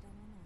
Franken pro Monat.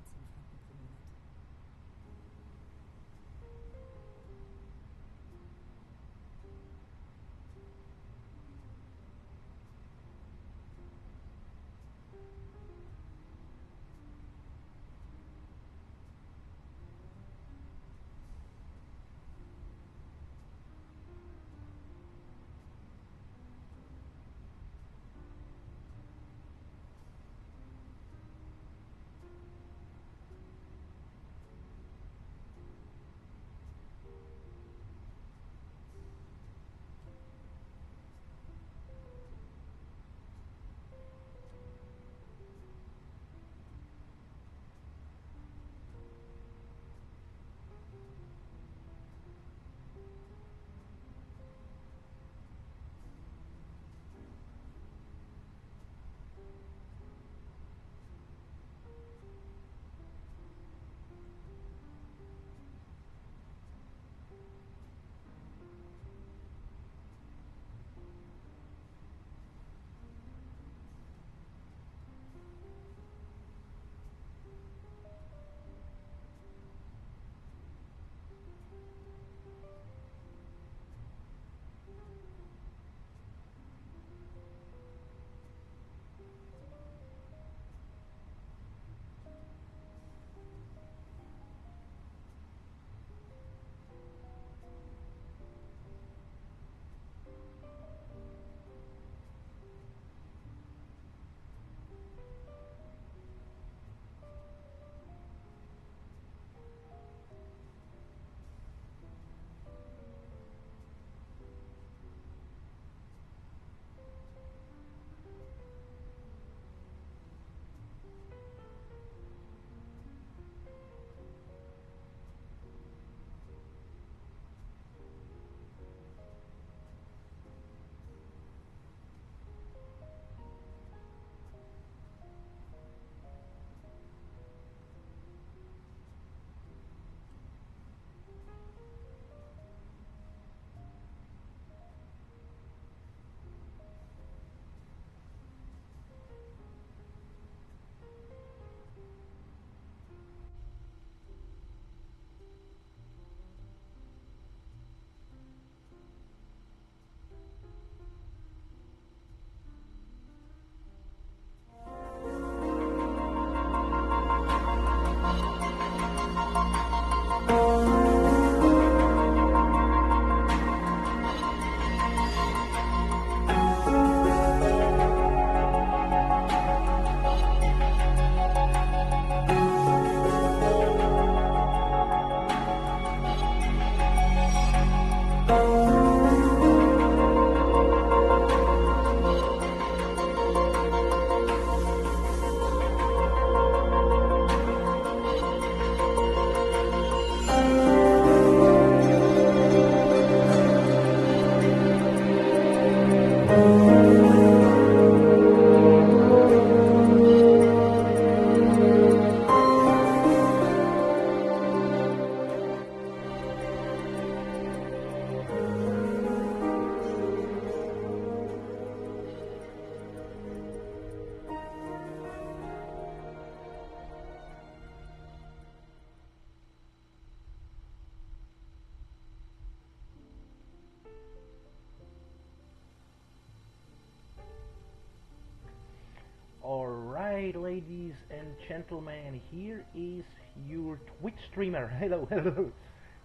Alright, ladies and gentlemen, here is your Twitch streamer. Hello, hello.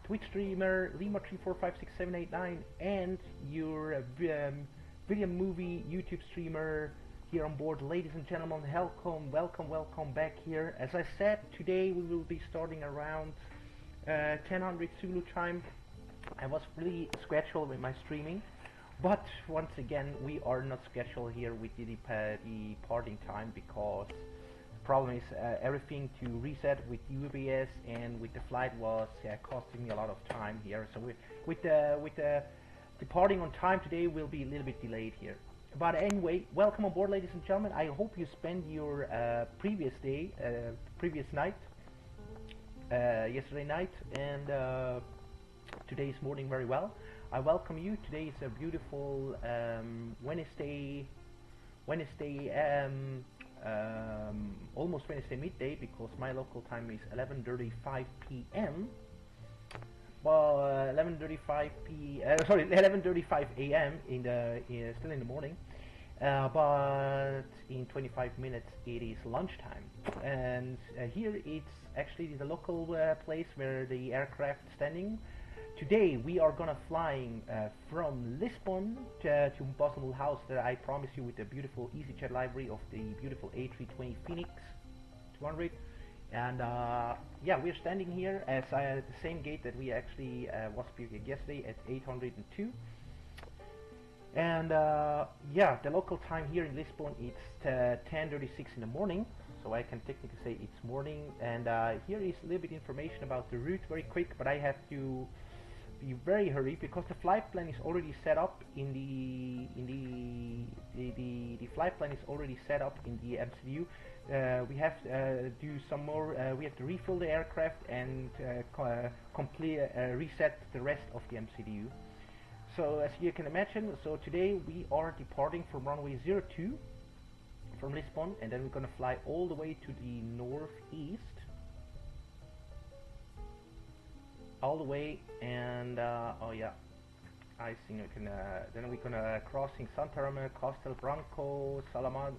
Twitch streamer Lima345678 and your video movie YouTube streamer here on board. Ladies and gentlemen, welcome back here. As I said, today we will be starting around 1000 Zulu time. I was really scheduled with my streaming, but once again we are not scheduled here with the departing time, because the problem is everything to reset with UBS and with the flight was costing me a lot of time here. So with the departing on time today will be a little bit delayed here. But anyway, welcome on board, ladies and gentlemen. I hope you spent your previous night, yesterday night, and today's morning very well. I welcome you. Today is a beautiful Wednesday almost Wednesday midday, because my local time is 11:35 p.m. Well, 11:35 a.m. Still in the morning. But in 25 minutes it is lunchtime, and here it's actually the local place where the aircraft is standing. Today we are gonna flying from Lisbon to Boston House, that I promised you, with the beautiful EasyJet library of the beautiful A320 Phoenix 200. And yeah, we're standing here at the same gate that we actually was speaking yesterday at 802. And yeah, the local time here in Lisbon, it's 10:36 in the morning, so I can technically say it's morning. And here is a little bit information about the route, very quick, but I have to be very hurried because the flight plan is already set up in the flight plan is already set up in the MCDU. We have to do some more. We have to refill the aircraft and complete reset the rest of the MCDU. So as you can imagine, so today we are departing from runway 02 from Lisbon, and then we're gonna fly all the way to the northeast, all the way, and oh yeah, I think we can. Then we're gonna crossing Santarém, Castelo Branco, Salamanca.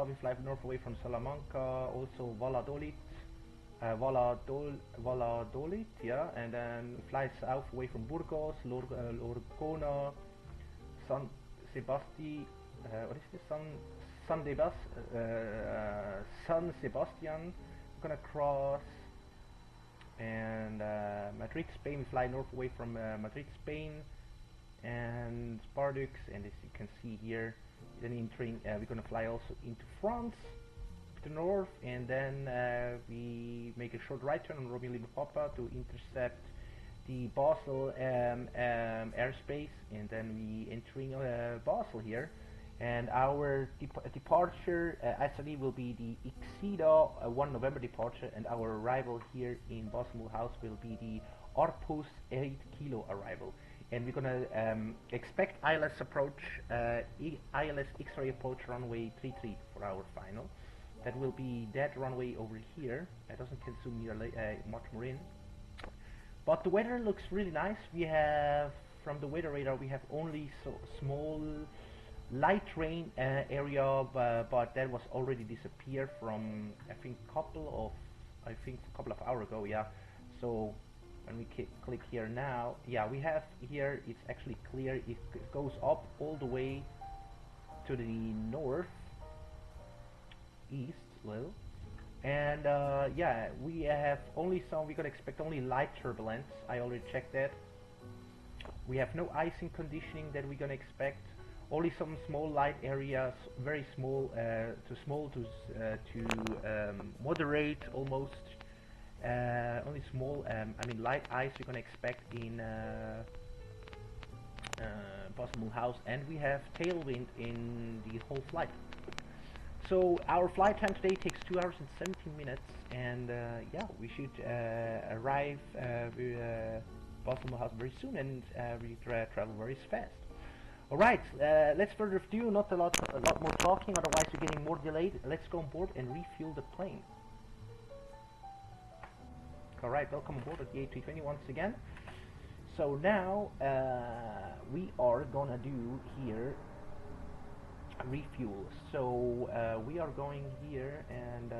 We fly north away from Salamanca, also Valladolid. Valladolid, yeah, and then fly south away from Burgos, Lorgona, San Sebastian. What is this? San Sebastian. We're gonna cross, and Madrid, Spain. We fly north away from Madrid, Spain, and Spardux. And as you can see here, then entering, we're gonna fly also into France, the north, and then we make a short right turn on Romeo Lima Papa to intercept the Basel airspace, and then we entering Basel here. And our departure actually will be the Exida 1 November departure, and our arrival here in Basel House will be the Arpus 8 Kilo arrival. And we're gonna expect ILS approach, ILS X-ray approach runway 33 for our final. That will be that runway over here. It doesn't consume much more in. But the weather looks really nice. We have, from the weather radar, we have only small light rain area, but that was already disappeared from I think a couple of hours ago. Yeah. So when we click here now, yeah, we have here, it's actually clear. It goes up all the way to the north east little, and yeah, we have only some. We're gonna expect only light turbulence. I already checked that. We have no icing conditioning that we're gonna expect. Only some small light areas, very small, too small to moderate almost. Only small, I mean light ice we're gonna expect in Boston House, and we have tailwind in the whole flight. So our flight time today takes 2 hours and 17 minutes, and yeah, we should arrive Boston House very soon, and we travel very fast. Alright, let's further ado, not a lot more talking, otherwise we're getting more delayed. Let's go on board and refuel the plane. Alright, welcome aboard at the A320 once again. So now we are gonna do here refuel. So we are going here, and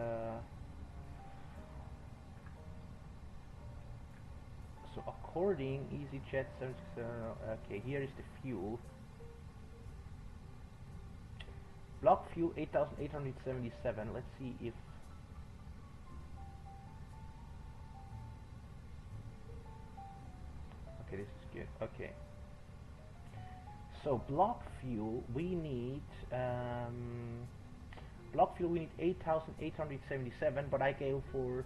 so according EasyJet 767, okay, here is the fuel. Block fuel 8,877. Let's see if okay, this is good. Okay. So block fuel we need 8,877, but I go for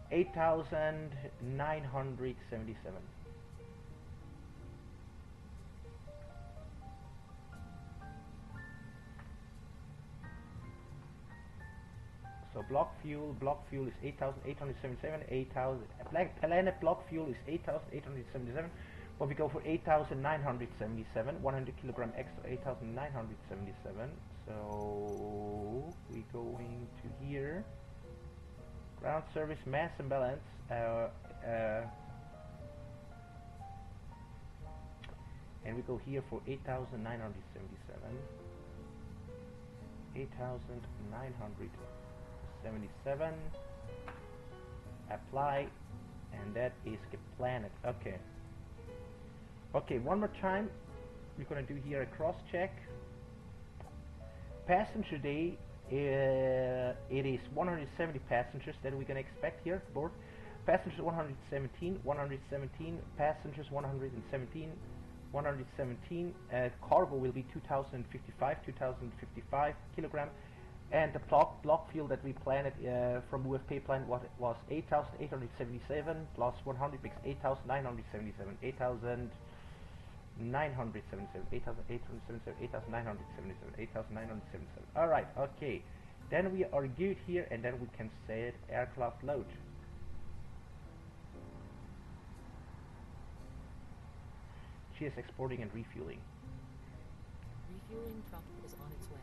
8,977. So block fuel is 8,877. Planet block fuel is 8,877. But we go for 8,977, 100 kilogram extra, 8,977. So we're going to here, ground service, mass imbalance, and we go here for 8,977, 8,977, apply, and that is the planet. Okay. Okay, one more time, we're gonna do here a cross check. Passenger day, it is 170 passengers that we're gonna expect here aboard. Passengers 117, 117, passengers 117, 117. Cargo will be 2,055 kilogram, and the block fuel that we planned from UFP plan was 8,877 plus 100 makes 8,977, 8,977, 8,877, 8,977, 8,977. All right, okay. Then we are good here, and then we can set aircraft load. She is exporting and refueling. Refueling truck is on its way.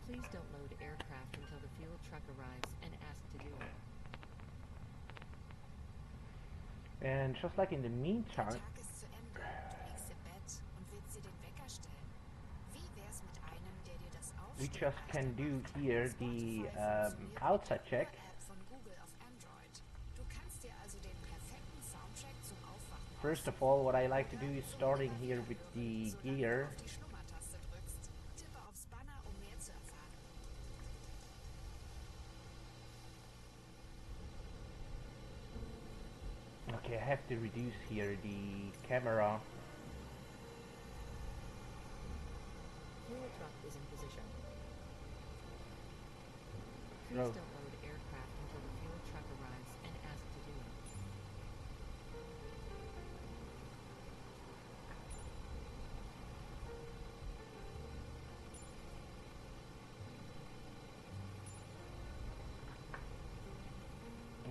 Please don't load aircraft until the fuel truck arrives and ask to do it. And just like in the meantime, we just can do here the outside check. First of all, what I like to do is starting here with the gear. Okay, I have to reduce here the camera. Fuel truck is in position. Please No. don't load aircraft until the fuel truck arrives and ask to do it.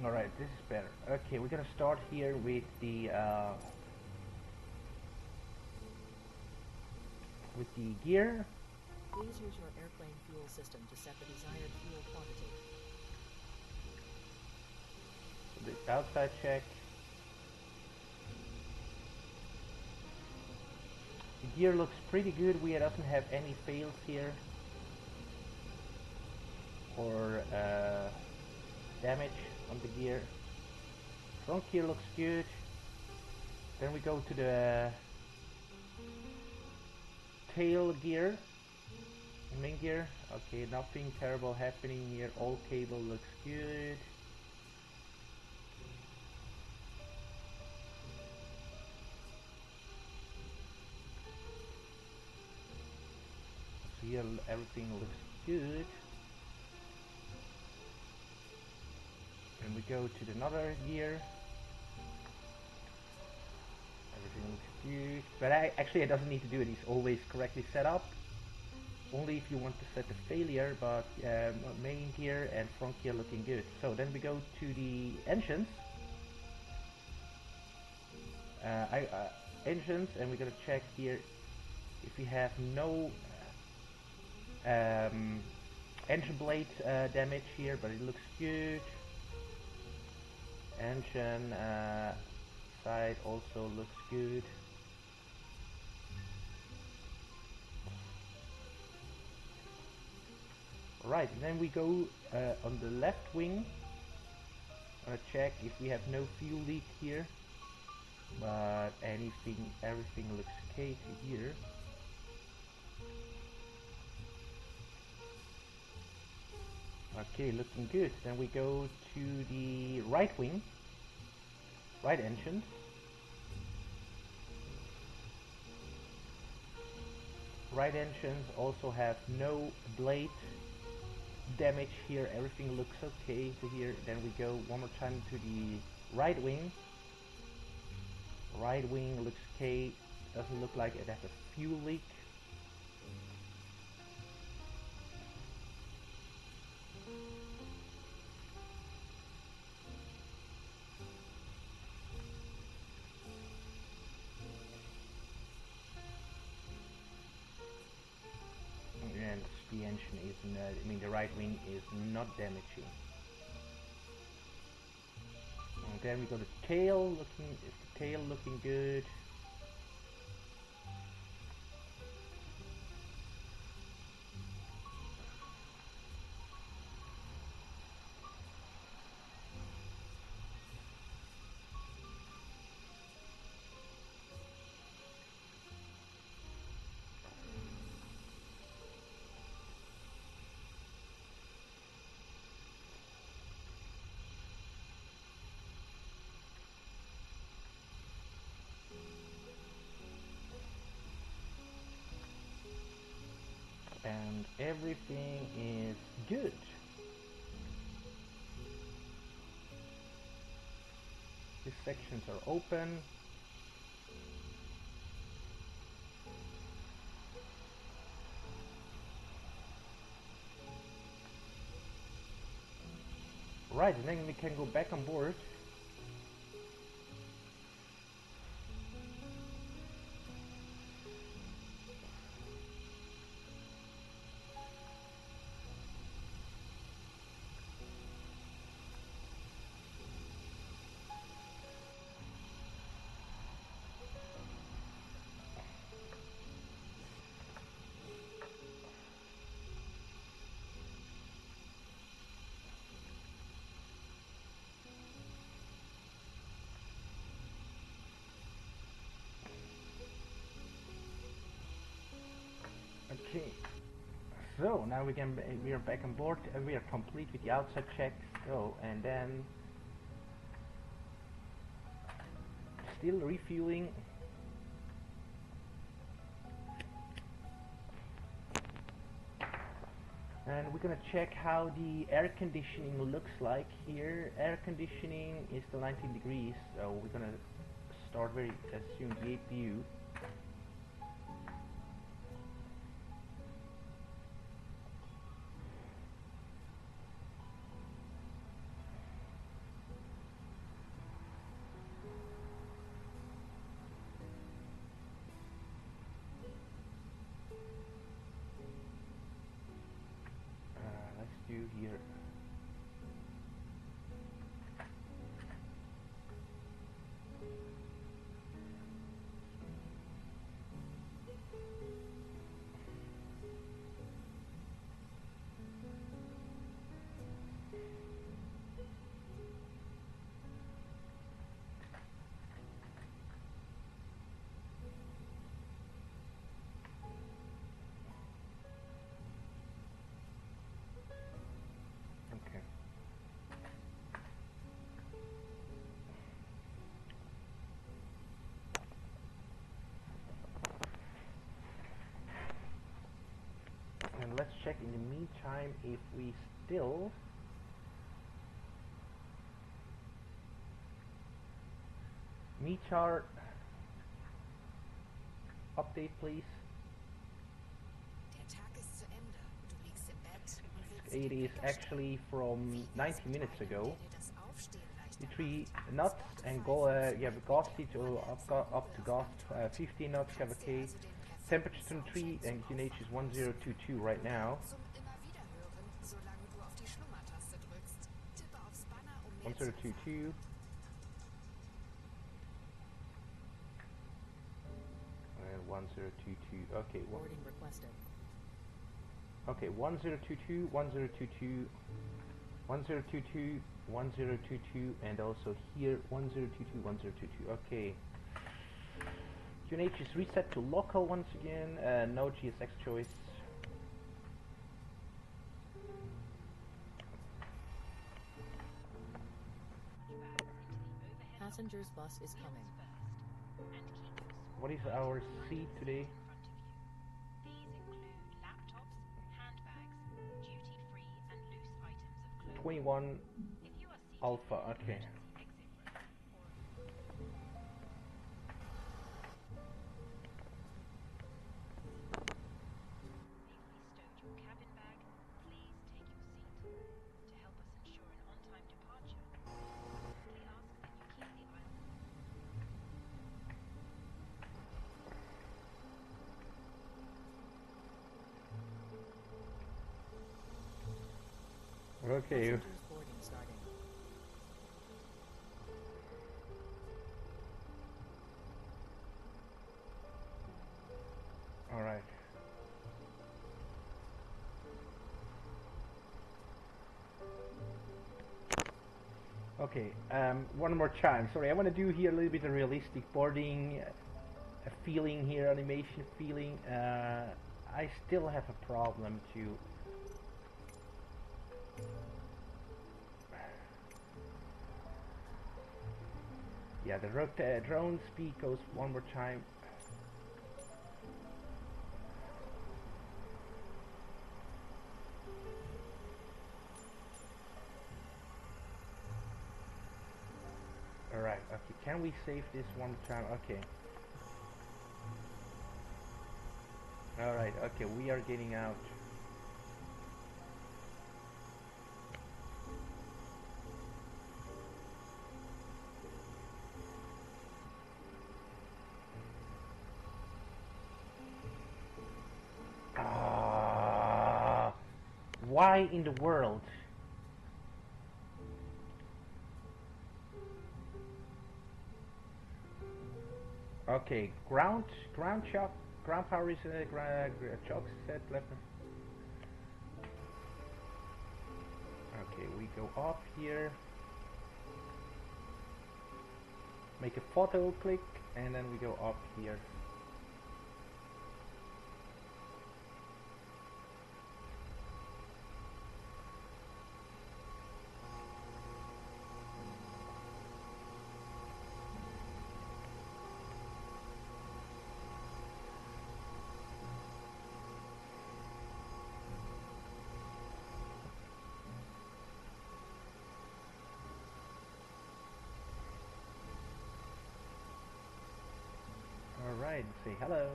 Alright, this is better. Okay, we're gonna start here with the gear. Please use your airplane fuel system to set the desired fuel quantity. The outside check. The gear looks pretty good. We doesn't have any fails here or damage on the gear. Front gear looks good. Then we go to the tail gear, main gear. Okay, nothing terrible happening here. All cable looks good. So here everything looks good. And we go to another gear. Everything looks good. But actually it doesn't need to do it. It's always correctly set up. Only if you want to set the failure, but main gear and front gear looking good. So then we go to the engines. Engines, and we're gonna check here if we have no engine blade damage here, but it looks good. Engine side also looks good. Right, then we go on the left wing. Check if we have no fuel leak here, but everything looks okay to here. Okay, looking good. Then we go to the right wing, right engines. Right engines also have no blade damage here. Everything looks okay to here. Then we go one more time to the right wing. Right wing looks okay. Doesn't look like it has a fuel leak. the engine is, I mean the right wing is not damaging. And then we got the tail looking, is the tail looking good? And everything is good. These sections are open. Right, and then we can go back on board. Okay, so now we are back on board. We are complete with the outside checks. So, and then still refueling. And we're gonna check how the air conditioning looks like here. Air conditioning is still 19 degrees, so we're gonna start very soon the APU. Let's do here. Okay. And let's check in the meantime if we still chart update, please. It is actually from 90 minutes ago. The 3 knots and go. You have a gas speed up to gas 15 knots. You have a K. Temperature 23 and QNH is 1022 right now. 1022. And 1022. Okay. Boarding requested. Okay. 1022, 1022, 1022, 1022, and also here 1022, 1022. Okay. QNH is reset to local once again. No GSX choice. Passenger's bus is coming. What is our seat today? These include laptops, handbags, duty-free and loose items of clothing. 21 If you are seated Alpha, in the okay. emergency exit room safely stowed your cabin bag, please take your seat. To help us ensure an on-time departure, we ask that you keep the aisle. Okay. Passengers boarding starting. All right. Okay. One more time. Sorry, I want to do here a little bit of realistic boarding, a feeling here, animation feeling. I still have a problem to. Yeah, the drone speed goes one more time. Alright, okay, can we save this one more time? Okay. Alright, okay, we are getting out. Why in the world? Okay, ground shock, ground power is shock set left. Okay, we go up here, make a photo click, and then we go up here. Alright, say hello.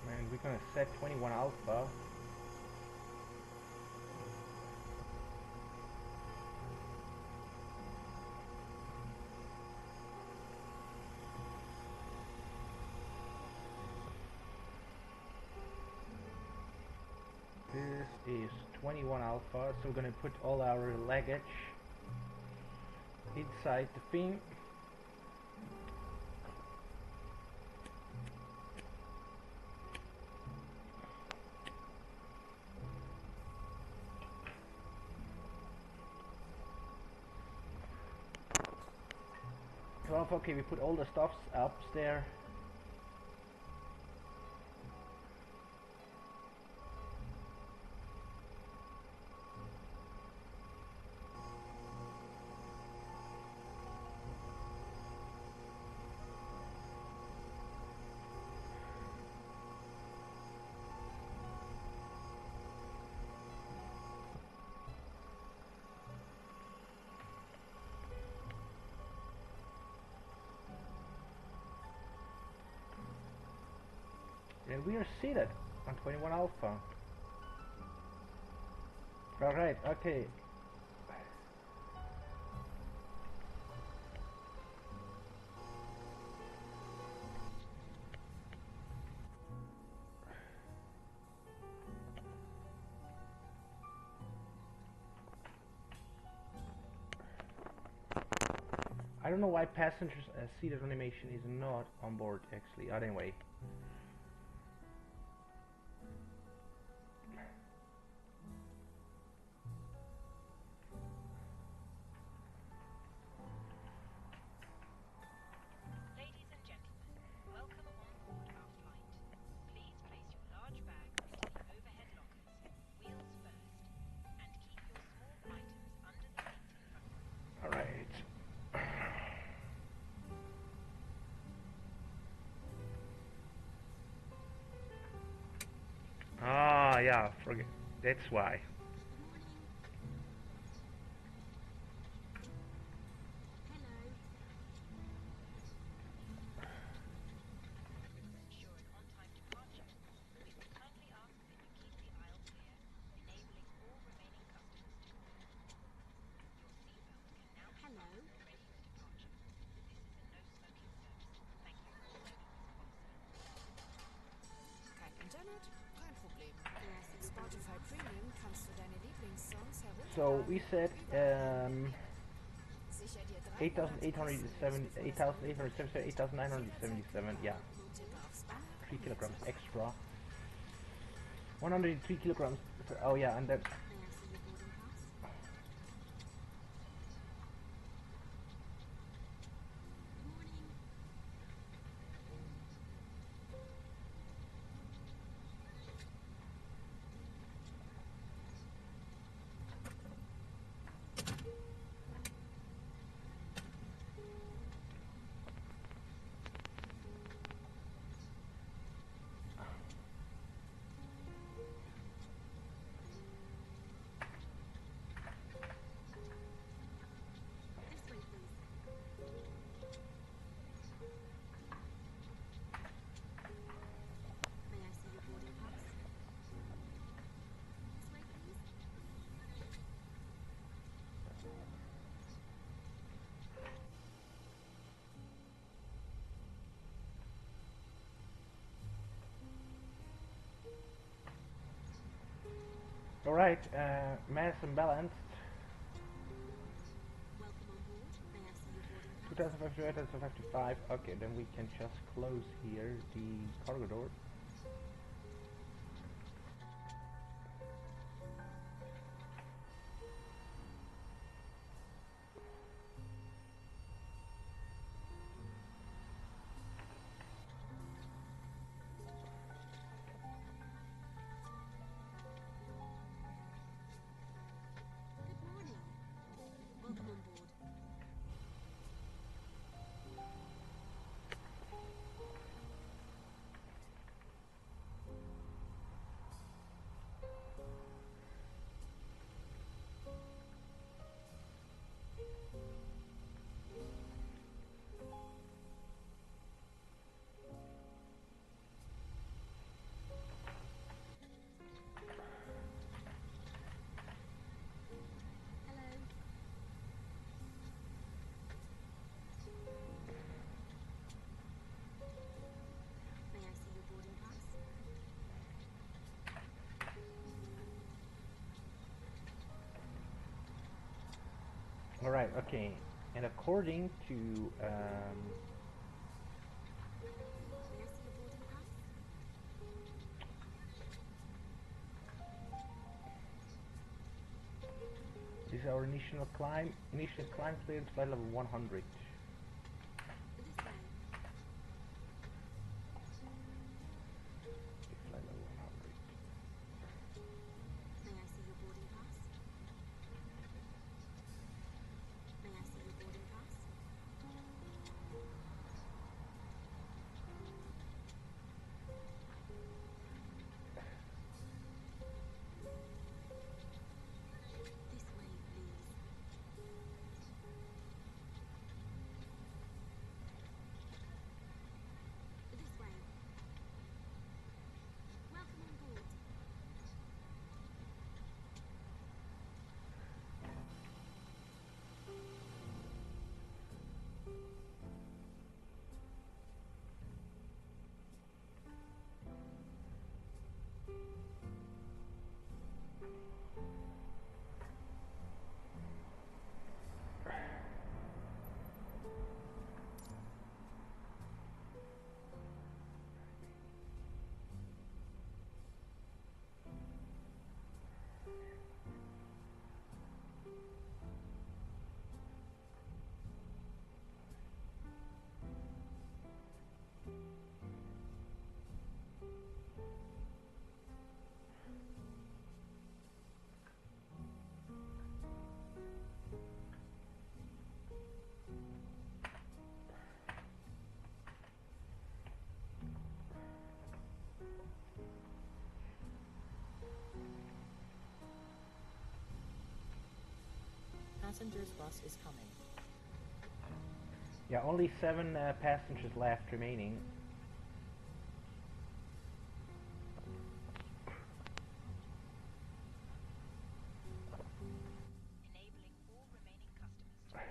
And we're gonna set 21 alpha. This is 21 alpha, so we're gonna put all our luggage inside the thing. Okay, we put all the stuffs up there. And we are seated on 21 alpha. Alright, okay. I don't know why passengers seated animation is not on board actually. Anyway. Ladies and gentlemen, welcome on board our flight. Please place your large bags into the overhead lockers, wheels first, and keep your small items under the seat in front of you. Alright. Ah, yeah, forget. That's why. Ensure an on-time departure, we would kindly ask that you keep the aisle clear, enabling all remaining customers to board. Your seatbelt can now be fastened ready for departure. This is a no So we said 8,877, 8,977. Yeah, 3 kilograms extra. 103 kilograms. Oh yeah, and then. Alright, mass and balanced. 2055, 2055. Okay, then we can just close here the cargo door. Alright, okay. And according to this is our initial climb clearance by level 100. Passengers bus is coming. Yeah, only 7 passengers left remaining. Enabling all remaining customers to board.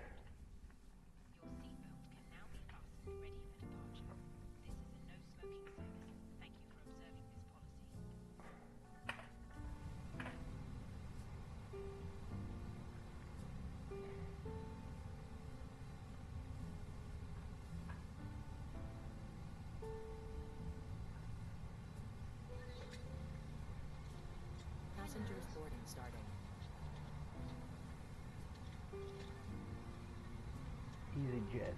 Your seatbelt can now be fastened, ready for departure. This is a no-smoking service. Thank you for observing this policy. EasyJet.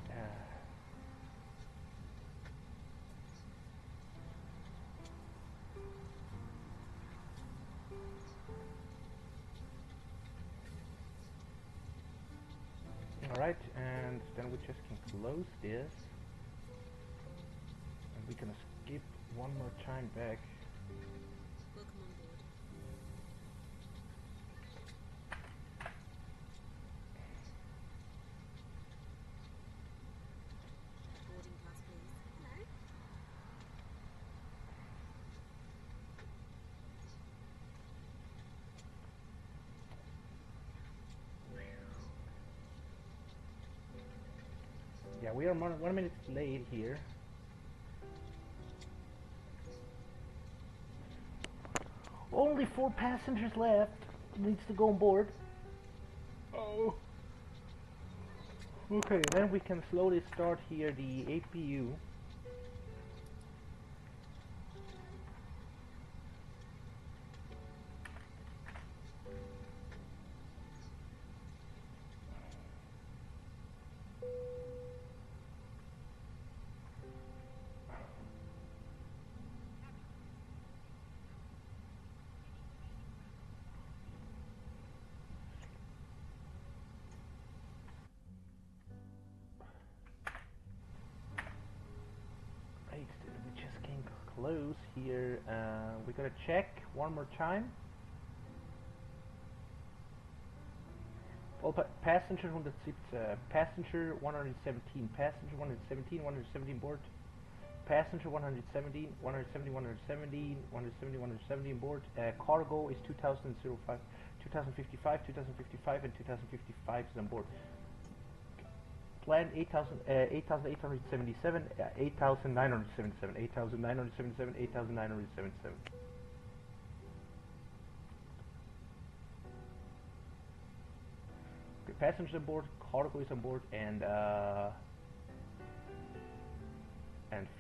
Alright, and then we just can close this. And we're gonna skip one more time back. Welcome on board. Boarding pass, please. Hello. Yeah, we are 1 minute late here. Only 4 passengers left. Needs to go on board. Oh. Okay, then we can slowly start here the APU. Right, we just can close here. We gotta check one more time. All passenger 117, passenger 117, passenger 117, 117 board. Passenger 117, 170, 117, 170, 117 board. Cargo is 2005, 2055, 2055, and 2055 is on board. Planned 8,877, 8,977, 8,977, 8,977. Okay, passengers on board, cargo is on board, and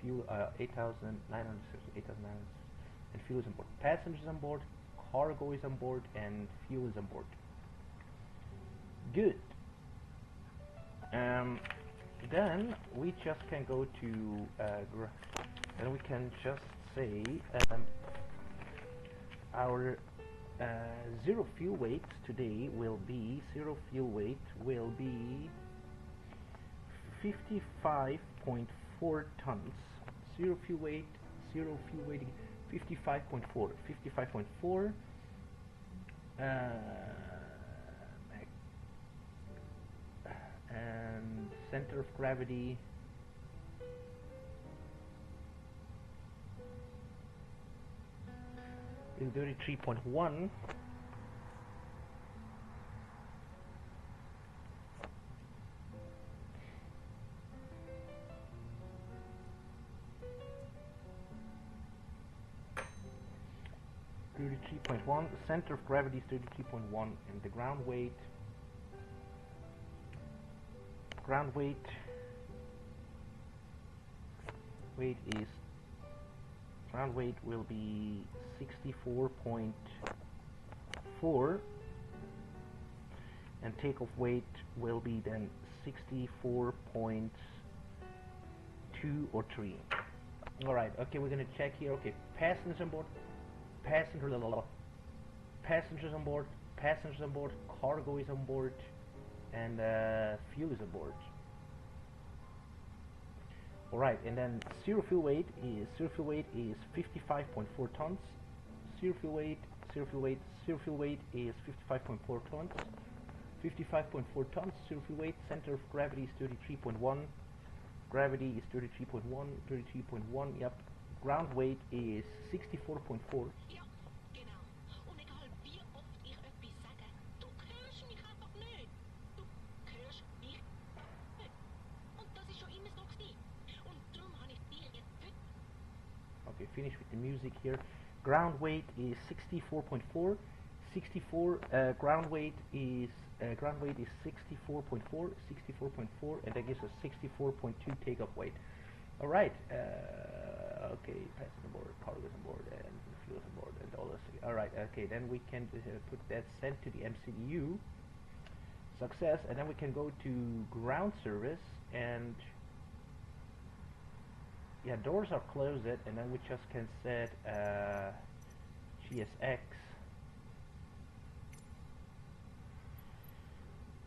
fuel 8,960, 8,900, and fuel is on board. Passengers on board, cargo is on board, and fuel is on board. Good. Then we just can go to then we can just say our zero fuel weight today will be 55.4 tons. Zero fuel weight 55.4 55.4 and center of gravity is 33.1. Center of gravity is 33.1, and the ground weight will be 64.4, and takeoff weight will be then 64.2 or 3. Alright, okay, we're gonna check here. Okay, passengers on board, passengers on board, cargo is on board, and fuel is on board. Alright, and then zero fuel weight is 55.4 tons. Zero fuel weight is 55.4 tons. 55.4 tons, zero fuel weight. Center of gravity is 33.1. Gravity is 33.1, yep. Ground weight is 64.4. Ja, genau. Und egal wie oft ich etwas sage, du hörst mich einfach nicht. Du hörst mich nicht. Und das ist schon immer so gewesen. Und darum habe ich dir jetzt heute... Okay, finish with the music here. Ground weight is 64.4. 64 ground weight is 64.4, and that gives us 64.2 takeoff weight. All right. Okay, passenger board, cargo is on board, and fuel is on board, and all this. All right. Okay, then we can put that sent to the MCU. Success, and then we can go to ground service, and yeah, doors are closed, and then we just can set GSX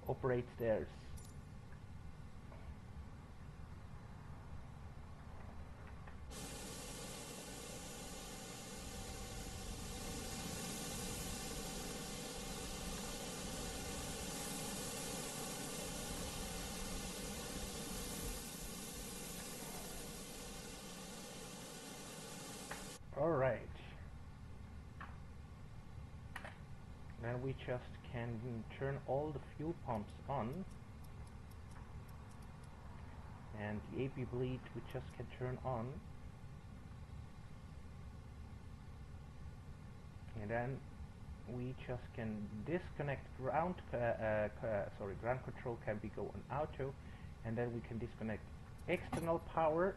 operate stairs. Alright. Now we just can turn all the fuel pumps on. And the AP bleed we just can turn on. And then we just can disconnect ground ground control can be go on auto, and then we can disconnect external power.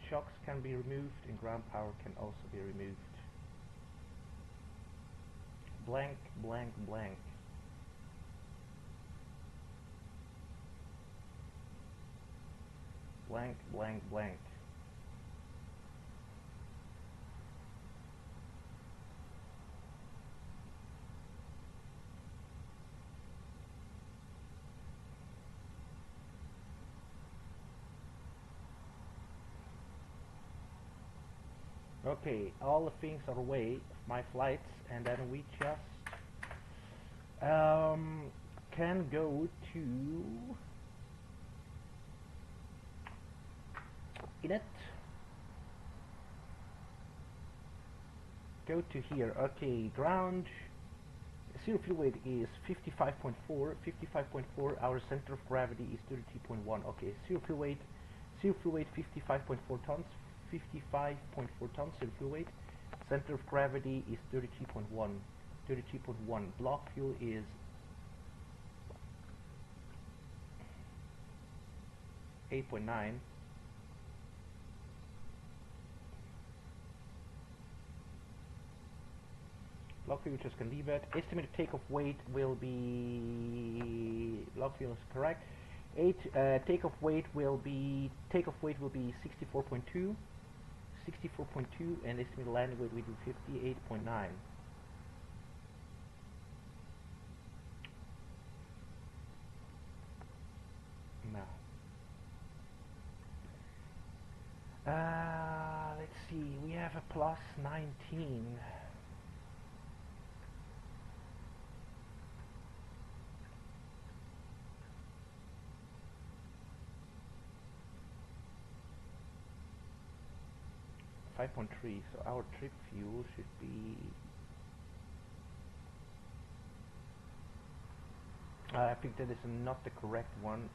Shocks can be removed, and ground power can also be removed. Blank, blank, blank. Blank, blank, blank. Okay, all the things are away of my flights, and then we just can go to init. Go to here. Okay, ground. Zero fuel weight is 55.4. 55.4. Our center of gravity is 33.1. Okay, zero fuel weight. 55.4 tons. 55.4 tons zero fuel weight. Center of gravity is 33.1. 33.1. Block fuel is 8.9. Block fuel just can leave it. Estimated takeoff weight will be block fuel is correct. Takeoff weight will be 64.2. 64.2, and estimated landing weight will be 58.9. Now, let's see. We have a plus 19. .3, so our trip fuel should be I think that is not the correct one.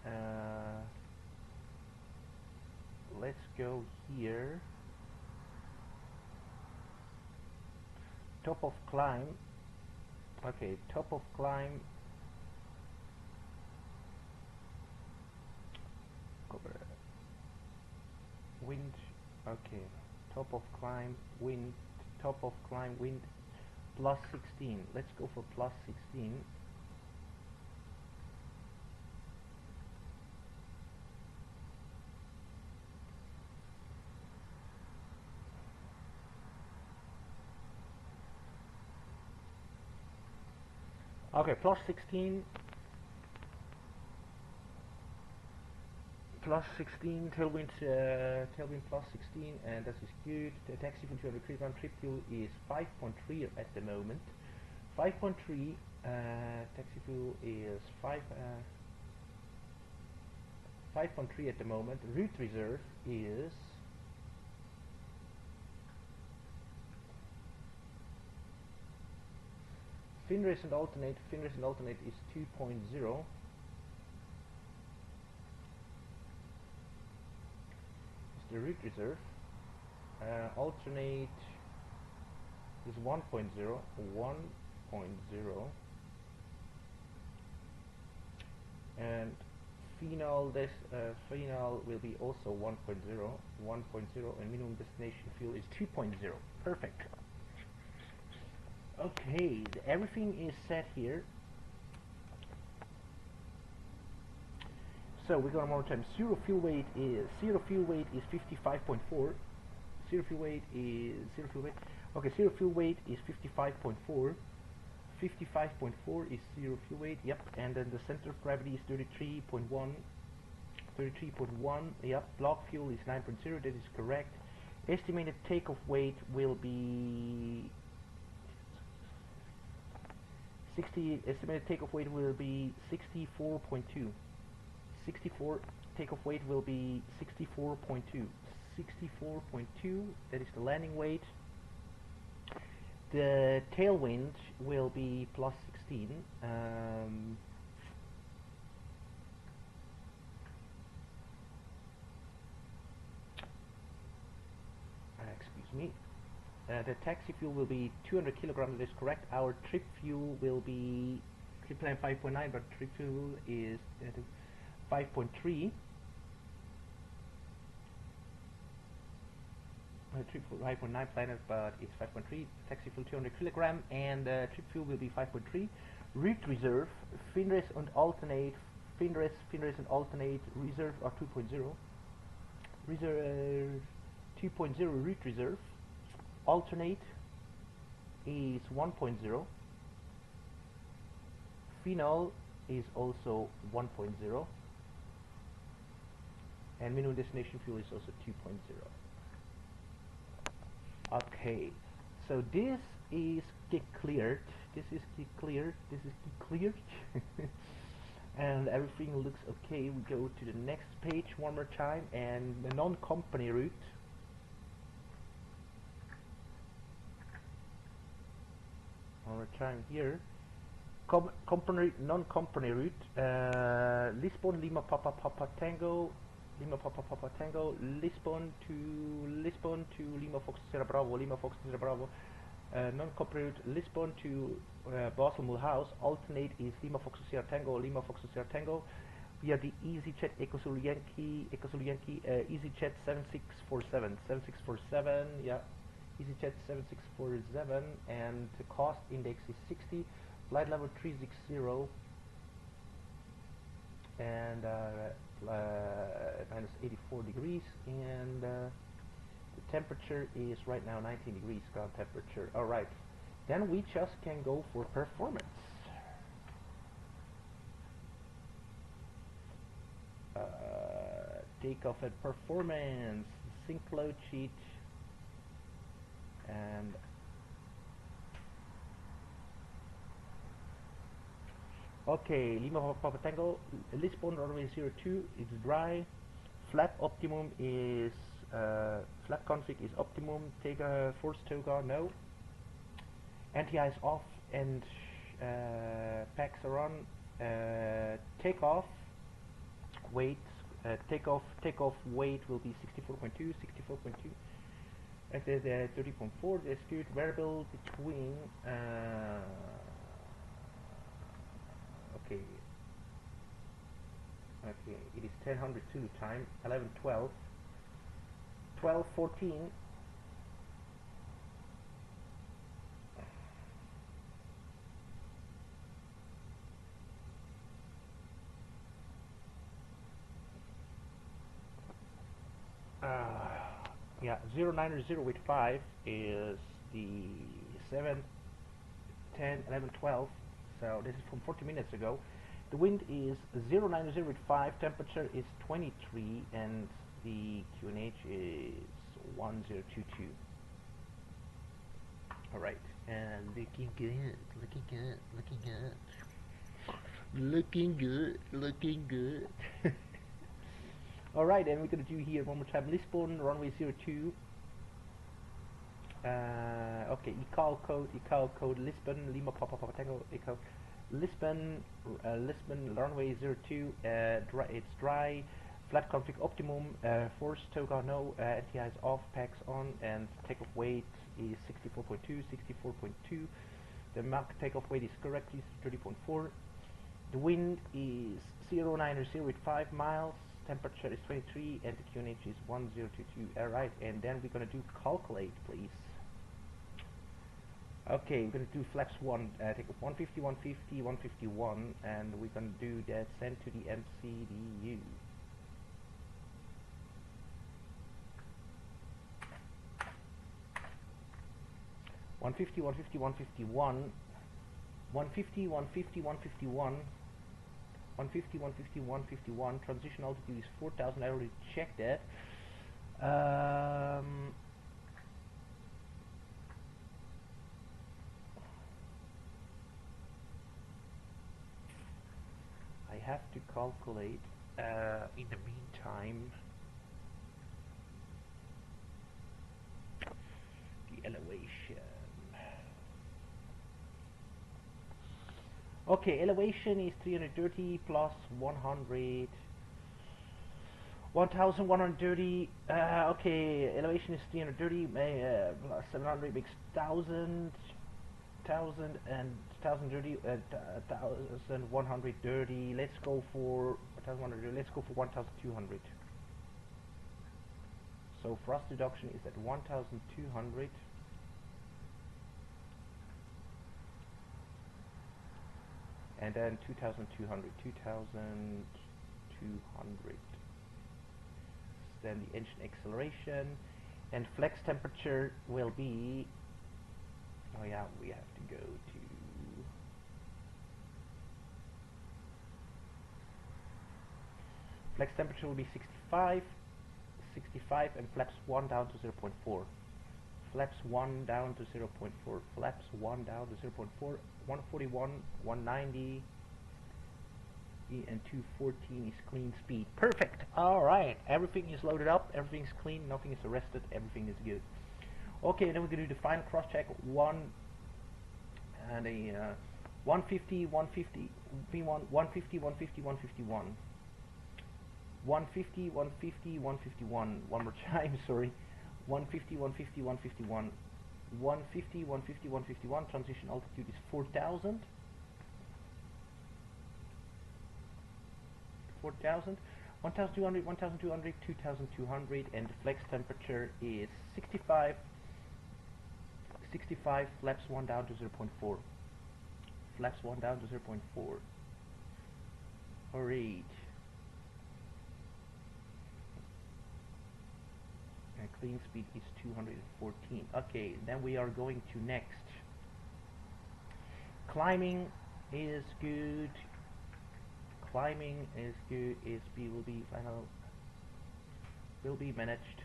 Let's go here. Top of climb. Okay, top of climb. Cover. Wind. Okay. Top of climb, wind, top of climb, wind, plus 16. Let's go for plus 16. Okay, plus 16. Plus 16, tailwind plus 16, and that is good. The taxi for 200 kg trip fuel is 5.3 at the moment. 5.3, taxi fuel is 5.3 at the moment. Route reserve is fin race and alternate. Fin race and alternate is 2.0. The route reserve. Alternate is 1.0. 1.0. And phenol will be also 1.0. 1.0, and minimum destination fuel is 2.0. Perfect. Okay, everything is set here. So we're going one more time. Zero fuel weight is 55.4. Zero fuel weight is zero fuel weight. Okay, zero fuel weight is 55.4. 55.4 is zero fuel weight. Yep, and then the center of gravity is 33.1. 33.1. Yep, block fuel is 9.0. That is correct. Estimated takeoff weight will be 60. Estimated takeoff weight will be 64.2. 64 takeoff weight will be 64.2. 64.2. That is the landing weight. The tailwind will be plus 16. Excuse me. The taxi fuel will be 200 kilograms. That is correct. Our trip fuel will be trip plan 5.9, but trip fuel is 5.3. Trip fuel 5.9 planet, but it's 5.3. Taxi fuel 200 kilogram, and trip fuel will be 5.3. Route reserve, Finres and alternate, Finres and alternate reserve are 2.0. Reserve 2.0 route reserve. Alternate is 1.0. Final is also 1.0. And minimum destination fuel is also 2.0. Okay, so this is cleared. This is cleared. This is cleared. And everything looks okay. We go to the next page one more time, and the non-company route. One more time here. Non-company route. Lisbon, Lima, Papa, Papa, Tango. Lima Papa Papa Tango, Lisbon to Lima Fox Sierra Bravo, Lima Fox Sierra Bravo, non-company route Lisbon to Basel Mulhouse. Alternate is Lima Fox Sierra Tango, Lima Fox Sierra Tango. Via the EasyJet Ecozulu Yankee, EasyJet 7647, 7647, yeah, EasyJet 7647, and the cost index is 60, flight level 360, and minus 84 degrees, and the temperature is right now 19 degrees ground temperature. Alright, then we just can go for performance. Takeoff and performance, sync load sheet, and okay, Lima Papa Tango, Lisbon runway 02, it's dry. Flap optimum is, flap config is optimum. Take a force toga, no. Anti-ice off, and packs are on. Takeoff weight, takeoff weight will be 64.2, 64.2. And the 30.4, the spirit variable between, okay, it is 10:02 time, 11:12, 12:14. Yeah, 0908.5 is the 7, 10, 11, 12. So this is from 40 minutes ago. The wind is 0908.5, temperature is 23, and the QNH is 1022. Alright, and looking good, looking good, looking good. Looking good, looking good. Alright, and we're going to do here one more time. Lisbon, runway 02. Okay, ECAL code, Lisbon, Lima Papa Papa Tango, ECAL. Lisbon, runway 02, it's dry, flat config optimum, force toga no, anti-ice off, packs on, and takeoff weight is 64.2, 64.2. The Mach takeoff weight is correctly 30.4. The wind is 0908.5 miles, temperature is 23, and the QNH is 1022. Alright, and then we're gonna do calculate, please. Okay, we're gonna do flaps 1, take up 150, 150, 151, and we're gonna do that send to the MCDU. One fifty, 150, 151, 150, 150, 151, 150, 150, 151. Transition altitude is 4,000. I already checked that. I have to calculate in the meantime the elevation. Okay, elevation is 330 plus 100. 1130. Okay, elevation is 330. Plus 700 makes 1,000. 1,000 and 1,030. 1,130. Let's go for 1,130. Let's go for 1,200. So thrust reduction is at 1,200. And then 2,200. 2,200. Then the engine acceleration and flex temperature will be, oh yeah, we have to go to flex temperature will be 65 and flaps 1 down to 0.4. Flaps 1 down to 0.4. Flaps 1 down to 0.4. 141, 190 and 214 is clean speed. Perfect. Alright, everything is loaded up, everything's clean, nothing is arrested, everything is good. Okay, then we're going to do the final cross check. 150, 150, V1, 150, 150, 151. 150, 150, 151. One more time, sorry. 150, 150, 151. 150, 150, 151. Transition altitude is 4,000. 4,000, 1,200, 1,200, 2,200, and the flex temperature is 65. 65, flaps 1 down to 0.4. Flaps 1 down to 0.4. Alright. And clean speed is 214. Okay, then we are going to next. Climbing is good. Climbing is good. SB will be final. Will be managed.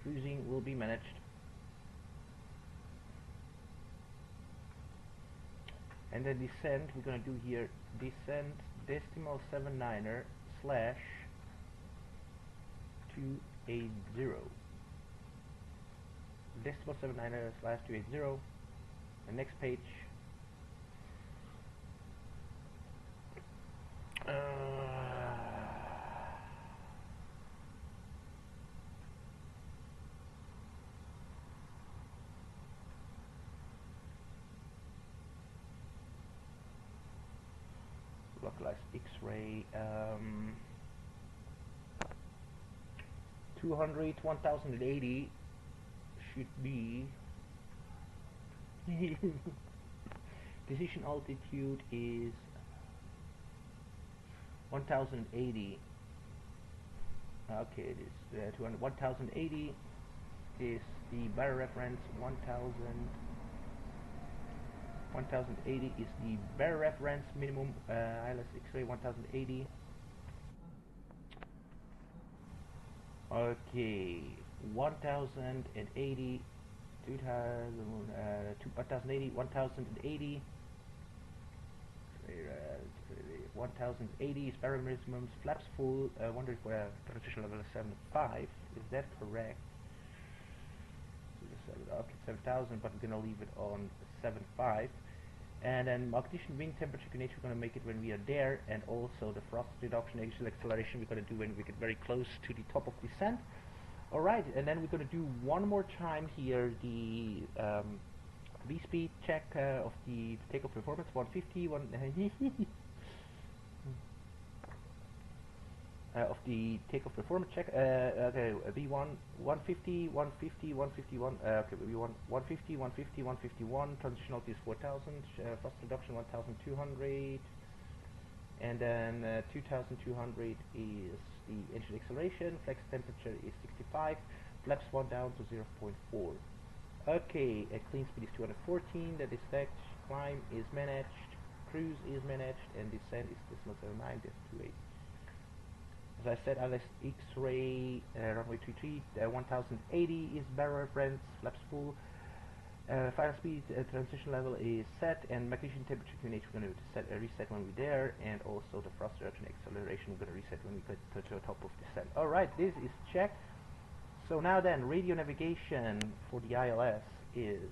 Cruising will be managed. And then descent, we're gonna do here descent decimal 79er slash 280. Decimal 79er slash 280. The next page. Localized X-ray. 200, 1080 should be. Decision altitude is 1080. Okay, it is 200. 1080 is the barrier reference. 1080 is the barrier reference minimum. ILS X-ray 1080. Okay, 1080, 1080, 1080. 1080 is barrier minimums. Flaps full. Wonder if transition level is 75. Is that correct? Okay, 7,000, but we're gonna leave it on 75. And then magnetic wind temperature gauge, we're gonna make it when we are there, and also the thrust reduction, axial acceleration, we're gonna do when we get very close to the top of descent. All right, and then we're gonna do one more time here the V-speed check of the takeoff performance. 150, of the takeoff performance check. Okay, V1 150, 150, 151. Okay, V1 150, 150, 151. Transition altimeter is 4000. Thrust reduction 1200, and then 2200 is the engine acceleration. Flex temperature is 65. Flaps 1 down to 0.4. Okay, clean speed is 214. The descent climb is managed. Cruise is managed, and descent is decimal 79. That's 28. As I said, LS X-ray, runway 33, 1080 is barrel reference, flaps full. Final speed transition level is set, and magnesium temperature QNH we're going to reset when we're there, and also the thrust reduction acceleration we're going to reset when we get to the top of descent. Alright, this is checked. So now then, radio navigation for the ILS is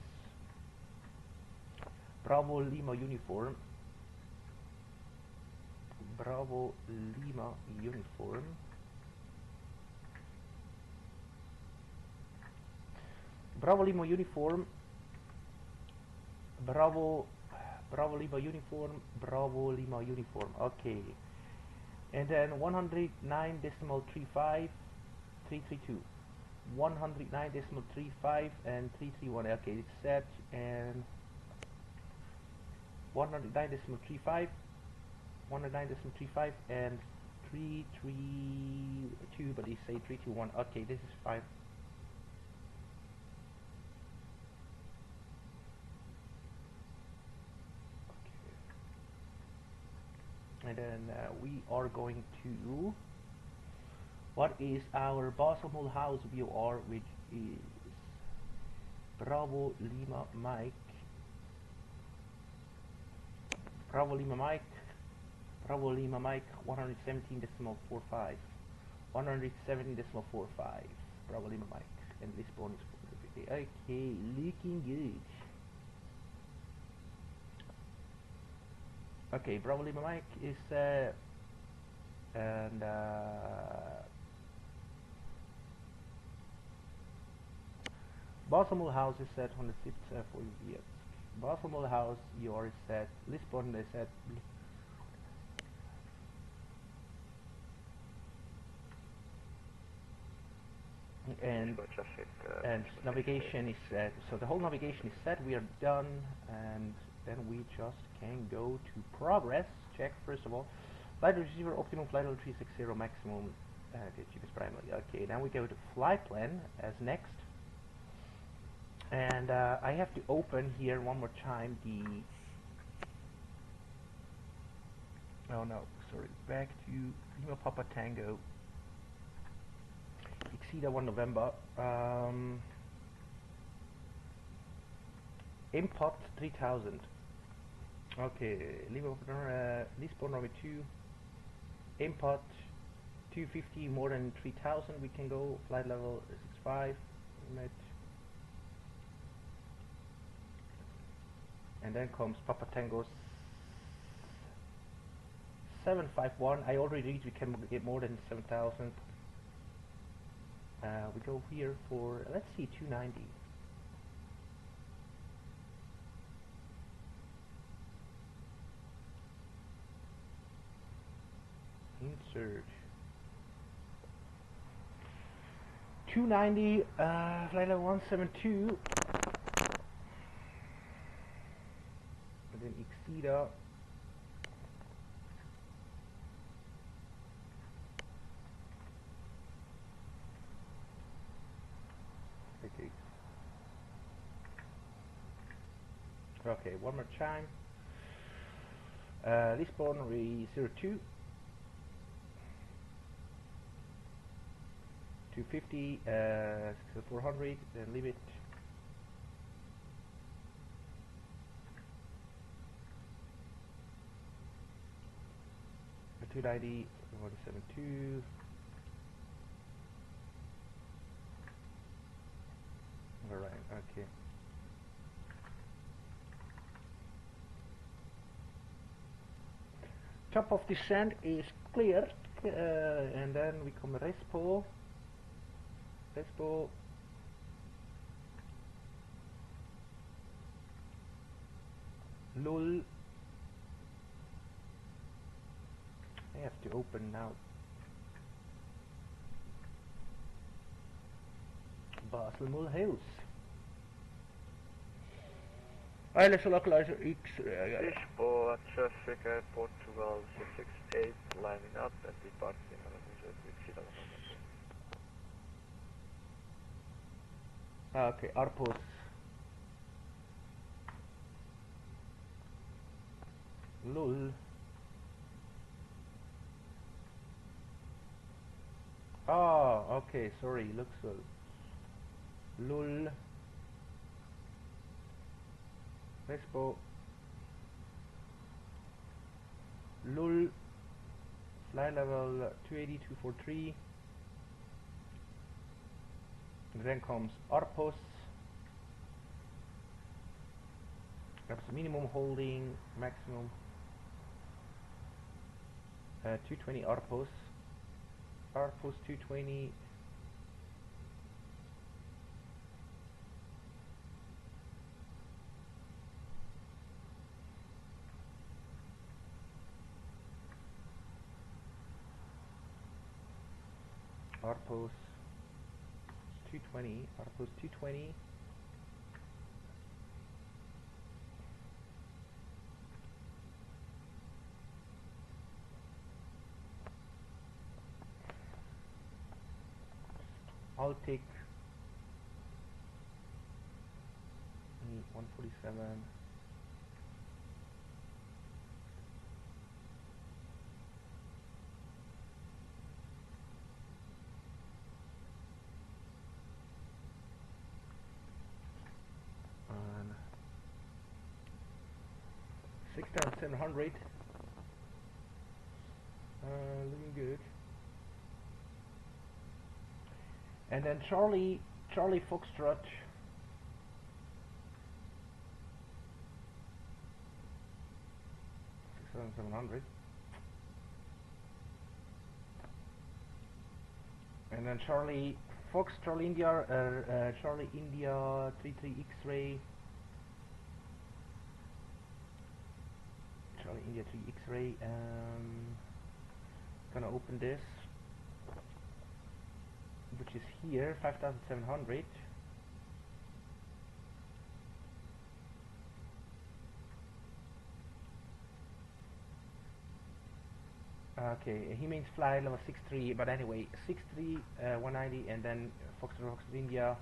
Bravo Lima Uniform. Bravo Lima Uniform. Bravo Lima Uniform. Bravo Lima Uniform. Bravo Lima Uniform. Okay. And then 109.35 332. 109.35 and 331. Okay, it's set, and 109.35 109.35 and 332, but they say 321. Okay, this is fine. Okay. And then we are going to, what is our Basel House VOR, which is Bravo Lima Mike. Bravo Lima Mike. Bravo Lima Mike 117.45. 117.45. Bravo Lima Mike. And this bonus for the okay, looking good. Okay, Bravo Lima Mike is and Baltimore House is set on the 6th for years. Baltimore House, you are set. Lisbon is set. And navigation is set. So the whole navigation is set. We are done, and then we just can go to progress check. First of all, flight receiver optimum flight level 360 maximum. Okay, cheapest primary. Okay, now we go to flight plan as next. And I have to open here one more time the. Oh no, sorry. Back to Lima Papa Tango. Exceed 1 November. Import 3000. Okay, Lisbon runway 2. Import 250 more than 3000. We can go flight level 65. Met. And then comes Papa Tango 751. I already reached. We can get more than 7000. We go here for, let's see, 290. Insert 290, flight level 172, and then Exceeda. Okay. Okay, one more time. Lisbon re 02. 250, 400, then leave it. A 290, 172. Alright, okay. Top of descent is cleared, and then we come Respo. Lul. I have to open now Basel Mulhouse. Eilish localizer X-ray. Lisboa, traffic at Portugal 668, lining up and departing on Okay, Arpos. Lul. Oh, okay, sorry, looks well. Lul. Respo. Lul. Fly level 280, 243. Then comes Arpos. That's the minimum holding, maximum. 220 Arpos. Arpos 220. Arpos 220. Arpos 220. I'll take 147. And 6,700. Looking good. And then Charlie Foxtrot. 6,700. And then Charlie India, Charlie India 33 X-ray. Charlie India 3 X-ray. Gonna open this, which is here, 5,700. Okay, he means fly level 63, but anyway, 63, 190, and then Foxtrot India,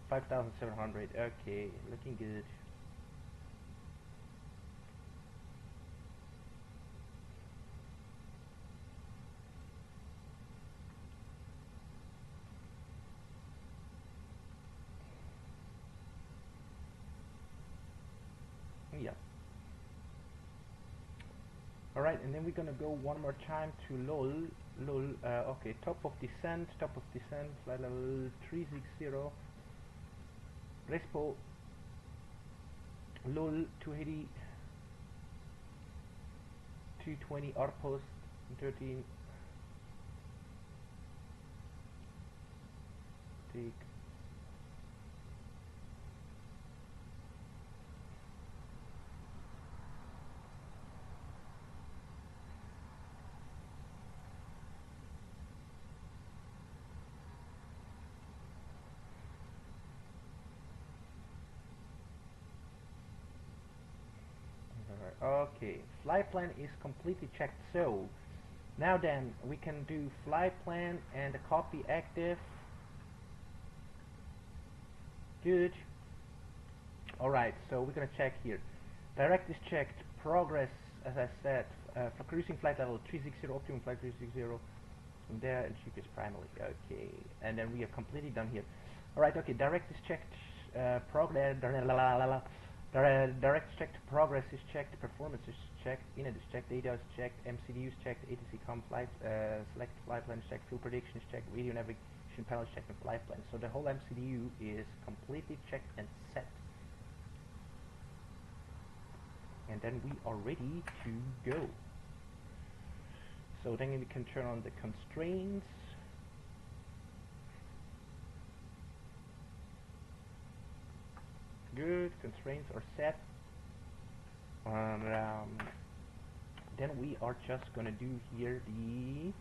5,700. Okay, looking good. Yeah. Alright, and then we're gonna go one more time to LOL. Okay, top of descent, flight level 360. Respo. LOL 280. 220 Arpos 13. Take. Okay, fly plan is completely checked. So now then we can do fly plan and a copy active. Good. Alright, so we're gonna check here. Direct is checked. Progress, as I said, for cruising flight level 360, optimum flight 360 from there, and check is primarily. Okay, and then we are completely done here. Alright, okay, direct is checked. Progress. Direct is checked, progress is checked, performance is checked, init is checked, data is checked, MCD is checked, ATC com flight, select flight plan is checked, fuel prediction is checked, radio navigation panel is checked, and flight plan. So the whole MCDU is completely checked and set. And then we are ready to go. So then we can turn on the constraints. Good, constraints are set. Then we are just gonna do here the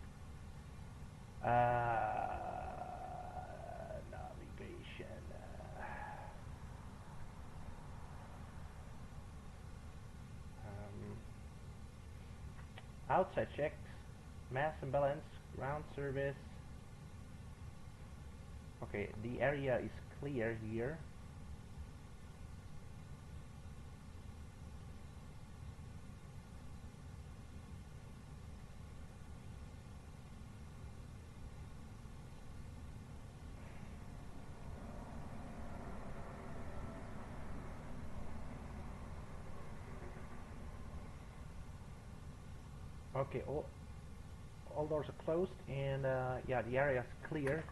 outside checks, mass imbalance, ground service. Okay, the area is clear here. Okay, all doors are closed, and yeah, the area is clear.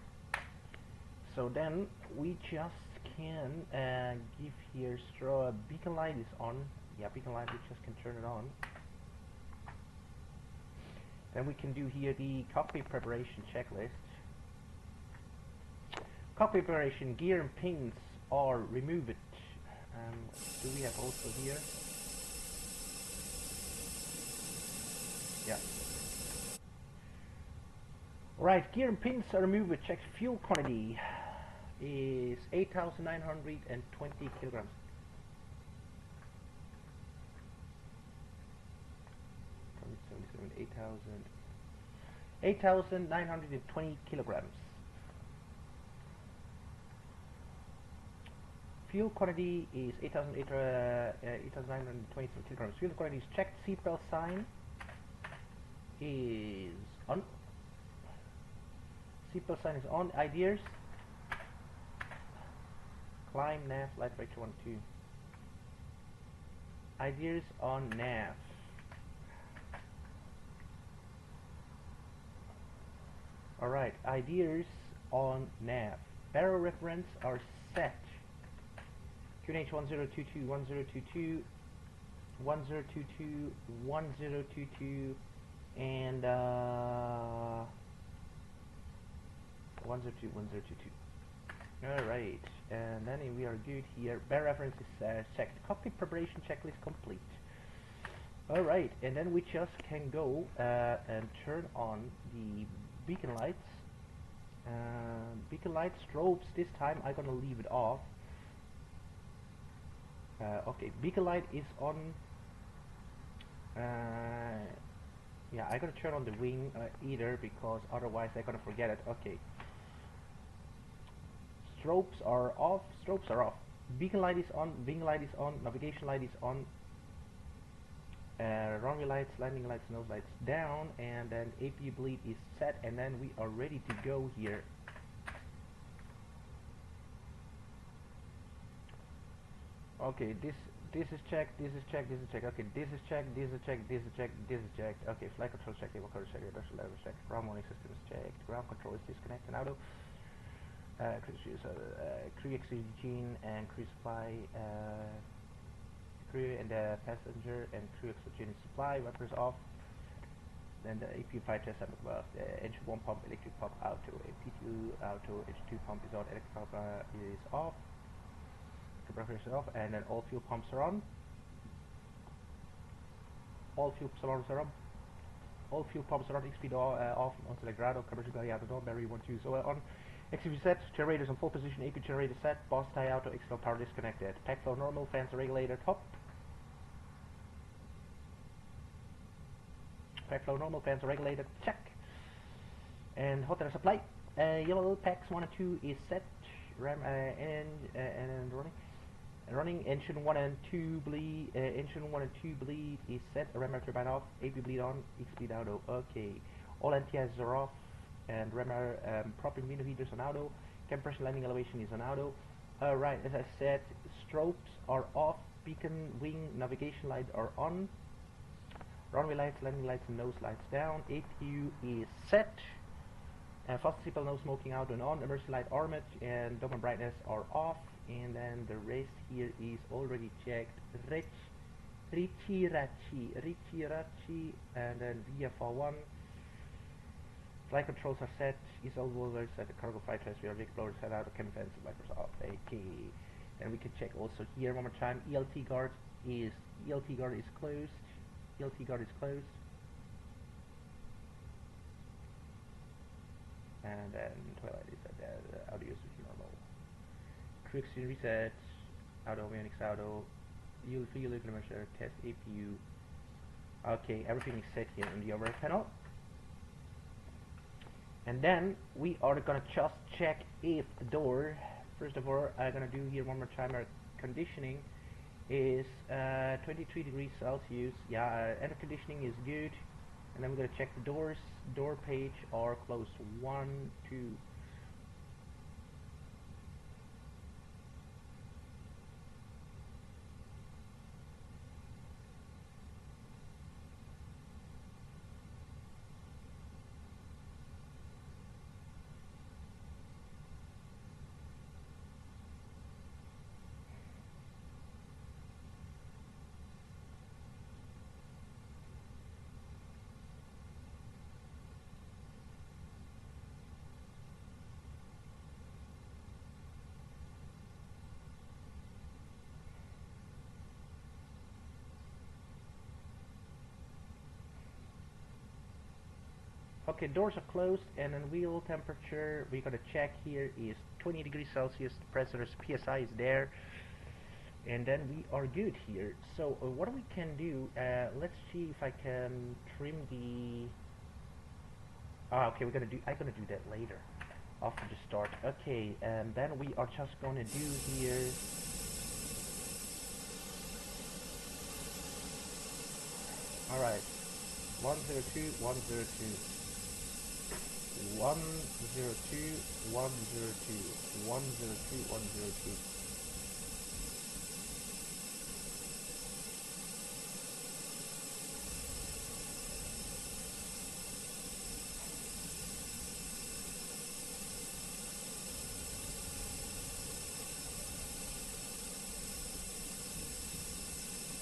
So then we just can give here straw beacon light is on. Yeah, beacon light, we just can turn it on. Then we can do here the cockpit preparation checklist. Cockpit preparation, gear and pins are removed. Do we have also here? Yeah. Right, gear and pins are removed. Check fuel quantity is 8,920 kilograms. 8,920 kilograms. Fuel quantity is 8,920 kilograms. Fuel quantity is checked. Seatbelt sign is on. Seatbelt sign is on. Ideas. Climb nav flight vector 12. Ideas on nav. Alright, ideas on nav. Barrel reference are set. QNH 1022, 1022, 1022, 1022, and 102, 102. Alright, and then we are good here. Barrel reference is checked. Cockpit preparation checklist complete. Alright, and then we just can go and turn on the beacon lights. Beacon light strobes, this time I'm gonna leave it off. Okay, beacon light is on. Yeah, I gotta turn on the wing either, because otherwise I'm gonna forget it. Okay. Strobes are off. Strobes are off. Beacon light is on. Wing light is on. Navigation light is on. Runway lights, landing lights, nose lights down, and then APU bleed is set, and then we are ready to go here. Okay, this is checked, this is checked, this is checked. Okay, this is checked, this is checked, this is checked, this is checked. Okay, flight control checked, table control checked, industrial level checked, ground warning system is checked, ground control is disconnected, auto. Crew oxygen and crew supply, crew and passenger and crew oxygen supply, wipers off. Then the APU fire test above, the engine 1 pump, electric pump auto, APU auto, engine 2 pump is on, electric pump is off. Compressor is off, and then all fuel pumps are on. All fuel pumps are on. All fuel pumps are on. Speed off onto the grado. Commercial belly out the door. Battery 1 2 so on. XCV set. Generators on full position. AP generator set. Boss tie auto. External power disconnected. Pack flow normal. Fans are regulated. Top. Pack flow normal. Fans are regulated. Check. And hot air supply. Yellow packs 1 and 2 is set. Ram and running. Engine 1 and 2 bleed. Engine 1 and 2 bleed is set. Rammer turbine off. AP bleed on. X bleed auto. Okay. All NTIs are off. And Rammer propping window heaters on auto. Compression landing elevation is on auto. Right, as I said, strobes are off. Beacon, wing, navigation light are on. Runway lights, landing lights, and nose lights down. APU is set. Fast seatbelt, no smoking out and on. Emergency light armament and dome and brightness are off. And then the rest here is already checked. Richie Rachi, and then VFR1. Flight controls are set. Is all wheels set. The cargo flight test. We are blowers set out. Cam fence and wipers off. Okay. And we can check also here one more time. ELT guard is closed. ELT guard is closed. And then twilight is at the audio is normal. Crew oxygen reset. Auto avionics auto. Fuel equilibrium measure test APU. Okay, everything is set here in the overhead panel. And then we are gonna just check if the door, first of all, I'm gonna do here one more time, our conditioning is 23 degrees Celsius. Yeah, air conditioning is good. And then we're gonna check the doors. Door page are closed. 1, 2. Okay, doors are closed, and then wheel temperature we're gonna check here is 20 degrees Celsius. The pressure's PSI is there, and then we are good here. So what we can do, let's see if I can trim the. Okay, I'm gonna do that later, after the start. Okay, and then we are just gonna do here. All right, 102, 102. 102, 102, 102, 102.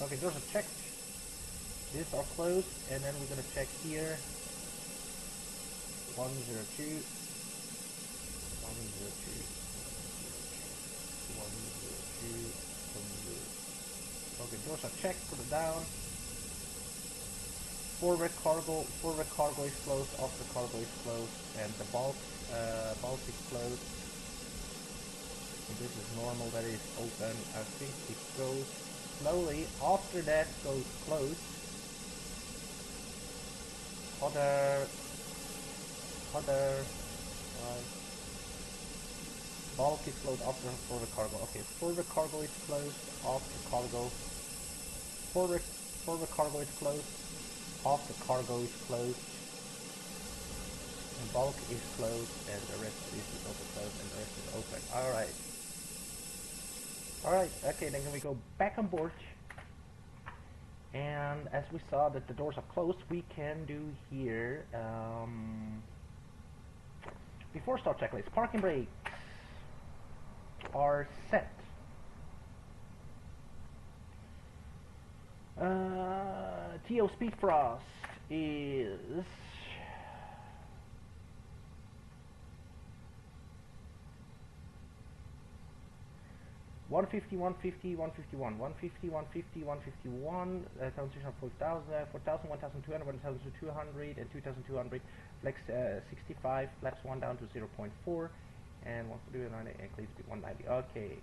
Okay, doors are checked. These are closed, and then we're gonna check here. 102, 102, 102, 102. Okay, doors are checked, put it down. Forward cargo is closed, after cargo is closed, and the bulk is closed. And this is normal, that is open. I think it goes slowly, after that goes closed. Other bulk is closed after forward cargo. Okay, forward cargo is closed, after cargo. Forward cargo is closed, after cargo is closed. And bulk is closed, and the rest is also closed, and the rest is open. Alright. Alright, okay, then we go back on board. And as we saw that the doors are closed, we can do here before start checklist. Parking brakes are set. TO speed frost is 150, 150, 151, 150, 150, 151, transition 4000, 4000, 1200, 1200, and 2200. Flex 65, flaps 1 down to 0.4, and 190, and clean speed 190. Okay,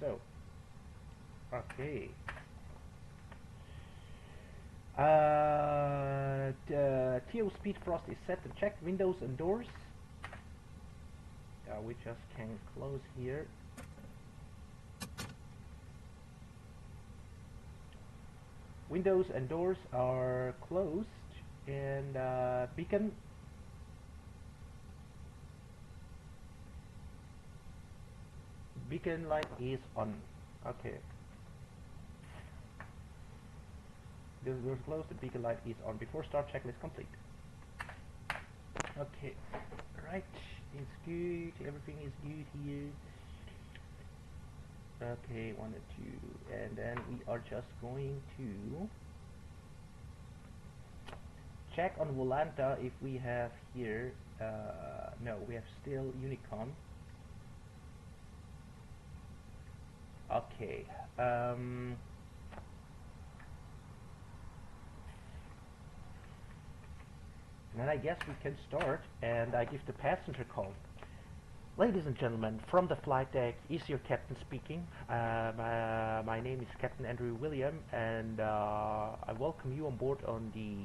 so, okay. TO speed frost is set to check windows and doors. We just can close here. Windows and doors are closed, and beacon light is on. Okay. The doors closed, the beacon light is on. Before start, checklist complete. Okay, right, it's good, everything is good here. Okay, 1 and 2, and then we are just going to check on Volanta if we have here, no, we have still Unicon. Okay, and then I guess we can start, and I give the passenger call. Ladies and gentlemen, from the flight deck is your captain speaking. My name is Captain Andrew William, and I welcome you on board on the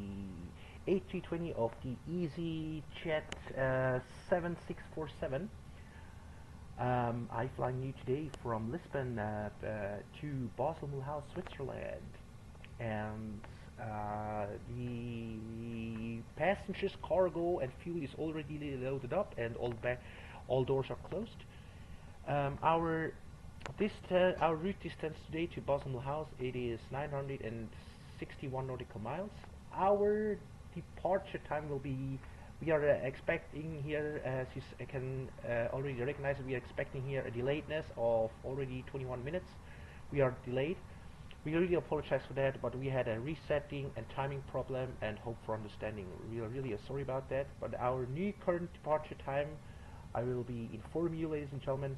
A320 of the EasyJet 7647. I'm flying you today from Lisbon to Basel, Mulhouse, Switzerland, and the passengers, cargo, and fuel is already loaded up, and all doors are closed. Our route distance today to Basel, Mulhouse, it is 961 nautical miles. Our departure time will be. We are expecting here, as you can already recognize, we are expecting here a delayedness of already 21 minutes. We are delayed. We really apologize for that, but we had a resetting and timing problem, and hope for understanding. We are really sorry about that, but our new current departure time, I will be informing you, ladies and gentlemen,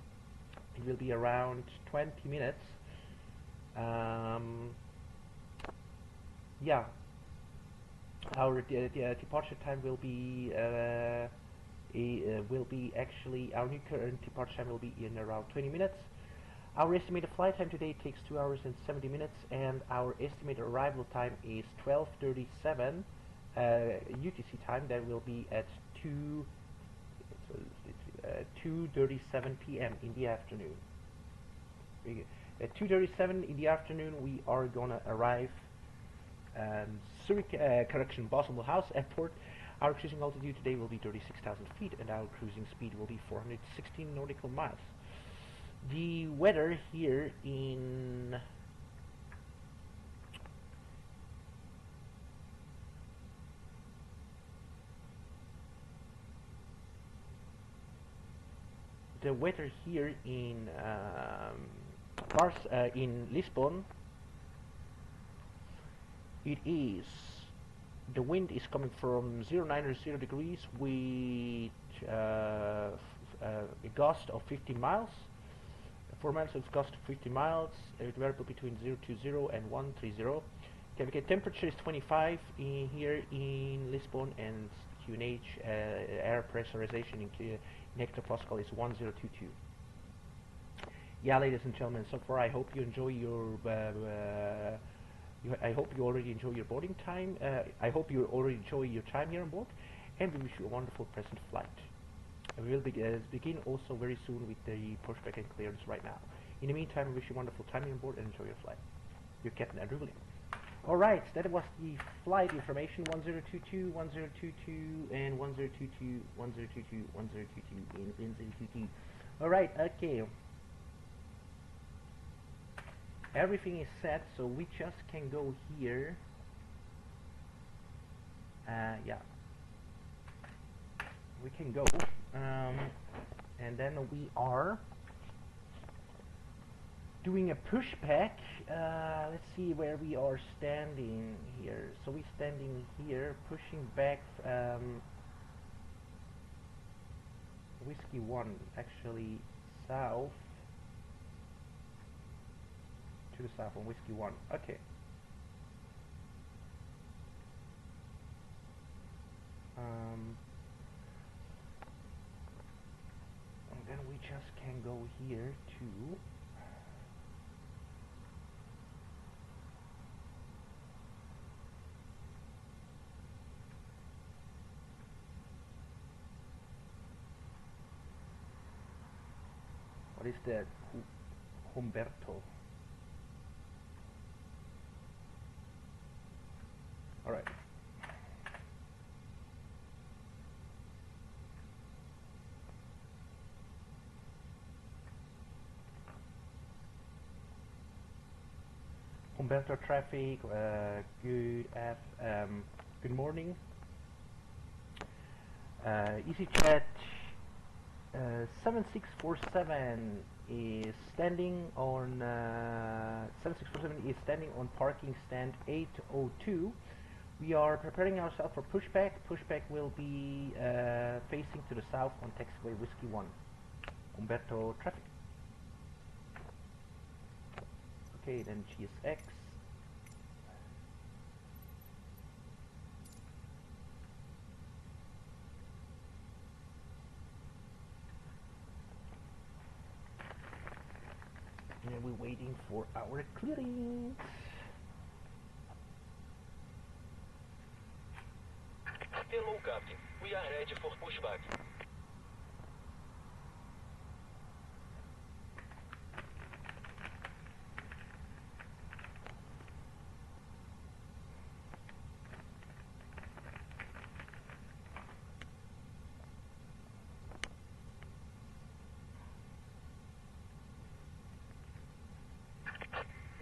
it will be around 20 minutes. Yeah. Our departure time will be actually, our new current departure time will be in around 20 minutes. Our estimated flight time today takes 2 hours and 70 minutes, and our estimated arrival time is 12:37 UTC time. That will be at 2:37 p.m. in the afternoon. At 2:37 in the afternoon, we are gonna arrive Basel Mulhouse Airport. Our cruising altitude today will be 36,000 feet, and our cruising speed will be 416 nautical miles. The weather here in in Lisbon, it is, the wind is coming from 09 or 0 degrees with a gust of 50 miles. 4 miles of gust of 50 miles, variable between 020 and 130. Okay, temperature is 25 here in Lisbon, and QNH air pressurization in hectopascal is 1022. Yeah, ladies and gentlemen, so far I hope you enjoy your I hope you already enjoy your boarding time. I hope you already enjoy your time here on board, and we wish you a wonderful present flight. We will begin also very soon with the pushback and clearance right now. In the meantime, we wish you a wonderful time on board and enjoy your flight. Your Captain Andrew William. Alright, that was the flight information. 1022, 1022, and 1022, 1022, 1022, and 1022. Alright, okay. Everything is set, so we just can go here. Yeah. We can go. And then we are doing a pushback. Let's see where we are standing here. So we're standing here, pushing back Whiskey 1, actually south, to the south on Whiskey 1. Okay. And then we just can go here to what is that? Humberto. Alright. Humberto traffic, good morning. EasyJet 7647 is standing on 7647 is standing on parking stand 802. We are preparing ourselves for pushback. Pushback will be facing to the south on taxiway Whiskey 1. Humberto traffic. Okay, then GSX. waiting for our clearance. Hello, Captain. We are ready for pushback.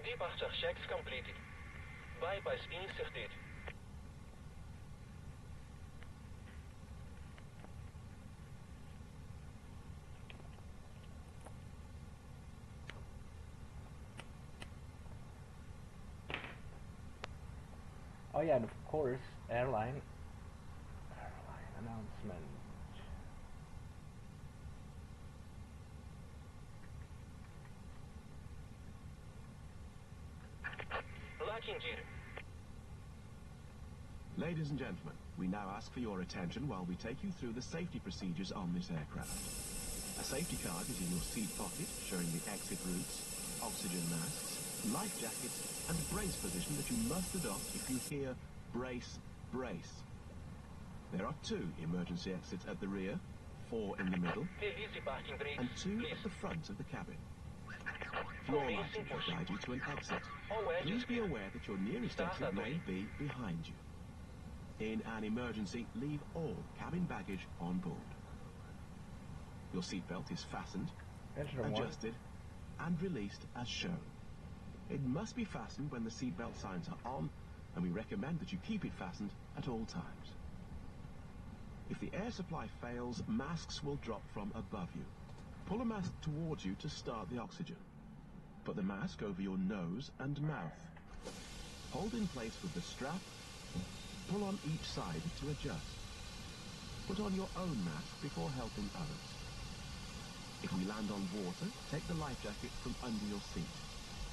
Departure checks completed. Bypass inserted. Oh yeah, and of course, airline announcement. Locking gear. Ladies and gentlemen, we now ask for your attention while we take you through the safety procedures on this aircraft. A safety card is in your seat pocket, showing the exit routes, oxygen masks, life jackets, and brace position that you must adopt if you hear brace, brace. There are 2 emergency exits at the rear, 4 in the middle, Release the parking brakes, and 2 please. at the front of the cabin. Floor lighting will guide you to an exit. Please be aware that your nearest exit may be behind you. In an emergency, leave all cabin baggage on board. Your seatbelt is fastened, adjusted, and released as shown. It must be fastened when the seatbelt signs are on, and we recommend that you keep it fastened at all times. If the air supply fails, masks will drop from above you. Pull a mask towards you to start the oxygen. Put the mask over your nose and mouth. Hold in place with the strap. Pull on each side to adjust. Put on your own mask before helping others. If we land on water, take the life jacket from under your seat.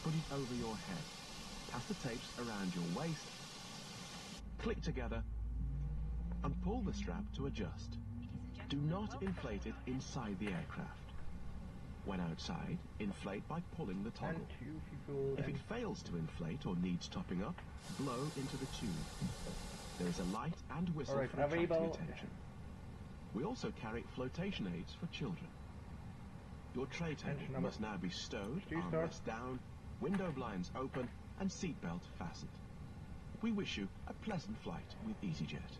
Put it over your head. Pass the tapes around your waist. Click together and pull the strap to adjust. Do not inflate it inside the aircraft. When outside, inflate by pulling the toggle. If it fails to inflate or needs topping up, blow into the tube. There is a light and whistle for attracting attention. We also carry flotation aids for children. Your tray table must now be stowed, armrest down, window blinds open, and seatbelt fastened. We wish you a pleasant flight with EasyJet.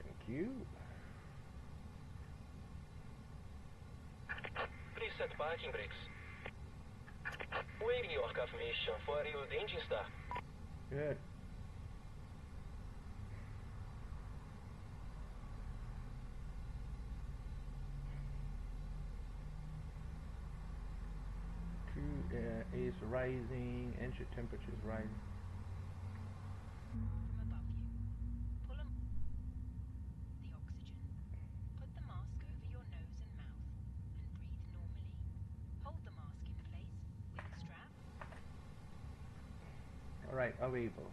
Thank you. Please set parking brakes. Waiting your confirmation for your engine start. Good. Crew is rising, engine temperature is rising. From above you. Pull the oxygen. Put the mask over your nose and mouth and breathe normally. Hold the mask in place with the strap. Alright, available.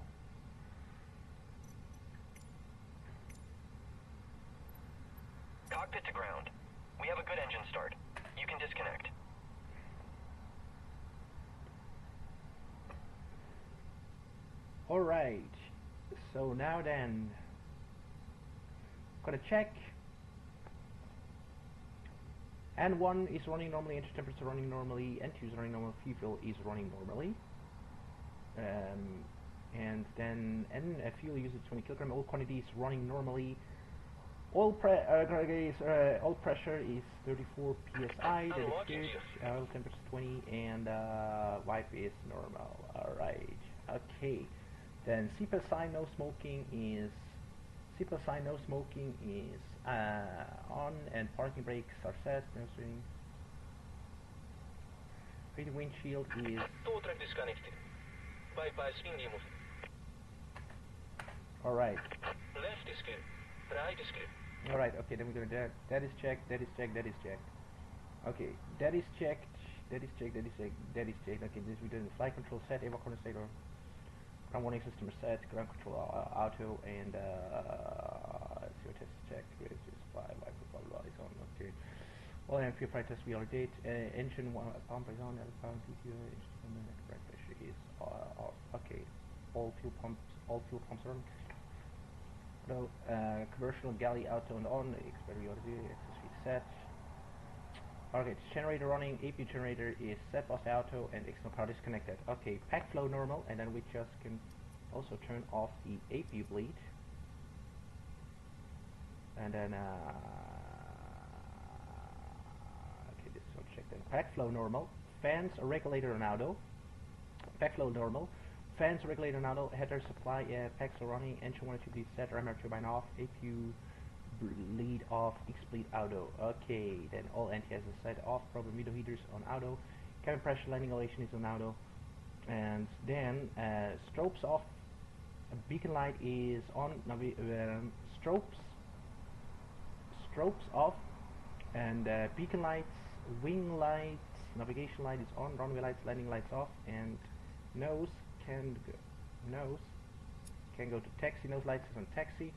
Cockpit to ground. We have a good engine start. You can disconnect. Alright, so now then, gotta check. N1 is running normally, engine temperature is running normally, N2 is running normally, fuel is running normally. And then fuel usage 20 kilogram, oil quantity is running normally. Oil pressure is 34 psi, that is good. Oil temperature is 20, and wipe is normal. Alright, okay. Then CPAP sign no smoking is on, and parking brakes are set. Reading windshield is Tow truck disconnected. Bypass in removed. alright. Left is clear. Right is clear. Alright, okay, then we're gonna that is checked, that is checked, that is checked. Okay, that is checked, that is checked, that is checked, that is checked. Okay, this we did the flight control set, evac coordinator, ground warning system is set, ground control auto, and CO test is checked, grid is 5, blah blah blah is on, okay. All and fuel flight test we already did. Engine pump is on. Pound PTO brake pressure is off. Okay. All fuel pumps are on. No, commercial galley auto and on. Expert accessory set. Okay, it's generator running. AP generator is set. Bus auto and external power disconnected. Okay, pack flow normal, and then we just can also turn off the AP bleed. And then okay, this is check then. Pack flow normal. Fans regulator on auto. Pack flow normal. Fans regulator on auto. Header supply packs are running. Engine 1 and 2 bleed set. Ram turbine off. APU bleed off. X bleed auto. Okay, then all anti-airs is set off. Problem window heaters on auto. Cabin pressure landing elevation is on auto. And then strobes off. Beacon light is on. Strobes off, and beacon lights, wing lights, navigation light is on, runway lights, landing lights off, and nose can go to taxi. Nose lights is on taxi.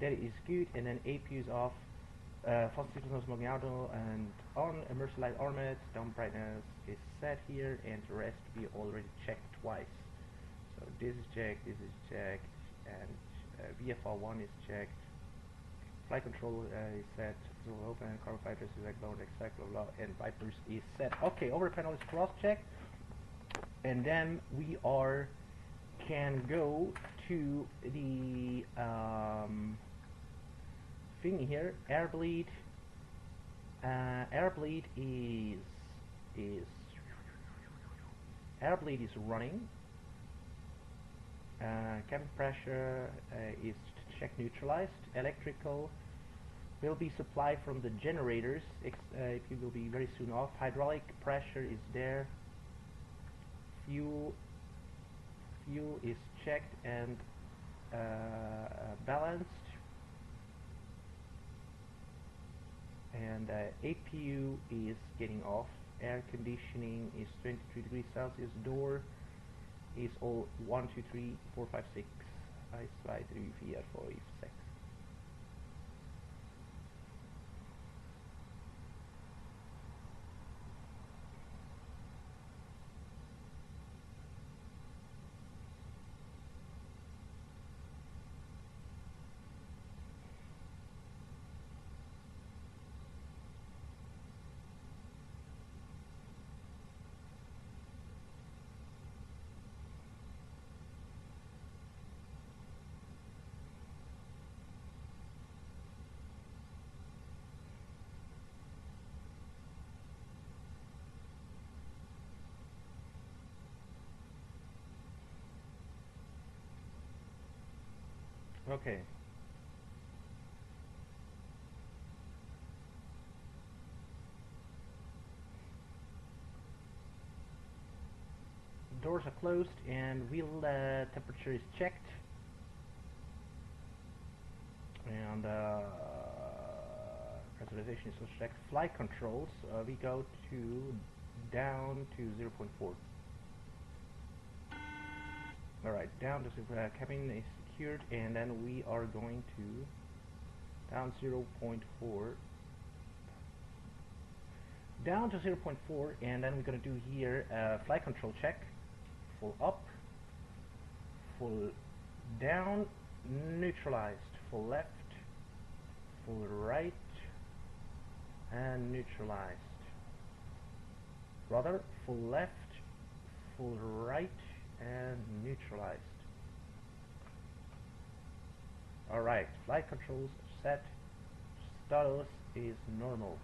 That is good. And then APU is off. Fast signals no smoking auto and on. Immersive light armament. Down brightness is set here, and the rest we already checked twice. So this is checked, and VFR1 is checked. Flight control is set, so open, carbon fighters is lowered, exact, blah blah, and Vipers is set. Okay, over panel is cross-checked, and then we can go to the thing here. Air bleed is running. Cabin pressure is check neutralized. Electrical will be supplied from the generators. It will be very soon off. Hydraulic pressure is there. Fuel is checked and balanced. And APU is getting off. Air conditioning is 23 degrees Celsius. Door is all 1, 2, 3, 4, 5, 6. 1, 2, 3, 4, 5, 6. Okay. Doors are closed and wheel temperature is checked. And pressurization is also checked. Flight controls, we go down to 0.4. Alright, down to cabin is secured, and then we are going to down 0.4. Down to 0.4, and then we're going to do here flight control check. Full up, full down, neutralized, full left, full right, and neutralized. Rudder, full left, full right, and neutralized. Alright, flight controls set. Status is normal.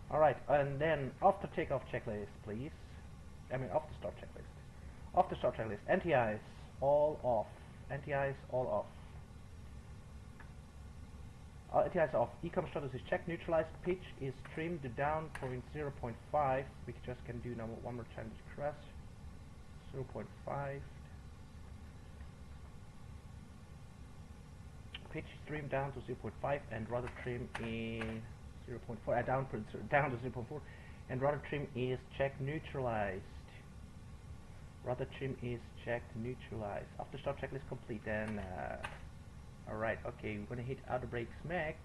Alright, and then after takeoff checklist, please. Off the start checklist. Off the start checklist. NTIs all off. NTIs all off. NTIs off. Ecom status is checked. Neutralized. Pitch is trimmed down to 0.5. We just can do now one more time. Cross 0.5. Pitch is trimmed down to 0.5, and rudder trim is 0.4. Down to 0.4, and rudder trim is checked neutralized. Rudder trim is checked neutralized. After start checklist complete, then alright, okay, we're gonna hit outer brakes max.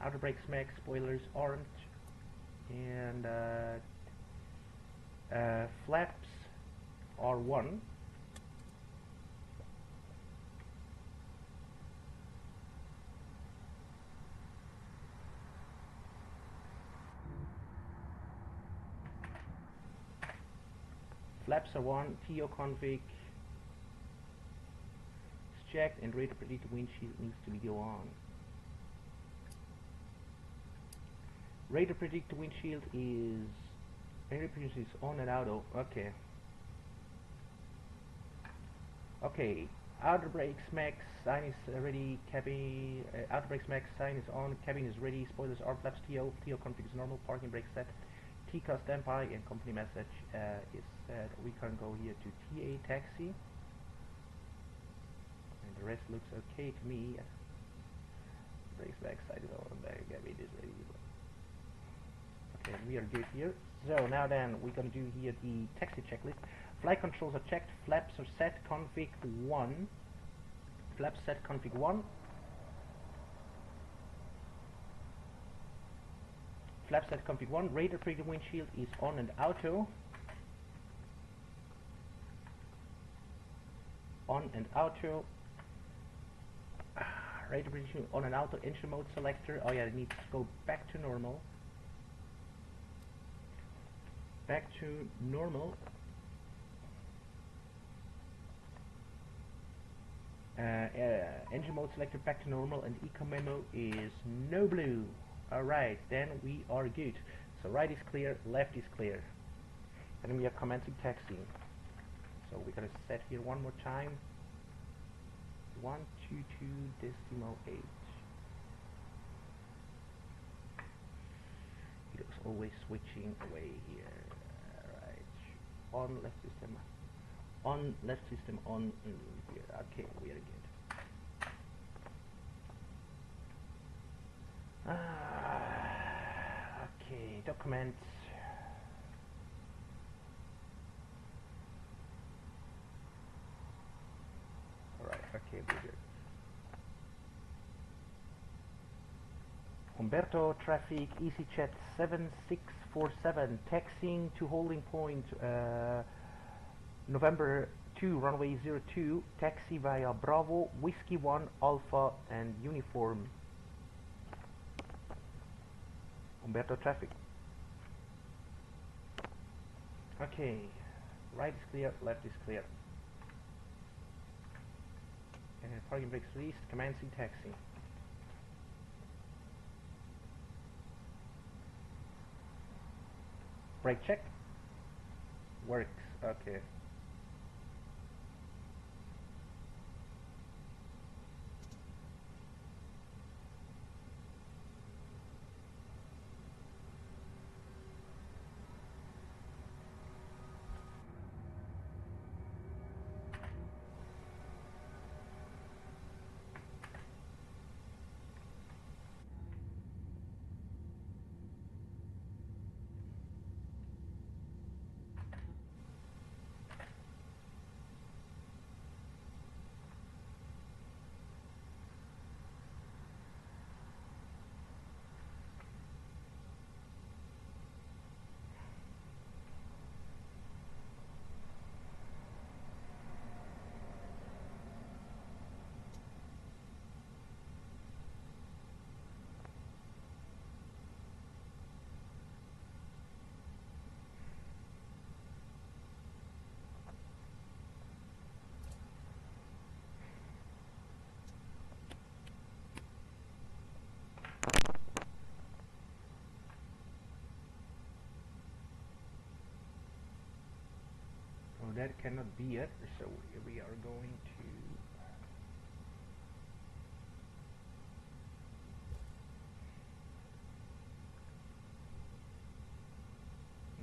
outer brakes max, spoilers aren't, and flaps are 1. Flaps are 1, TO config is checked, and radar predicted windshield needs to be go on. Radar predicted windshield is on and auto. Okay. Okay. Outer brakes max sign is ready. Cabin outer brakes max sign is on. Cabin is ready. Spoilers are flaps TO. TO config is normal. Parking brake set. TCA standby, and company message is that we can go here to TA taxi, and the rest looks okay to me. Brakes back side is on. Cabin is ready. Okay, we are good here. So now then, we're gonna do here the taxi checklist. Flight controls are checked. Flaps are set. Config 1. Flaps set. Config 1. Flaps set. Config 1. Radar predicted windshield is on and auto. On and auto. Radar predicted on and auto. Engine mode selector. Oh yeah, it needs to go back to normal. Back to normal. Engine mode selector back to normal, and eco memo is no blue. Alright, then we are good. So right is clear, left is clear. And we are commencing taxiing. So we're gonna set here one more time. 122.8. It was always switching away here. On left system, on left system, on here. Okay, we are good. Okay, documents. Alright, okay, we're good. Umberto traffic, EasyJet 7647, taxiing to holding point November 2, runway 02, taxi via Bravo, Whiskey 1, Alpha, and Uniform. Umberto traffic. Okay, right is clear, left is clear. And parking brakes released, commencing taxi. Brake check. Works. Okay. That cannot be it, so we are going to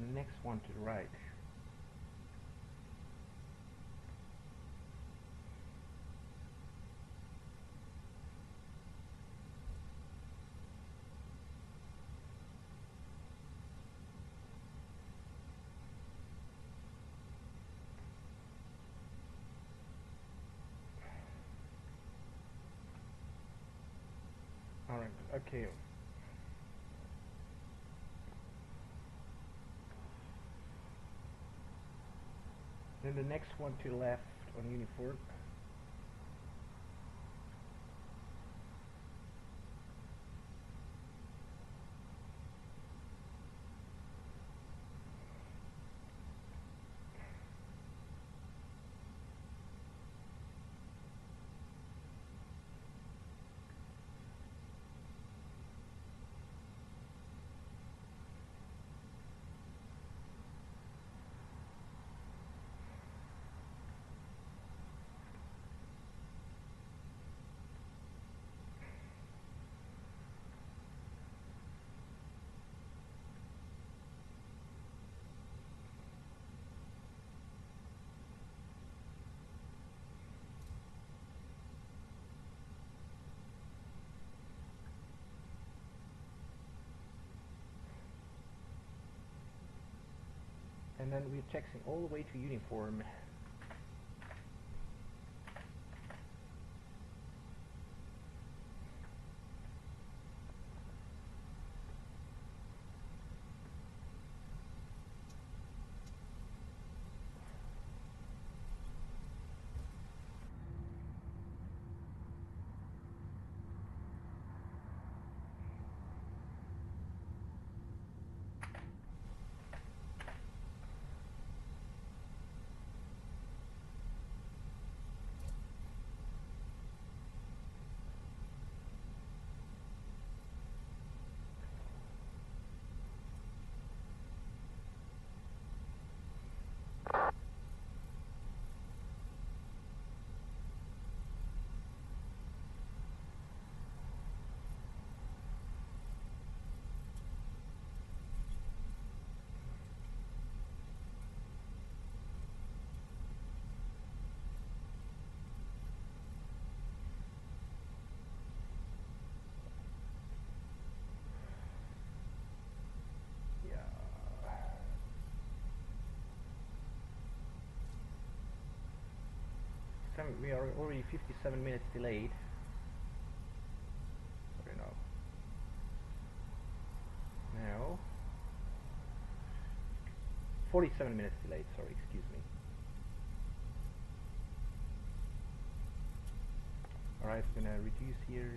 the next one to the right. Alright, okay. Then the next one to the left on uniform. And then we're checking all the way to uniform. We are already 57 minutes delayed. Sorry, no. Now 47 minutes delayed, sorry, excuse me. Alright, I'm gonna reduce here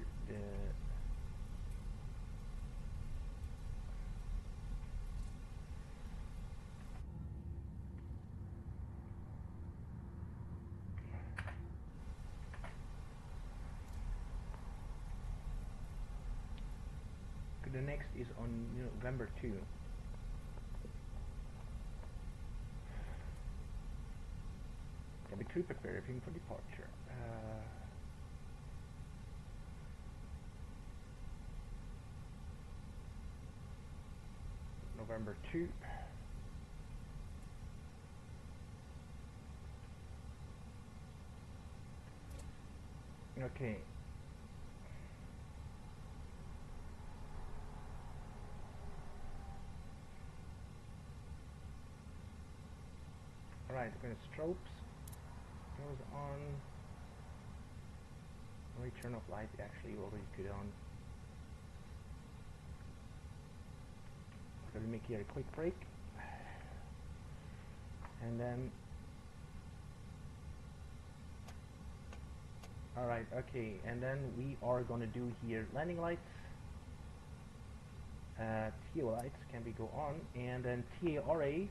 the next is on November 2. Cabin crew preparing for departure. November 2. Okay. Alright, we're gonna strobes goes on. Return of light actually already put on. Gonna make here a quick break. And then alright, okay, and then we are gonna do here landing lights. TO lights can be go on, and then TARA.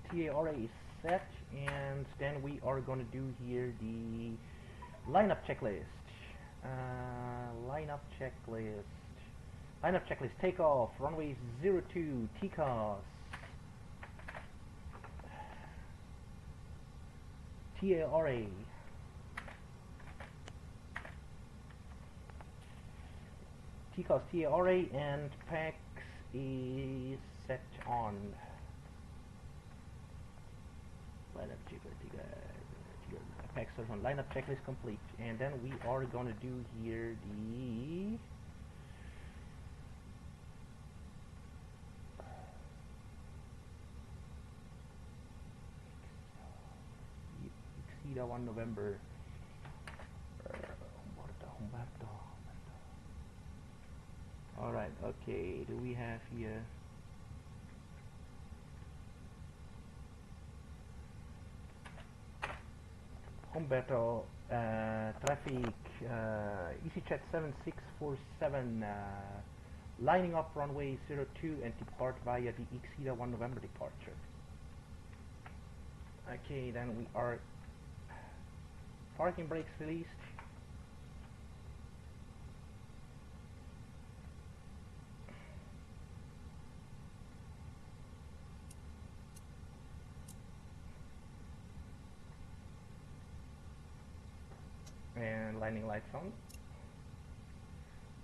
TARA is set, and then we are going to do here the lineup checklist. Lineup checklist. Takeoff. Runway 02. TCOS. TARA. TCOS TARA, and PAX is set on. Lineup checklist. Lineup checklist complete, and then we are going to do here the Exceed 1 November. Humberto. Alright, okay, do we have here Humberto traffic EasyJet 7647 lining up runway 02 and depart via the Exceeda 1 November departure. Okay, then we are parking brakes released. And landing lights on.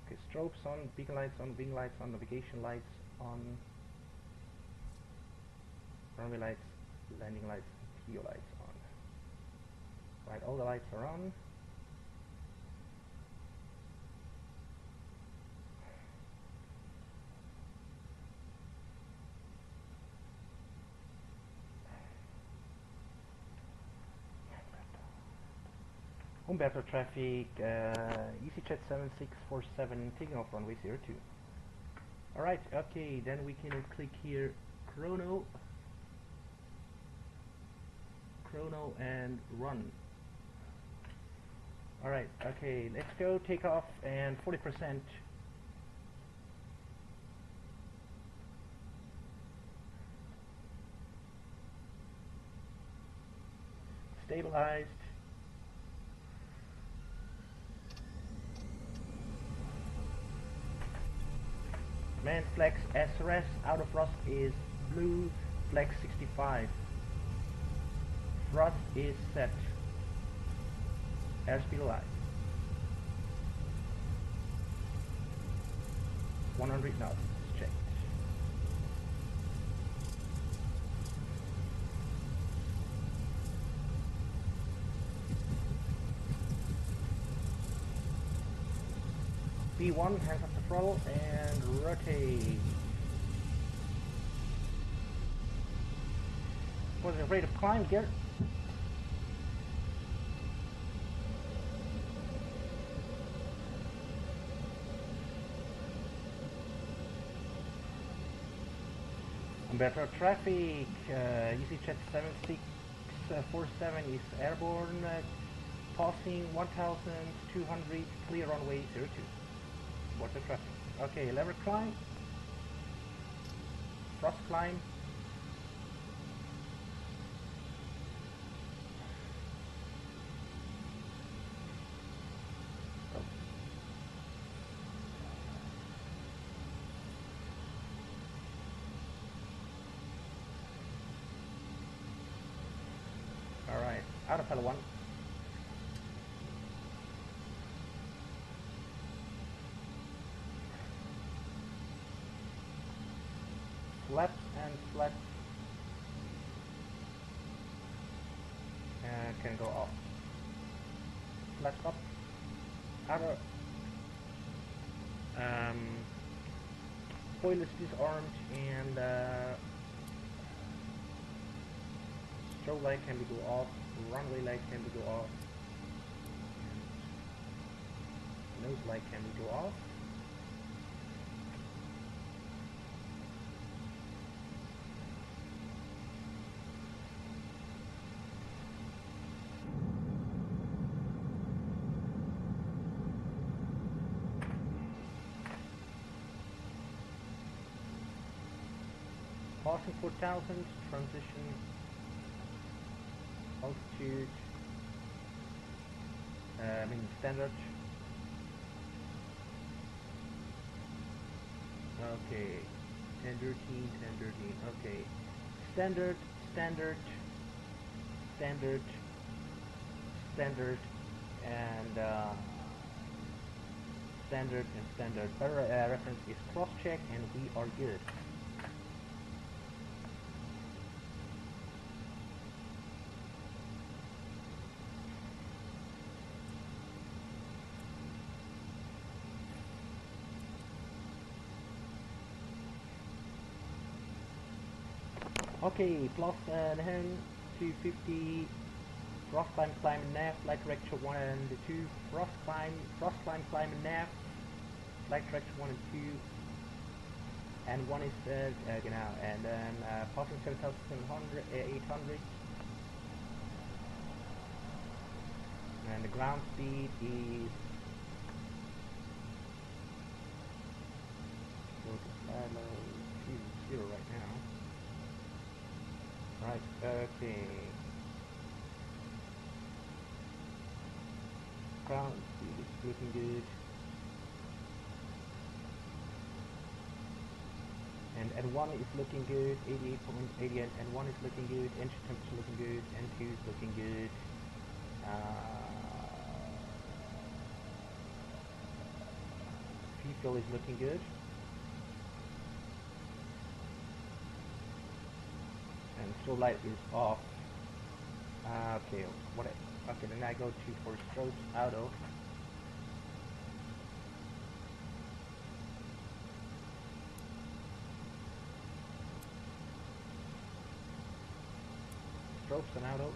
Okay, strobes on, beacon lights on, wing lights on, navigation lights on, runway lights, landing lights, TO lights on. Right, all the lights are on. Humberto traffic, EasyJet 7647 taking off runway 02. Alright, okay, then we can click here chrono and run. Alright, okay, let's go take off and 40%. Stabilized. Man flex SRS, out of thrust is blue, flex 65. Thrust is set. Airspeed alive. 100 knots, checked. B1, hands off the throttle and rotate. What's the rate of climb, Garrett? Better traffic, EasyJet 7647 is airborne, passing 1200, clear runway 02. Water traffic. Okay, lever climb, thrust climb, alright, autopilot 1. Flaps and flaps can go off. Flaps up. Outer spoilers disarmed and strobe light can be go off. Runway light can be go off. And nose light can be go off. Passing 4000, transition, altitude, standard. Okay, 1013, 1013, okay. Standard, standard, standard, standard, and standard and standard. Better reference is cross-check and we are good. Okay, plus and hand 250, thrust climb nav, flight director 1 and 2, thrust climb and nav, flag tracks 1 and 2, and one is genau, and then passing 7,700, 800, and the ground speed is go to flat low 0 right now. Right, okay. Ground speed is looking good. And N1 is looking good, 88.80, and N1 is looking good, engine temperature looking good, N2 is looking good. Fuel is looking good. And strobe light is off. Okay, okay, then I go to for strobes auto. Strobes and auto.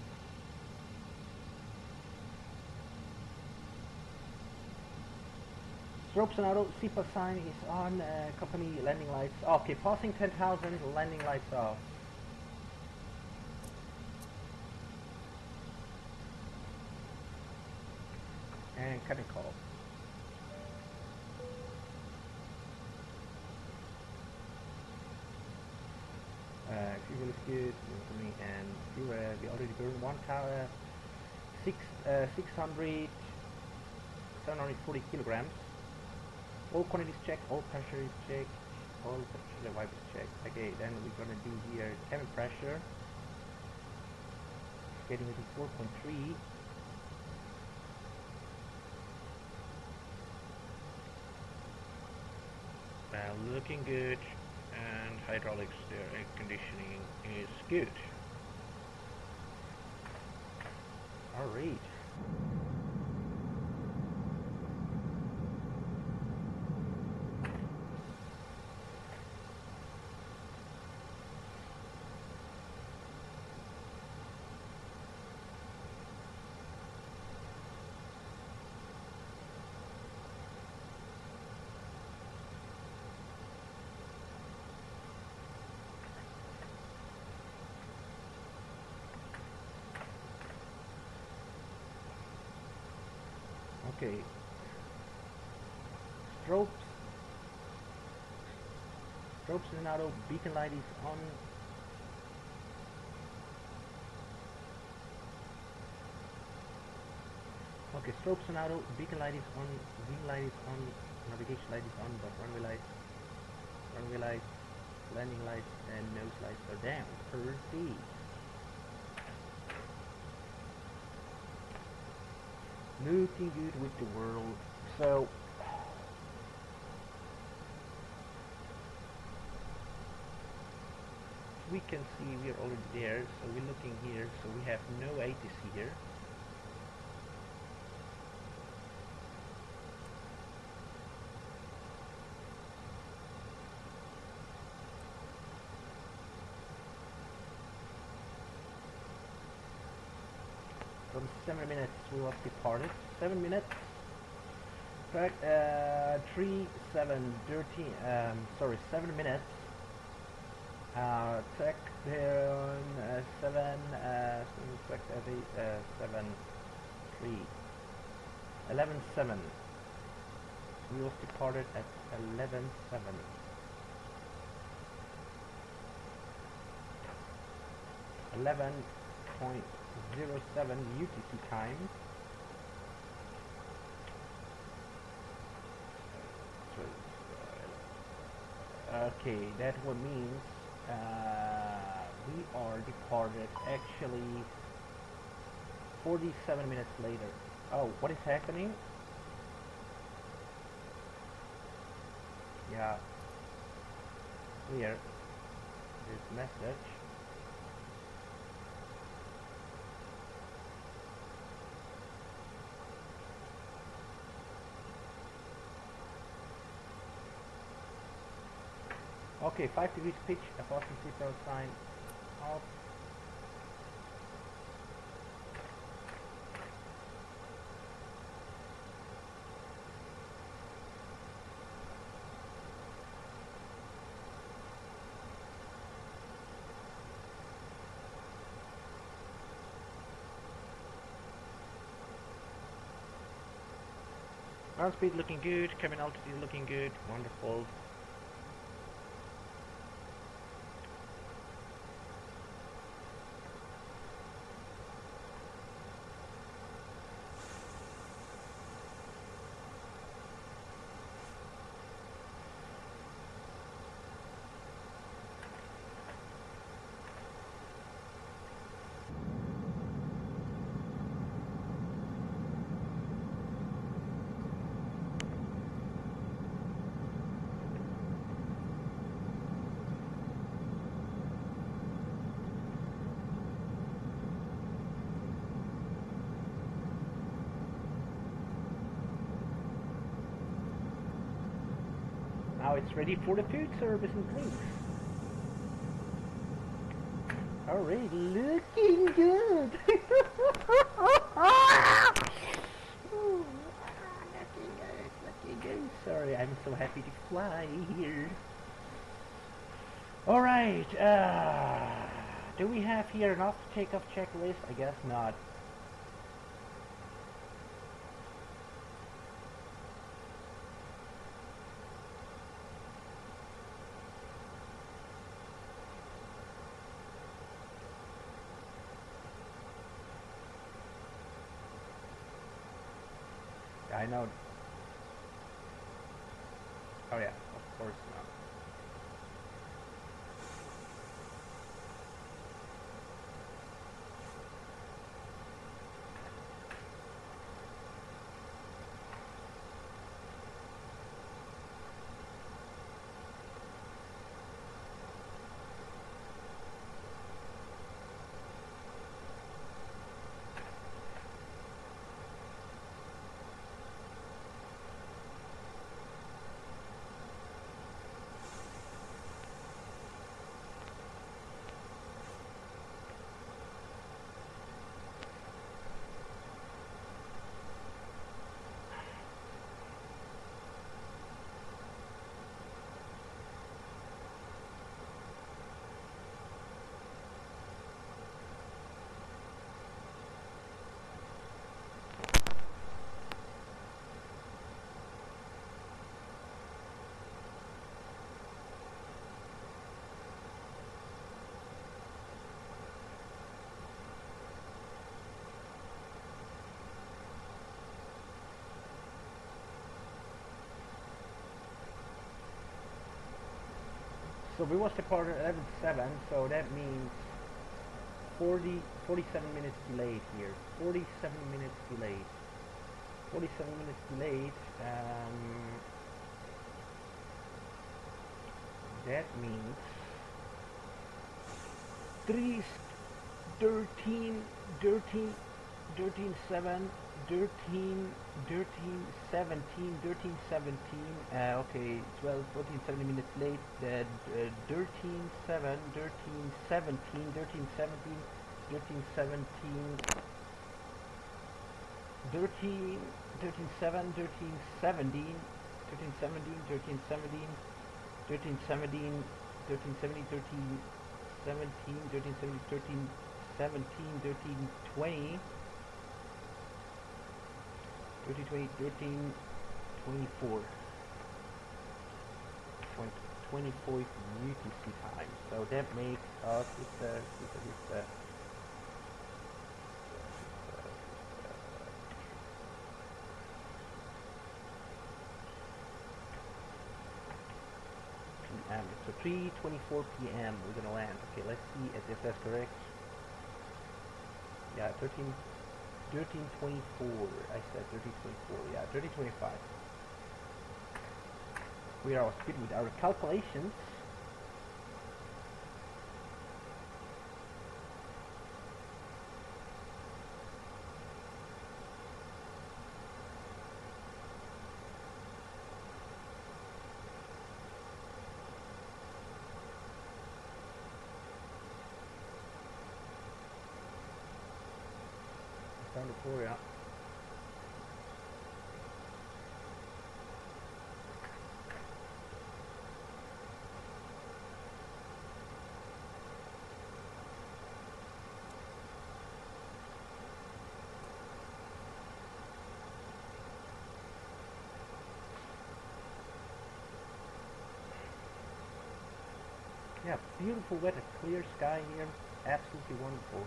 Strobes and auto. SIPA sign is on. Company landing lights. Okay, passing 10,000. Landing lights off. And cutting call. Fuel is good for me, and fuel we already burned 600, 740 kilograms. All quantities checked, all pressure is checked, all pressure wipe is checked. Okay, then we're gonna do here cabin pressure. Getting it to 4.3. Looking good, and hydraulics, air conditioning is good. Alright. Okay. Strobes and auto, beacon light is on. Okay, strobes and auto, beacon light is on, wing light is on, navigation light is on, but runway lights, landing lights, and nose lights are down. Proceed. Looking good with the world. So we can see we're already there, so we're looking here, so we have no ATC here. From 7 minutes we was departed. 7 minutes. Track 3, 7, 13, sorry, 7 minutes. Track there on 7, track 7, 3, 11, 7. We was departed at 11, 7. 11.07 UTC time. Okay, that what means we are departed actually 47 minutes later. Oh, what is happening? Yeah, here, this message. Okay, 5 degrees pitch, a Boston seatbelt sign off. Ground speed looking good, cabin altitude looking good, wonderful. Now it's ready for the food service and drinks. Alright, looking good. Ooh, looking good. Sorry, I'm so happy to fly here. Alright, do we have here an off takeoff checklist? I guess not. I know. Oh yeah, of course not. So we was departed at 11:07, so that means 47 minutes delayed here. 47 minutes delayed. 47 minutes delayed. That means 13, 7, 17, okay, 12, 14, 17 minutes late, 13, 7, 17, 7, 17, 20, 24. 24 UTC time. So that makes us PM. So 3:24 PM we're gonna land. Okay, let's see if that's correct. Yeah, 13:24. I said 13:24. Yeah, 13:25. We are speed with our calculations. Down to Korea. Yeah, beautiful weather, clear sky here, absolutely wonderful.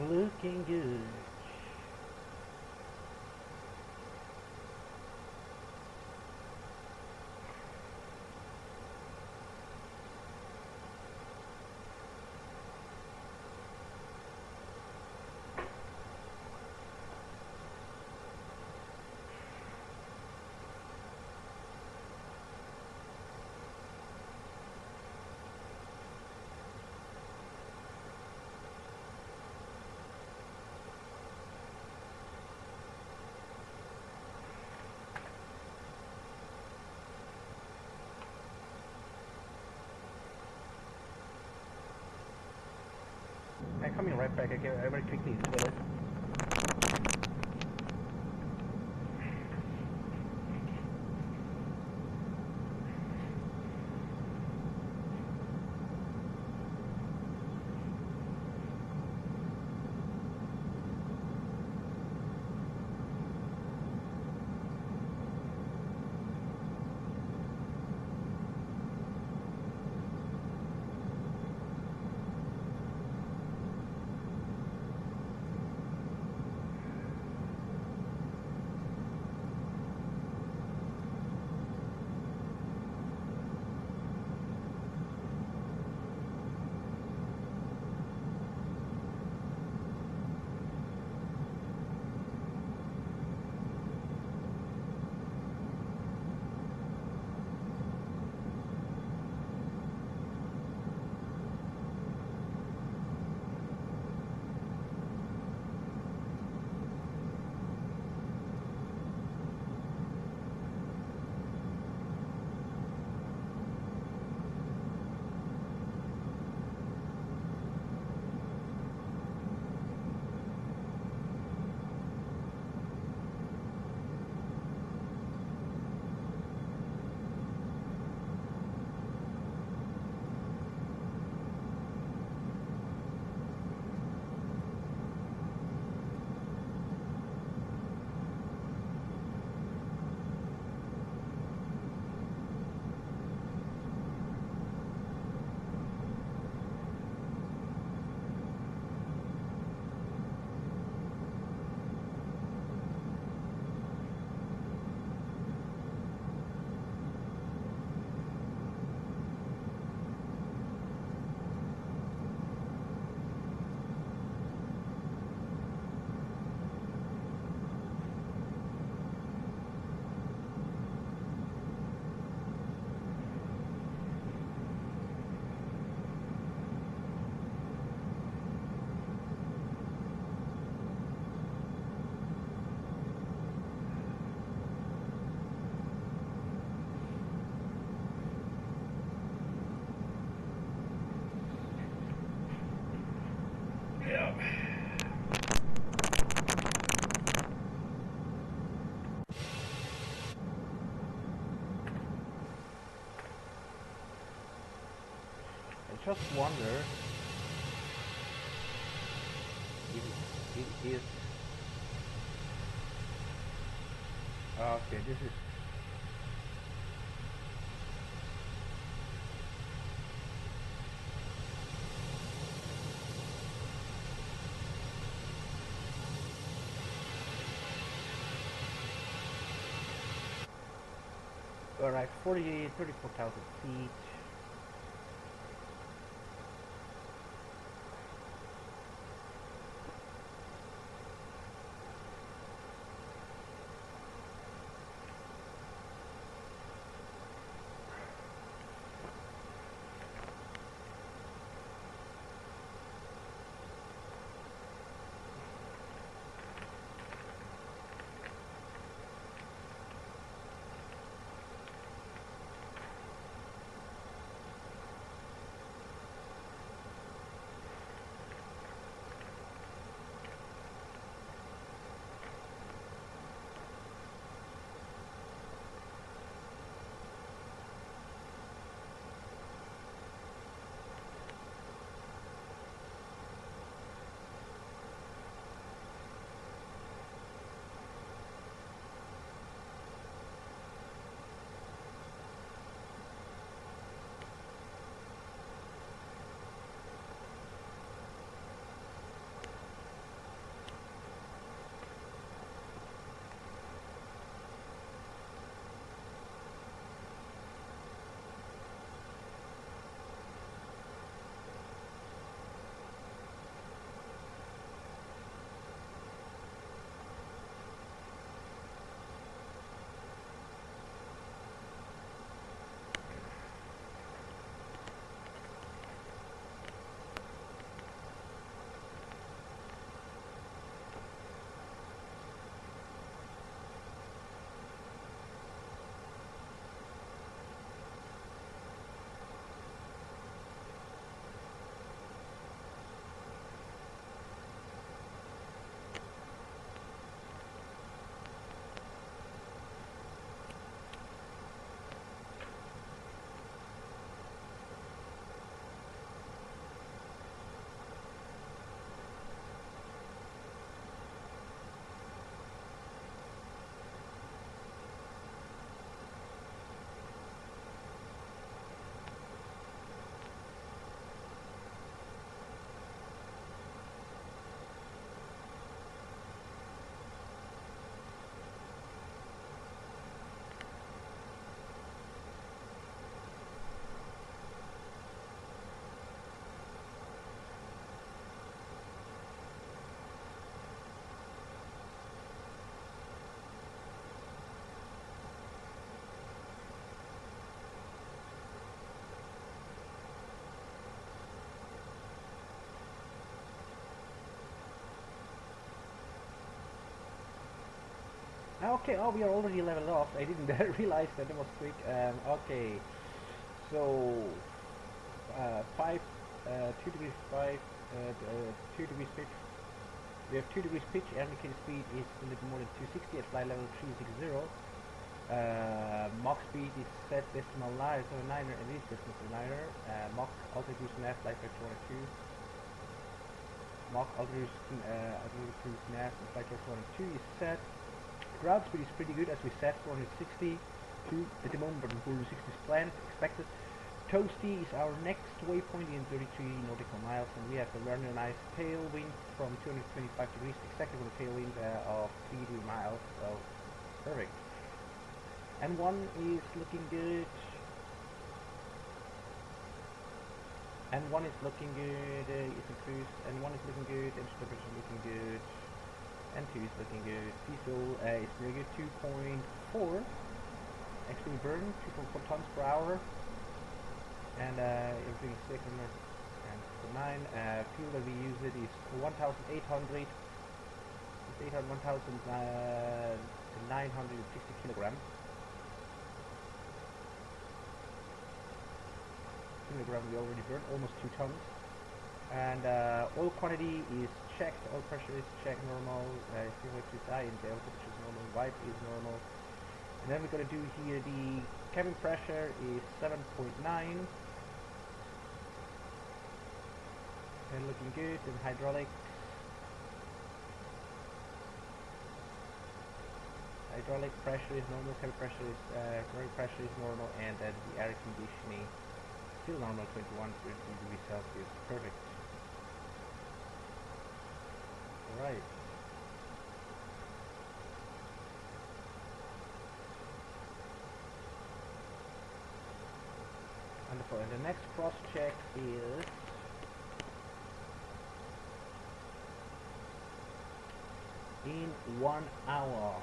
Looking good. I'm coming right back. I very quickly to the left. just wonder if it is. Okay, this is. Alright, 34,000 feet. Okay, oh, we are already leveled off. I didn't realize that it was quick. Okay, so 2 degrees 2 degrees pitch. We have 2 degrees pitch. Indicated speed is a little more than 260 at flight level 360. Mach speed is set decimal 9, so 9er, and it is decimal 9er. Mach altitude cruise nav flight vector 202. Mach altitude cruise nav flight vector 202 is set. Ground speed is pretty good, as we said, 462 at the moment, but 460 is planned, expected. Toasty is our next waypoint in 33 nautical miles, and we have a very nice tailwind from 225 degrees, exactly with a tailwind of 3 miles, so perfect. And one is looking good. And one is looking good, it's a cruise, and one is looking good, and temperature is looking good. And 2 is looking good. Diesel is very good, 2.4. Actually burn, 2.4 tons per hour. And everything is sick. And for 9, fuel that we use it is 1,800. It's 1,960 kilograms. Kilogram we already burned, almost 2 tons. And oil quantity is checked, oil pressure is checked, normal, fuel is high, and the oil temperature is normal, wipe is normal. And then we're going to do here the cabin pressure is 7.9. And looking good. And hydraulics. Hydraulic pressure is normal, cabin pressure is running pressure is normal, and the air conditioning still normal, 21 degrees Celsius. Perfect. Alright. Wonderful. And the next cross check is in 1 hour.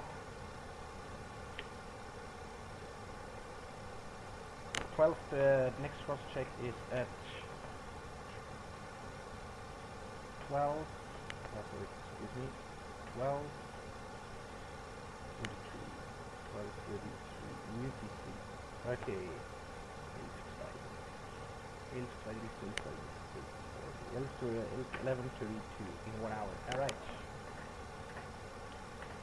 12th, next cross check is at 12, excuse me, 12, 33, UTC. Okay. 11:32 in 1 hour. Alright.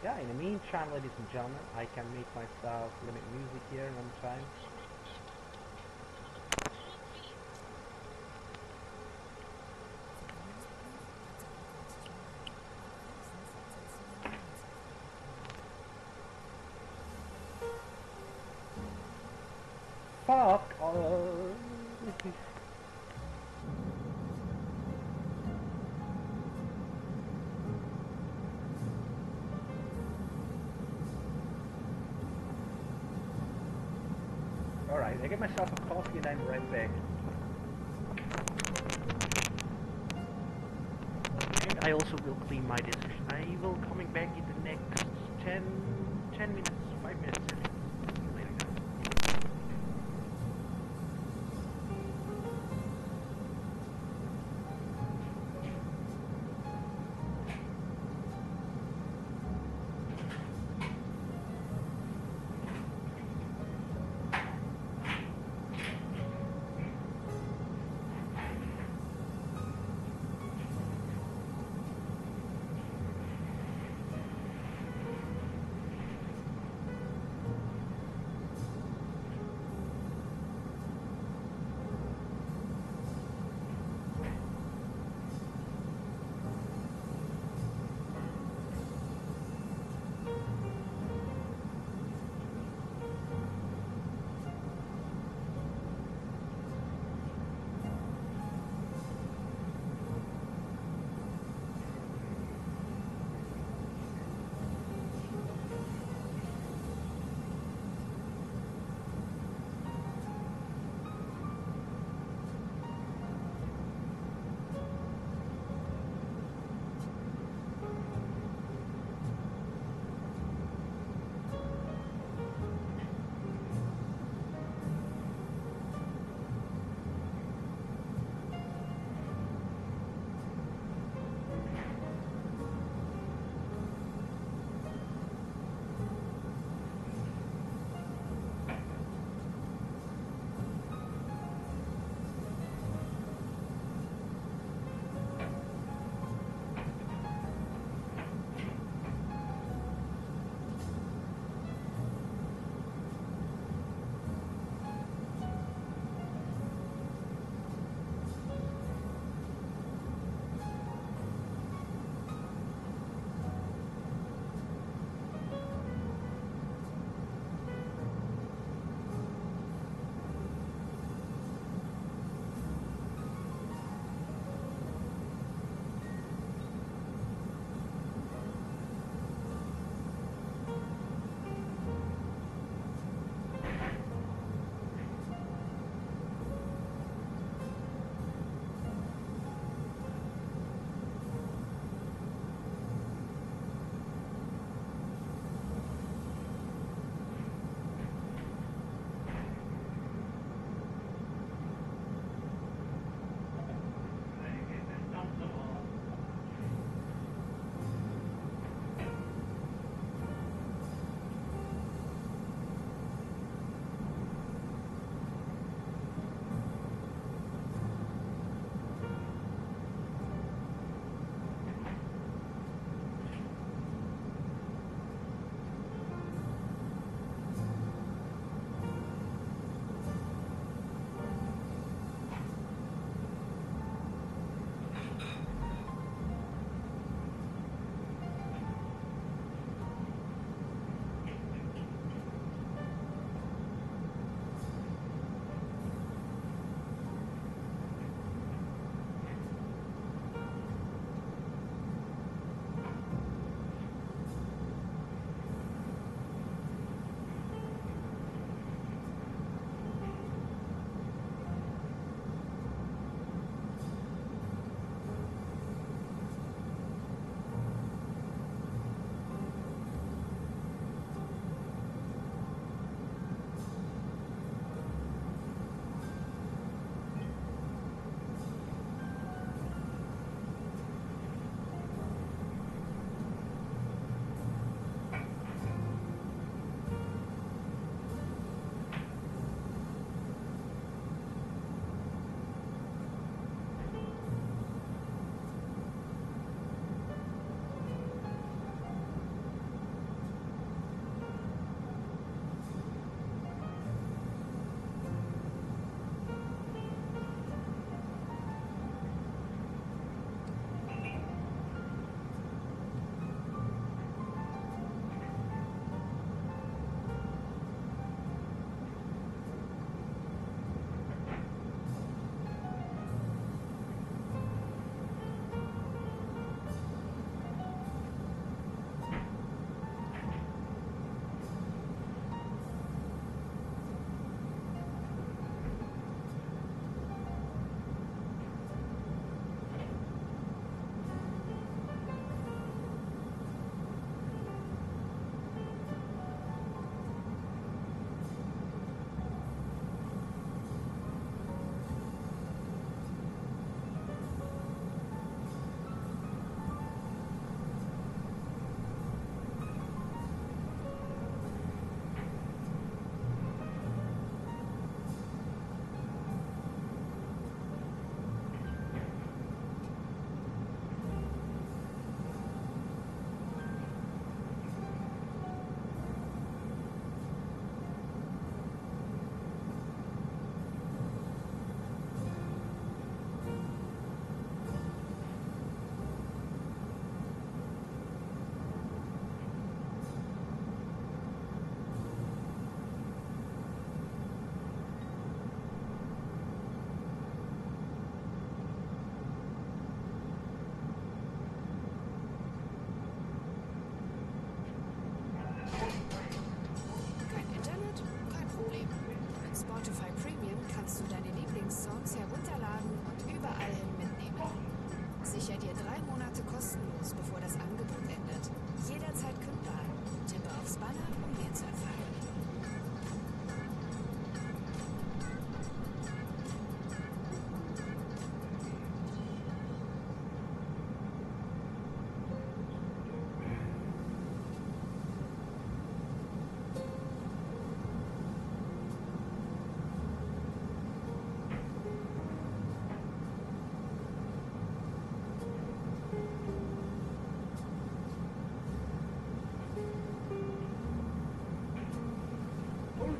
Yeah, in the meantime, ladies and gentlemen, I can make myself limit music here one time. Fuck off. Alright, I get myself a coffee and I'm right back. And I also will clean my dishes. I will coming back in the next 10 minutes, 5 minutes. Later, guys.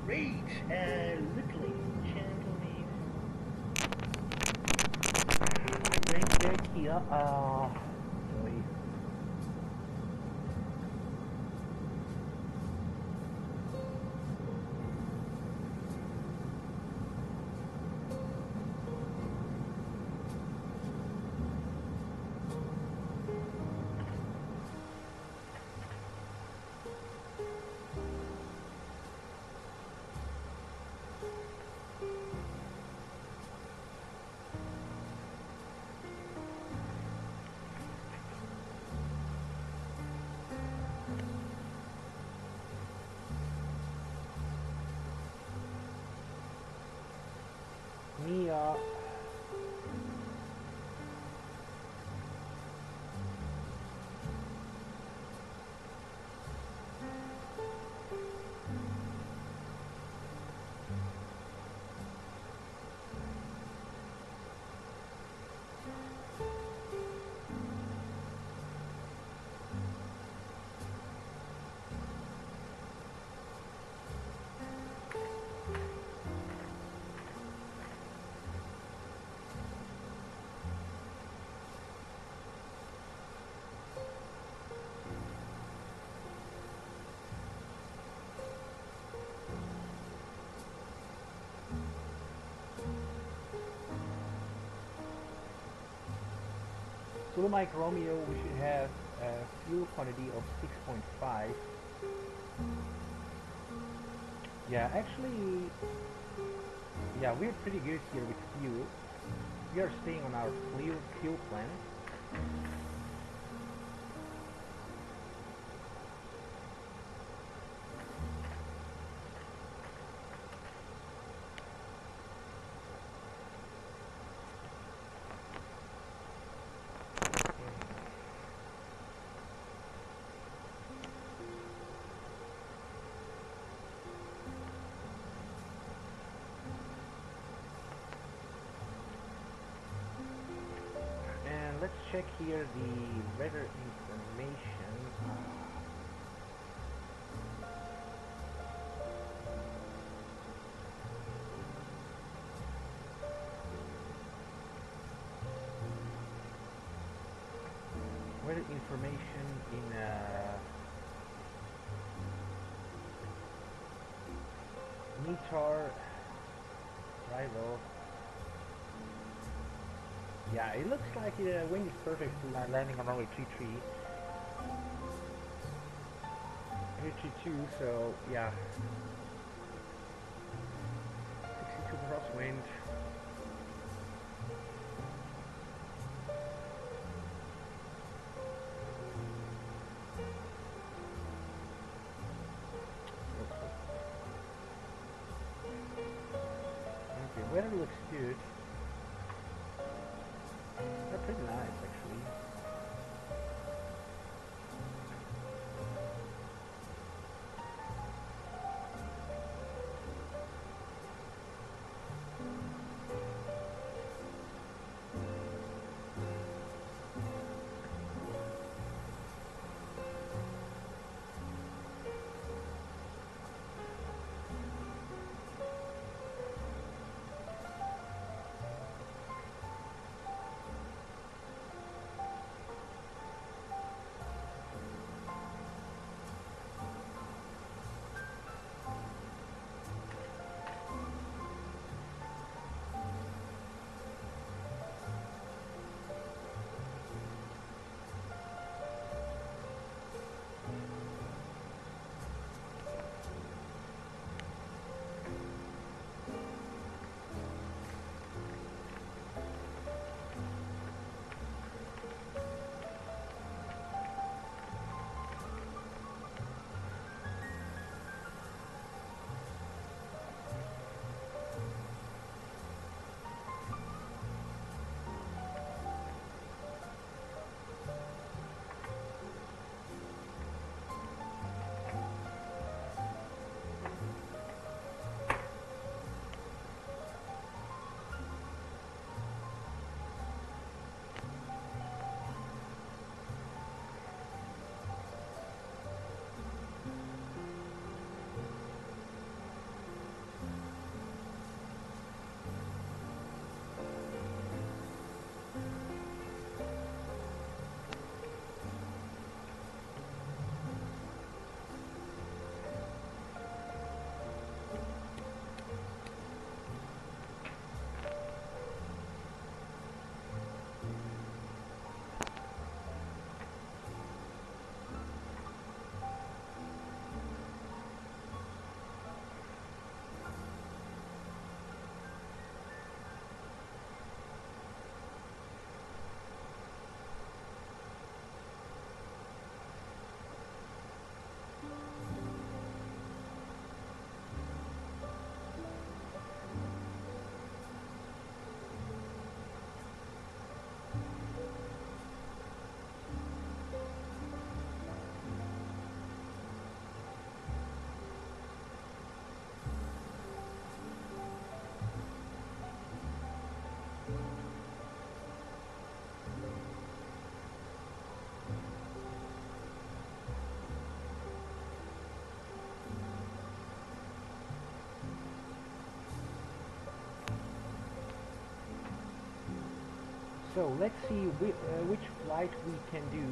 Great! Look, ladies and gentlemen. Right back here. Sorry. Mia. Zulu Mike Romeo, we should have a fuel quantity of 6.5. Yeah, actually, yeah, we're pretty good here with fuel. We are staying on our fuel plan. Let's check here the weather information. Weather information in METAR rival. Yeah, it looks like the wind is perfect to landing on runway 33. 32, so yeah. 62 crosswind. Okay, weather looks good. They're pretty nice, actually. So let's see which flight we can do.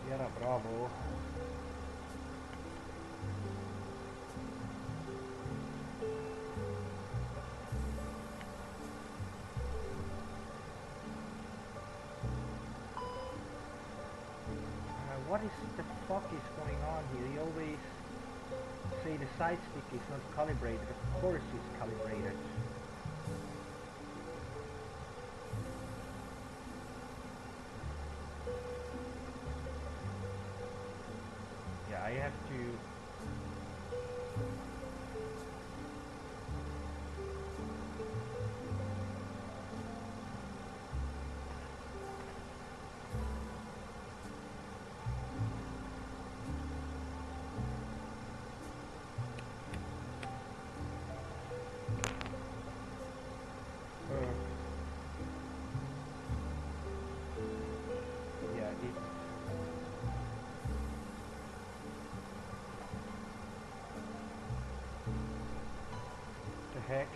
Sierra Bravo. What is the fuck is going on here? You always say the side stick is not calibrated. Of course it's calibrated. Yeah, I have to... yeah, the heck?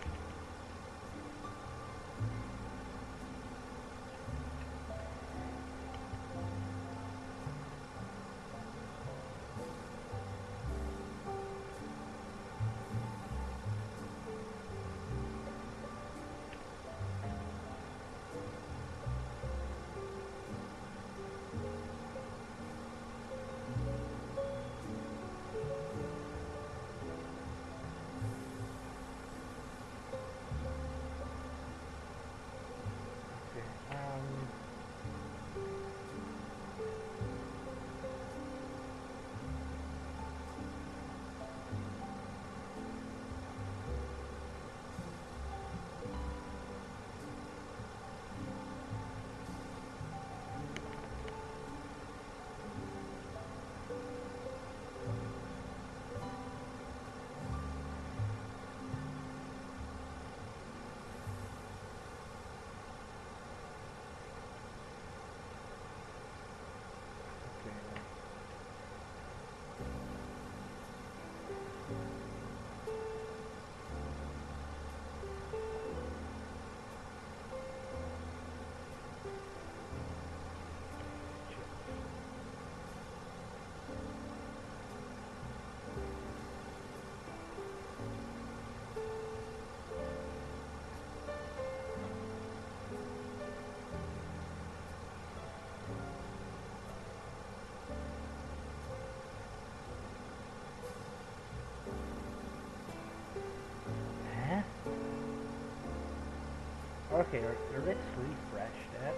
Okay, let's refresh that.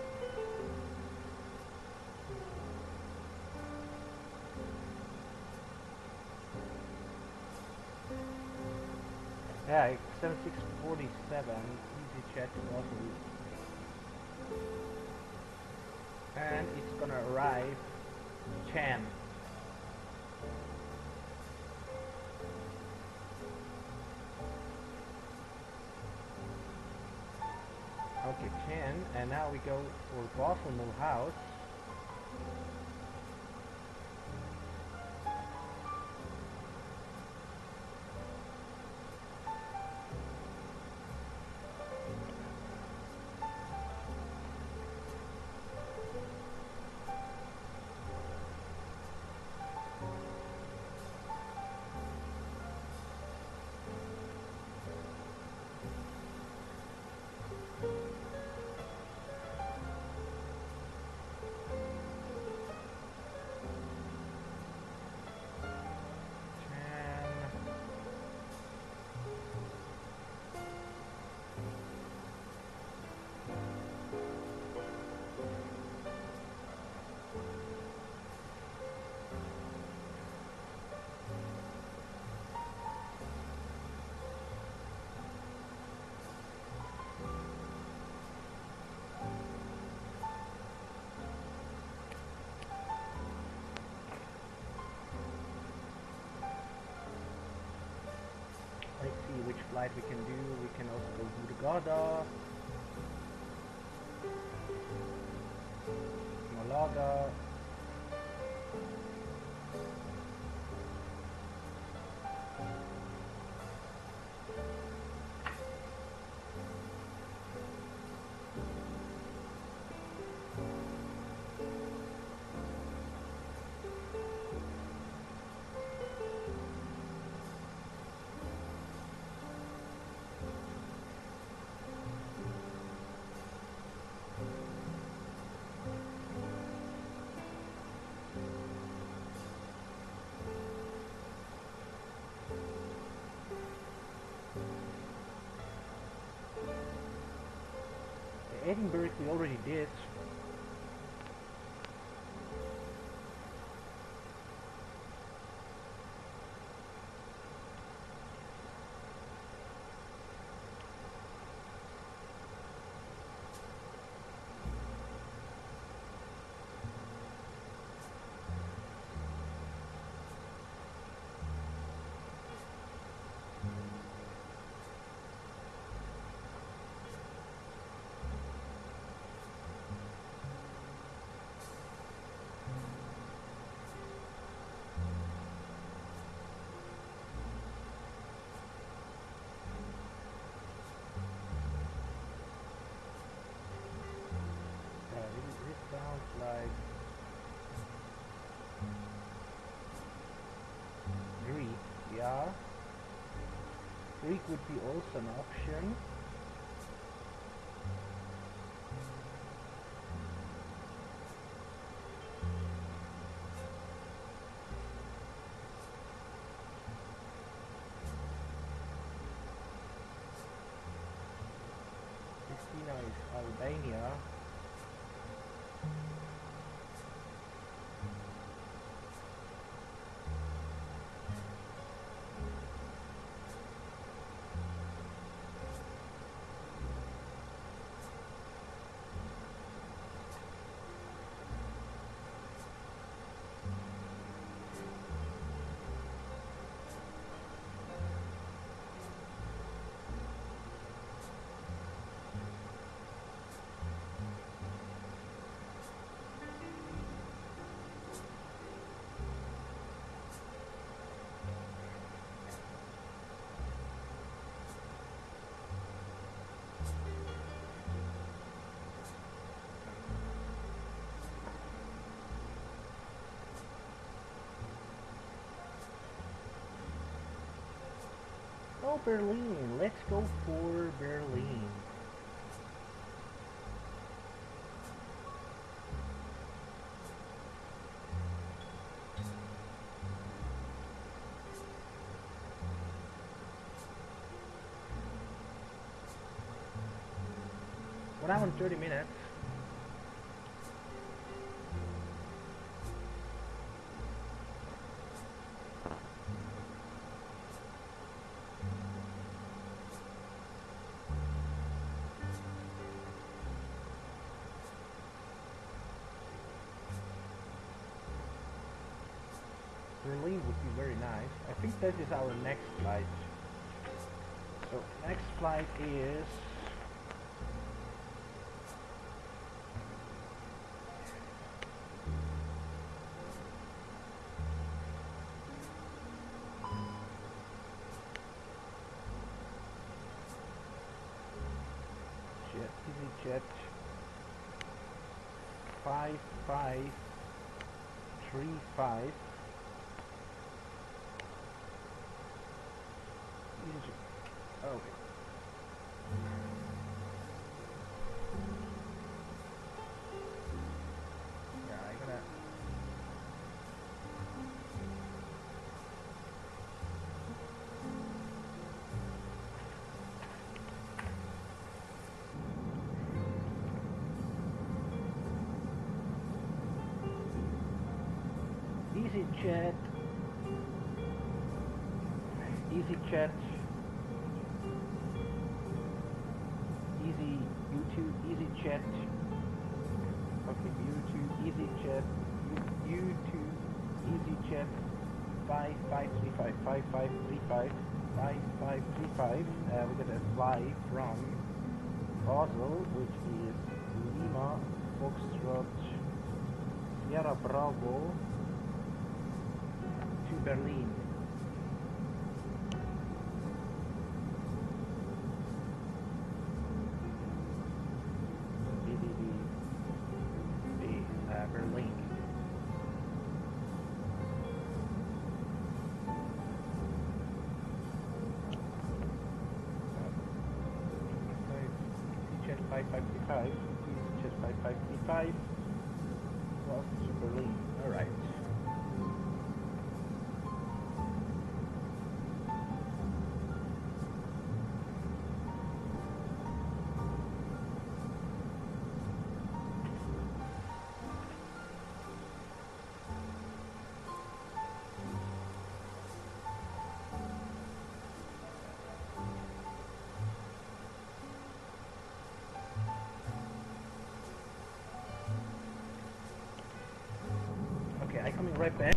Yeah, 7647, EasyJet Oslo. And it's gonna arrive Chan. Okay, Chan, and now we go for Boston House. flight we can do. We can also go to the Garda, Malaga. Edinburgh we already did. This sounds like Greek, yeah. Greek would be also an option. Pristina is Albania. Oh, Berlin. Let's go for Berlin. We're now in 30 minutes. Berlin would be very nice. I think that is our next flight. So next flight is EasyJet 5535. Okay. Yeah, I gotta. EasyJet. EasyJet. EasyJet. Okay, EasyJet. EasyJet 5535. 5535. We're gonna fly from Basel, which is Lima, Foxtrot, Sierra Bravo to Berlin. Berlin. Jet 5535. Jet 5535. Well, to Berlin. Alright. Okay, I'm coming right back.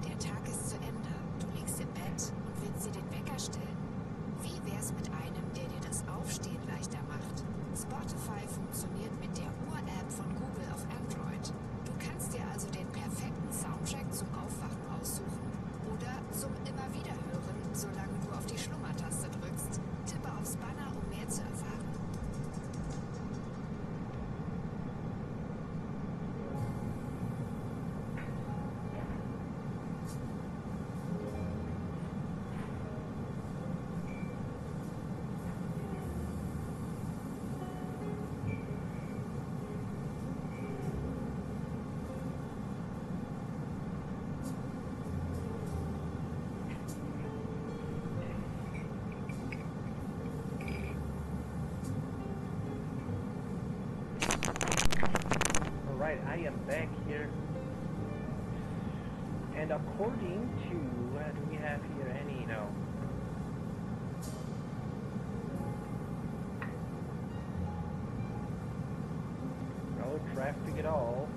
Der Tag ist zu Ende. Du liegst im Bett und willst dir den Wecker stellen. Wie wär's mit einem, der dir das Aufstehen leichter macht? Spotify funktioniert mit der Uhr-App von Google auf Android. Du kannst dir also den perfekten Soundtrack zum Aufwachen aussuchen oder zum immer wieder hören, solange du auf die Schlummertaste drückst. Tippe aufs Banner, um mehr zu erfahren. Alright, I am back here. And according to, do we have here any, no. No traffic at all.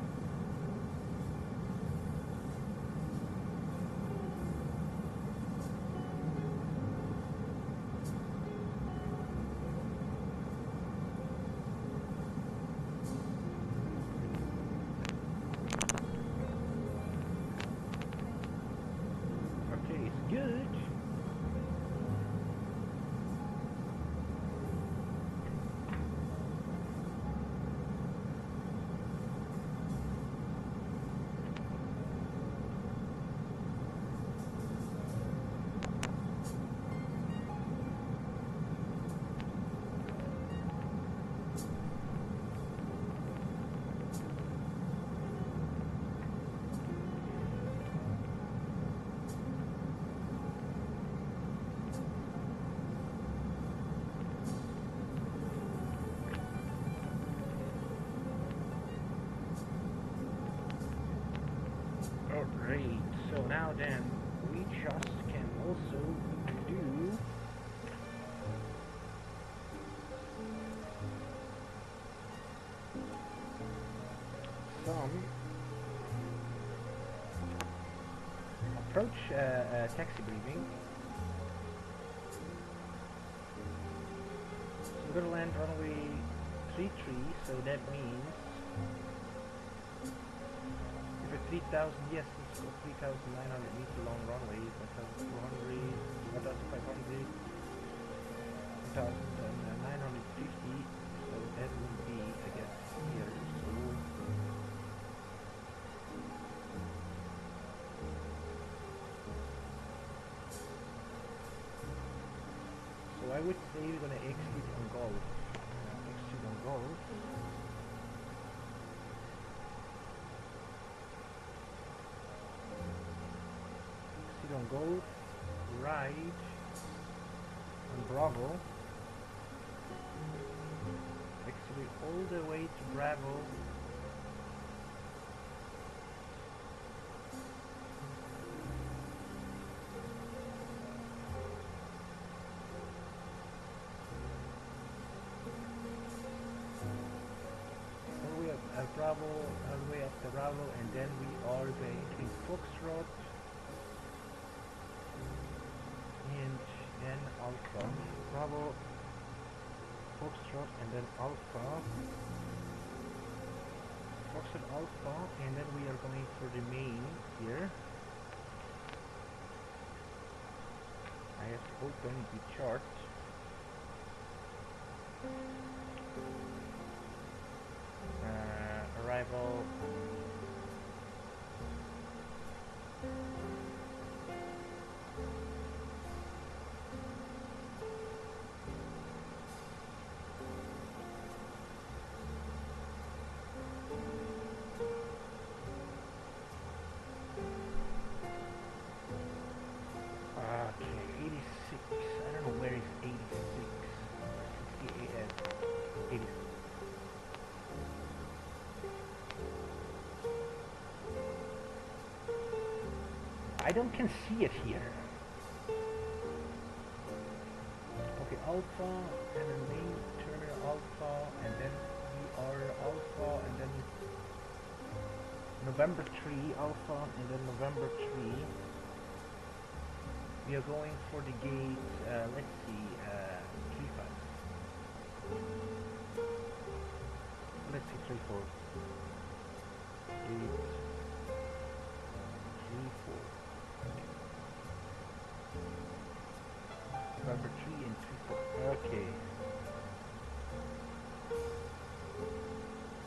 Okay, it's good. Alright, so now then, we just can also do some approach taxi briefing. So we're gonna land runway 33, so that means if it's 3,000, yes, it's got 3,900 meter long runway, 1,200, 1,500, 1,950, so that would be, I guess, here, so I would say we're gonna exit on Golf. Golf. Epsilon Golf, right on Bravo. Actually all the way to Bravo. Bravo, all the way up to Bravo, and then we are going to Foxtrot and then Alpha. Bravo, Foxtrot, and then Alpha. Foxtrot Alpha, and then we are going for the main here. I have to open the chart. Arrival. Okay, 86. I don't know where is 86. 68. 86. I don't can see it here. Okay, Alpha and then main terminal Alpha, and then we are Alpha, and then November 3 Alpha, and then November 3. We are going for the gate. Let's see, 3-5. Let's see 3-4. Gate 3-4. November 3 and 3-4. Okay.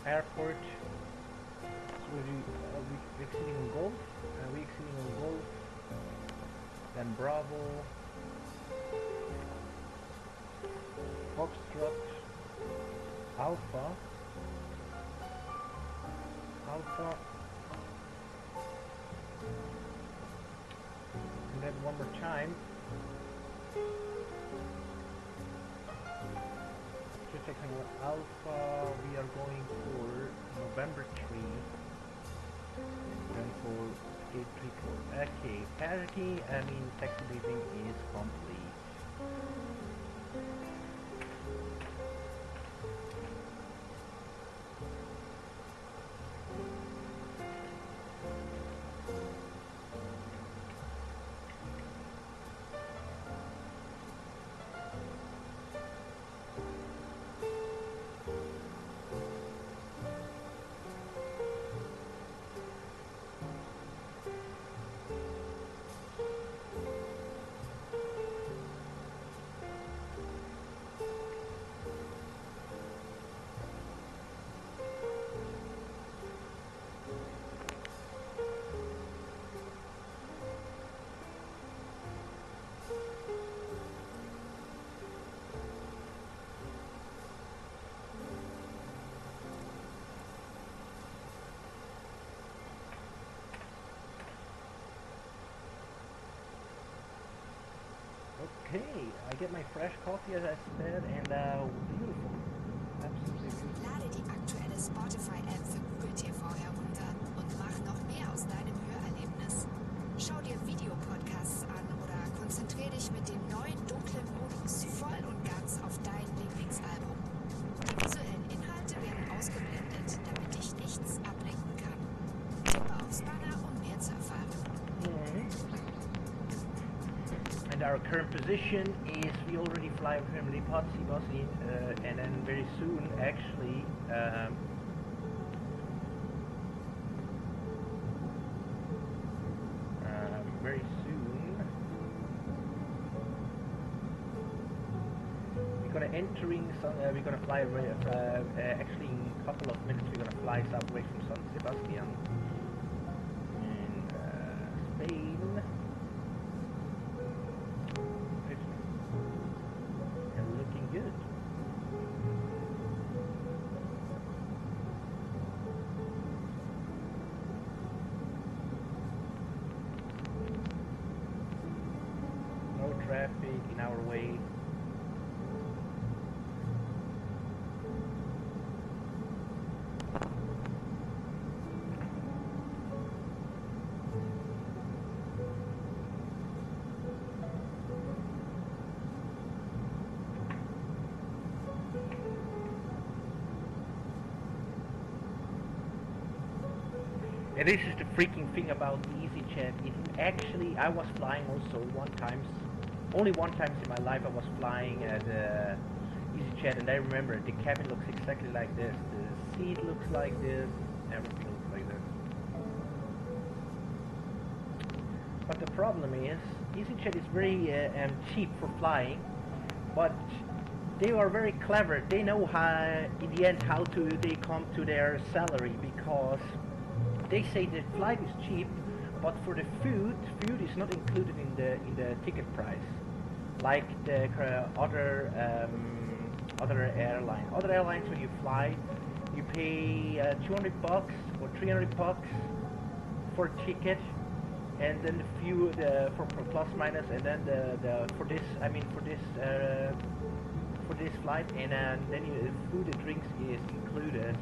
Airport. So we exiting on Golf. We exiting on Golf. Then Bravo. Foxtrot. Alpha. Alpha. And then one more time. Just checking what Alpha we are going for November 3. Then for 834. Okay, parity, I mean taxi briefing is complete. Okay, I get my fresh coffee as I said, and beautiful. Absolutely beautiful. Lade die aktuelle Spotify-App für Google TV herunter und mach noch mehr aus deinem Hörerlebnis. Schau dir Videopodcasts an oder konzentrier dich mit dem neuen dunklen Modus voll und ganz auf dein Lieblingsalbum. Die visuellen Inhalte werden ausgeblendet, damit dich nichts ablenken kann. Tippe aufs Banner, um mehr zu erfahren. And our current position is we already fly from Lppt-Lfsb, and then very soon, actually, very soon, we're gonna entering some. We're gonna fly actually in a couple of minutes. We're gonna fly south away from San Sebastian in Spain. Good. traffic in our way. And this is the freaking thing about EasyJet. It actually, I was flying also only one time in my life I was flying at EasyJet, and I remember the cabin looks exactly like this. The seat looks like this. Everything looks like this. But the problem is, EasyJet is very cheap for flying, but they are very clever. They know how, in the end, how to they come to their salary, because they say the flight is cheap, but for the food is not included in the ticket price, like the other airlines. Other airlines, when you fly, you pay $200 or $300 for a ticket, and then the fuel for plus minus, and then for this flight, and then food and drinks is included.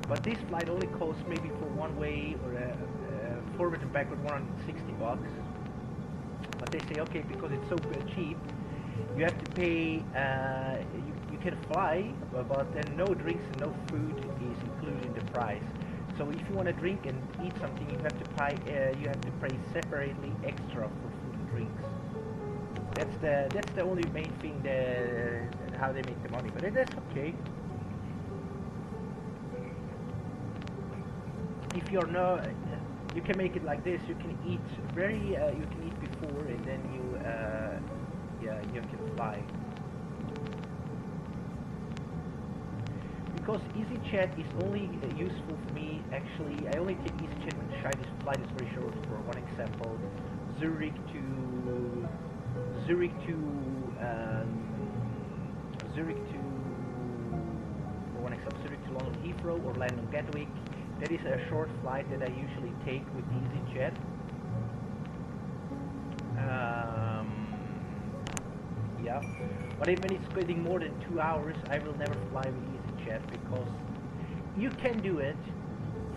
But this flight only costs maybe for one way or forward and backward $160. But they say, okay, because it's so cheap, you have to pay. You can fly, but then no drinks and no food is included in the price. So if you want to drink and eat something, you have to pay. You have to pay separately extra for food and drinks. That's the only main thing how they make the money. But that's okay. If you're not, you can make it like this. You can eat you can eat before, and then you can fly. Because EasyJet is only useful for me. Actually, I only take EasyJet when the flight is very short. For one example, Zurich to London Heathrow or London Gatwick. That is a short flight that I usually take with EasyJet. Yeah, but when it's getting more than 2 hours, I will never fly with EasyJet, because you can do it.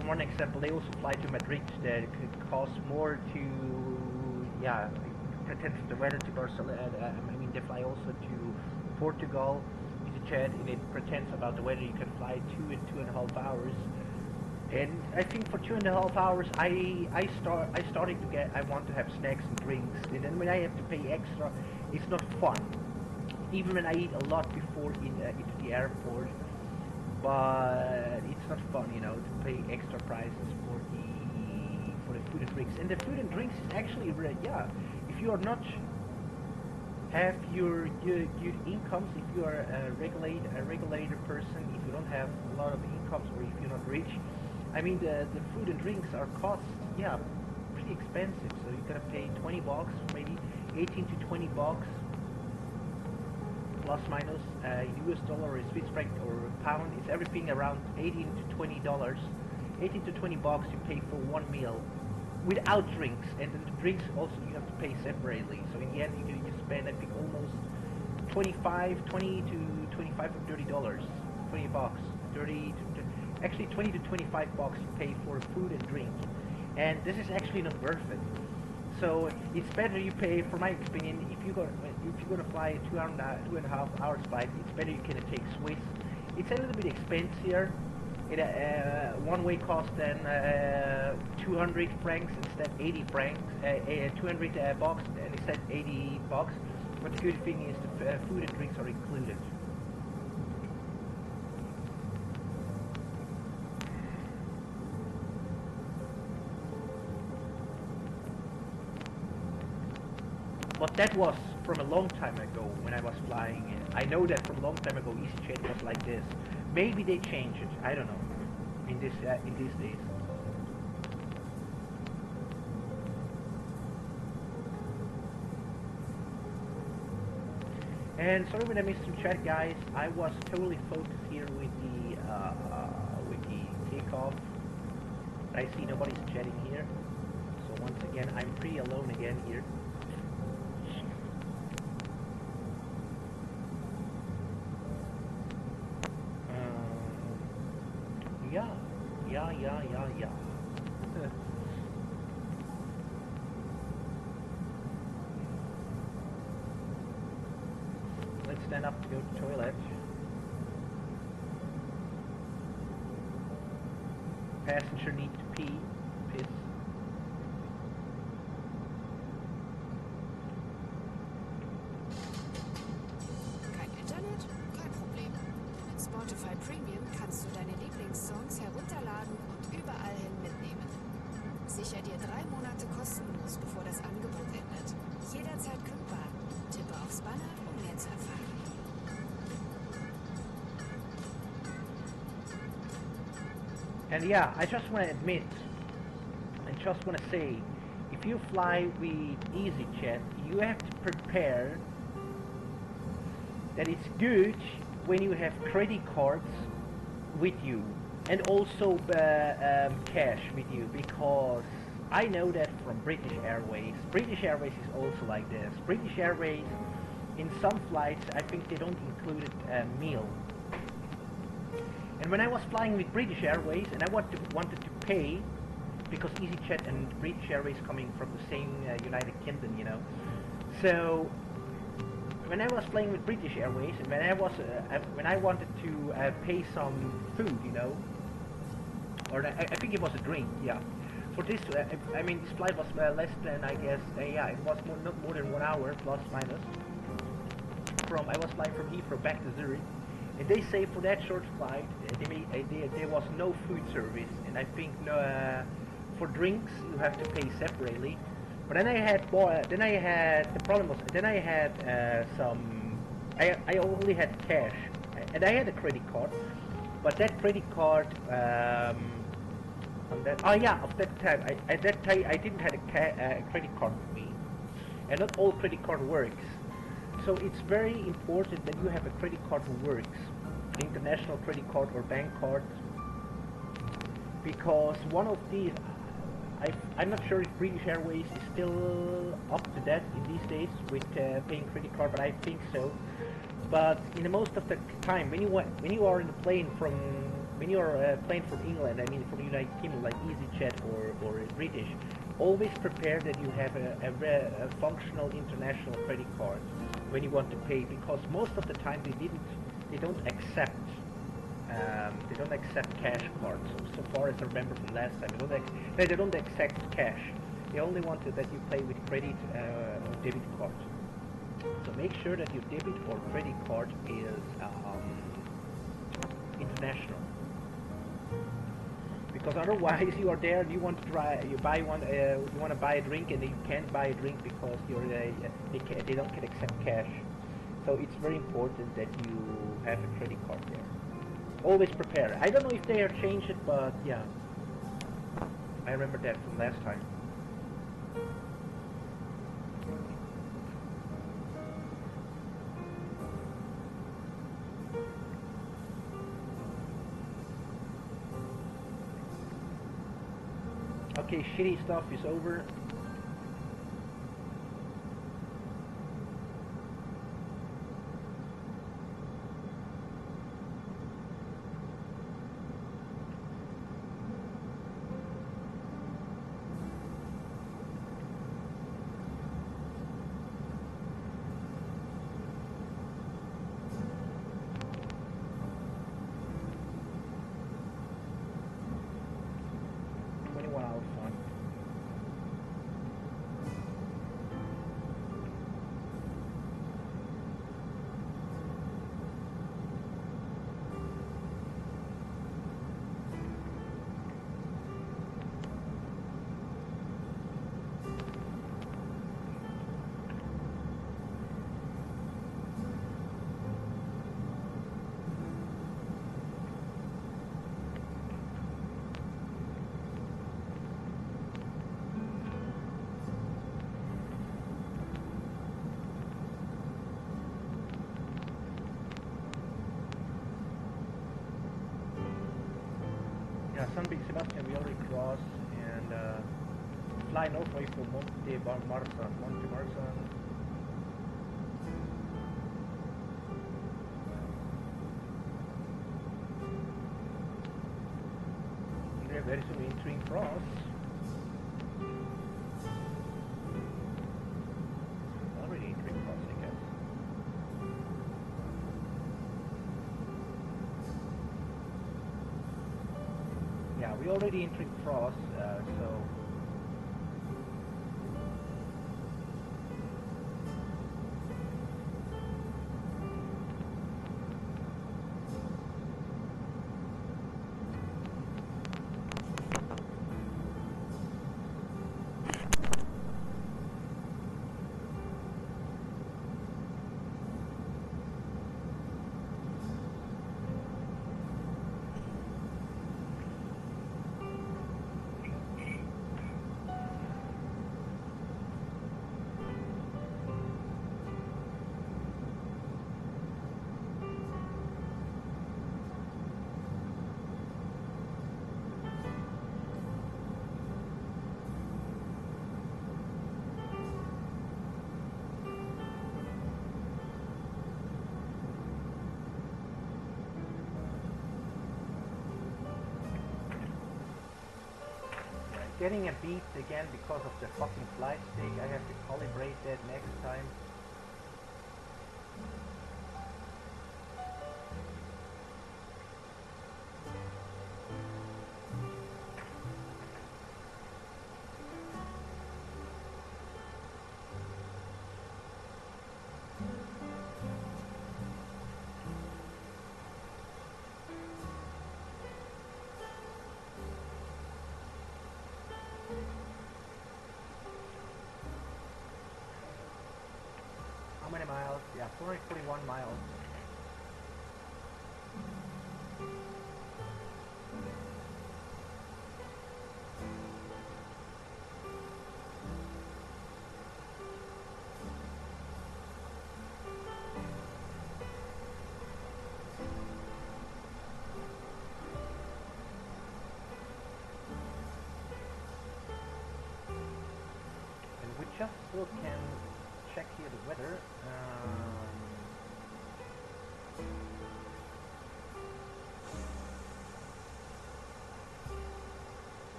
For one example, they also fly to Madrid. That it could cost more to, pretend the weather to Barcelona. They fly also to Portugal, EasyJet, and it pretends about the weather. You can fly 2 and 2.5 hours. And I think for 2.5 hours, I started to get. I want to have snacks and drinks, and then when I have to pay extra, it's not fun. Even when I eat a lot before into the airport, but it's not fun, to pay extra prices for the food and drinks. And the food and drinks is actually if you are not have your good incomes, if you are a regulated person, if you don't have a lot of incomes, or if you're not rich. The food and drinks are pretty expensive. So you're gonna pay $20, maybe 18 to $20 plus minus US dollar or Swiss franc or pound. It's everything around $18 to $20. 18 to $20 you pay for one meal without drinks, and then the drinks also you have to pay separately. So in the end you spend, I think, almost 20 to $25 or $30. Actually 20 to $25 you pay for food and drink, and this is actually not worth it. So it's better you pay, for my opinion, if you're gonna fly a 2.5 hours flight, it's better you can take Swiss. It's a little bit expensive. One way costs then 200 francs instead 80 francs, 200 bucks instead 80 bucks. But the good thing is the food and drinks are included. But that was from a long time ago when I was flying. I know that from a long time ago EasyJet was like this. Maybe they changed it. I don't know. In these days. And sorry when I missed some chat, guys. I was totally focused here with the takeoff. I see nobody's chatting here. So once again, I'm pretty alone again here. yeah. Let's stand up to go to the toilet. Passenger need to pee. Piss. Kein Internet? Kein Problem. Mit Spotify Premium kannst du deine Lieblingssongs herunterladen und überall hin mitnehmen. Sicher dir 3 Monate kostenlos, bevor das Angebot endet. Jederzeit kündbar. Tippe aufs Banner, um mehr zu erfahren. And yeah, I just want to admit, and just want to say, if you fly with EasyJet, you have to prepare that it's good when you have credit cards with you, and also cash with you, because I know that from British Airways. British Airways is also like this. British Airways, in some flights, I think they don't include a meal. And when I was flying with British Airways and I wanted to pay, because EasyJet and British Airways coming from the same United Kingdom, you know. So when I was flying with British Airways and when I wanted to pay some food, you know, or I think it was a drink, yeah. For this, I mean, this flight was less than, I guess, yeah, it was not more than 1 hour plus minus. I was flying from Heathrow back to Zurich. And they say for that short flight, there was no food service, and I think for drinks you have to pay separately. But then I had the problem was then I had I only had cash, and I had a credit card, but that credit card of that time I didn't have a credit card with me, and not all credit card works. So it's very important that you have a credit card that works, an international credit card or bank card, because one of these, I'm not sure if British Airways is still up to that in these days with paying credit card, but I think so. But in the most of the time, when you are in a plane from England, I mean from the United Kingdom, like EasyJet or British, always prepare that you have a functional international credit card when you want to pay, because most of the time they don't accept cash cards. So far as I remember from last time, they don't accept cash. They only want that you pay with credit or debit card. So make sure that your debit or credit card is international. Because otherwise you are there and you want to you want to buy a drink and you can't buy a drink because they don't accept cash. So it's very important that you have a credit card there. Always prepare. I don't know if they have changed it, but yeah, I remember that from last time. Okay, shitty stuff is over. Yeah, San Sebastian we already crossed, and fly northway for Monte Marsan. very soon entering frost. Already entering frost, I guess. Yeah, we already entering frost, so. Getting a beat again because of the fucking flight stick. I have to calibrate that next time. How many miles? Yeah, 441 miles. And we just still can check here the weather.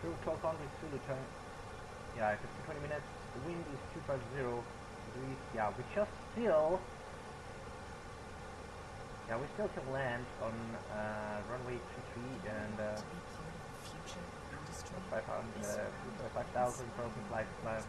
Through 1200 Zulu time. Yeah, 20 minutes. The wind is 250 degrees. Yeah, we just still. Yeah, we still can land on runway 23 and 5,000 broken flight miles.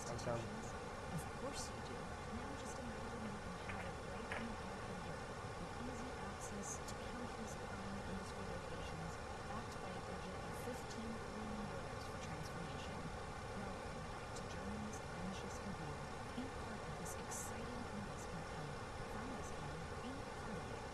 1,000. Of course you do. Now just imagine you can have it right in the heart of Europe, with easy access to countless prime industry locations, backed by a budget of €15 billion for transformation. Welcome to Germany's ambitious idea. Be part of this exciting investment hub. Find us on bepartofnr.com.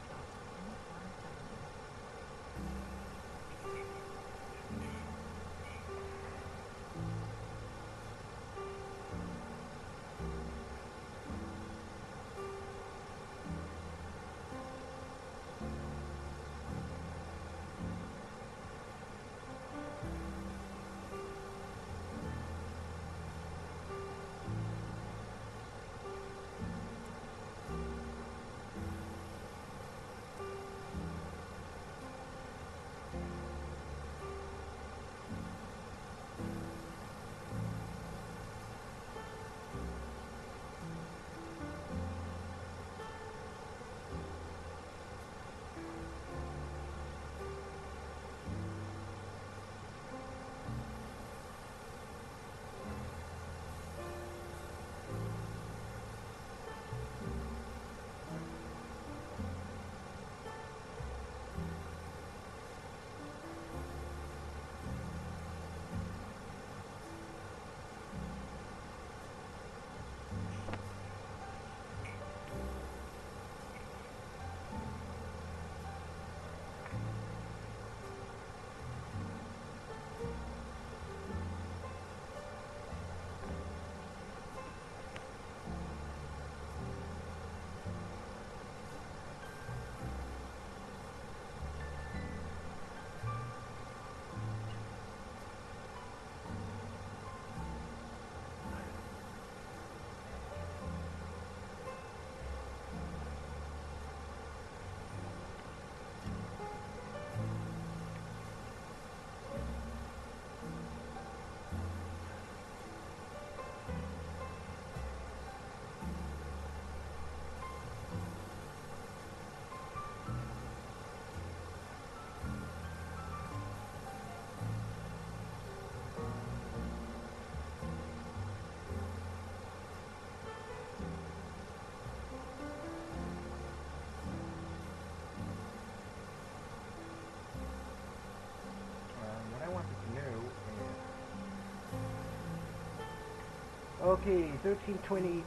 Okay, 1320.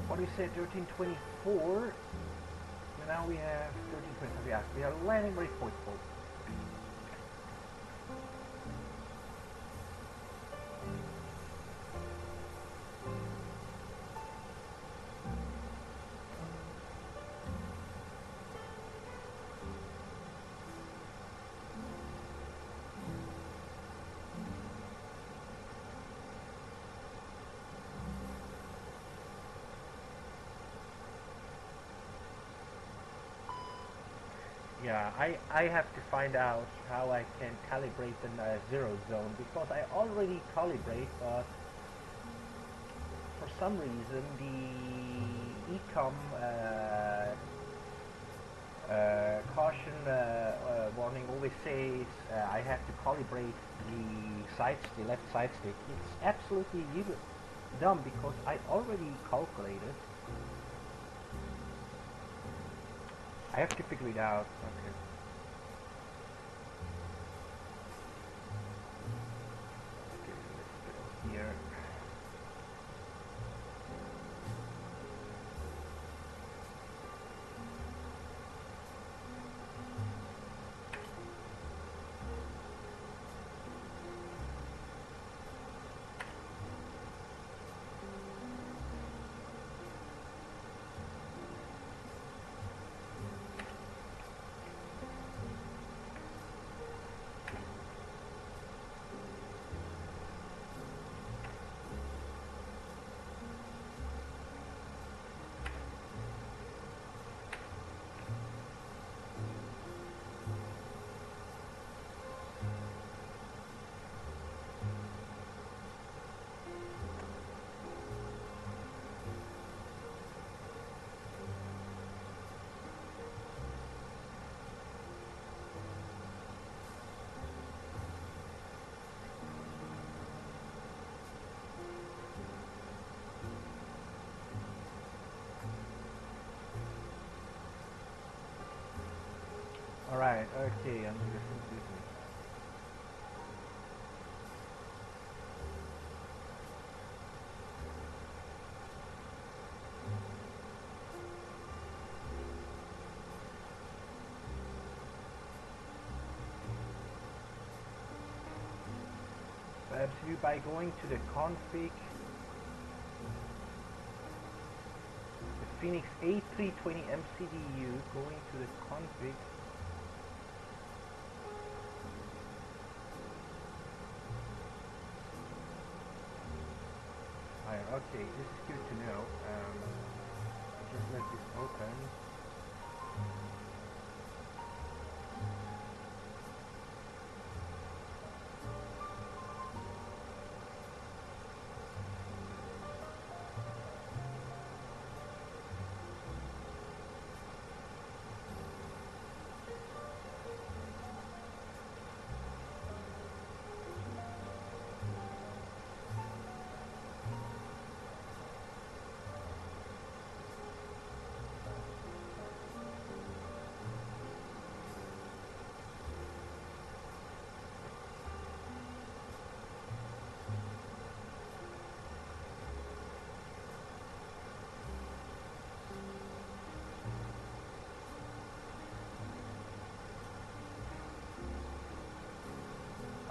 What do we say? 1324. And now we have 1320. Yeah, we are landing very point, folks. Yeah, I have to find out how I can calibrate the zero zone, because I already calibrate, but for some reason the ecom caution warning always says I have to calibrate the side stick, left side stick. It's absolutely dumb, because I already calculated. I have to figure it out. Okay. Okay, let's go here. Alright, okay, I'm just confusing. Perhaps you by going to the config, the Phoenix A320 MCDU, going to the config. Okay, this is good to know. Just let this open.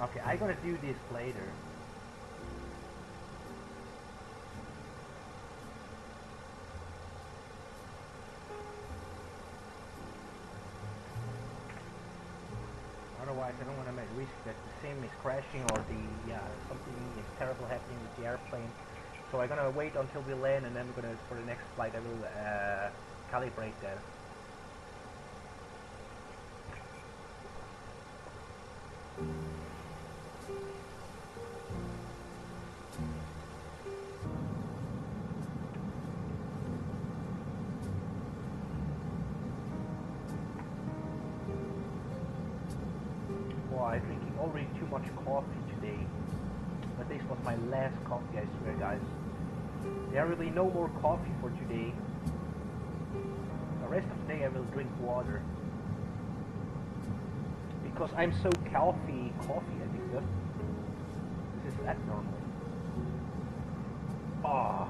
Okay, I'm gonna do this later. Otherwise, I don't want to make risk that the sim is crashing or something is terrible happening with the airplane. So I'm gonna wait until we land, and then we're gonna, for the next flight, I will calibrate that. I'm drinking already too much coffee today, but this was my last coffee, I swear, guys. There will be no more coffee for today. The rest of the day I will drink water, because I'm so coffee addicted. This is abnormal. Oh.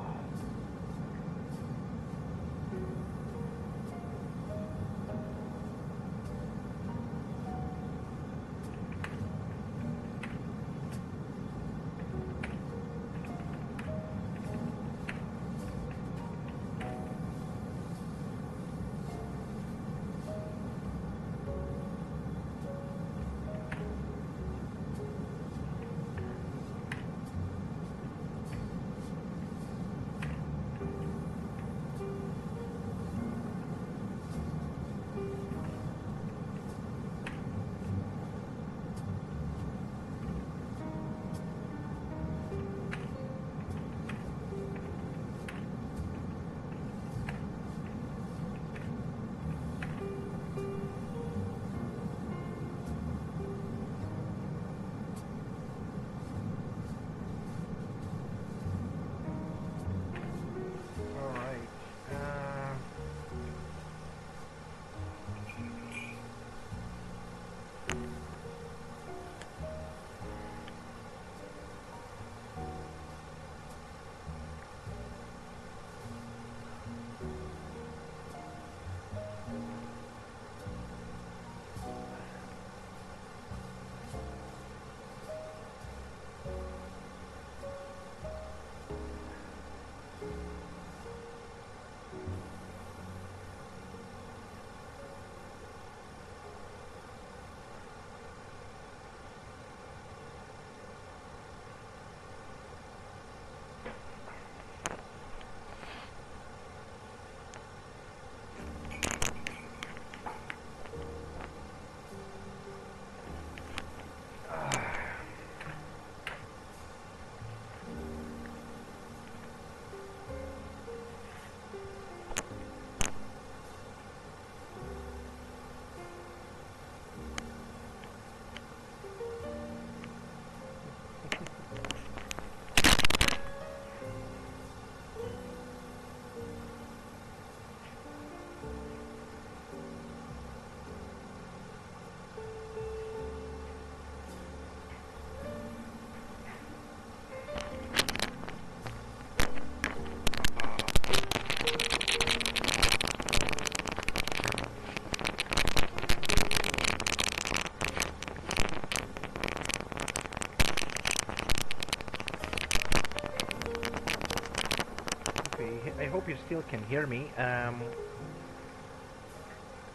I hope you still can hear me.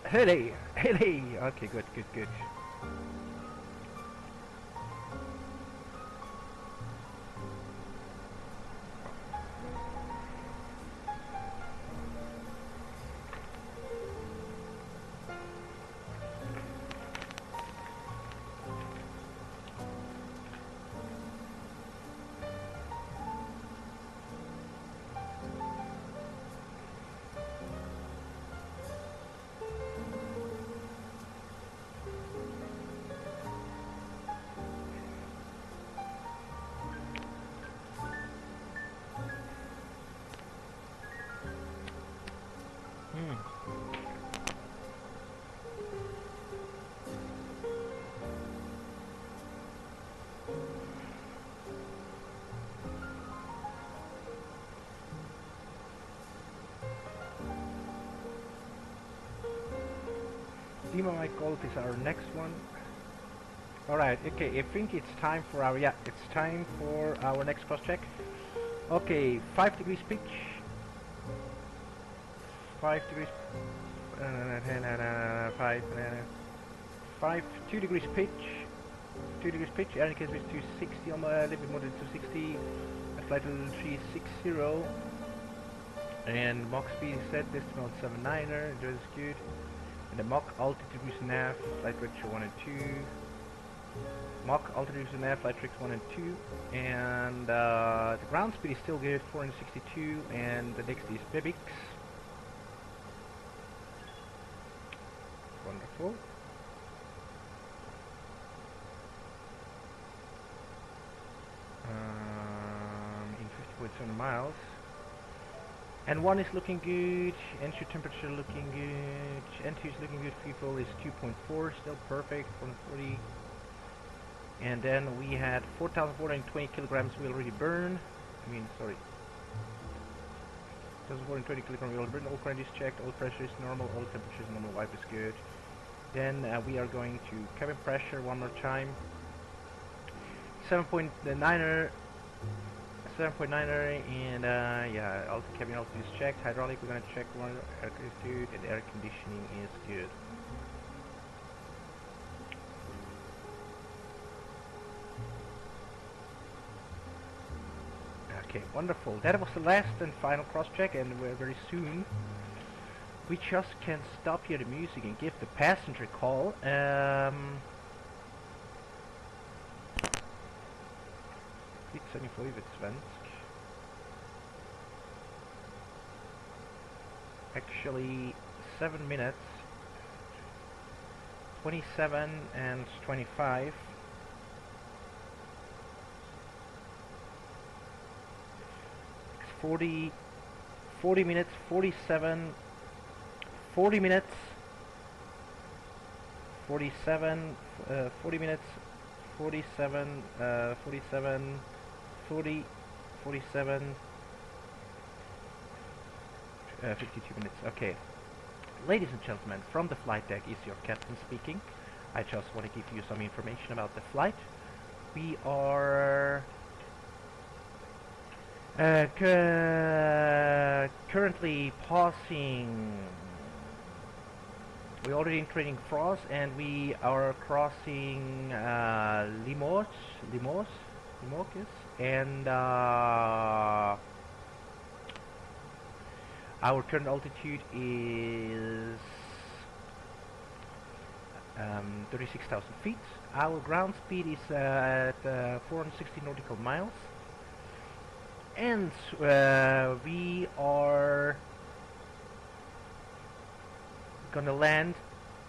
Hey, hey. Okay, good, good, good. Demo Mike Gold is our next one. Alright, okay, I think it's time for our, it's time for our next cross check. Okay, 5 degrees pitch. 5 degrees, 2 degrees pitch. 2 degrees pitch, air indicator is 260, a little bit more than 260. Flight level 360. And Mach speed is set, decimal 79er, that is good. And the Mach altitude is nav, flight direction 1 and 2. Mach altitude is nav, flight direction 1 and 2. And the ground speed is still good, 462. And the next is Bebix. Wonderful. In 50.7 miles. And 1 is looking good, entry temperature looking good, N2 is looking good, free fall is 2.4, still perfect, 140. And then we had 4,420 kilograms we already burned, 2020 click on oil burn. All current is checked, all pressure is normal, all temperature is normal, wipe is good. Then we are going to cabin pressure one more time. 7.9er, and yeah, all the cabin altitude is checked. Hydraulic, we're gonna check one air altitude, and air conditioning is good. Okay, wonderful. That was the last and final cross check, and we're very soon we just can stop here the music and give the passenger call. Actually 7 minutes 27 and 25. It's 40 minutes 47 40 minutes 47 40 minutes 47 47 40 47 52 minutes. Okay, ladies and gentlemen, from the flight deck is your captain speaking. I just want to give you some information about the flight. We are currently passing. We're already in training Frost, and we are crossing Limoges, and our current altitude is 36,000 feet. Our ground speed is at 460 nautical miles, and we are gonna land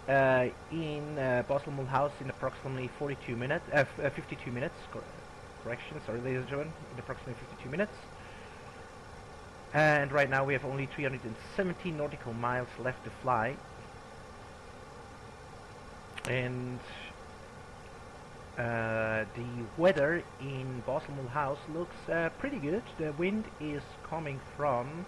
in Basel Mulhouse in approximately 52 minutes. Correction, sorry, ladies and gentlemen, in approximately 52 minutes. And right now we have only 317 nautical miles left to fly. And the weather in Basel Mulhouse looks pretty good. The wind is coming from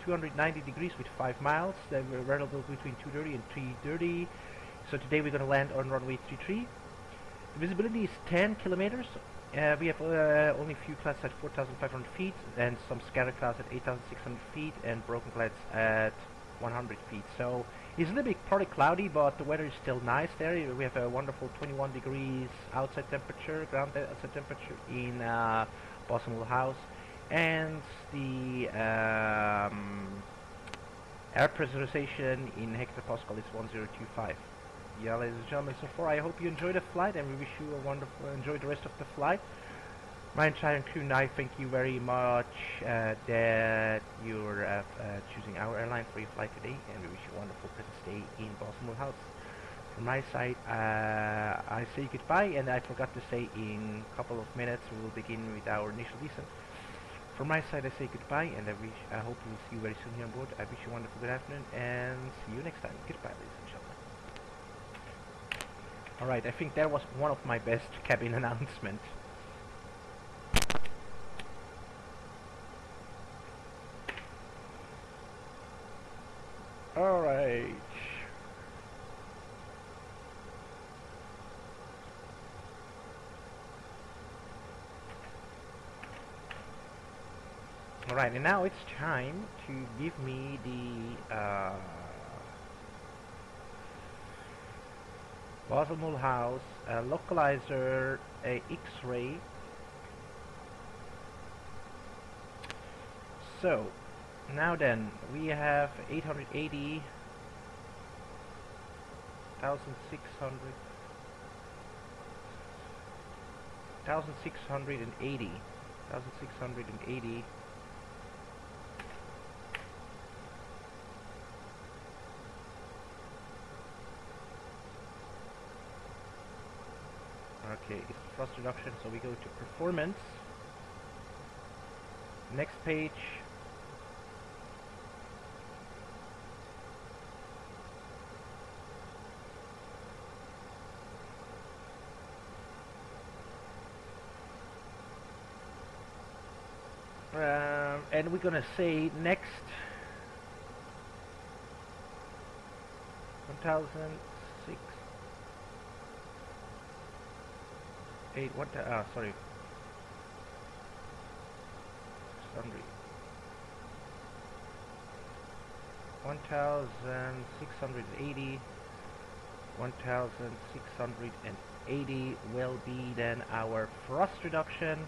290 degrees with 5 miles. They're variable between 230 and 330. So today we're going to land on runway 33. The visibility is 10 kilometers. We have only few clouds at 4,500 feet, and some scattered clouds at 8,600 feet, and broken clouds at 100 feet. So it's a little bit partly cloudy, but the weather is still nice there. We have a wonderful 21 degrees outside temperature, ground outside temperature in Basel Mulhouse, and the air pressurization in hectopascal is 1025. Yeah, ladies and gentlemen, so far I hope you enjoy the flight, and we wish you a wonderful, enjoy the rest of the flight. My entire crew and I thank you very much that you're choosing our airline for your flight today, and we wish you a wonderful pleasant stay in Basel Mulhouse. From my side, I say goodbye, and I forgot to say in a couple of minutes we will begin with our initial descent. From my side, I say goodbye, and I hope we'll see you very soon here on board. I wish you a wonderful good afternoon, and see you next time. Goodbye, ladies and gentlemen. Alright, I think that was one of my best cabin announcements. Alright. Alright, and now it's time to give me the Basel Mulhouse localizer X-ray. So now then, we have 880, 1,600, 1,680, 1,680. Okay, it's thrust reduction, so we go to performance. Next page. and we're gonna say next 1006 8 what sorry 1680 1680 will be then our thrust reduction,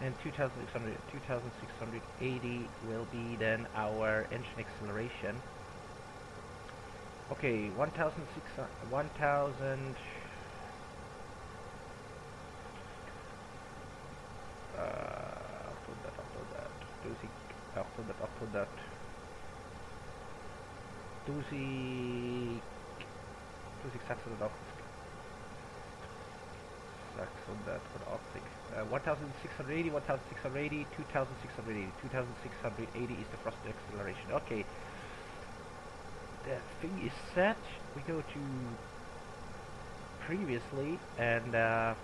and 2680 will be then our engine acceleration. Okay, 1000 after that 1680, 1680, 2680. 2680 is the thrust acceleration. Okay, that thing is set. We go to previously, and as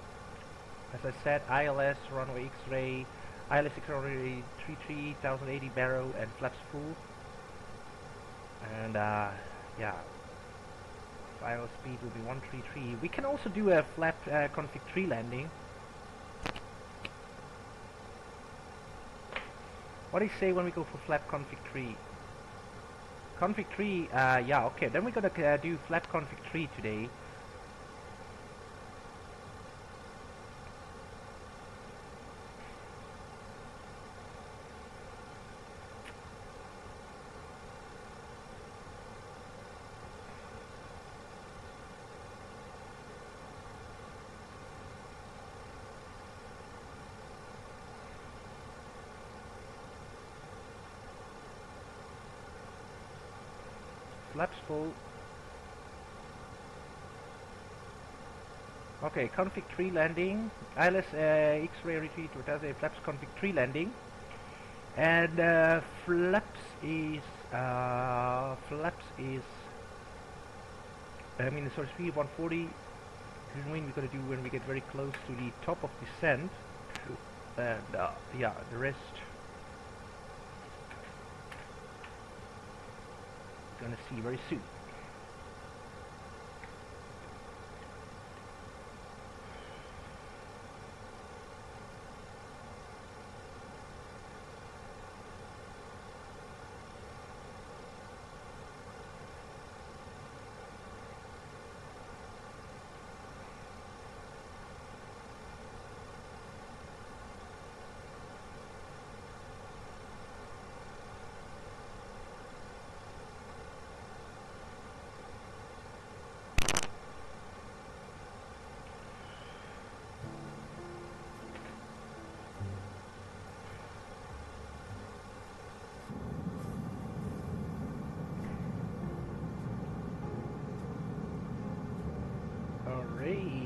I said, ILS, runway X-ray, ILS X-ray 33, 1080 barrow, and flaps full. And yeah, final speed will be 133. We can also do a flap config 3 landing. What do you say when we go for flap config 3? Config 3, yeah, okay, then we're gonna do flap config 3 today. Flaps full. Okay, config 3 landing. ILS X-ray retreat with a flaps config 3 landing. And flaps is I mean, sorry, speed 140. We're gonna do when we get very close to the top of descent. And yeah, the rest gonna see very soon. Alright.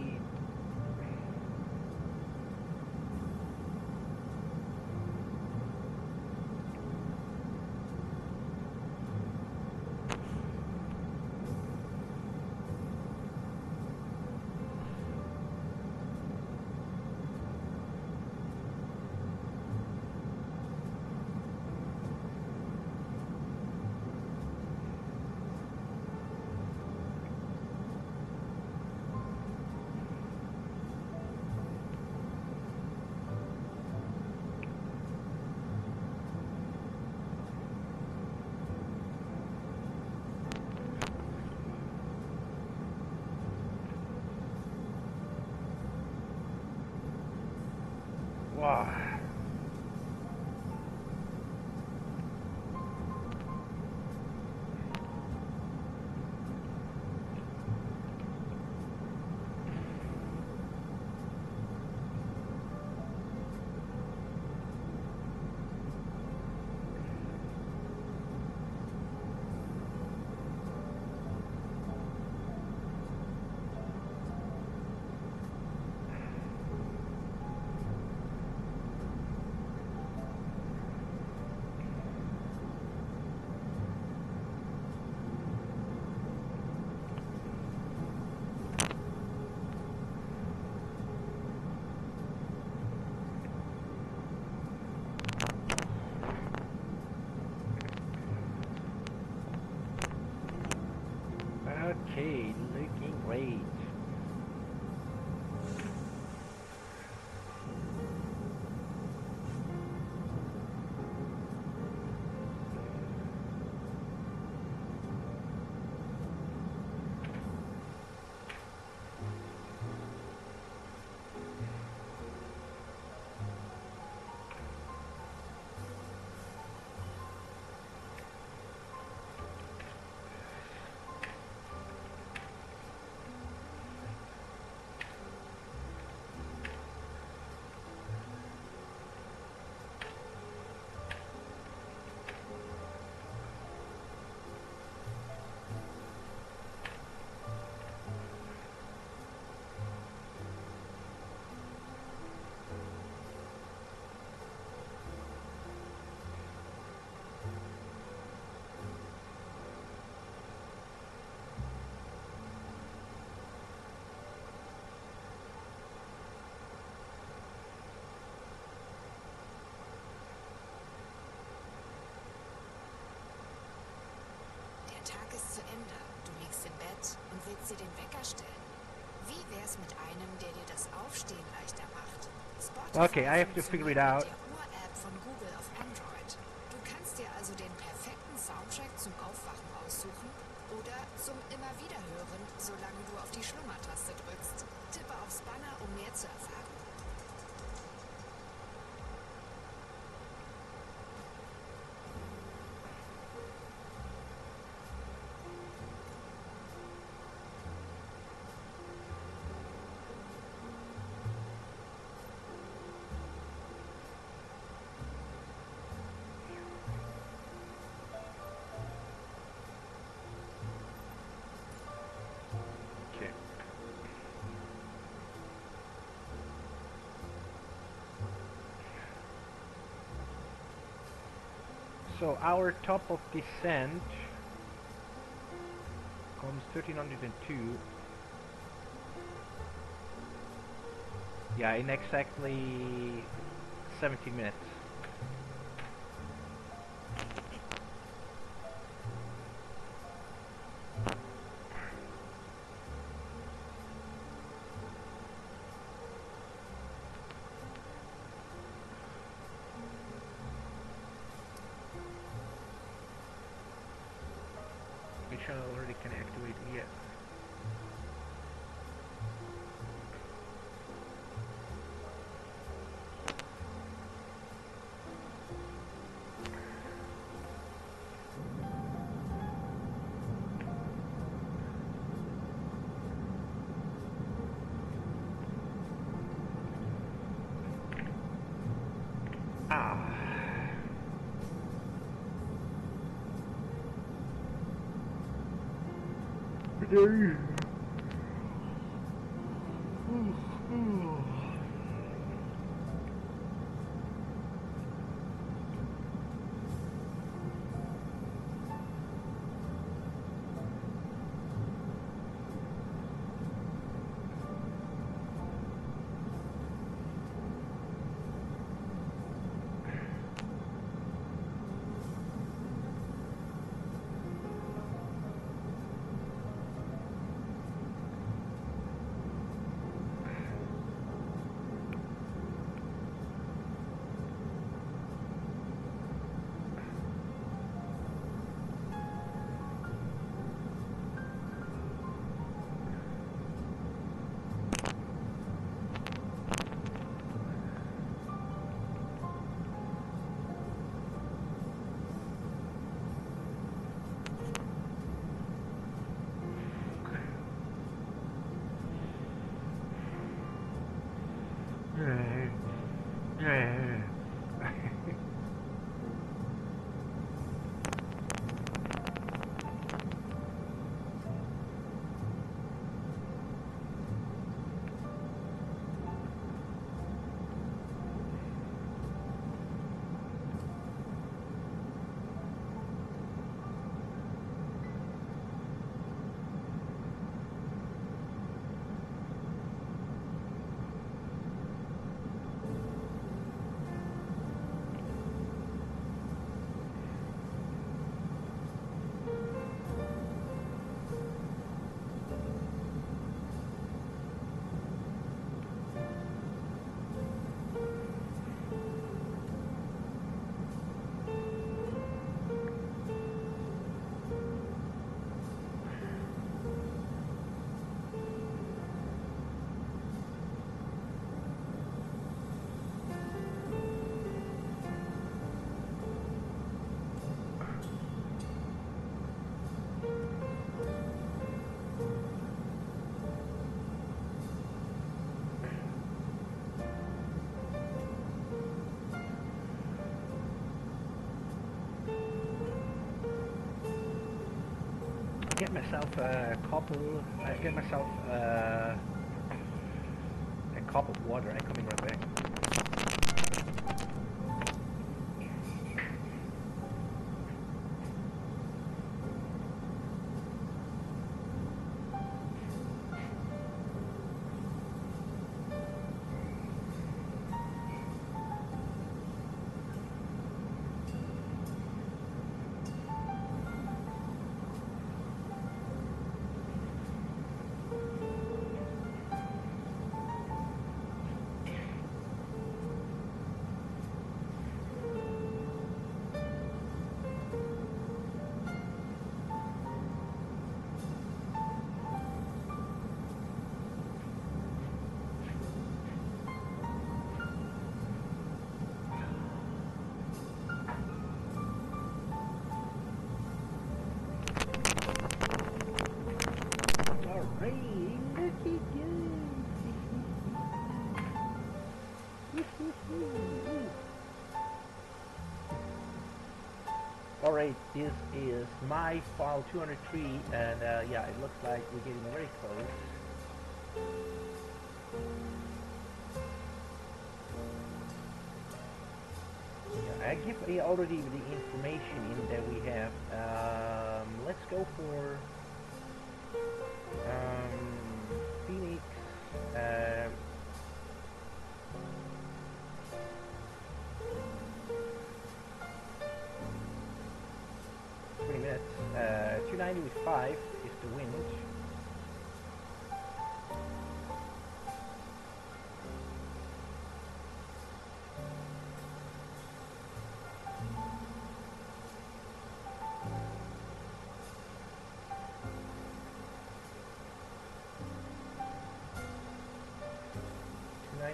Wow. looking great. Der Tag ist zu Ende. Du liegst im Bett und willst dir den Wecker stellen. Wie wär's mit einem, der dir das Aufstehen leichter macht? Spotify Okay, I have to figure it out. funktioniert mit der Uhr-App von Google auf Android. Du kannst dir also den perfekten Soundtrack zum Aufwachen aussuchen oder zum immer wieder hören, solange du auf die Schlummertaste drückst. Tippe aufs Banner, um mehr zu erfahren. Okay. So our top of descent comes 1302. Yeah, in exactly 17 minutes. Which I already can activate yet. Ah. Today. get myself a couple. Get myself a cup of water. I come in right back. Alright, this is my file 203, and yeah, it looks like we're getting very close. Yeah, I give already the information in that we have. Let's go for Phoenix. 20 minutes. 290 with 5 is the wind.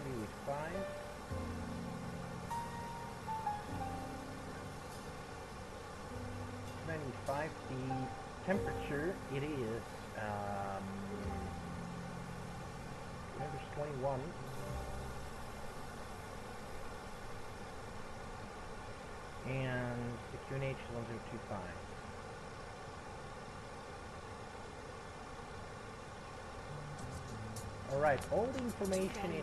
With 5. 95. The temperature, it is remember 21. And the QNH is 1025. Alright, all the information is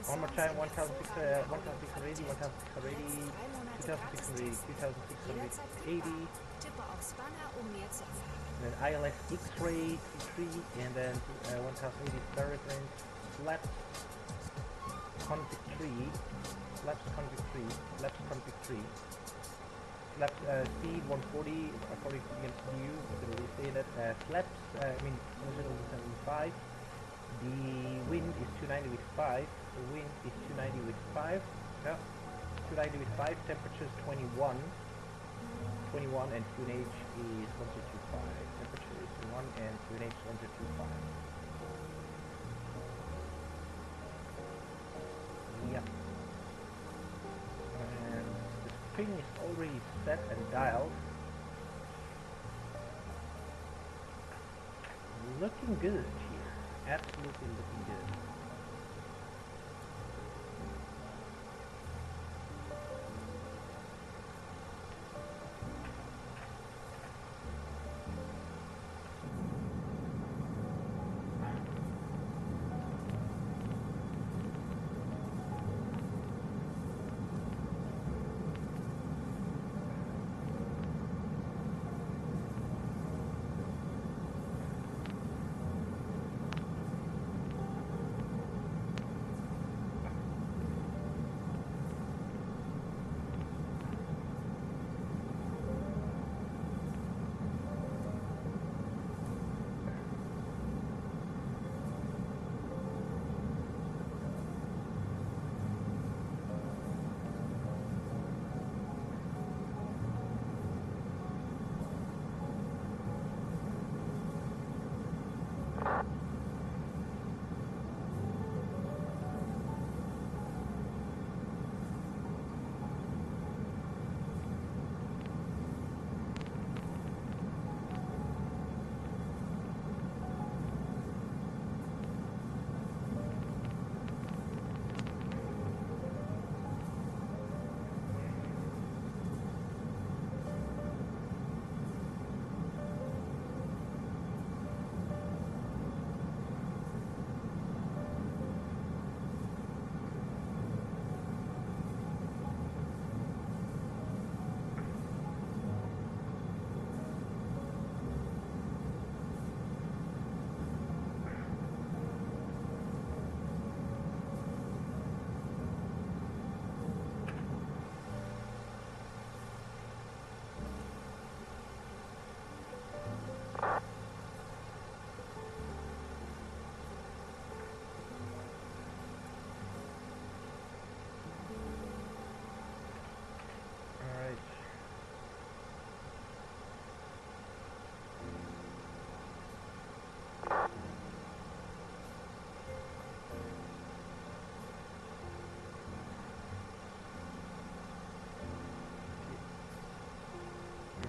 one more time, 1680, 2680, 2680, then ILS X-ray T3, and then 1080 star reference, flaps convict 3, flaps convict 3, flaps convict 3. Flaps speed 140 according to the MCU, so they say that flaps, I mean 175. The wind is 290 with 5. The wind is 290 with 5. Yeah, 290 with 5. Temperature is 21. 21 and QNH is 1225. Temperature is 1 and QNH is 1225. Yeah. And the string is already set and dialed. Looking good here. Absolutely looking good.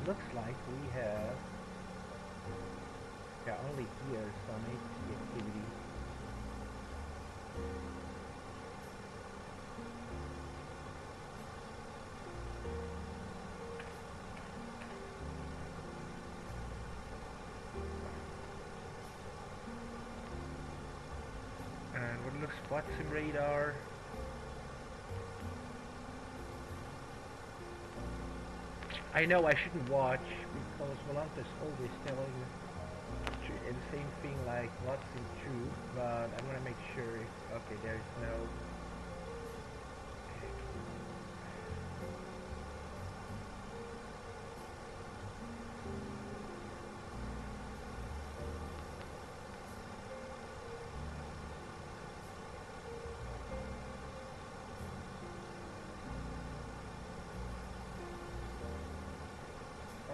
looks like we have, yeah, only here some ATC activity. And what looks spot sim radar. I know I shouldn't watch because Volante's always telling the same thing like what's in truth, but I want to make sure if, okay, there's no.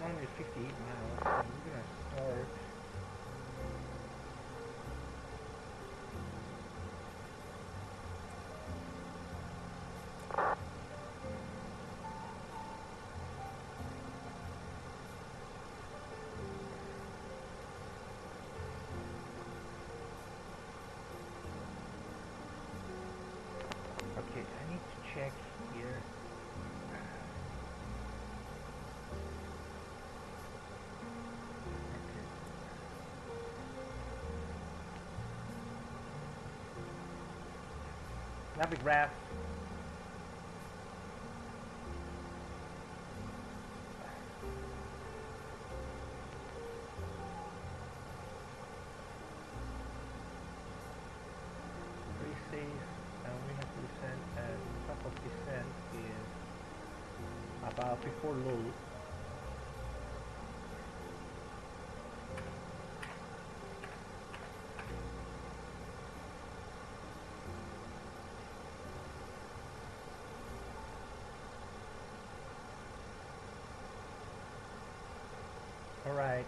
Only 58 miles, so we're gonna start. Okay, I need to check here. Navigraph. Says we have to descend at top of descent is about before load. Alright,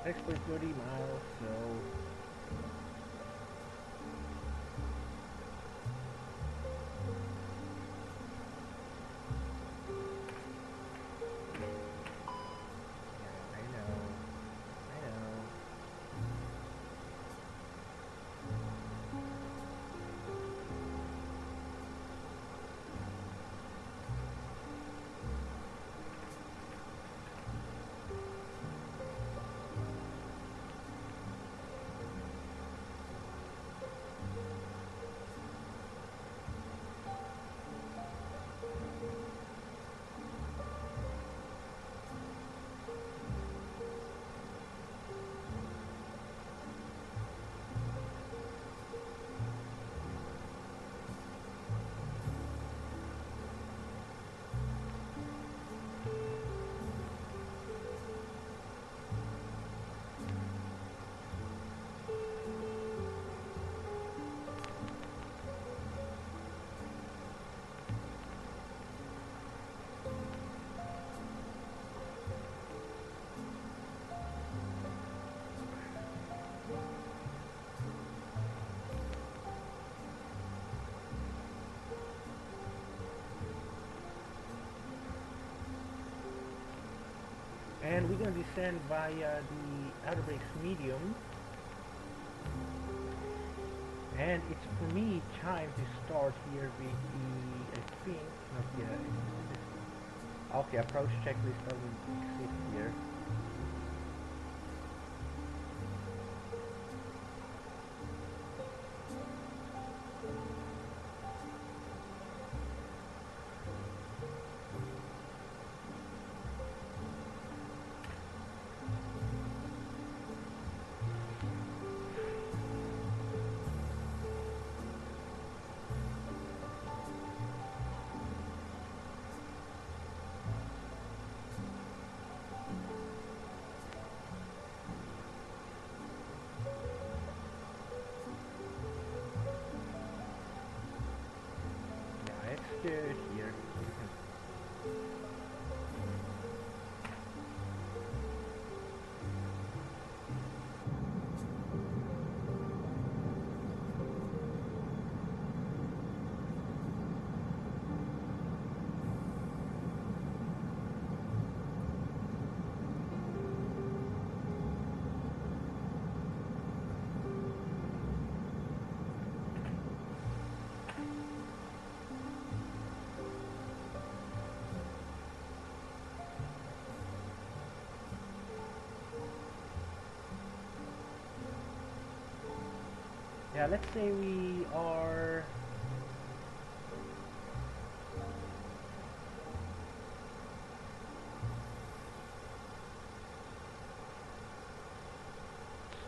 expert 30 miles, so I know. And we're going to descend via the outer brakes medium. And it's for me time to start here with the, I think, not yet. Okay, approach checklist doesn't exist here. here. Yeah, let's say we are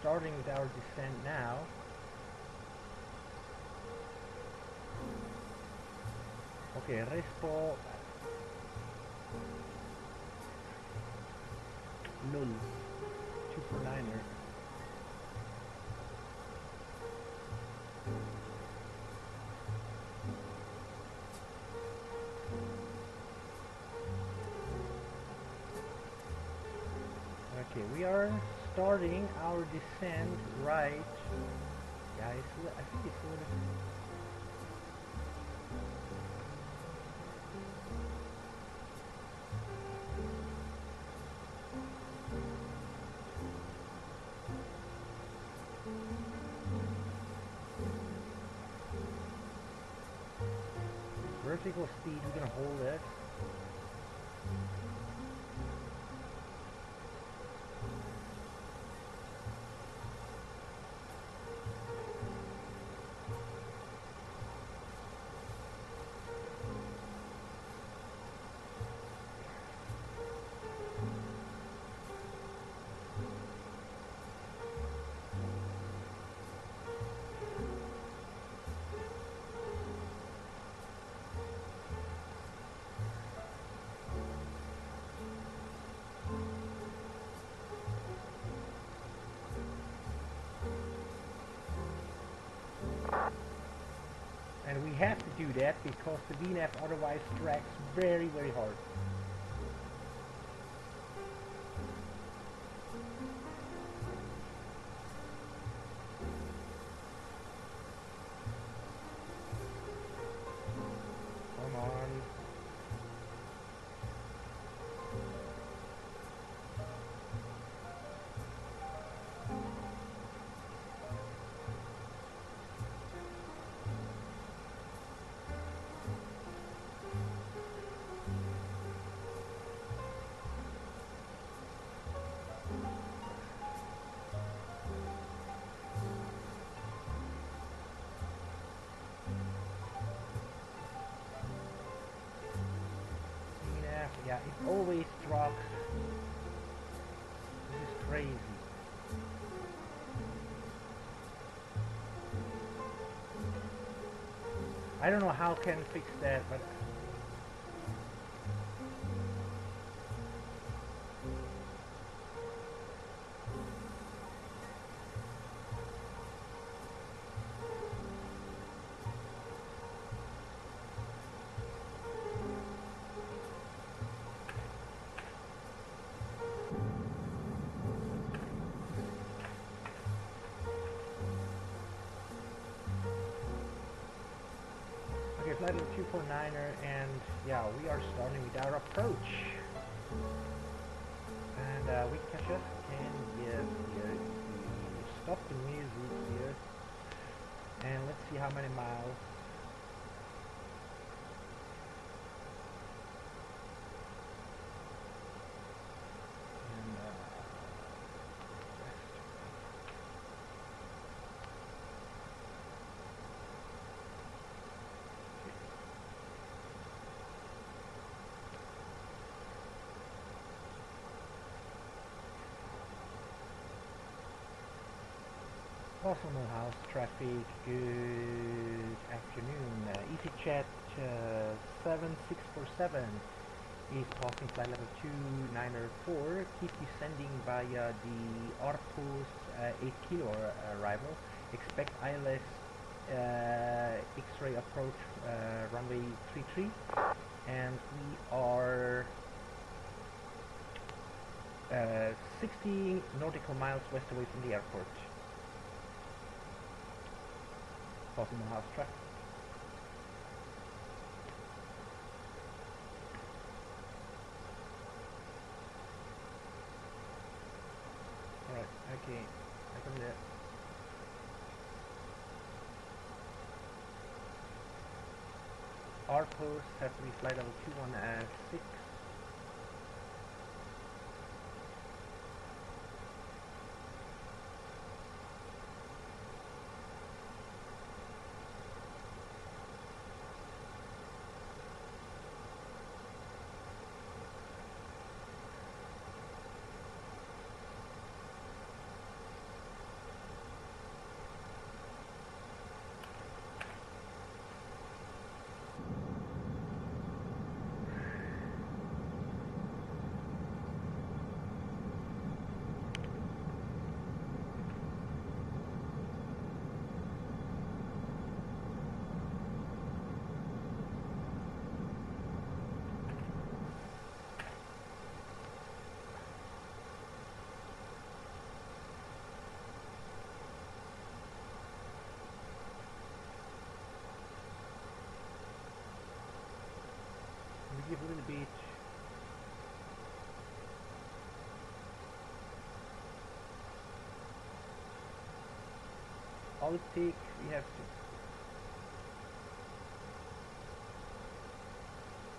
starting with our descent now. Okay, respo lol 249er. Okay, we are starting our descent right. Yeah, I think it's a little. Vertical speed, we're gonna hold it. And we have to do that because the VNAV otherwise drags very, very hard. Come on. Yeah, it always drops. This is crazy. I don't know how can fix that, but flight level 249er, and yeah, we are starting with our approach. And we can just here, stop the music here, and let's see how many miles. Personal house traffic, good afternoon. EasyJet 7647 is passing flight level 294. Keep descending via the Arcos 8 kilo arrival. Expect ILS X-ray approach runway 33, and we are 60 nautical miles west away from the airport. Passing the house track. Alright, okay, I come there. Our post has to be flight level 216. Give a little bit. All it take we have to.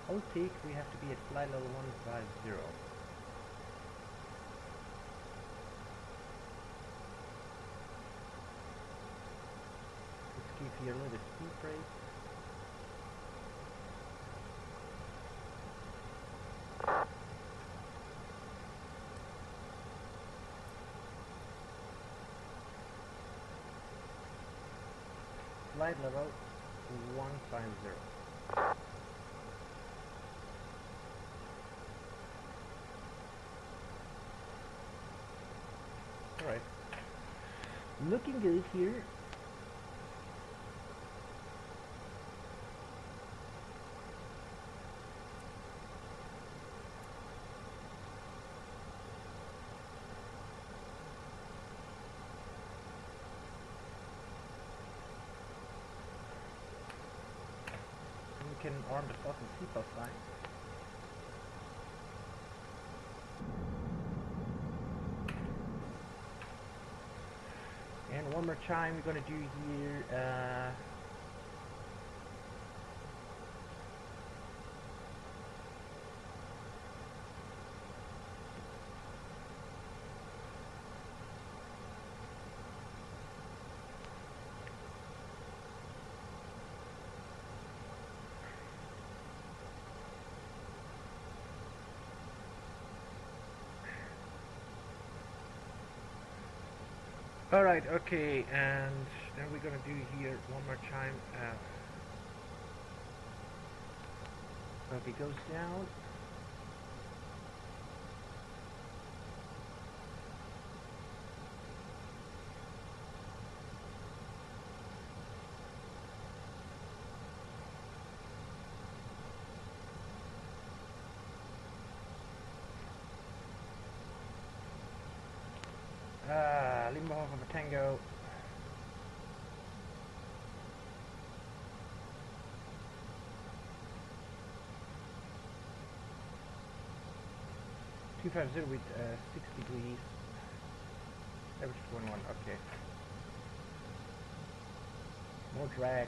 All it take we have to be at flight level 150. Let's give here a little bit speed brake. Flight level 150. Alright. Looking good here. Can arm the fucking seatbelt sign. And one more chime we're gonna do here. 'Alright, okay, and then we're gonna do here one more chime. Okay, goes down. Lima Alpha Tango. .250 with 6 degrees. Average 21. Okay. More drag.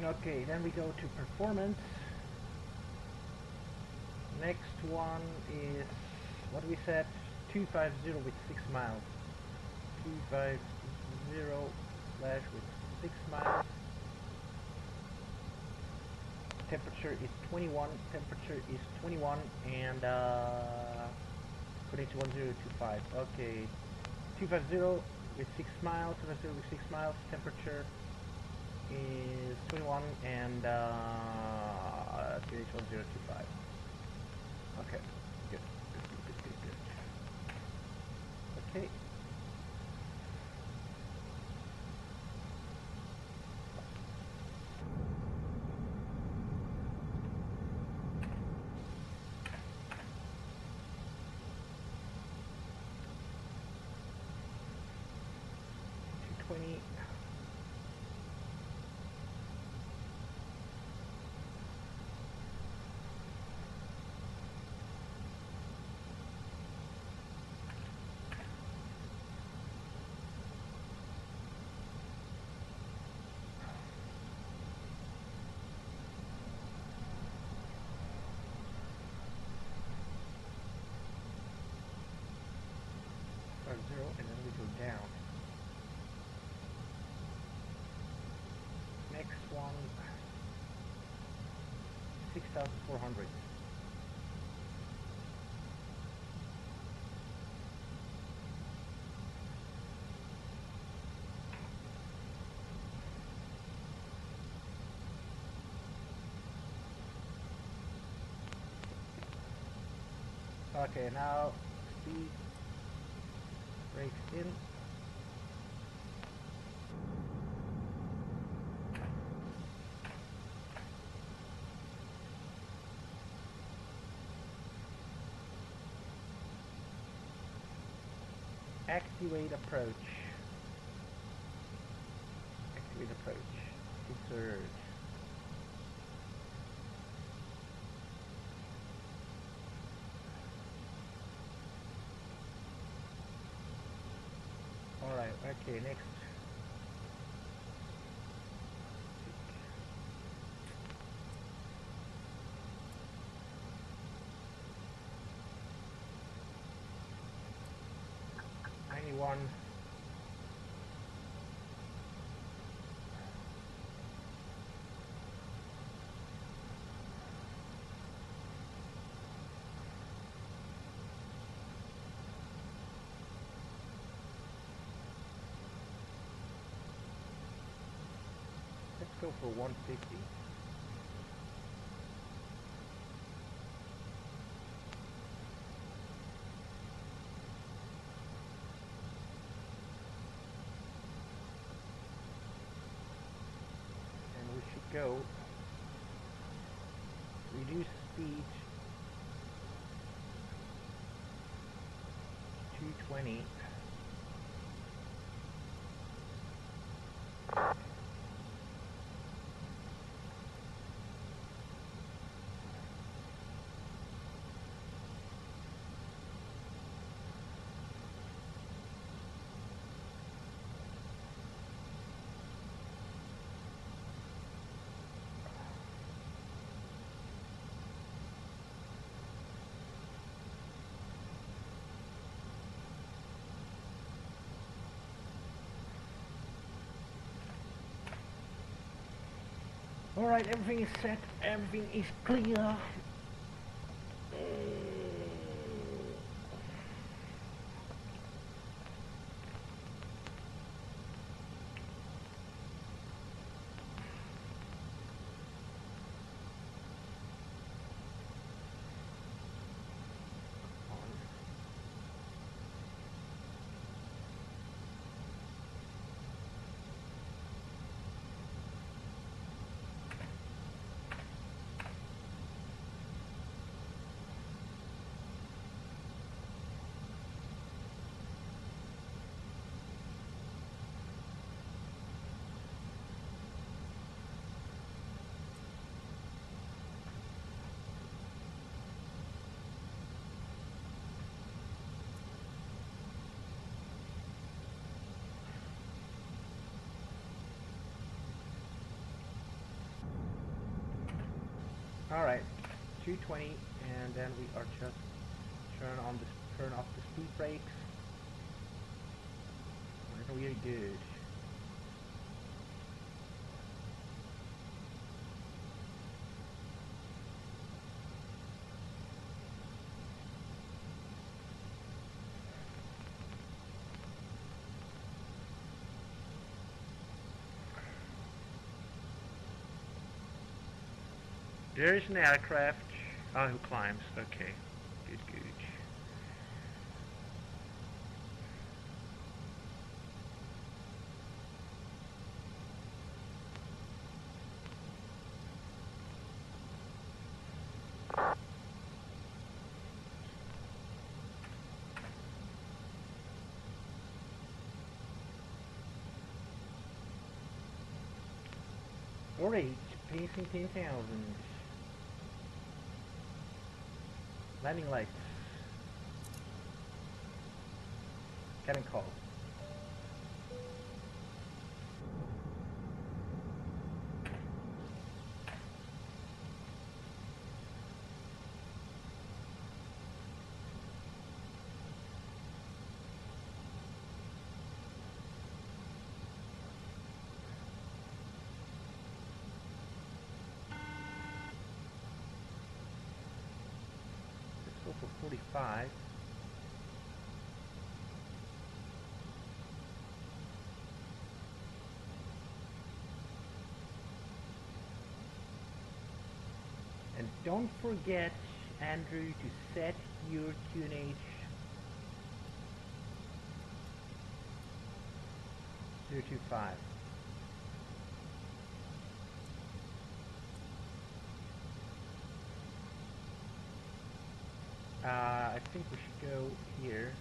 Okay, then we go to performance. Next one is what we said, 250 with 6 miles. 250 slash with 6 miles. Temperature is 21. Temperature is 21 and putting to 1025. Okay, 250 with 6 miles. 250 with 6 miles. Temperature is 21 and pH 1025. Okay, good. Okay. $220. Zero, and then we go down. Next one, 6,400. Okay, now speed brakes in. Activate approach. Activate approach. Insert. Alright, okay, next. One. Let's go for 150. Go reduce speed 220. Alright, everything is set, everything is clear. Alright, 220, and then we are just turn off the speed brakes. We're really good. There's an aircraft. Ah, who climbs? Okay, good, good. Alright, pacing 10,000. Landing lights. Cabin call. Let's go for 45. And don't forget, Andrew, to set your QNH 025. I think we should go here,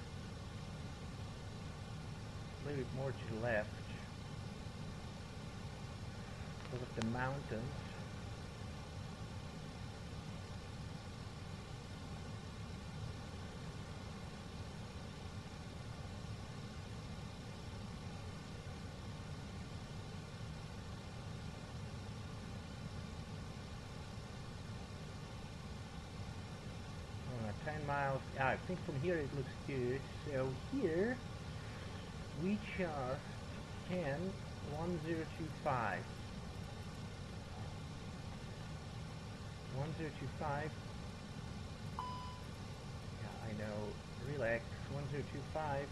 a little bit more to the left, because of the mountains. Oh, 10 miles. Yeah, I think from here it looks good. So here we just 1025. 1025. Yeah, I know. Relax. 1025.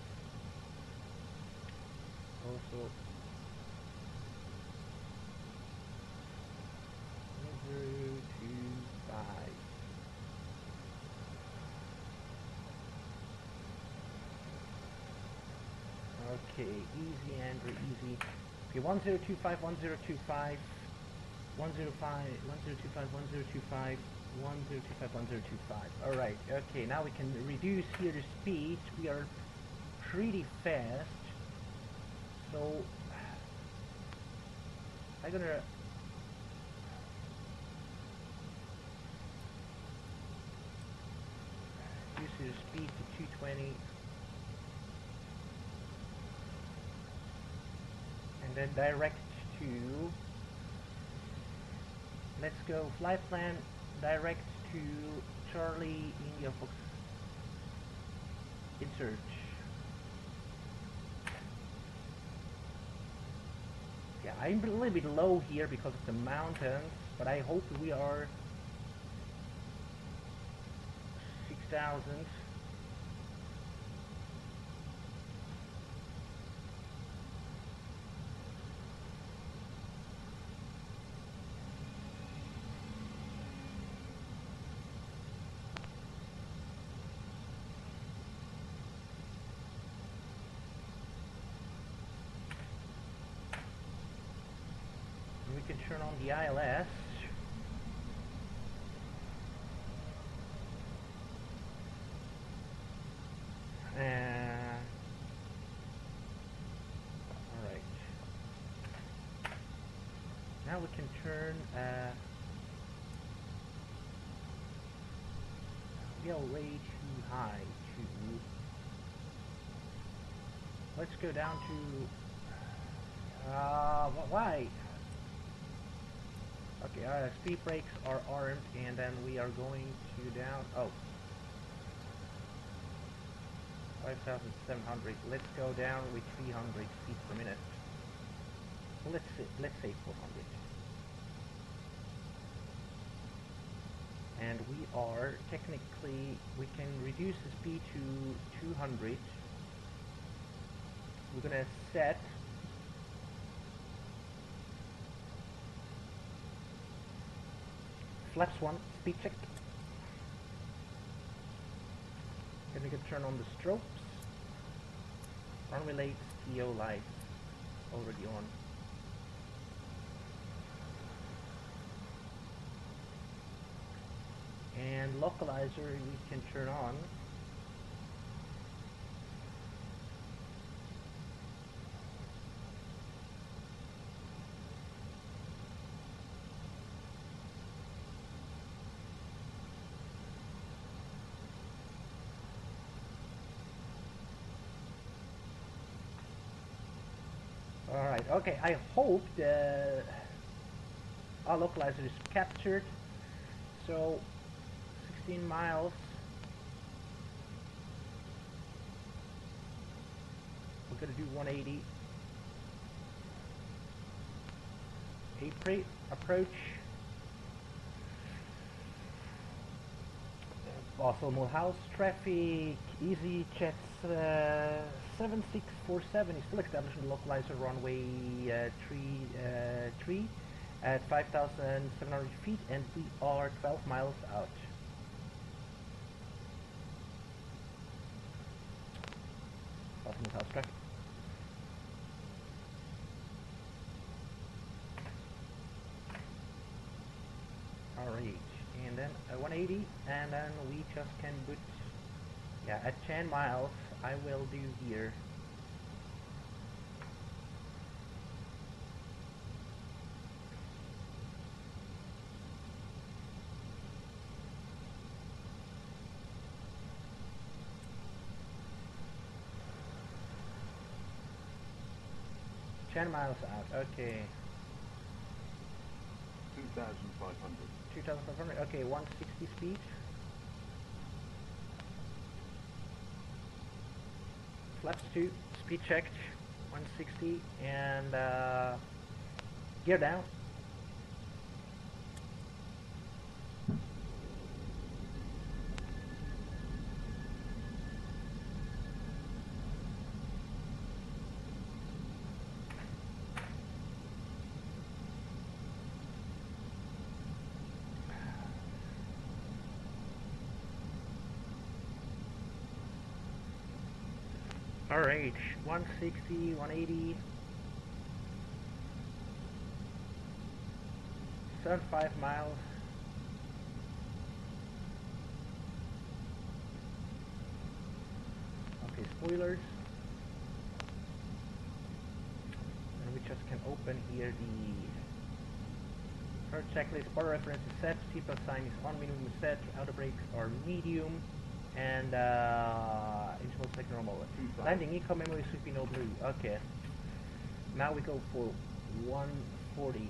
Also 1025. Okay, easy, Andrew, easy. Okay, 1025, 1025, 105, 1025, 1025, 1025, 1025. Alright, okay, now we can reduce here the speed. We are pretty fast. So, I'm gonna reduce the speed to 220. And then direct to, let's go flight plan direct to Charlie India Fox insert. Yeah, I'm a little bit low here because of the mountains, but I hope we are 6,000. We can turn on the ILS. Alright. Now we can turn we are way too high to, let's go down to why? Okay, speed brakes are armed, and then we are going to down. Oh, 5,700. Let's go down with 300 feet per minute. Let's say 400. And we are technically, we can reduce the speed to 200. We're gonna set flaps 1 speed check. Then we can turn on the strobes. Runway lights, TO lights already on. And localizer we can turn on. Alright, okay, I hope our localizer is captured. So 16 miles. We're gonna do 180. Approach. Also Mulhouse traffic, easy jets 7647 is still establishing the localizer runway 3 at 5,700 feet, and we are 12 miles out. Also Mulhouse traffic. Alright, and then 180, and then we just can put, yeah, at 10 miles I will do here. Miles out, okay. 2,500. 2,500, okay, 160 speed. Flaps 2, speed checked, 160, and gear down. Alright, 160, 180, 75 miles. Okay, spoilers. And we just can open here the current checklist. Bar reference is set, seatbelt sign is on, minimum is set, outer brakes are medium, and interval select normal. Landing eco memory should be no blue. Okay. Now we go for 140.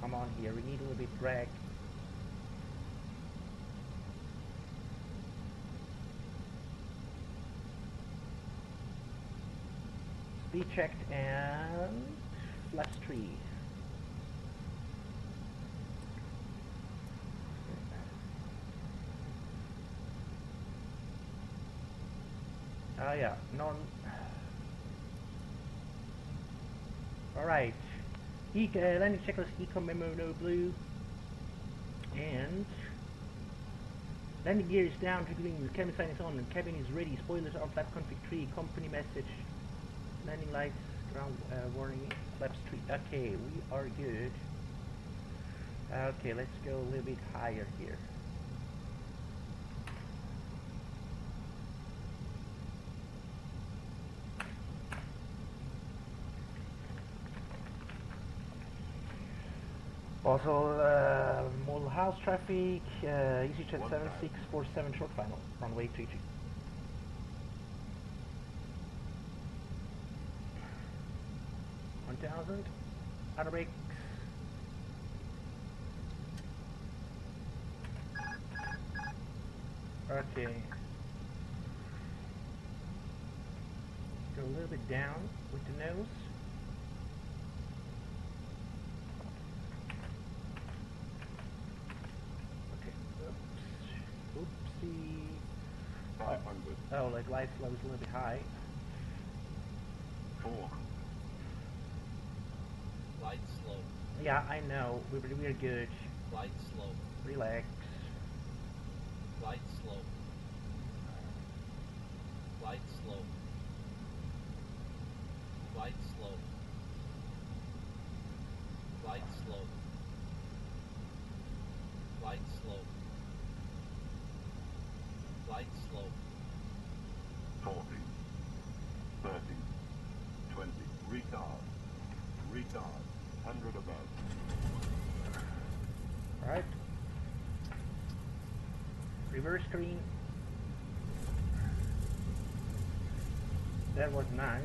Come on here, we need a little bit drag. Speed checked and flaps 3. Yeah, Alright. Landing checklist, eco memo, no blue. And landing gear is down, triggering cabin sign is on, and cabin is ready, spoilers on, flap config 3, company message, landing lights, ground warning, flaps 3. Okay, we are good. Okay, let's go a little bit higher here. Also, Mulhouse traffic, EasyJet 7647 short final, runway 33. 2,000 2000. Outer brakes. Okay. Go a little bit down with the nose. Okay. Oops. Oopsie. 500. Oh, like light flow is a little bit high. 4. Light slow. Yeah, I know. We're good. Light slow. Relax. Light slow. Light slow. Light slow. Light slow. Light slow. Light slow. 40. 30. 20. Retard. Retard. 100 above. Alright. Reverse screen. That was nice.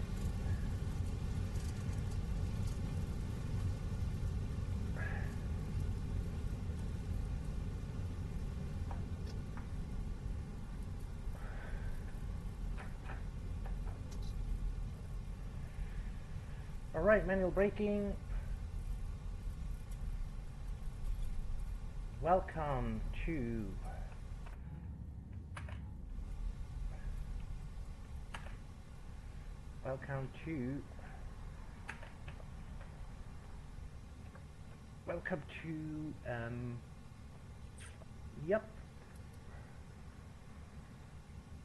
Alright, manual braking. Welcome to yep,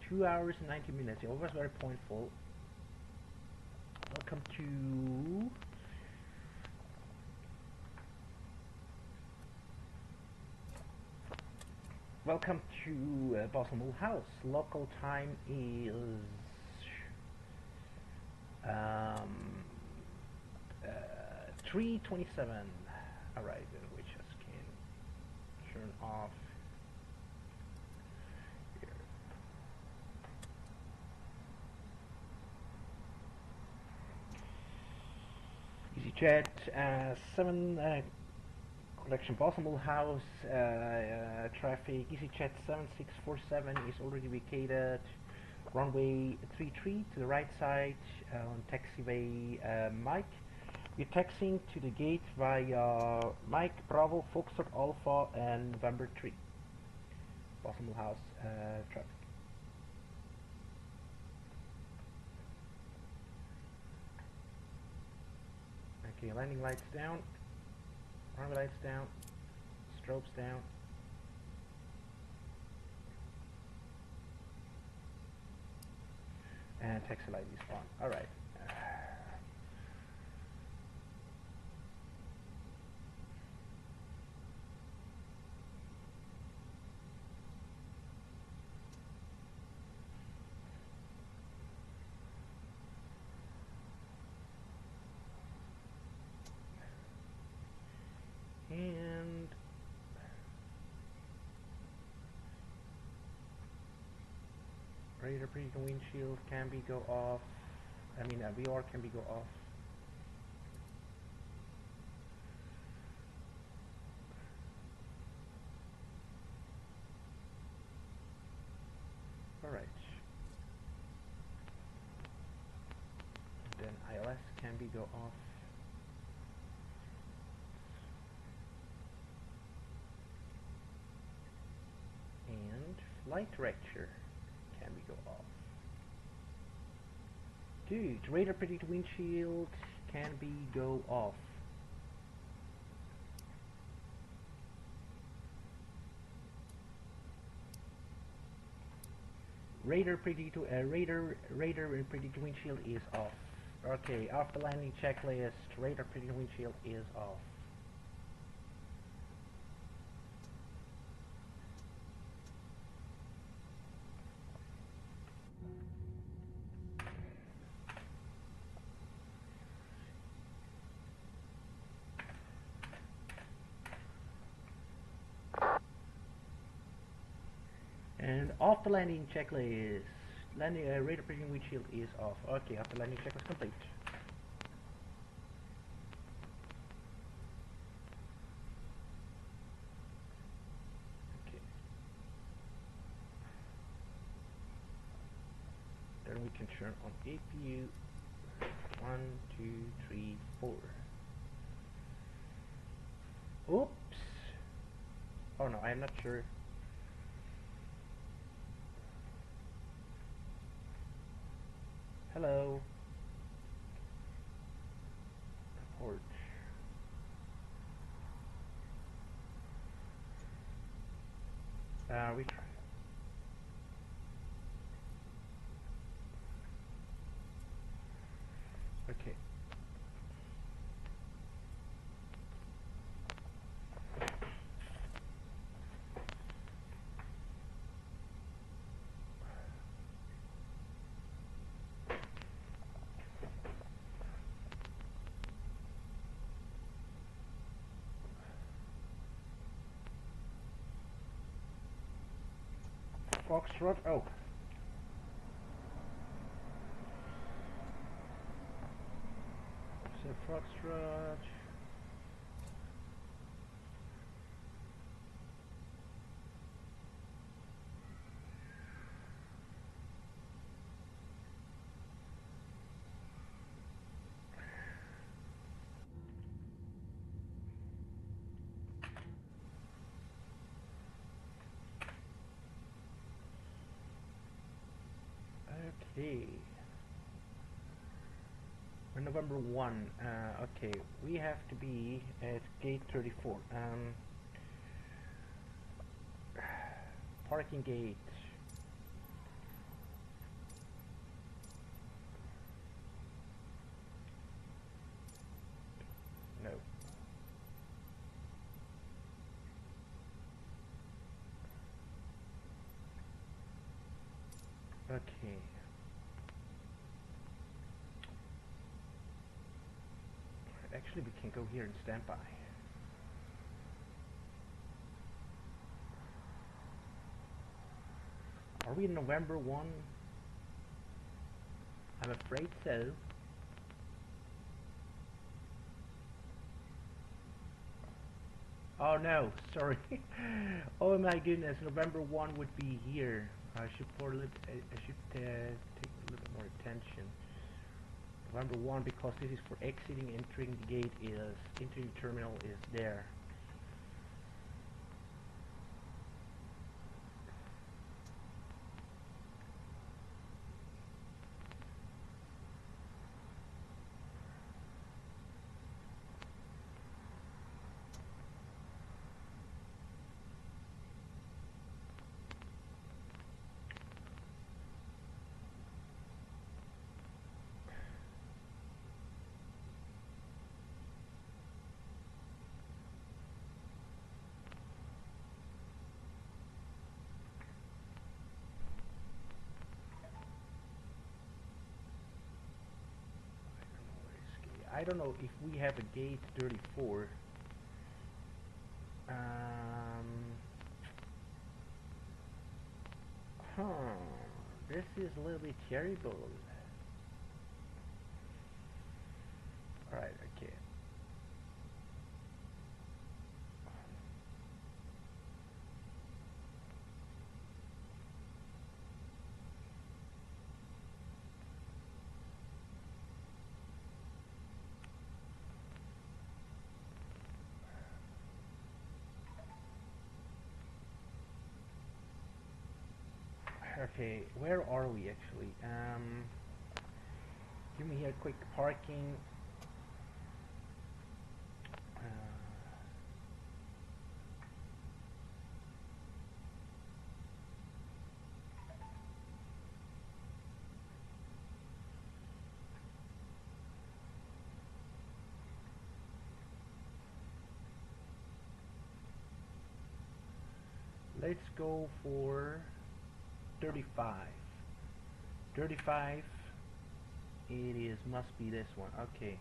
2 hours and 90 minutes. It was very pointful. Welcome to Boston House. Local time is 3:27. Alright, then we just can turn off here. EasyJet 7 correction, Boston House traffic. EasyJet 7647 is already vacated. Runway 33 to the right side on taxiway Mike. We're taxiing to the gate via Mike, Bravo, Foxtrot, Alpha, and November 3. Boston House traffic. Okay, landing lights down, runway lights down, strobes down. And taxi light is on. Alright. And radar predictor windshield can be go off. I mean, VR can be go off. Alright. Then ILS can be go off. And flight director can be go off. Dude, radar predictor windshield can be go off. Radar predictor windshield is off. Okay, after landing checklist, radar predictor windshield is off. And off the landing checklist, radar predictor windshield is off. Okay, after landing checklist complete. we can turn on APU 1, 2, 3, 4. Oops. Oh no, I'm not sure. Hello. Report. We try. Okay. Foxtrot. Oh. So Foxtrot. Okay. We're November 1. Okay, we have to be at gate 34. Parking gate. No. Okay. Actually, we can go here and stand by. Are we in November 1? I'm afraid so. Oh no, sorry. Oh my goodness, November 1 would be here. I should take a little bit more attention. November 1, because this is for exiting, entering the gate is, entering the terminal is there. I don't know if we have a gate 34. This is a little bit terrible. Alright, okay. Okay, where are we actually? Give me a quick parking. Let's go for 35. 35. It is, must be this one. Okay.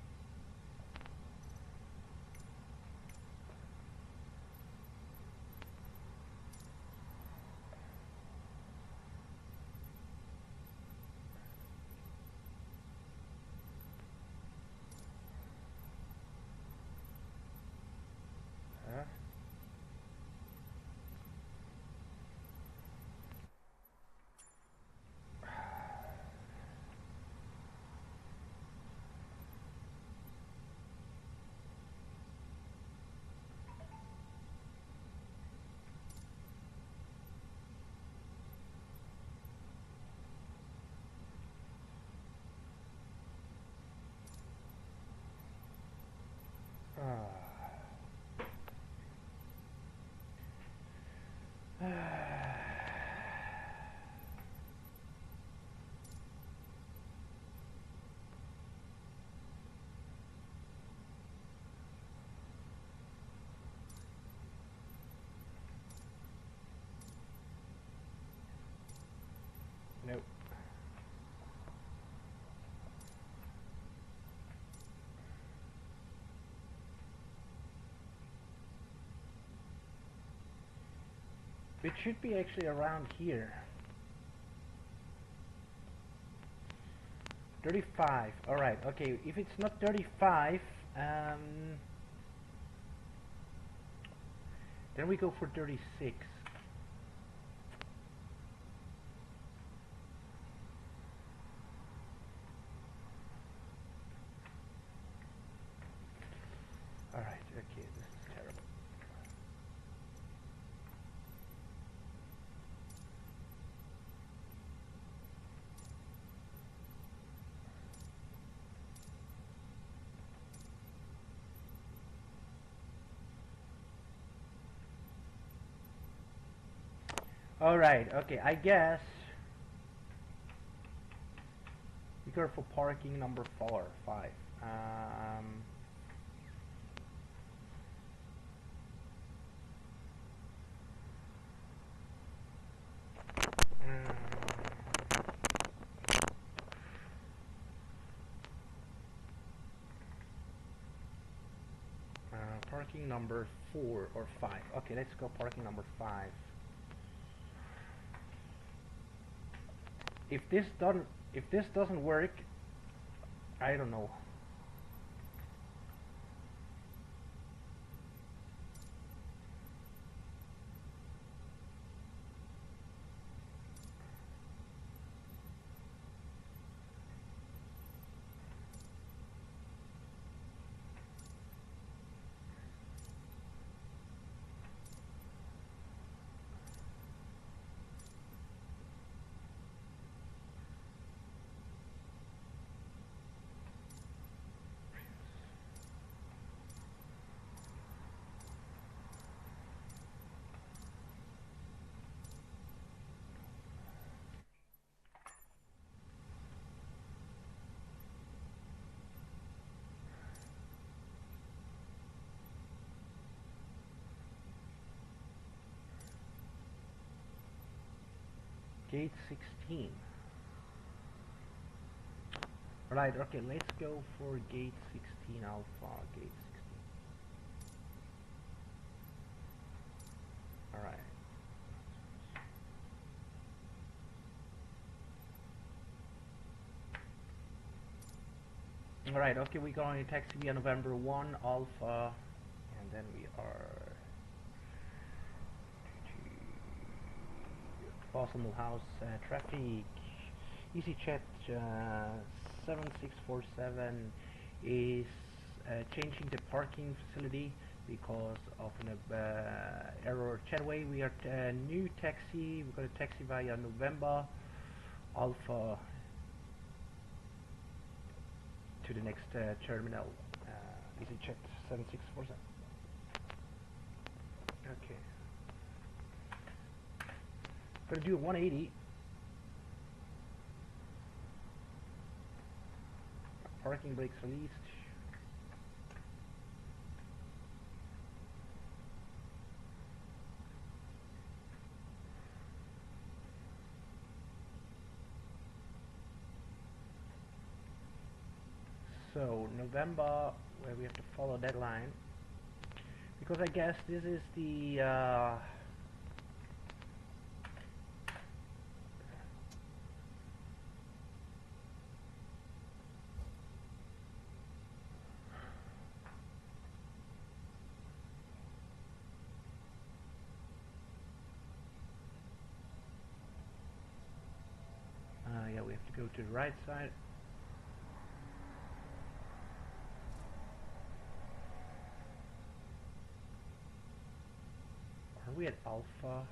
It should be actually around here. 35. Alright, okay. If it's not 35, then we go for 36. Alright, okay, this is terrible. Alright, okay, I guess we go for parking number 5. Parking number 4 or 5. Okay, let's go parking number 5. If this doesn't work, I don't know. Gate 16. Right, okay, let's go for gate 16 alpha, gate 16. Alright. Alright, okay, we're going to taxi via November 1 alpha, and then we are Possible House traffic. EasyJet 7647 is changing the parking facility because of an error chatway. We are new taxi. We're going to taxi via November Alpha to the next terminal. EasyJet 7647. Okay. Gonna do a 180. Parking brakes released. So November, where we have to follow that line, because I guess this is the yeah, we have to go to the right side. Are we at Alpha?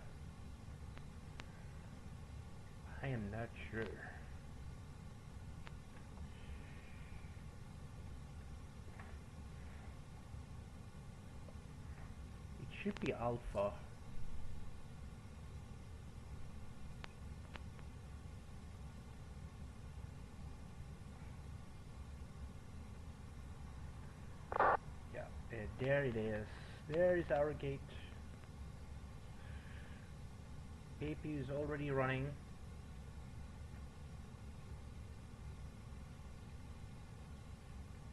I am not sure. It should be Alpha. Yeah, there it is. There is our gate. AP is already running.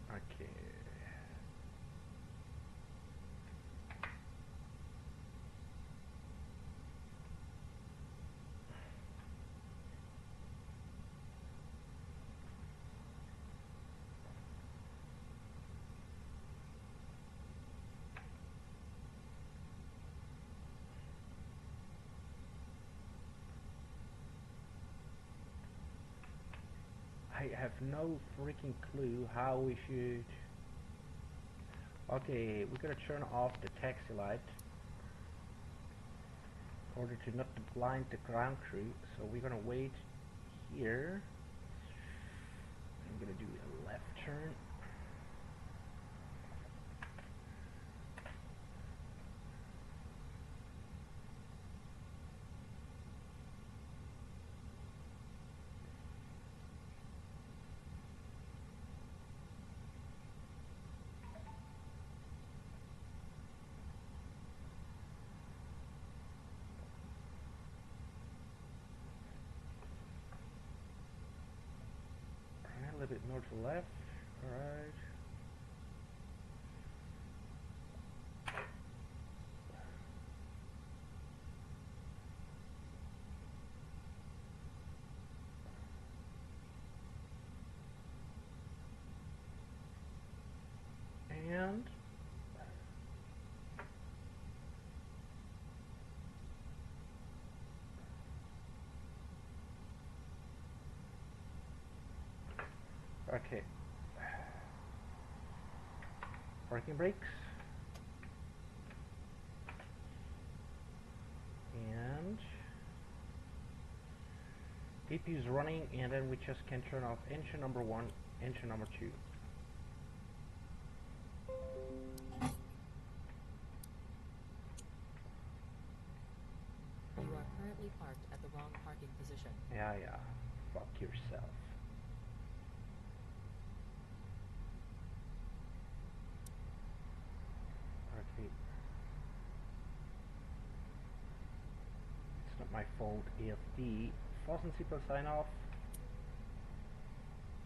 Okay. have no freaking clue how we should... Okay, we're gonna turn off the taxi light in order to not blind the ground crew. So we're gonna wait here. I'm gonna do a left turn. A little bit more to the left. Alright. And okay. Parking brakes. And APU is running, and then we just can turn off engine number 1, engine number 2. You are currently parked at the wrong parking position. Yeah. Fuck yourself. Okay. It's not my fault. AFD. Fasten seatbelt sign off.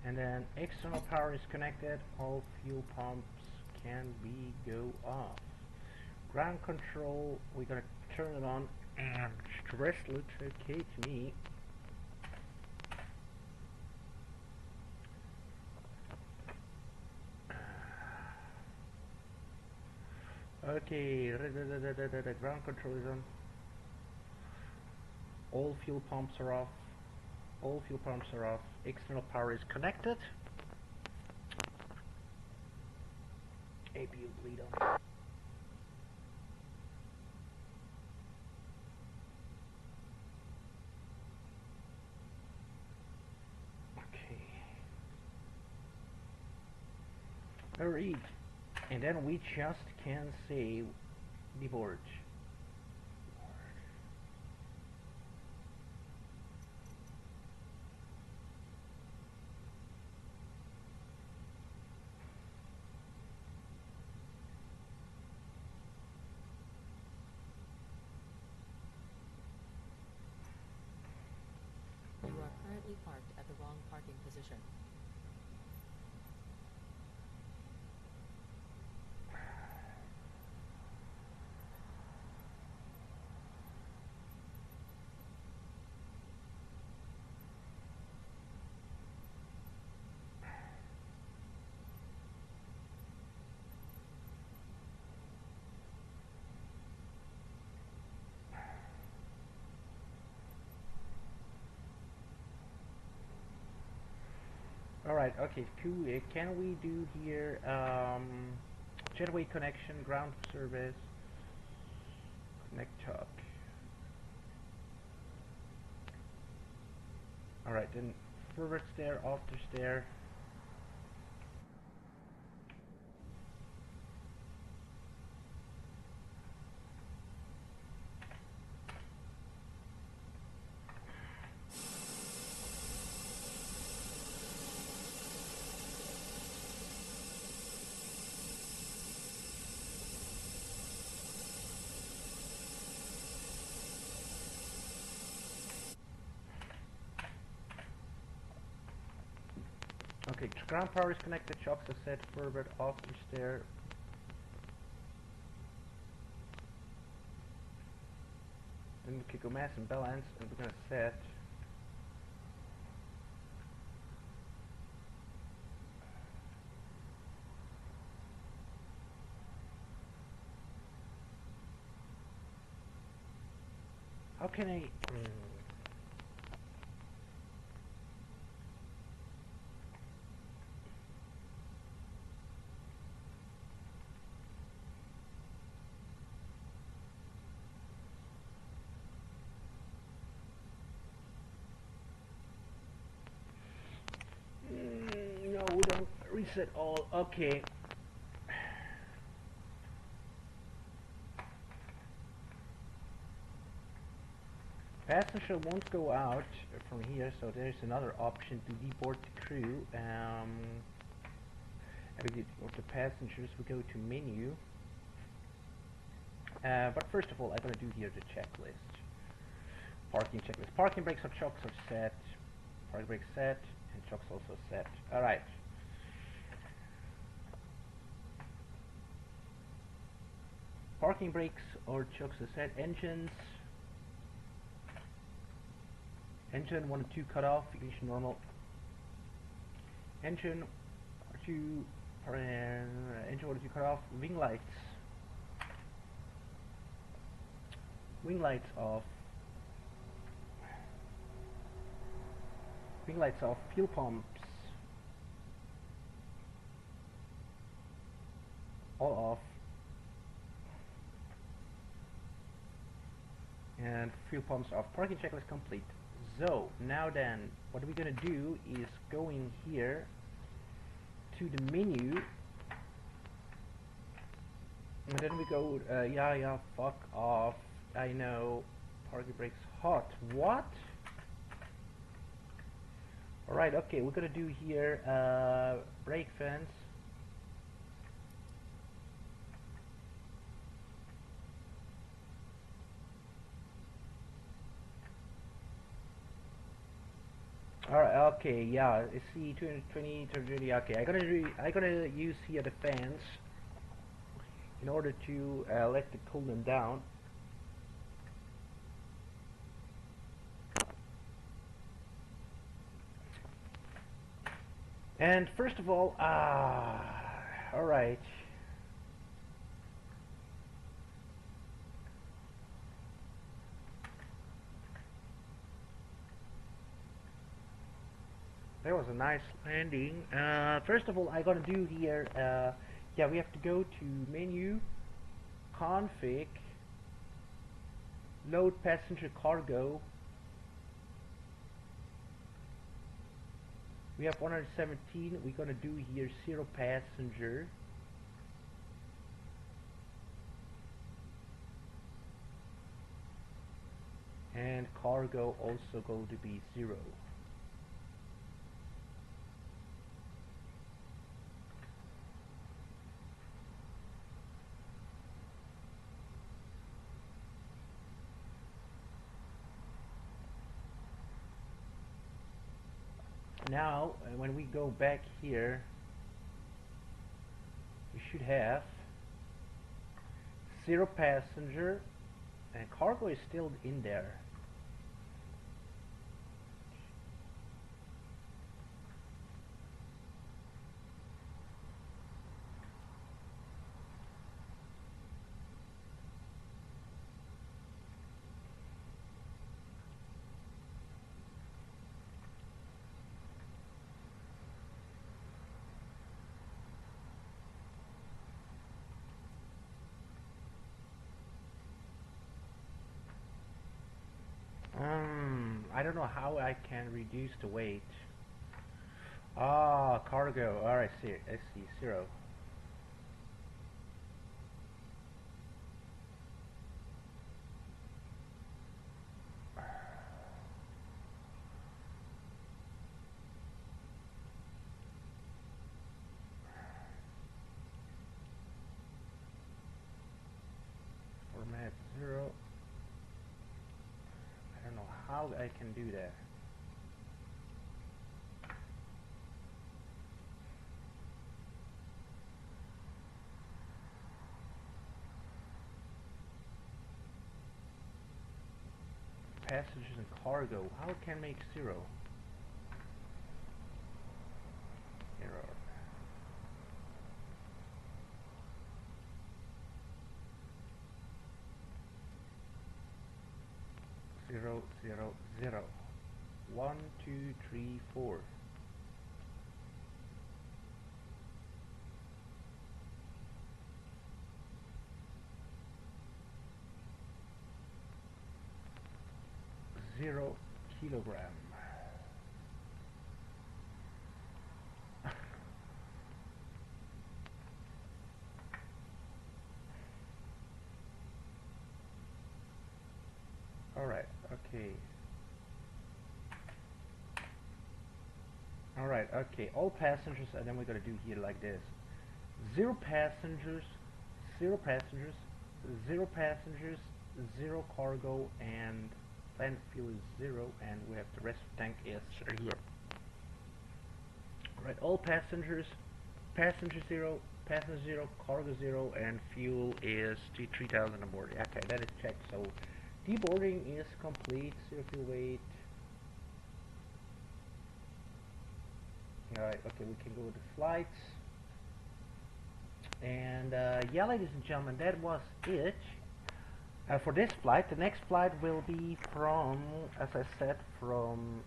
And then external power is connected. All fuel pumps can be go off. Ground control, we're gonna turn it on, and stress looks okay to me. Okay, the ground control is on. All fuel pumps are off. All fuel pumps are off. External power is connected. APU bleed on. Okay. Alright. And then we just can save the board. You are currently parked at the wrong parking position. Alright, okay, cool. Can we do here jetway connection, ground service, connect talk. Alright, then forward stair, after stair. Okay, ground power is connected, shocks are set, forward, after stair. Then we can go mass and balance, and we're gonna set. How can I... Reset all. Okay. Passenger won't go out from here, so there's another option to deboard the crew. With the passengers, we go to menu. But first of all, I'm gonna do here the checklist. Parking checklist. Parking brakes or chocks are set. Parking brakes set, and chocks also set. Alright. Parking brakes or chocks are set. Engines. Engine 1 and 2 cut off. Ignition normal. Engine 2. Engine 1 and 2 cut off. Wing lights. Wing lights off. Wing lights off. Fuel pumps all off. And fuel pumps off. Parking checklist complete. So now then, what we're gonna do is go in here to the menu, and then we go. Yeah, fuck off. I know. Parking brakes hot. What? Alright, okay, we're gonna do here brake fence. Alright, okay, yeah, see 220, 230, okay, I'm gonna use here the fans in order to let it cool them down. And first of all, alright. That was a nice landing. First of all, I'm gonna do here, yeah, we have to go to menu, config, load passenger cargo. We have 117. We're gonna do here 0 passenger. And cargo also going to be 0. Now, when we go back here, we should have 0 passenger, and cargo is still in there. I don't know how I can reduce the weight. Cargo. Alright, I see. 0. Format 0. I don't know how I can do that. Passengers and cargo. How can make 0? Error. Zero, zero, zero. 1, 2, 3, 4. Zero kilogram. Alright, okay. Alright, okay. All passengers, and then we're gonna do here like this. 0 passengers, 0 passengers, 0 passengers, 0 cargo, and planet fuel is 0, and we have the rest of the tank is here. Alright, all passengers, passenger 0, passenger 0, cargo 0, and fuel is 3,000 aboard. Okay, that is checked, so deboarding is complete, 0 fuel weight. Alright, okay, we can go to flights. And yeah, ladies and gentlemen, that was it for this flight. The next flight will be from, as I said, from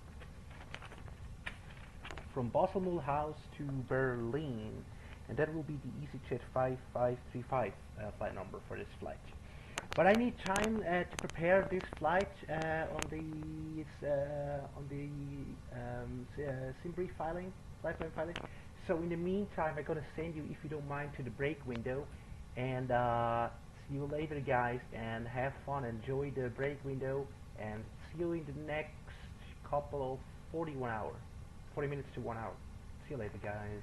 Basel-Mulhouse to Berlin, and that will be the EasyJet 5535 flight number for this flight. But I need time to prepare this flight on the SimBrief filing, flight plan filing. So in the meantime, I'm gonna send you, if you don't mind, to the break window, and see you later, guys, and have fun. Enjoy the break window, and see you in the next couple of 40 minutes to 1 hour. See you later, guys.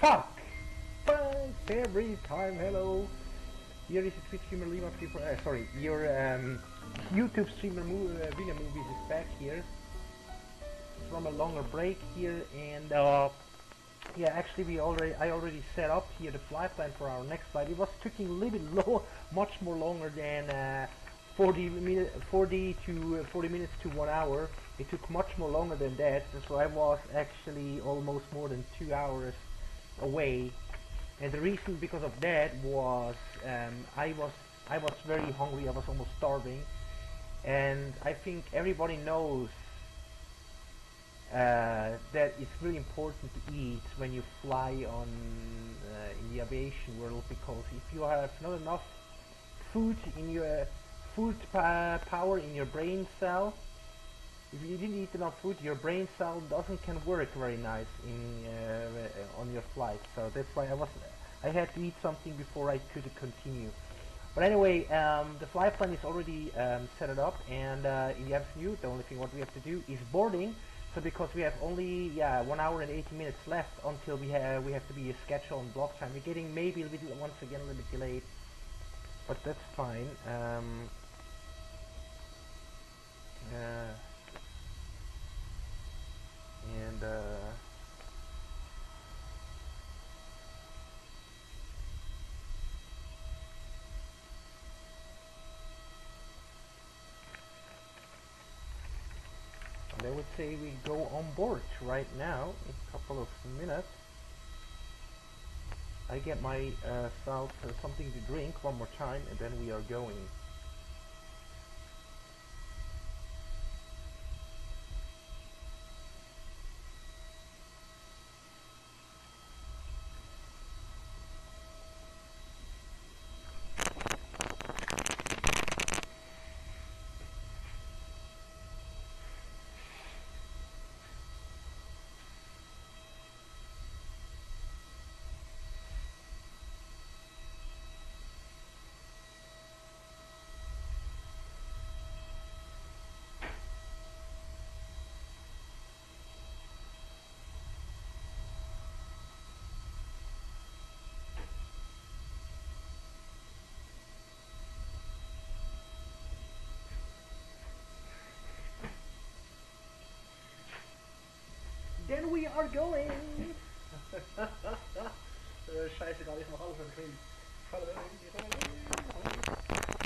Fuck! Thanks every time, hello! Here is a Twitch streamer Lppt-Lfsb, sorry, your YouTube streamer Vina Movies is back here. From a longer break here, and yeah, actually I already set up here the flight plan for our next flight. It was taking a little bit much more longer than 40 minutes to 1 hour. It took much more longer than that, so I was actually almost more than 2 hours away. And the reason because of that was I was very hungry. I was almost starving, and I think everybody knows that it's really important to eat when you fly on in the aviation world, because if you have not enough food in your power in your brain cell, if you didn't eat enough food, your brain cell can work very nice in on your flight. So that's why I had to eat something before I could continue. But anyway, the flight plan is already set it up, and in the afternoon, the only thing what we have to do is boarding. So because we have only 1 hour and 80 minutes left until we have to be scheduled on block time. We're getting maybe a little once again a little bit delayed, but that's fine. I would say we go on board right now in a couple of minutes. I get myself something to drink one more time, and then we are going. Then we are going!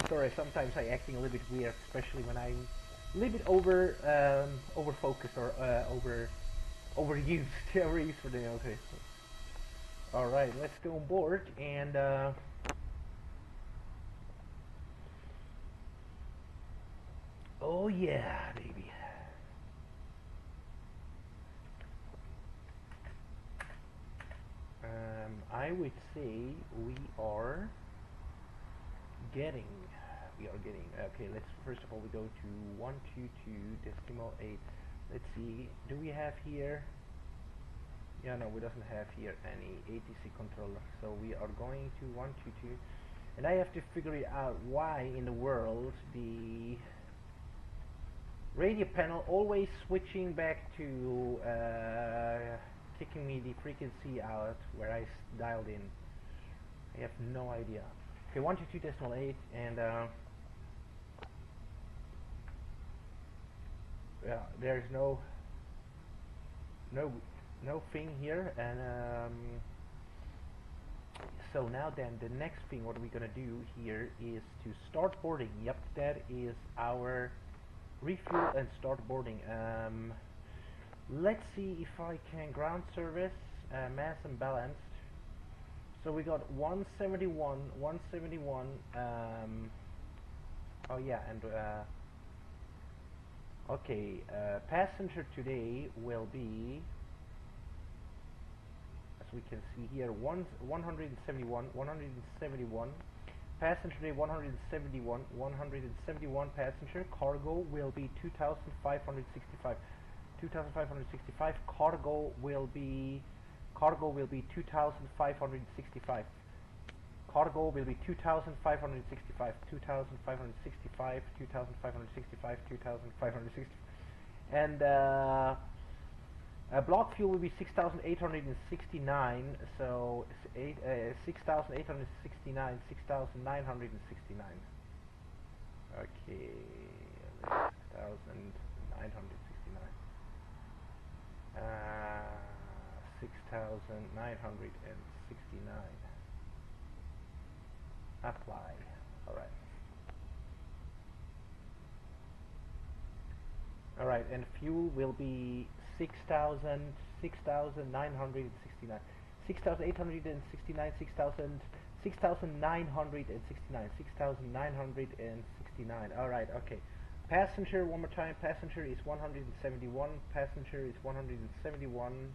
Sorry, sometimes I acting a little bit weird, especially when I'm a little bit over focused or overused for the okay. Alright, let's go on board, and oh yeah, baby. I would say we are getting, okay, let's first of all we go to 122.8. Let's see, do we have here, yeah, no, we doesn't have here any ATC controller, so we are going to 122, and I have to figure out why in the world the radio panel always switching back to kicking me the frequency out where I dialed in. I have no idea. Okay, 122.8, and yeah, there's no thing here, and so now then the next thing what we're gonna do here is to start boarding. Yep, that is our refuel and start boarding. Let's see if I can ground service mass and balanced. So we got 171. Oh yeah, and okay, passenger today will be, as we can see here, 171. Passenger today 171 passenger. Cargo will be 2,565. 2,565. Cargo will be 2,565. Cargo will be 2,565. 2,565. 2,565. 2,565. And Block fuel will be 6,869, so 6,869, 6,969. Okay, 6,969. 6,969. Apply. Alright. Alright, and fuel will be 6,969. 6,869, 6,969, 6,969. Alright, okay. Passenger, one more time. Passenger is 171. Passenger is 171.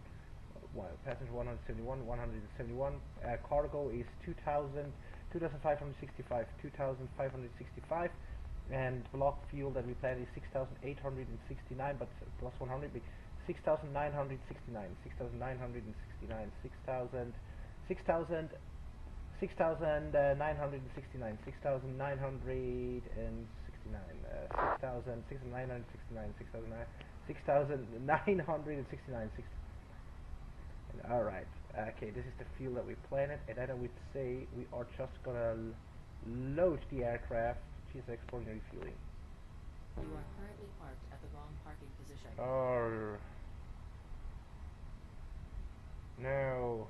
Well, passenger 171, 171. Cargo is 2,000, 2,565, 2,565. And block fuel that we plan is 6,869, but plus 100 be 6,969, 6,969, 6,000, 6,000, 6,969, 6,969, 6,969, 6,969, alright, okay, this is the fuel that we planned, and then I would say we are just gonna load the aircraft. She's exporting and refueling. You are currently parked at the wrong parking position. Oh. No.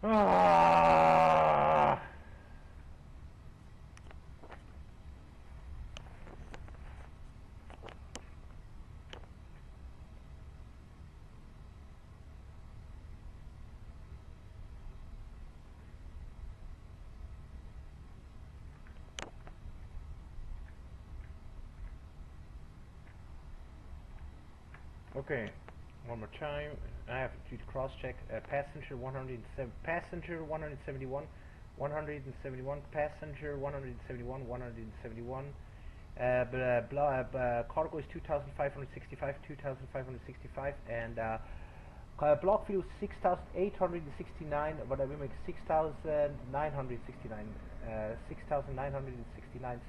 Ah. Okay, one more time. I have to cross-check. Passenger 107, passenger 171, 171, passenger 171, 171. Cargo is 2,565, 2,565, and block fuel 6,869, but I will make 6,969, 6,969,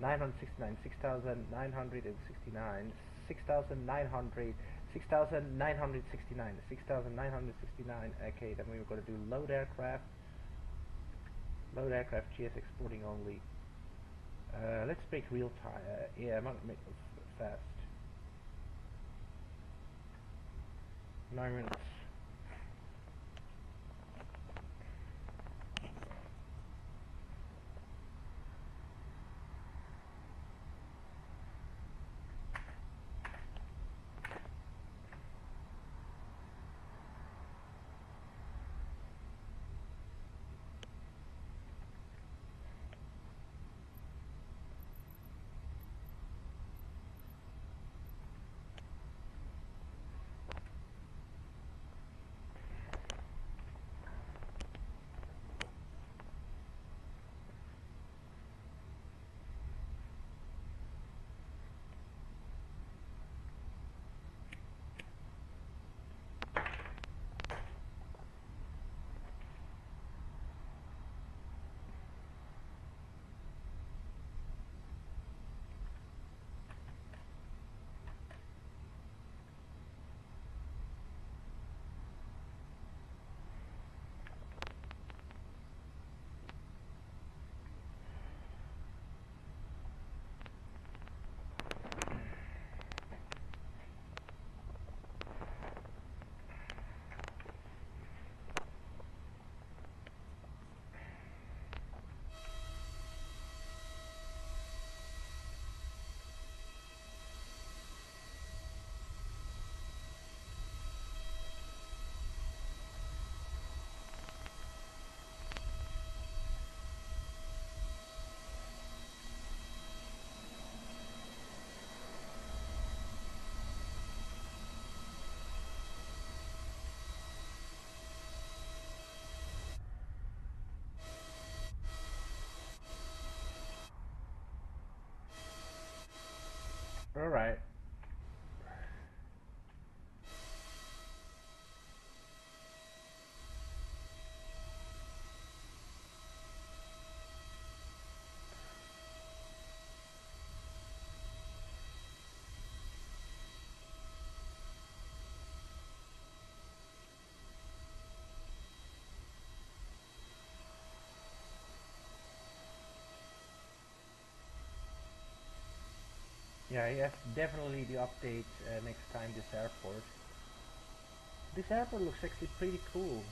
6,969, 6,969, 6,900, 6,969, 6,969. Okay, then we were going to do load aircraft, GS exporting only. Let's make real time. Yeah, I'm gonna make it fast. 9 minutes. Alright. Yeah, yes, definitely the update next time this airport. This airport looks actually pretty cool.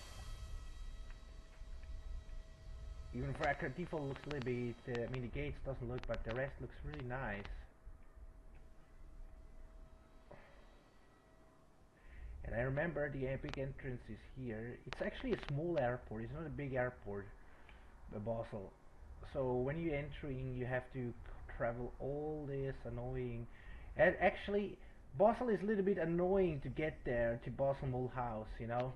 Even for accurate default looks a little bit, I mean the gates doesn't look, but the rest looks really nice. And I remember the big entrance is here. It's actually a small airport, it's not a big airport, Basel. So when you're entering you have to travel all this annoying, and actually Basel is a little bit annoying to get there to Basel Mulhouse, you know.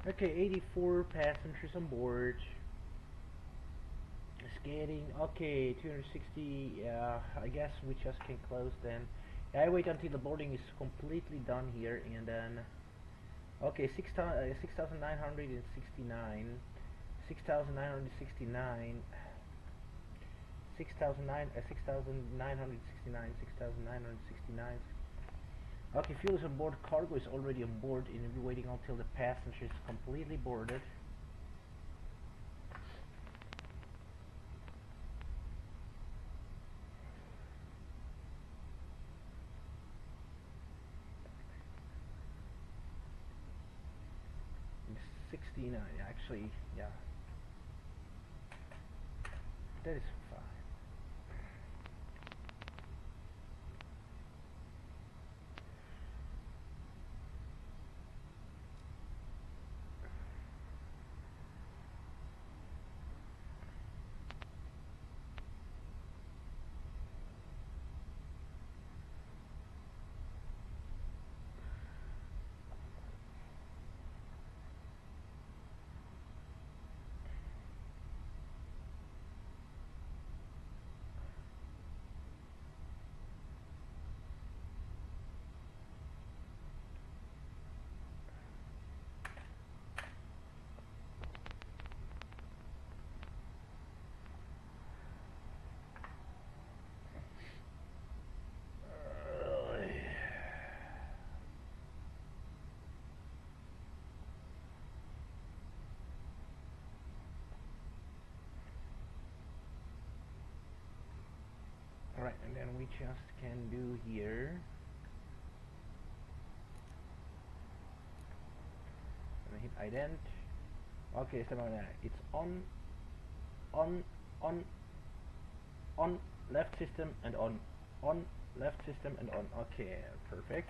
Okay, 84 passengers on board. Skating, okay, 260, yeah, I guess we just can close then. Yeah, I wait until the boarding is completely done here, and then... Okay, 6,969, 6,969, 6,969. Okay, fuel is on board, cargo is already on board, and we'll be waiting until the passenger is completely boarded. And 69, actually, yeah. That is fine. Alright, and then we just can do here. And hit ident. Okay, so it's on, left system and on, left system and on. Okay, perfect.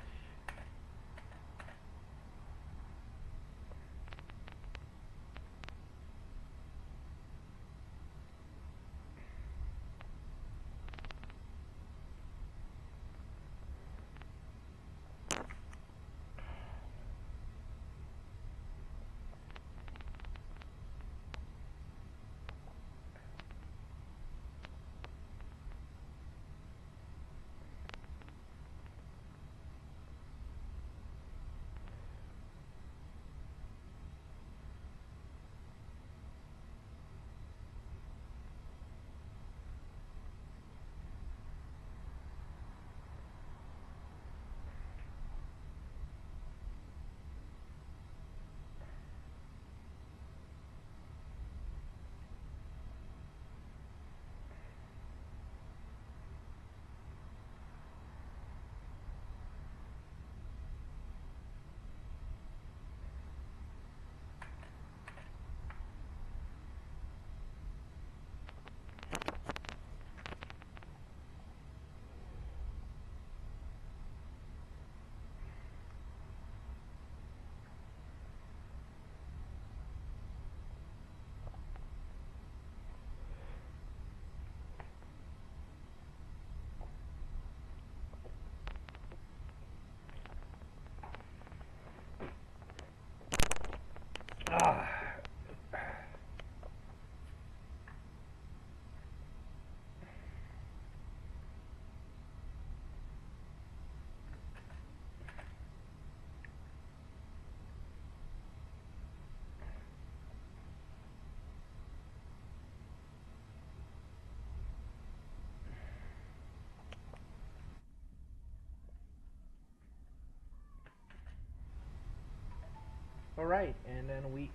Alright, and then we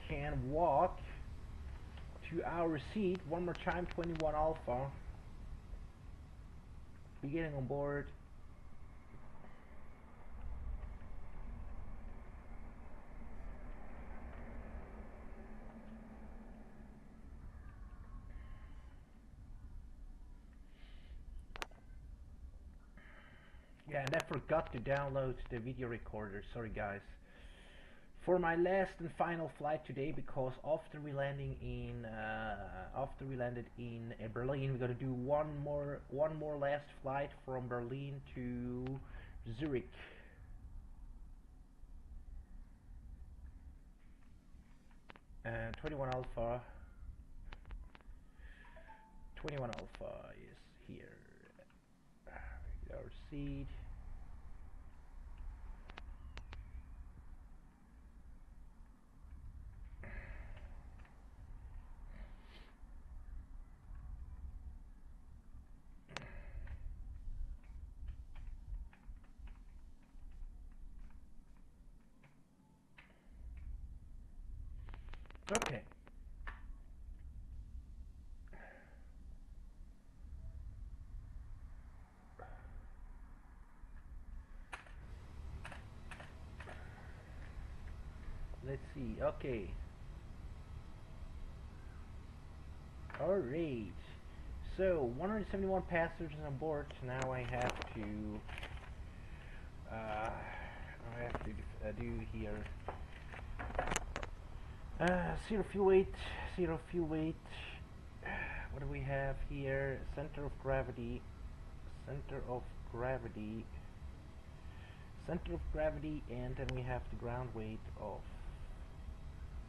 can walk to our seat one more time. 21 Alpha. Beginning on board. Yeah, and I forgot to download the video recorder. Sorry guys. For my last and final flight today, because after we landed in Berlin, we're gonna do one more last flight from Berlin to Zurich. And 21 Alpha is here. Our seat. Okay. Let's see. Okay. Alright. So 171 passengers on board. Now I have to do here zero fuel weight. What do we have here? Center of gravity, and then we have the ground weight of.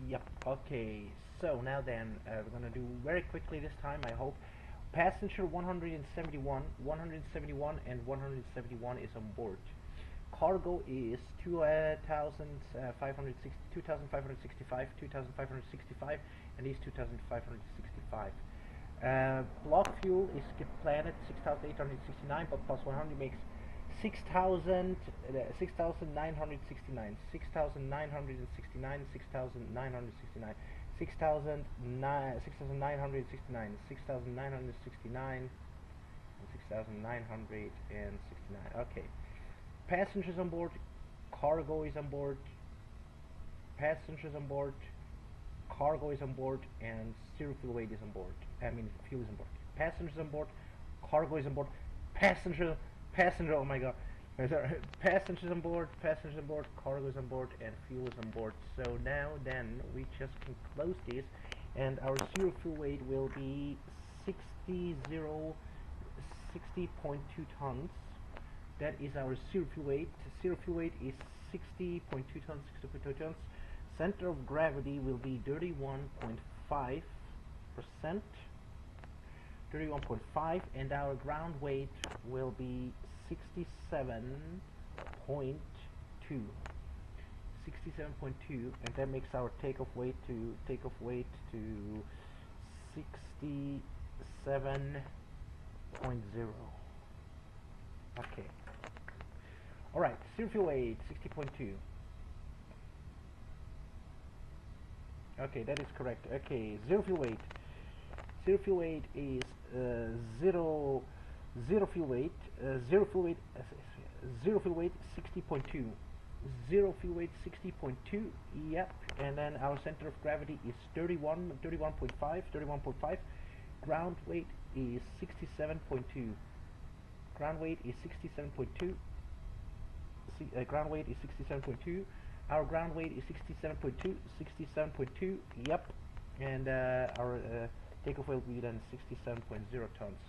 Yep. Okay. So now then, we're gonna do very quickly this time. I hope. Passenger 171, and 171 is on board. Cargo is 2,565, and is 2,565. Block fuel is Planet 6,869, but plus 100 makes 6,969, 6,969, 6,969, 6,969, 6,969, 6,969, and 6,969. Okay. Passengers on board, cargo is on board, passengers on board, cargo is on board, and zero fuel weight is on board. I mean, fuel is on board. Passengers on board, cargo is on board, passenger, oh my god. Passengers on board, cargo is on board, and fuel is on board. So now then, we just can close this, and our zero fuel weight will be 60.2 tons. That is our zero fuel weight. Zero fuel weight is 60.2 tons, 60.2 tons. Center of gravity will be 31.5%. 31.5, and our ground weight will be 67.2, and that makes our takeoff weight to 67.0. Okay. All right. Zero fuel weight 60.2. Okay, that is correct. Okay, zero fuel weight. Zero fuel weight is zero fuel weight. Zero fuel weight 60.2. Zero fuel weight 60.2. Yep. And then our center of gravity is 31.5. Ground weight is 67.2. Ground weight is 67.2. Ground weight is 67.2. Our ground weight is 67.2. 67.2. Yep. And our takeoff will be then 67.0 tons.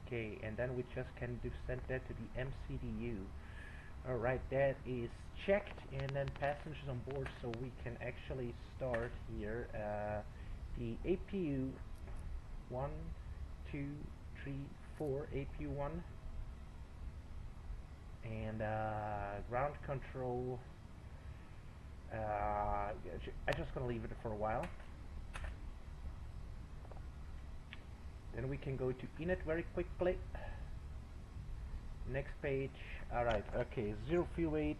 Okay, and then we just can send that to the MCDU. Alright, that is checked, and then passengers on board, so we can actually start here. The APU 1, 2, 3, 4, APU 1, and ground control. I'm just gonna leave it for a while. Then we can go to Inet very quickly. Next page. Alright, okay, zero fuel weight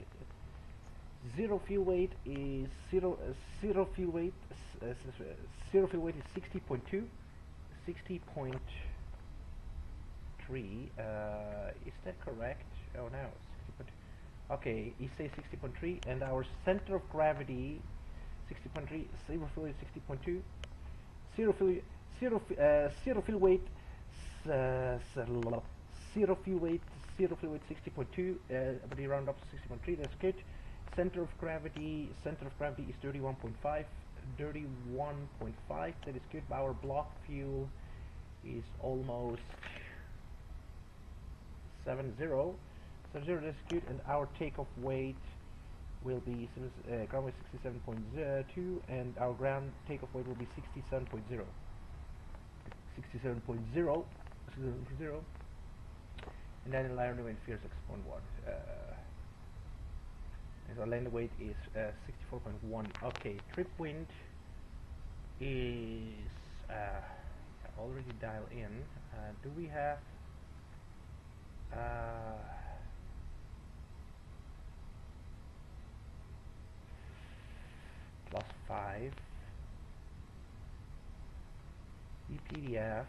Zero fuel weight is zero fuel weight. Zero fuel weight is 60.2. 60.3. Is that correct? Oh no, 60.2. Okay, he says 60.3, and our center of gravity 60.3. Zero fuel weight 60.2. Zero fuel weight. Zero fuel weight. 60.2. But you round up to 60.3. That's good. Center of gravity is 31.5. 31.5. That is good. Our block fuel is almost 70. 70. That's good. And our takeoff weight will be ground weight 67.2, and our ground takeoff weight will be 67.0. 67.0. And then the landing weight fears 6.1. And our landing weight is 64.1. Okay, trip wind is already dialed in. Do we have +5 EPDF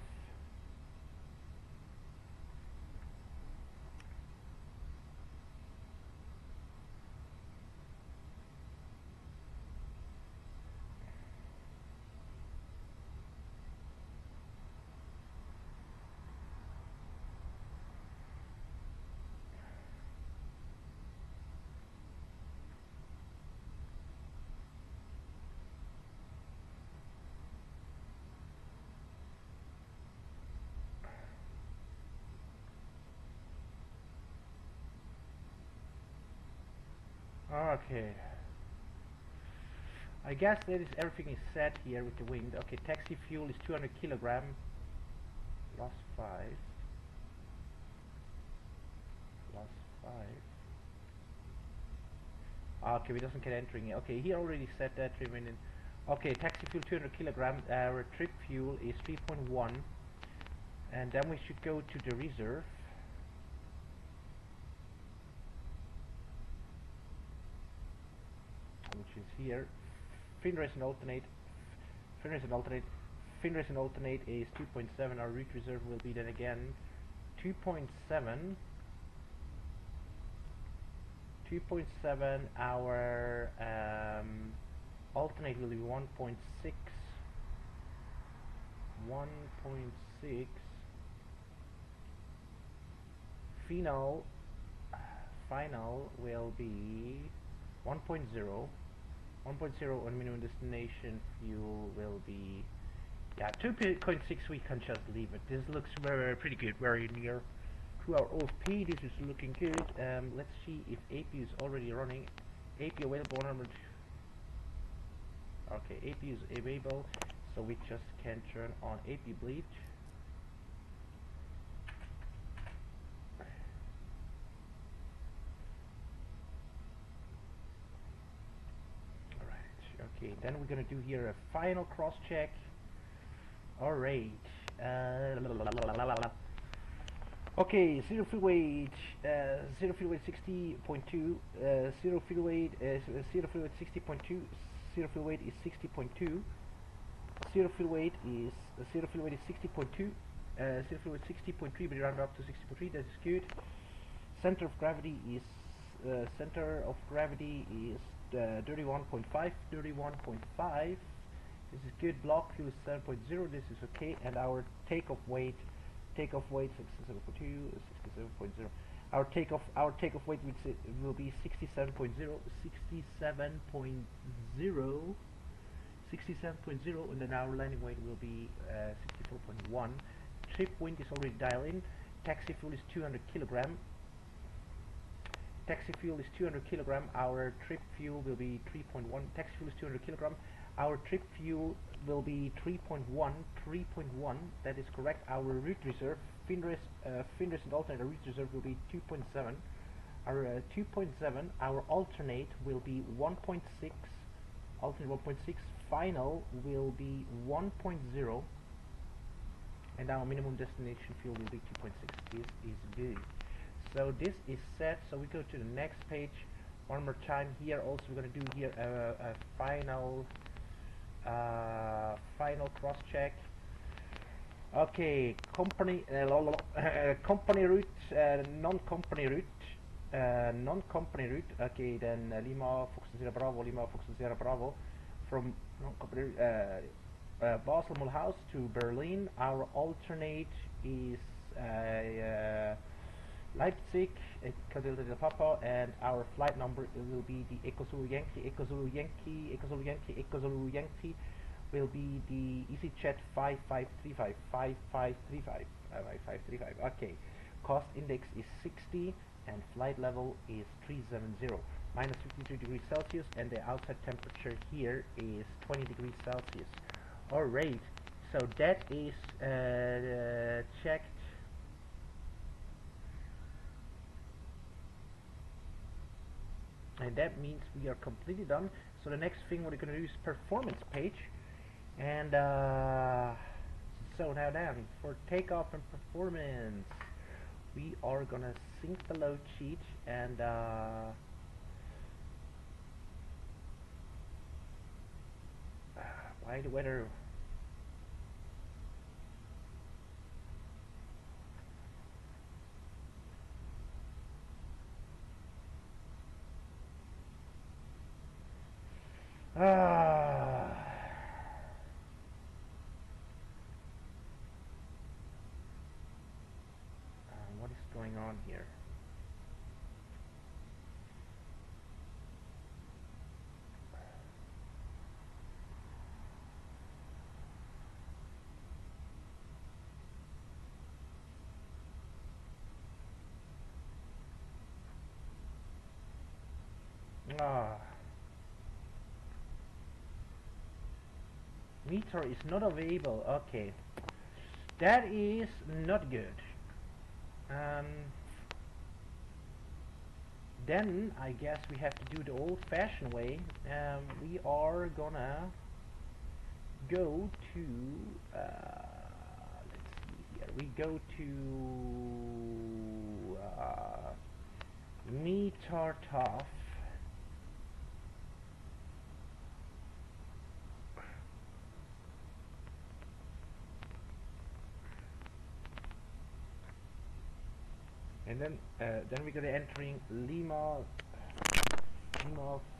Okay. I guess that is everything is set here with the wind. Okay, taxi fuel is 200 kilogram. +5. Okay, we doesn't get entering it. Okay, he already set that 3 minutes. Okay, taxi fuel 200 kilogram. Our trip fuel is 3.1, and then we should go to the reserve. Which is here. Fin race and alternate. Fin race and alternate. Fin race and alternate is 2.7. Our route reserve will be then again 2.7. 2.7. Our alternate will be 1.6. 1.6. Final will be 1.0. 1.0 on minimum destination fuel will be 2.6. We can just leave it. This looks pretty good, very near to our OFP. This is looking good. Let's see if AP is already running. AP available 100. Okay, AP is available, so we just can turn on AP bleach. Okay, then we're gonna do here a final cross check. Alright. Okay, zero fuel weight 60.2. Zero fuel weight 60.2. Zero fuel weight is 60.2. Zero fuel weight is 60.2. Zero fuel weight 60.3, but you round up to 60.3. That is good. Center of gravity is 31.5. 31.5. This is good. Block fuel is 7.0. This is okay. And our takeoff weight 67.2. 67.0. Our takeoff weight will be 67.0. 67.0, and then our landing weight will be 64.1. Trip wind is already dialed in. Taxi fuel is 200 kilogram. Taxi fuel is 200 kilogram. Our trip fuel will be 3.1. Taxi fuel is 200 kilogram. Our trip fuel will be 3.1. 3.1. That is correct. Our route reserve, fin race and alternate route reserve will be 2.7. Our 2.7. Our alternate will be 1.6. Alternate 1.6. Final will be 1.0. And our minimum destination fuel will be 2.6. This is good. So this is set. So we go to the next page. One more time here. Also, we're gonna do here a final cross check. Okay, company company route, non-company route, non-company route. Okay, then Lima Fox Sierra Bravo, Lima Fox Sierra Bravo, from non-company Basel Mulhouse to Berlin. Our alternate is Leipzig, Echo Delta Papa, and our flight number will be the Echo Zulu Yankee, Echo Zulu Yankee, Echo Zulu Yankee, Echo Zulu Yankee. Will be the EasyJet 5535, 5535, 5535. Okay, cost index is 60 and flight level is 370, minus 53 degrees Celsius, and the outside temperature here is 20 degrees Celsius. Alright, so that is checked. And that means we are completely done. So the next thing we're going to do is performance page. And so now then, for takeoff and performance, we are gonna sync the load sheet and why the weather? What is going on here? Meter is not available. Okay, that is not good. Then I guess we have to do the old-fashioned way. We are gonna go to let's see here. We go to meter tough. And then we're gonna entering Lima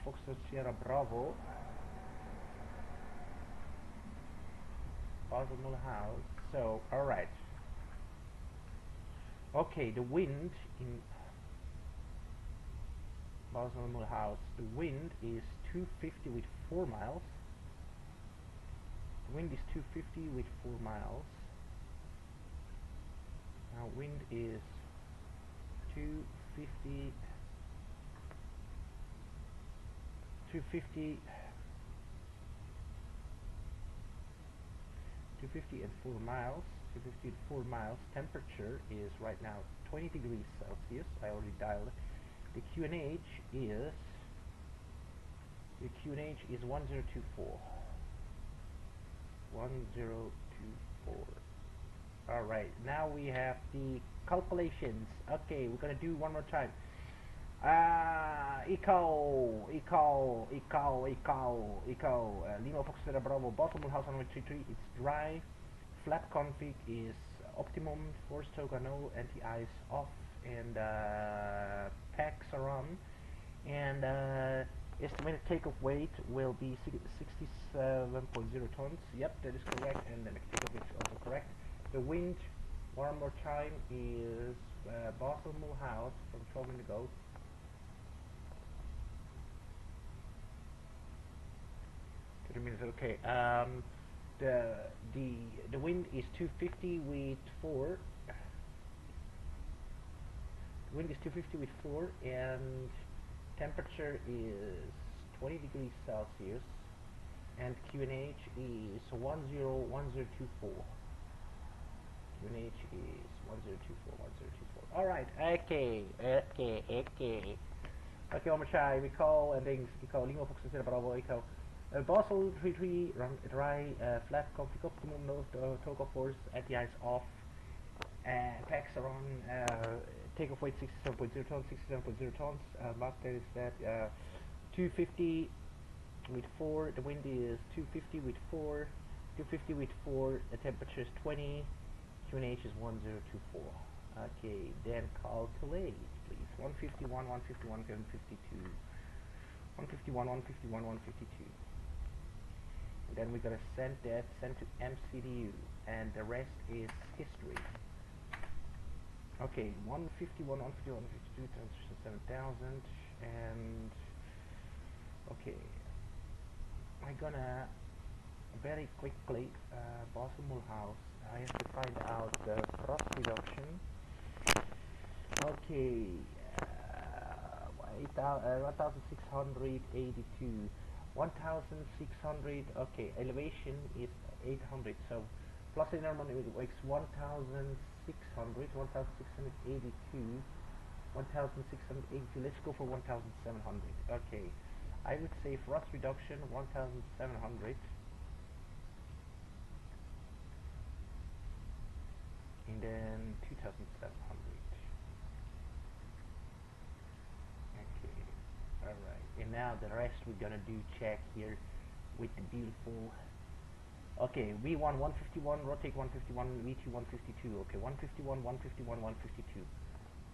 Foxtrot Sierra Bravo, Basel Mulhouse. So alright. Okay, the wind in Basel Mulhouse, the wind is 250 with 4 miles. The wind is 250 with 4 miles. Now wind is 250 and 4 miles. 250 and 4 miles. Temperature is right now 20 degrees Celsius. I already dialed it. The QNH is 1024. 1024. Alright, now we have the calculations. Okay, we're gonna do one more time. Lima Fox Sierra Bravo, Basel Mulhouse 133. It's dry. Flap config is optimum. Force toga no, anti-ice off, and packs are on. And estimated takeoff weight will be 67.0 tons. Yep, that is correct, and then the takeoff is also correct. The wind, one more time, is Basel Mulhouse from 12 minutes ago. 30 minutes, okay. The wind is 250 with 4. The wind is 250 with 4, and temperature is 20 degrees Celsius, and QNH is 1024. QNH is 1024. Alright, okay. Okay, one more try. We call and things. We call Lima Fox Sierra Bravo. We call Basel 33 run dry, flat config optimum, no toga force, anti-ice off, packs are on, takeoff weight 67.0 tons, 67.0 tons, master is that 250 with 4, the wind is 250 with 4, 250 with 4, the temperature is 20, QNH is 1024. Okay, then calculate, please. 151, 151, 752. 151, 151, 152. And then we're gonna send that, send to MCDU, and the rest is history. Okay, 151, 151, 152, transition 7000, and okay, I'm gonna very quickly, Boston Mulhouse, I have to find out the thrust reduction. Okay, 1682, 1600, okay, elevation is 800, so plus the normal it makes 1600, 1682, 1682, let's go for 1700, okay, I would say thrust reduction 1700, and then 2700. Okay, alright, and now the rest we're gonna do check here with the beautiful. Okay, V1 151, rotate 151, V2 152, okay, 151, 151, 152,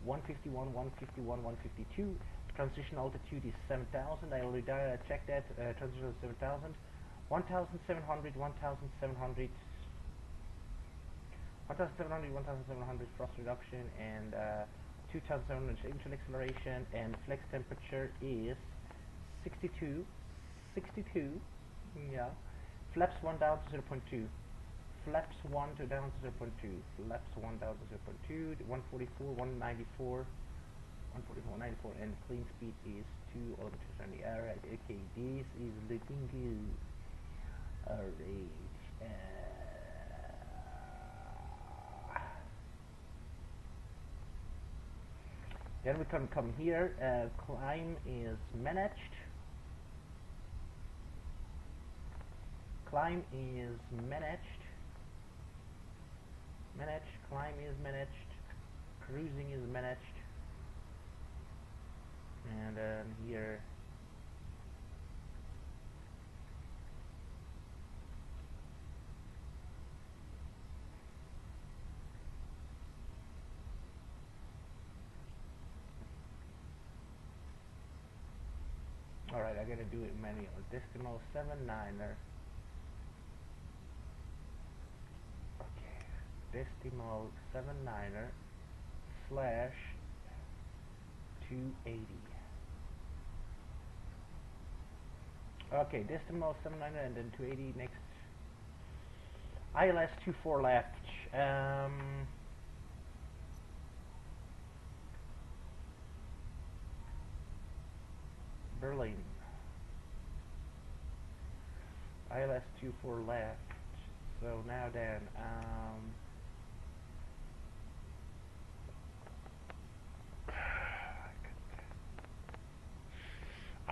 151, 151, 152, transition altitude is 7000, I already checked that, transition is 7000, 1700, 1700, 1700 thrust reduction, and 2700 initial acceleration, and flex temperature is 62, yeah, flaps 1 down to 0.2, flaps 1 to down to 0.2, flaps 1 down to 0.2, 144, 194, 144, 194, and clean speed is 2 kilometers on the hour. Okay, this is looking good. Alright, then we can come here, climb is managed. Climb is managed. Climb is managed. Cruising is managed. And then here, alright, I'm gonna do it manual. Decimal 79er. Okay, decimal 79er slash 280. Okay, decimal 79er and then 280 next. ILS 24 left. Berlin. ILS 24 left. So now then,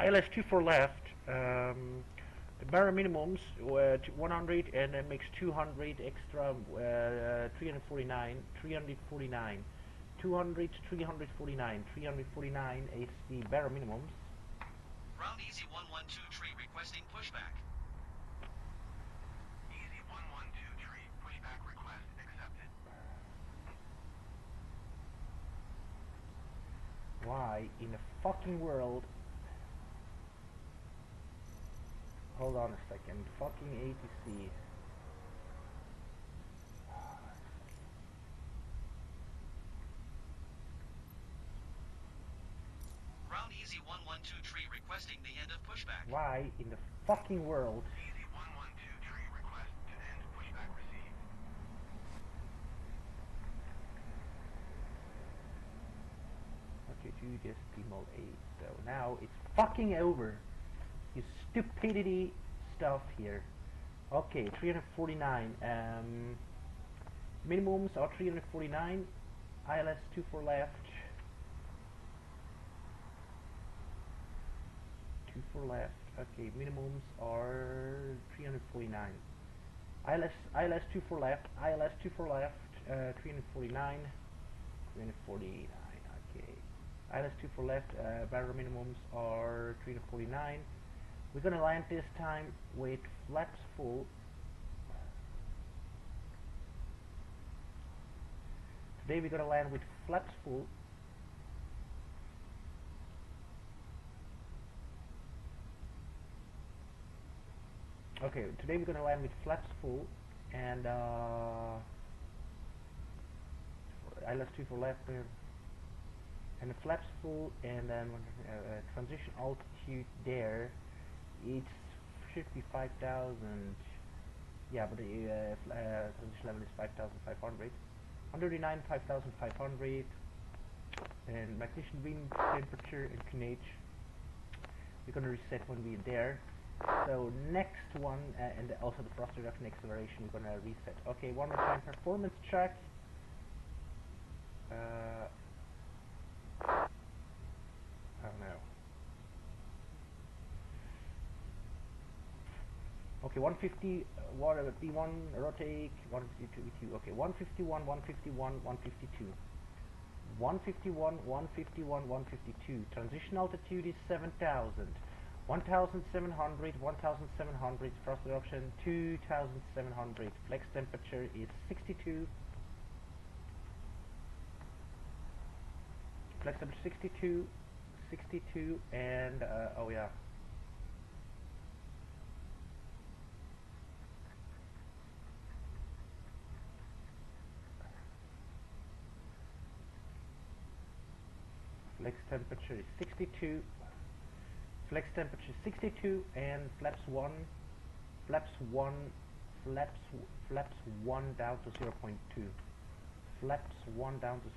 ILS 24 left. The bar minimums were 100, and then makes 200 extra, 349, 349, 200, 349, 349 is the bar minimums. Ground Easy 112 tree requesting pushback. Easy 112 tree pushback request accepted. Why in the fucking world? Hold on a second. Fucking ATC. Ground Easy 112 tree requesting the end of pushback. Why in the fucking world? Easy 112 tree request to end pushback received. Okay, do this decimal 8. So now it's fucking over. You stupidity stuff here. Okay, 349. Minimums are 349. ILS 24 left. 24 left. Okay, minimums are 349. ILS 24 left. ILS 24 left. 349, 349, okay. ILS2 for left, barrel minimums are 349. We're gonna land this time with flaps full. Today we're gonna land with flaps full. Okay, today we're gonna land with flaps full and ILS2 for left and the flaps full, and then transition altitude there, it should be 5,000. Yeah, but the transition level is 5,500. 139, 5,500, and magnesium wind temperature and QNH. We're gonna reset when we're there. So next one, and also the thrust reduction acceleration, we're gonna reset. Okay, one more time, performance check. Oh no. Okay, 150, B1, rotate, 152, okay, 151, 151, 152. 151, 151, 152. Transition altitude is 7,000. 1,700, 1,700, thrust reduction 2,700. Flex temperature is 62. Flex temperature 62, 62, and oh yeah. Flex temperature is 62. Flex temperature 62, and flaps 1 down to 0.2. Flaps 1 down to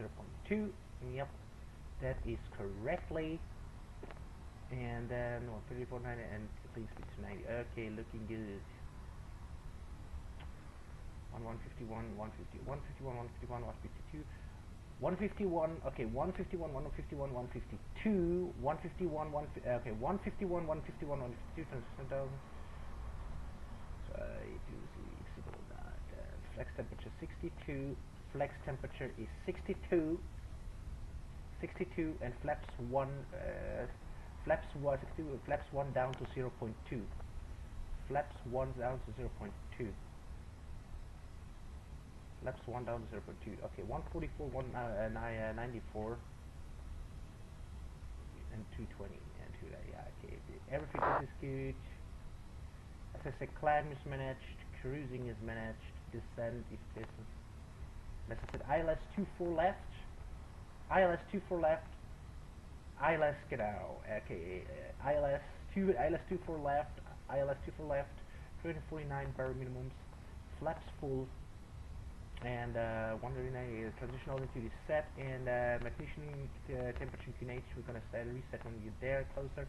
0.2. Yep, that is correctly. And then 134.90 and clean speed to 90. Okay, looking good. 151, 150, 151, 151, 152. 151, okay, 151, 151, 152, 151, okay, 151, 151, 152, 10,000. So flex temperature 62, flex temperature is 62, 62, and flaps 1, 1 down to 0.2. Flaps 1 down to 0.2. Flaps 1 down to 0.2. Okay, 144, 194, and 220, and 2. Yeah, okay. Everything is good. As I said, climb is managed, cruising is managed, descent is business. As I said, ILS2 for left, ILS2 for left, ILS genau. Okay, ILS2 for left, ILS2 for left, 349 barrel minimums, flaps full. And 190 transition altitude is set, and magnesium temperature QNH we're gonna reset when we're there closer,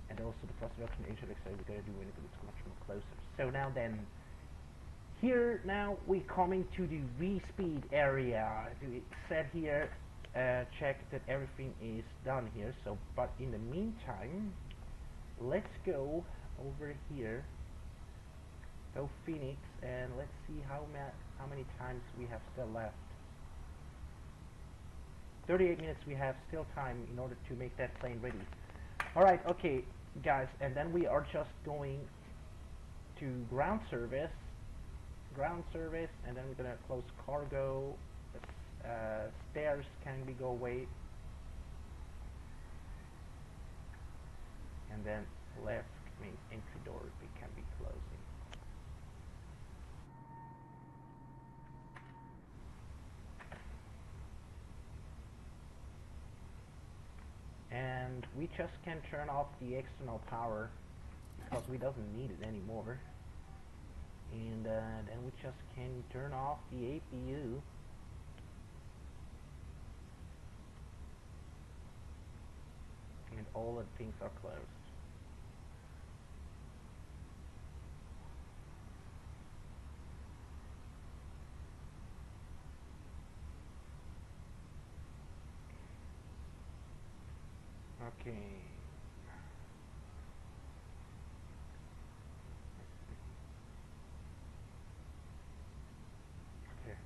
and also the thrust reduction HLX we're gonna do when it's much more closer. So now then, here now we're coming to the V-speed area. It said here, check that everything is done here. So, but in the meantime, let's go over here. Go Phoenix, and let's see how many times we have still left. 38 minutes we have still time in order to make that plane ready. Alright, okay guys, and then we are just going to ground service, and then we're gonna close cargo, stairs can be go away, and then left main entry door can be closing. And we just can turn off the external power because we doesn't need it anymore. And then we just can turn off the APU. And all the things are closed. Okay. Okay.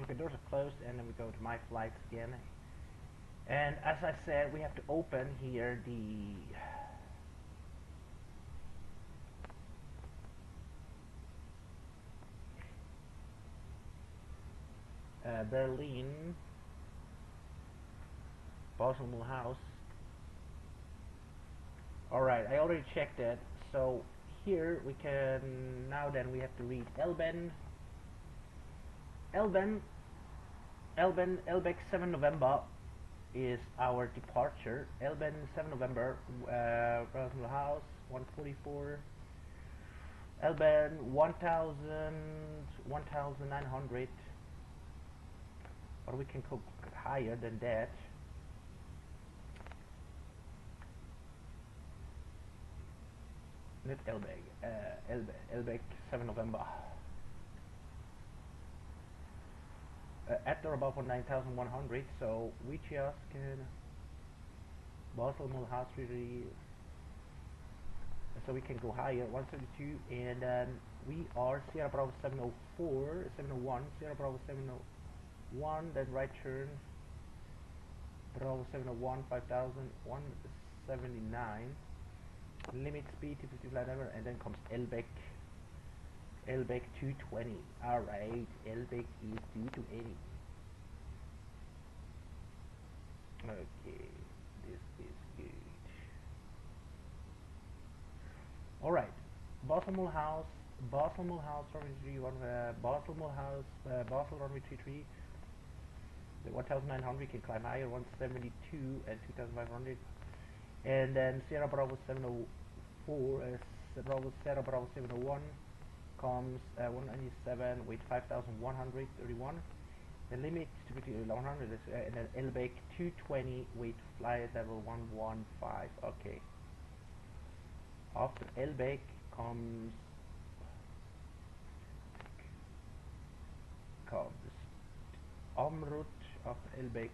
okay, doors are closed, and then we go to my flights again. And as I said, we have to open here the Berlin Basel Mulhouse. Alright, I already checked it. So here we can, now then we have to read Elben 7 November is our departure. Elben 7 November, Basel Mulhouse 144. Elben 1900, or we can go higher than that. Not Elbeg 7 November. At or above 9100, so we just can Basel Mulhouse really, so we can go higher 172, and then we are Sierra Bravo 704, 701, Sierra Bravo 701, then right turn Bravo 701, 5179, limit speed 250 flight level, and then comes Elbeg 220. Alright, Elbeg is 220. Okay, this is good. Alright, Basel Mulhouse, runway 31, Basel Mulhouse, Basel runway 33. The 1900 we can climb higher, 172 and 2500. And then Sierra Bravo 704, Sierra Bravo 701 comes 197 with 5131. The limit to be 100 is, and then Elbeg 220 with flight level 115. Okay. After Elbeg comes Amrut. After Elbeg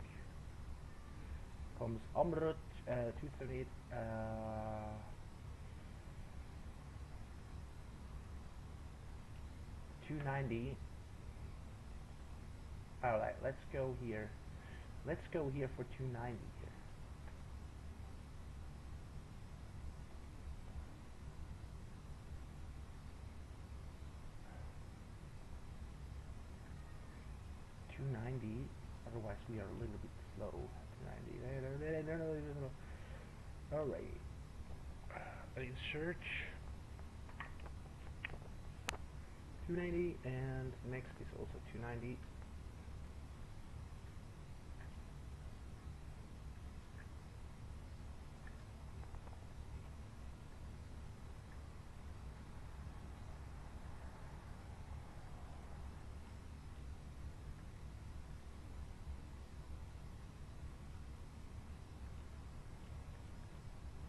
comes Amrut 238. 290. Alright, let's go here. Let's go here for 290 here. Otherwise we are a little bit slow. 290. Alright. Search 290, and next is also 290.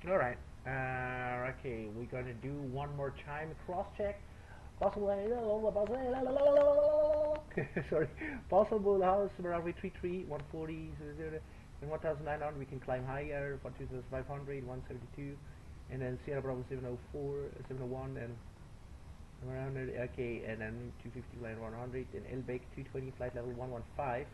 Alright, okay, we're gonna do one more time cross check. Sorry, possible house around 33, 140, and 1900 we can climb higher, 1500, 172, and then Sierra Bravo 704, 701, and around it, okay, and then 250 flight 100, and Elbeg 220 flight level 115.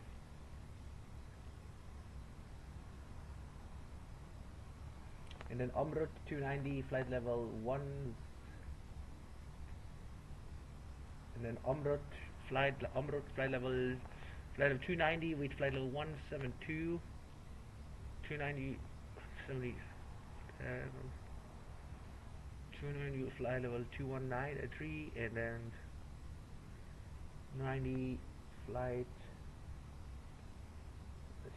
And then Amrut 290 flight level 1, and then Amrut flight level 290 with flight level 172, 290 70 290 flight level 219 3, and then 90 flight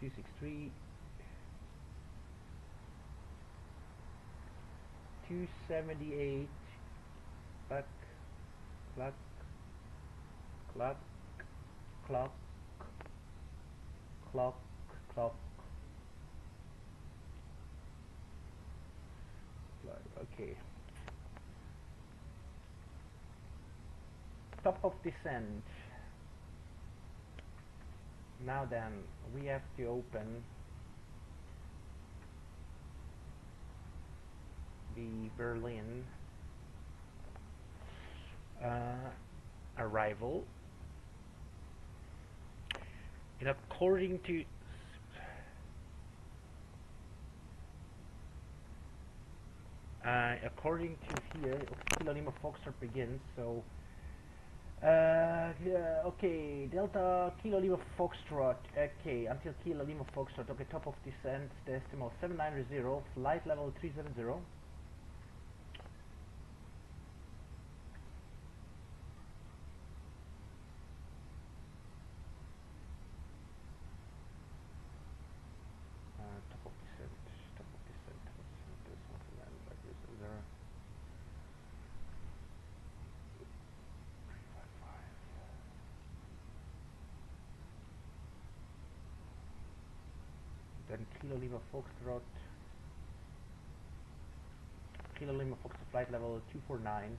263. 278 back clock okay, top of descent. Now then we have to open the Berlin arrival, And according to here, Kilo Lima Foxtrot begins. So yeah, okay, Delta Kilo Lima Foxtrot. Okay, until Kilo Lima Foxtrot. Okay, top of descent, decimal 790, flight level 370. Top of descent, top of descent. Decimal 790. Then Kilo Lima Foxtrot. Kilo Lima Foxtrot flight level 249.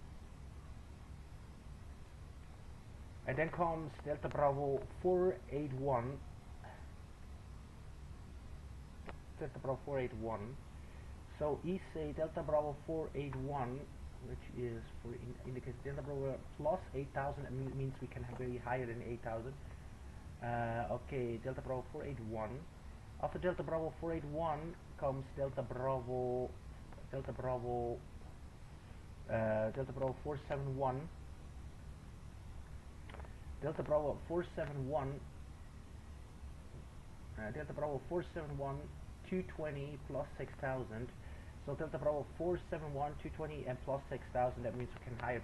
And then comes Delta Bravo 481. Delta Bravo 481. So ESA Delta Bravo 481, which is for indicates Delta Bravo plus 8,000, means we can have very higher than 8,000. Okay, Delta Bravo 481. After Delta Bravo 481 comes Delta Bravo 471. Delta Bravo 471. Delta Bravo 471 220 plus 6,000. So Delta Bravo 471 220 and plus 6,000. That means we can hire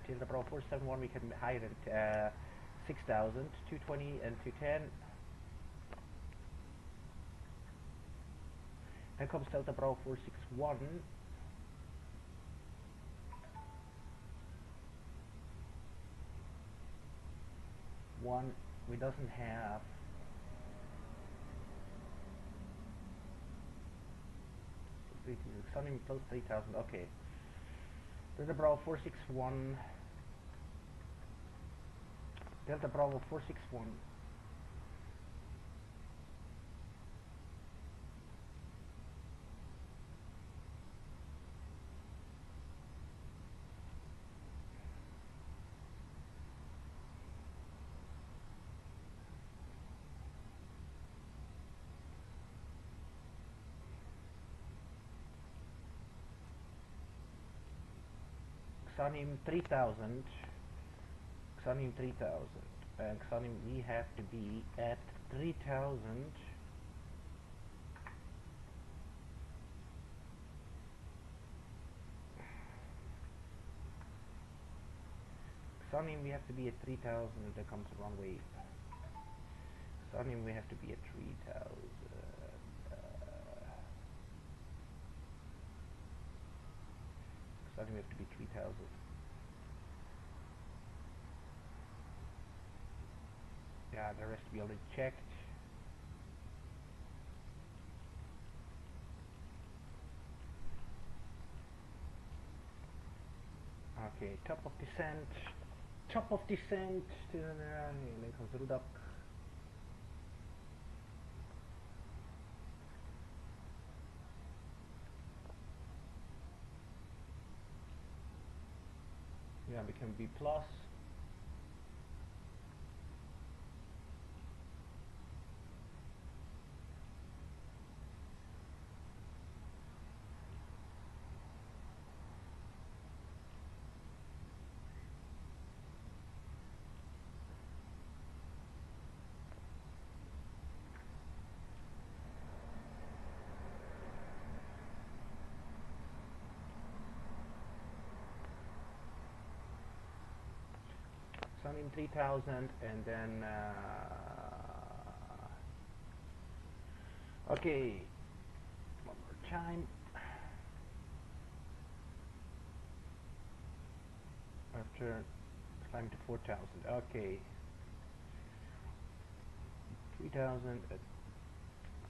Delta Bravo 471. We can hire at 6,000, 220 and 210. Then comes Delta Bravo 461. We doesn't have Sunny plus 3,000. Okay. Delta Bravo 461. Delta Bravo 461. Xanim 3000. Xanim 3000. And Xanim, we have to be at 3000. Xanim, we have to be at 3000. There comes the wrong wave. Xanim, we have to be at 3000. Xanim, we have to be 3000. Yeah, the rest we already checked. Okay, top of descent. Top of descent. Then comes Rudak. Yeah, become B plus. Xanim 3000, and then okay, one more time. After climb to 4,000. Okay, 3,000 at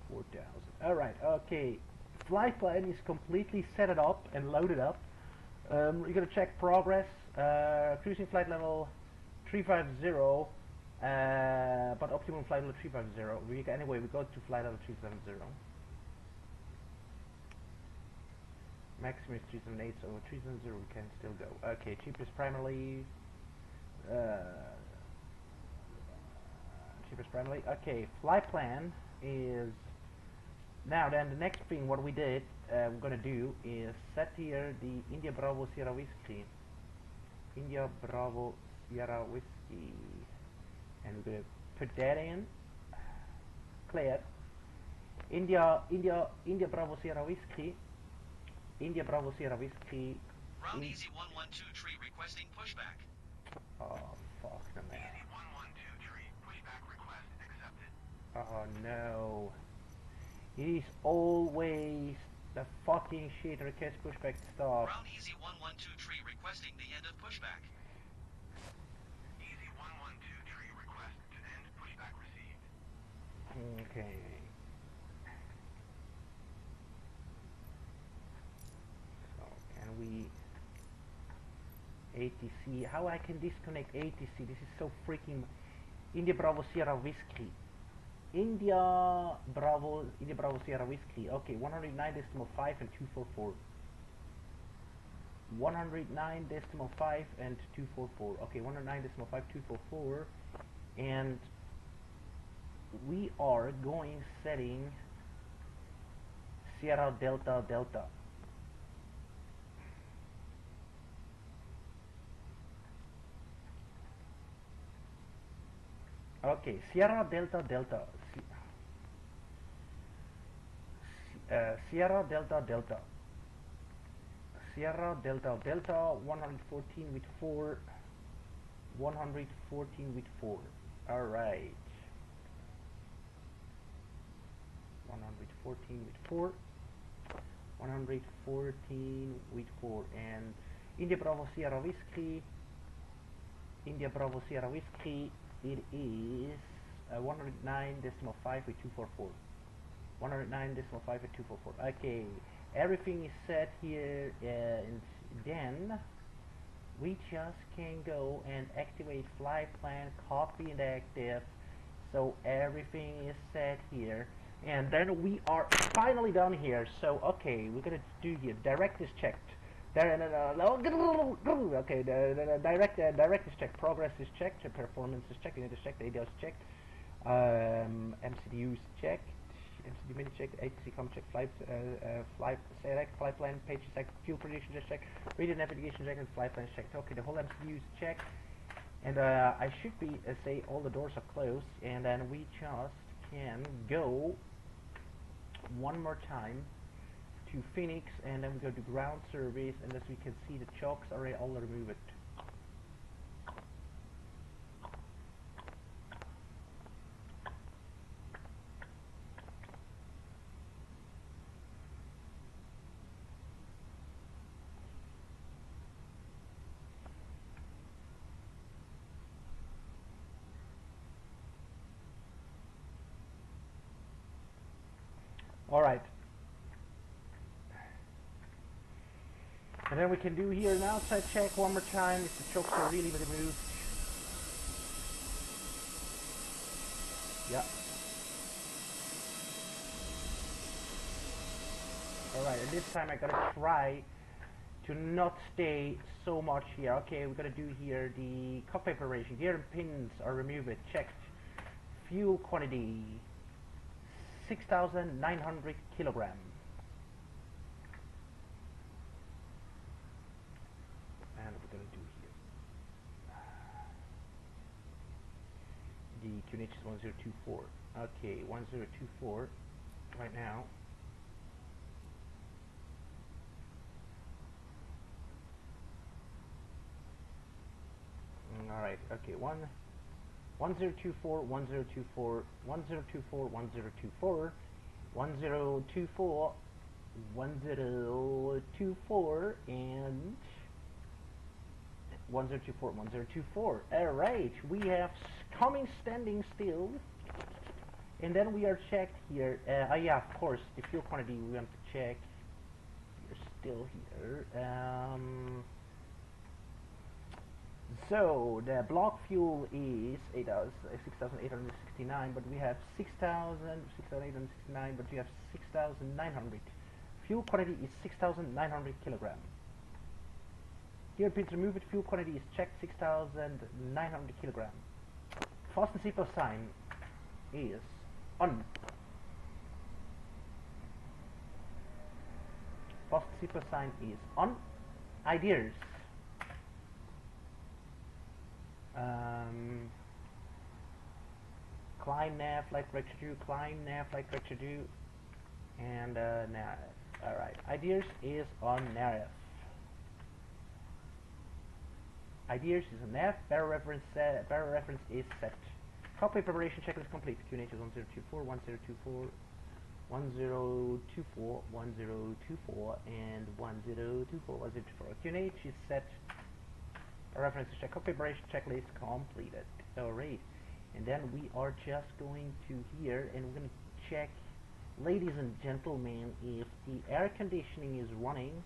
4,000. All right. Okay, flight plan is completely set it up and loaded up. You're gonna check progress. Cruising flight level 350, but optimum flight level 350. Anyway, we go to flight level 370. Maximum is 378, so 370 we can still go. Okay, cheapest primarily. Msfs primarily. Okay, flight plan is now. Then the next thing, what we did, we're gonna do is set here the India Bravo Sierra Whiskey. India Bravo Sierra Whiskey, and we're gonna put that in. Clear. India Bravo Sierra Whiskey. India Bravo Sierra Whiskey. Ground Easy 112 tree requesting pushback. Oh fuck the man. Easy 112 tree pushback request accepted. Oh no. It is always the fucking shit request pushback stuff. Ground Easy 112 tree requesting the end of pushback. Easy 112 tree request to end pushback received. Okay. So can we ATC? How I can disconnect ATC? This is so freaking. India Bravo Sierra Whiskey. India Bravo Sierra Whiskey. Okay, 109.5 and 244. 109.5 and 244. Okay, 109.5, 244, and we are going setting Sierra Delta Delta. Okay, Sierra Delta Delta. Sierra Delta Delta. Sierra Delta Delta 114 with 4. 114 with 4. Alright. 114 with 4. 114 with 4. And India Bravo Sierra Whiskey. India Bravo Sierra Whiskey. It is 109.5 with 244. 109.5 with 244. Okay, everything is set here, and then we just can go and activate flight plan, copy and active. So everything is set here, and then we are finally done here. So okay, we're gonna do here. Direct is checked. Okay, the direct is checked. Progress is checked. Performance is checked. Unit is checked. ADL is checked. MCDU is checked. MCD mini checked. ATC com checked. Flight select. Flight plan page is checked. Fuel prediction is checked. Radio navigation checked. And flight plan is checked. Okay, the whole MCDU is checked. And I should be say all the doors are closed, and then we just can go one more time to Phoenix, and then we go to ground service, and as we can see, the chocks are all removed. All right. And then we can do here an outside check one more time if the chokes are really removed. Yeah. Alright, and this time I gotta try to not stay so much here. Okay, we're gonna do here the cockpit preparation. Gear and pins are removed, checked. Fuel quantity 6,900 kilograms. And we're gonna do here the QNH is 1024. Okay, 1024 right now. Alright, okay, 1024, 1024, 1024, 1024, 1024, 1024, and 1024, 1024. Alright, we have coming standing still. And then we are checked here. Yeah, of course, the fuel quantity we want to check. We're still here. So the block fuel is 6,869, but we have 6,869, but we have 6,900. Fuel quantity is 6,900 kilograms. Gear pins removed. Fuel quantity is checked. 6,900 kilograms. Fasten seatbelt sign. is on. Post zipper sign is on. Ideas. Climb nav like director do, climb nav like director do, and nav. Alright, ideas is on narrative. Ideas is on nav, barrel reference is set. Copy preparation checklist complete. QNH is 1024, 1024, 1024, 1024, and 1024, 1024. QNH is set. Reference check. Copy preparation checklist completed. Alright. And then we are just going to here and we're going to check, ladies and gentlemen, if the air conditioning is running.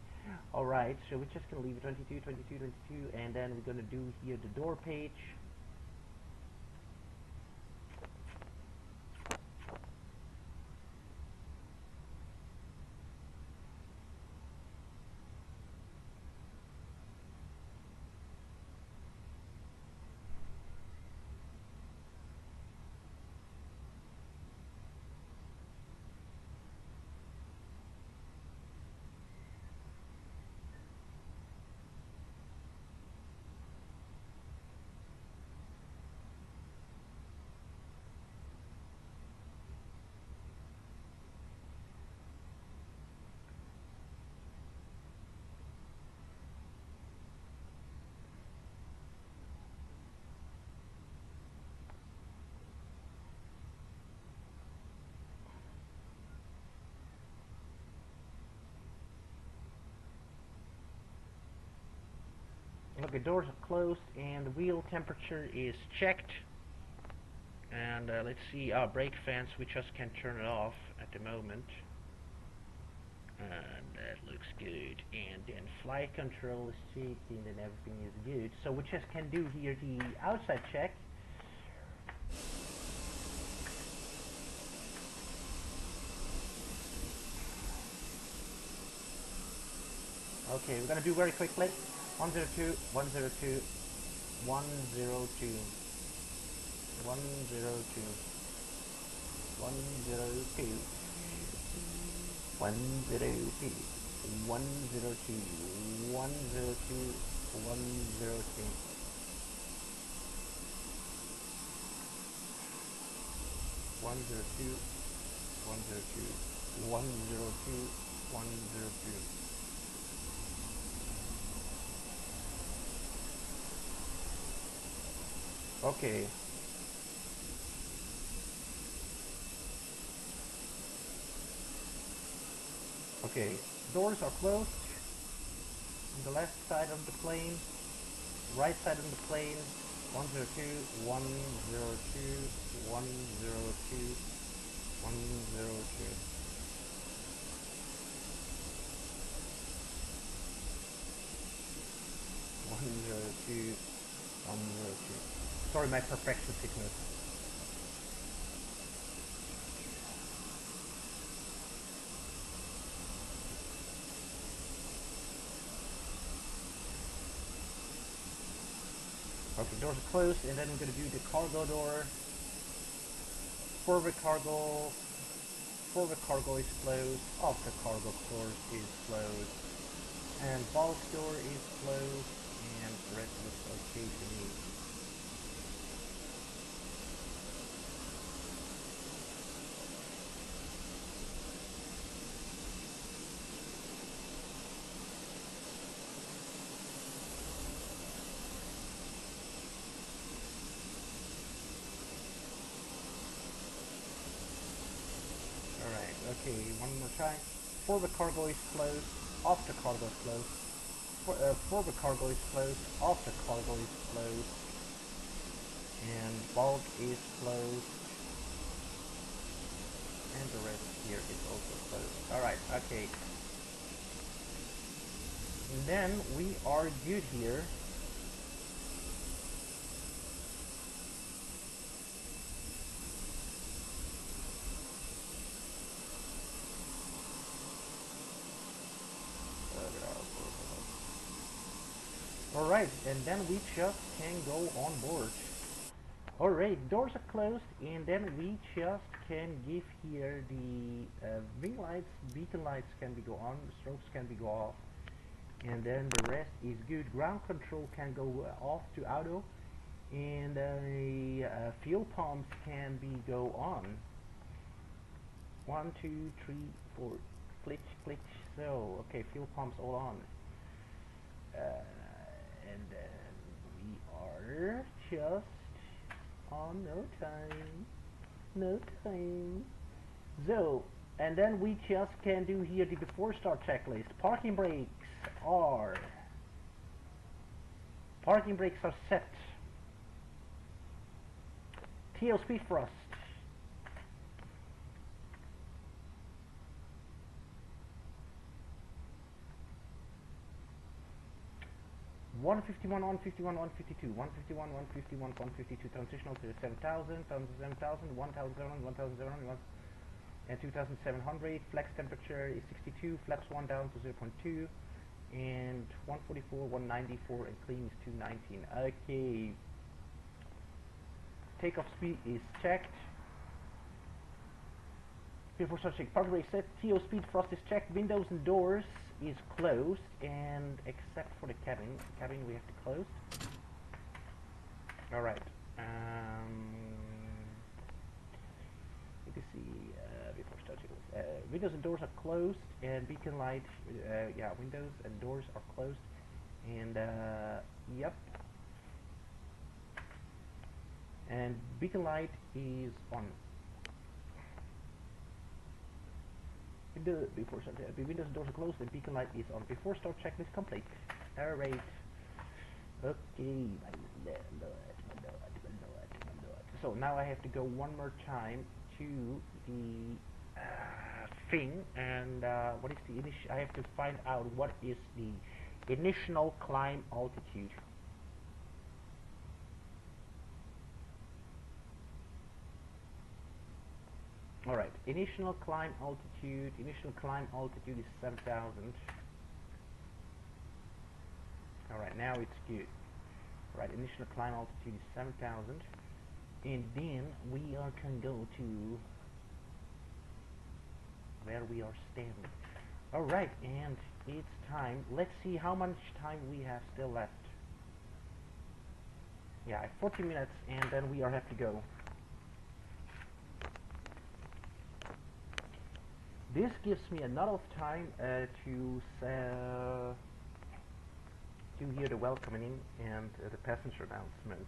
Alright, so we're just going to leave it 22, 22, 22, and then we're going to do here the door page. Okay, doors are closed and wheel temperature is checked. And let's see, brake fans, we just can turn it off at the moment. And that looks good. And then flight control is checked and then everything is good. So we just can do here the outside check. Okay, we're gonna do very quickly. 102, 102, 102, 102, 102, 102, 102, 102, 102, 102. One zero two, 102, 102, 102. Okay. Okay, doors are closed. On the left side of the plane, right side of the plane, 102, 102, 102, 102. Sorry, my perfection sickness. Okay, doors are closed, and then we're going to do the cargo door. Forward cargo is closed. After cargo door is closed, and bulk door is closed, and the rest looks okay to me. Okay, one more try. Forward cargo is closed, after cargo is closed. Forward cargo is closed, after cargo is closed. And bulk is closed. And the rest here is also closed. Alright, okay. And then we are good here. Alright, and then we just can go on board. Alright, doors are closed, and then we just can give here the wing lights, beacon lights can be go on, strobes can be go off, and then the rest is good. Ground control can go off to auto, and fuel pumps can be go on. 1, 2, 3, 4, glitch, glitch. So okay, fuel pumps all on, and then we are just on no time. So, and then we just can do here the before start checklist. Parking brakes are set. TL speed thrust. 151, 151, 152, 151, 151, 152, transitional to 7,000, 7,000, 1,000, 1,700, and 2,700. Flex temperature is 62, flaps 1 down to 0.2, and 144, 194, and clean is 219. Okay. Takeoff speed is checked. Before starting, parking brake set, TO speed thrust is checked, windows and doors is closed, and except for the cabin we have to close. Alright, you can see, before starting, windows and doors are closed, and beacon light, yeah, windows and doors are closed, and, yep, and beacon light is on. Before start, the windows and doors are closed, and beacon light is on. Before start checklist complete. Alright. Okay, my lord. So now I have to go one more time to the thing, and what is the initial? I have to find out what is the initial climb altitude. Alright, initial climb altitude is 7,000. Alright, now it's good. Right, initial climb altitude is 7,000. And then we can go to where we are standing. Alright, and it's time. Let's see how much time we have still left. Yeah, 40 minutes, and then we have to go. This gives me enough time to hear the welcoming and the passenger announcement.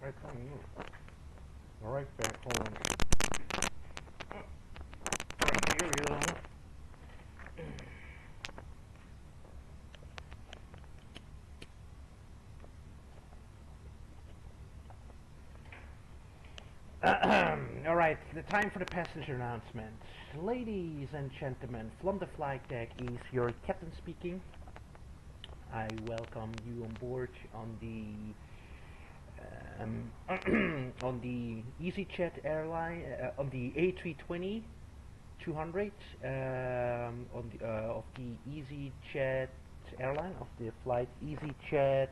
Right on you. Alright, back home. Right, here we go. Alright, the time for the passenger announcement. Ladies and gentlemen, from the flight deck is your captain speaking. I welcome you on board on the on the EasyJet airline, on the A320 200, on the of the EasyJet airline, of the flight EasyJet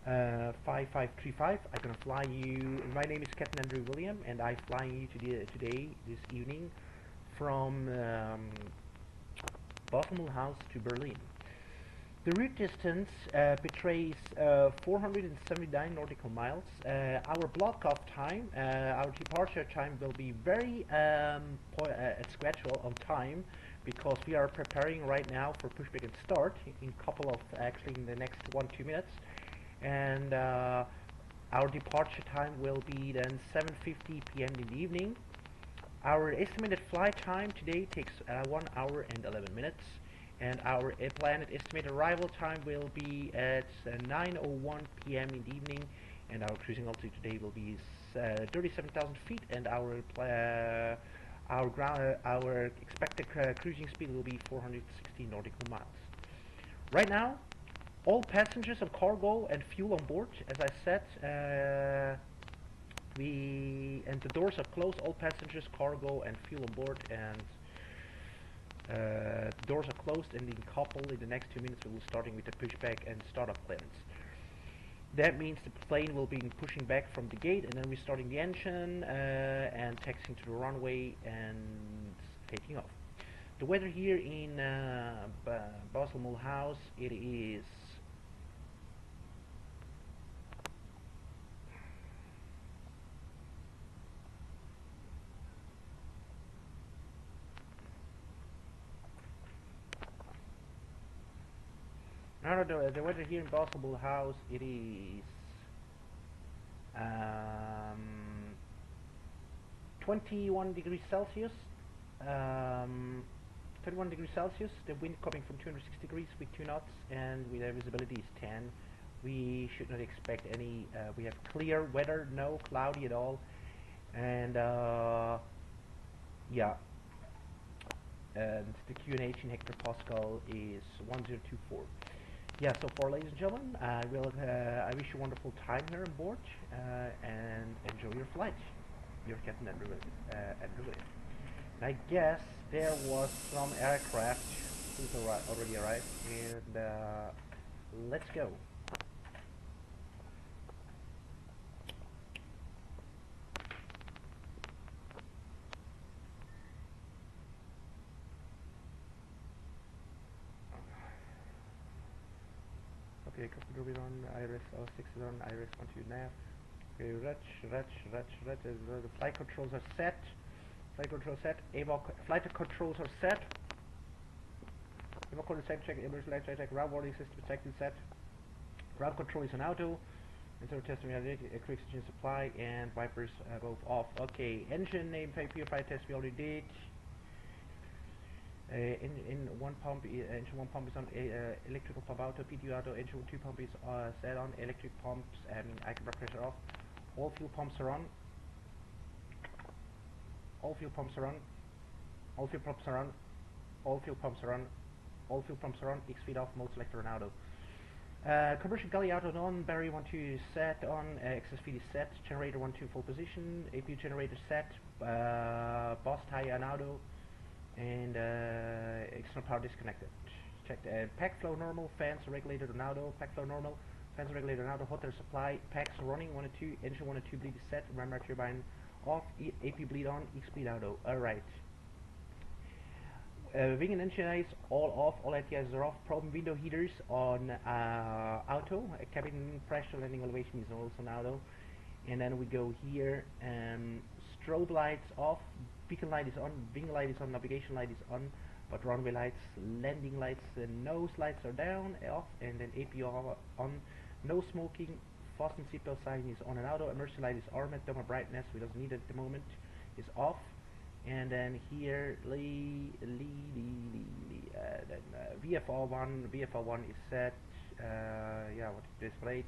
5535. I'm gonna fly you. My name is Captain Andrew William, and I'm flying you today, this evening, from Botham House to Berlin. The route distance betrays 479 nautical miles. Our block-off time, our departure time will be very at schedule on time, because we are preparing right now for pushback and start in couple of, actually in the next 1-2 minutes. And our departure time will be then 7:50 p.m. in the evening. Our estimated flight time today takes 1 hour and 11 minutes. And our planned estimated arrival time will be at 9:01 p.m. in the evening, and our cruising altitude today will be 37,000 feet, and our expected cruising speed will be 460 nautical miles. Right now, all passengers and cargo and fuel on board, as I said, and the doors are closed. All passengers, cargo, and fuel on board, and doors are closed, and in the next 2 minutes we will starting with the pushback and startup clearance. That means the plane will be pushing back from the gate, and then we're starting the engine and taxiing to the runway and taking off. The weather here in Basel Mulhouse, it is the weather here in Basel Mulhouse, it is 21 degrees Celsius. 21 degrees Celsius. The wind coming from 206 degrees with 2 knots, and with our visibility is 10. We should not expect any. We have clear weather, no cloudy at all, and yeah. And the QNH in hectopascal is 1024. Yeah, so far, ladies and gentlemen, I wish you a wonderful time here on board, and enjoy your flight. Your Captain Andrew. I guess there was some aircraft who's already arrived, and let's go. Okay, computer is on, Iris 06 is on, Iris 12 nav. Okay, the flight controls are set. Flight controls set. Flight controls are set. Evac control check, emergency light check, ground warning system detected set. Ground control is on auto. Instead testing reality, quick oxygen supply, and wipers both off. Okay, engine name, purify test we already did. Engine one pump is on electrical pump auto, PTU auto. Engine 2 pump is set on. Electric pumps, iCAPA pressure off. All fuel pumps are on. All fuel pumps are on. All fuel pumps are on. All fuel pumps are on. All fuel pumps are on. X feed off. Mode selector on auto. Commercial galley auto on. Battery 1-2 set on. Excess feed is set. Generator 1-2 full position. APU generator set. Boss tie on auto. And external power disconnected. Check the pack flow normal. Fans regulated on auto. Pack flow normal. Fans regulated on auto. Hot air supply. Packs running 1 and 2. Engine 1 and 2 bleed is set. Rammer turbine off. AP bleed on. X bleed auto. Alright. Wing and engine eyes all off. All ATIs are off. Problem window heaters on auto. Cabin pressure landing elevation is also on auto. And then we go here. Strobe lights off. Beacon light is on, wing light is on, navigation light is on, but runway lights, landing lights, and nose lights are down, off, and then APR on. No smoking, fasten seatbelt sign is on and auto. Emergency light is armed, thermal brightness, we don't need it at the moment, is off. And then here, VFR1 is set. Yeah, what is displayed?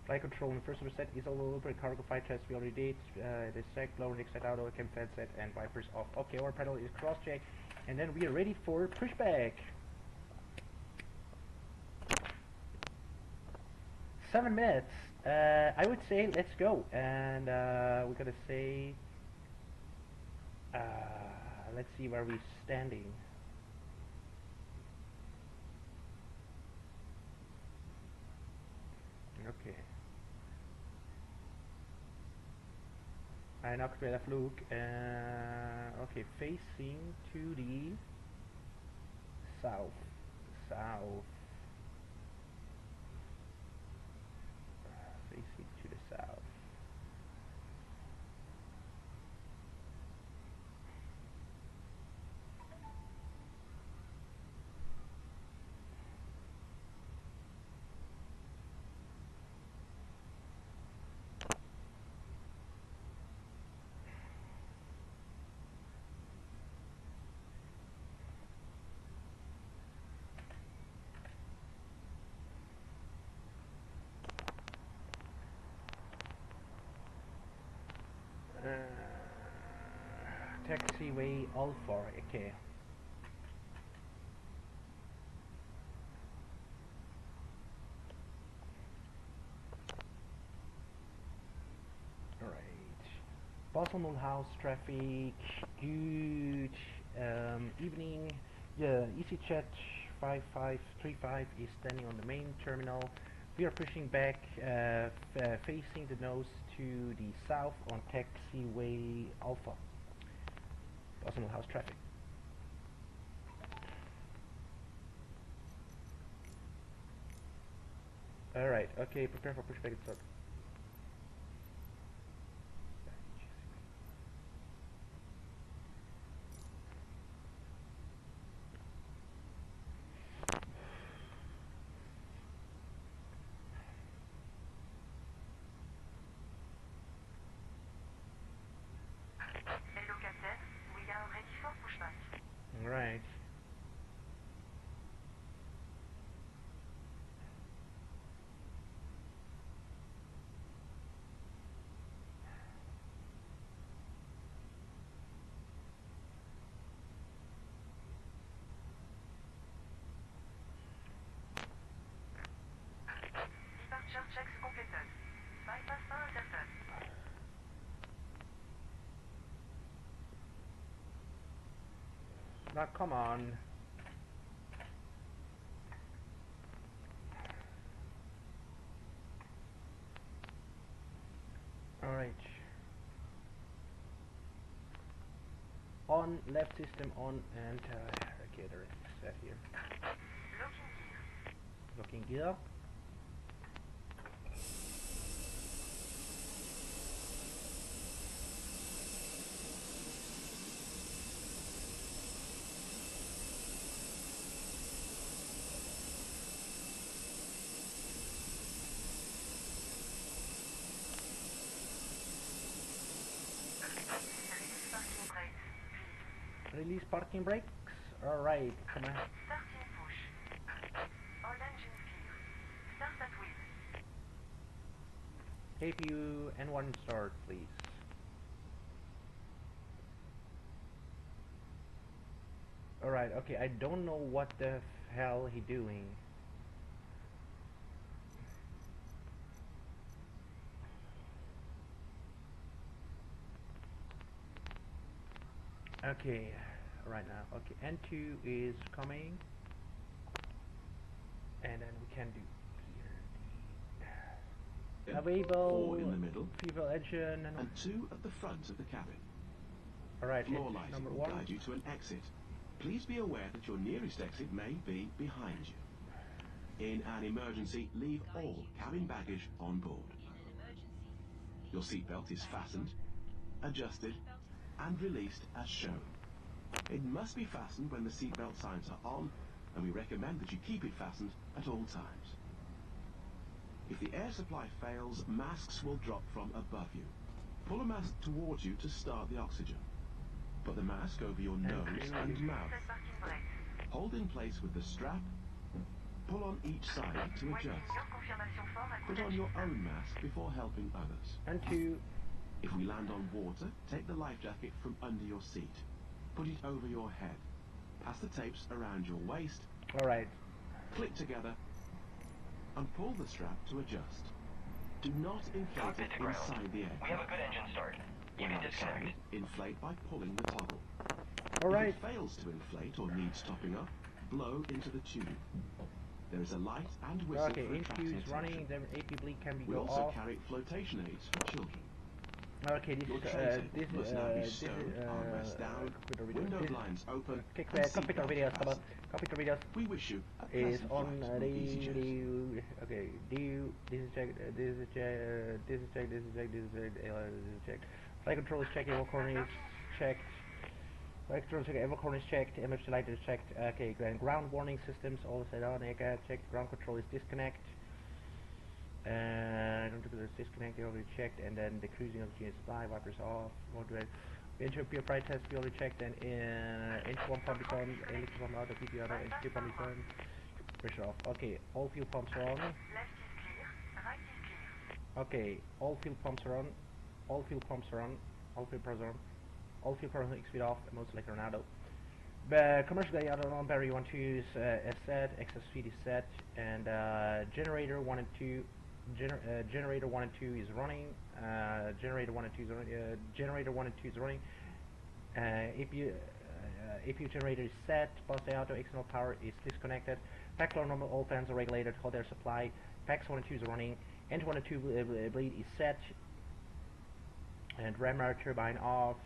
Flight control and first set is all over. Cargo flight test we already did. The sec, blower, exit auto, cam fan set, and wipers off. Okay, our pedal is cross check, and then we are ready for pushback. 7 minutes. I would say let's go, and we're gonna say let's see where we're standing. Okay. Ein aktueller Flug, okay, facing to the south. south. Facing to the south. Taxiway Alpha, okay. Alright. Boston House traffic, good evening. Yeah, EasyJet 5535 is standing on the main terminal. We are pushing back, facing the nose to the south on Taxiway Alpha. Boston House traffic. Alright, okay, prepare for pushback and start. Alright. Now come on. Alright. On, left system on, and okay, the rest is set here. Looking gear. Release parking brakes. Alright, come on. APU N1 start, please. Alright, okay, I don't know what the hell he doing. Okay, right now. Okay, N2 is coming, and then we can do here. Available. 4 in the middle, fuel engine, and 2 at the front of the cabin. Alright, Floor lighting number will 1. guide you to an exit. Please be aware that your nearest exit may be behind you. In an emergency, leave all cabin baggage on board. Your seatbelt is fastened, adjusted, and released as shown. It must be fastened when the seatbelt signs are on, and we recommend that you keep it fastened at all times. If the air supply fails, masks will drop from above you. Pull a mask towards you to start the oxygen. Put the mask over your nose and mouth. Hold in place with the strap. Pull on each side to adjust. Put on your own mask before helping others. And 2. If we land on water, take the life jacket from under your seat. Put it over your head. Pass the tapes around your waist. Alright. Click together and pull the strap to adjust. Do not inflate it inside the aircraft. We have a good engine start. You When can disconnect. outside, inflate by pulling the toggle. Alright. If it fails to inflate or needs topping up, blow into the tube. There is a light and whistle Okay, for APU attracting is running, attention. the AP bleed can be We go also off. carry flotation aids for children. Okay, this Your is train set this must is now be this is stowed, armrest down, computer videos. window This blinds open, okay, and computer seatbelts videos. Come on, fastened. computer videos We wish you a is pleasant on flight with EasyJet. okay. This is check. This is check. This is check. This is check. This is check. This is checked. Flight control is checked. Every corner is checked. Flight control is checked. Every corner is checked. Emergency light is checked. Okay, ground warning systems all set on. Okay, checked. Ground control is disconnect. Don't do this disconnect. You already checked. And then the cruising oxygen supply wipers off. Enter pure flight test. We already checked. And entry one pump is on. Electric pump out. PP on. Entry pump is on. Pressure off. Okay, all fuel pumps are on. Okay, all fuel pumps are on. All fuel pumps are on. All fuel pumps are on. All fuel pumps are speed off. Most like Ronaldo. Commercial guy out on battery 1 2 is set. Excess speed is set. And generator 1 and 2. Generator 1 and 2 is running. Generator 1 and 2 is running. Generator 1 and 2 is running. APU generator is set. Bus auto external power is disconnected. Pack low normal, all fans are regulated. Hot air supply. Packs 1 and 2 is running. Engine 1 and 2 bleed is set. And ram turbine off.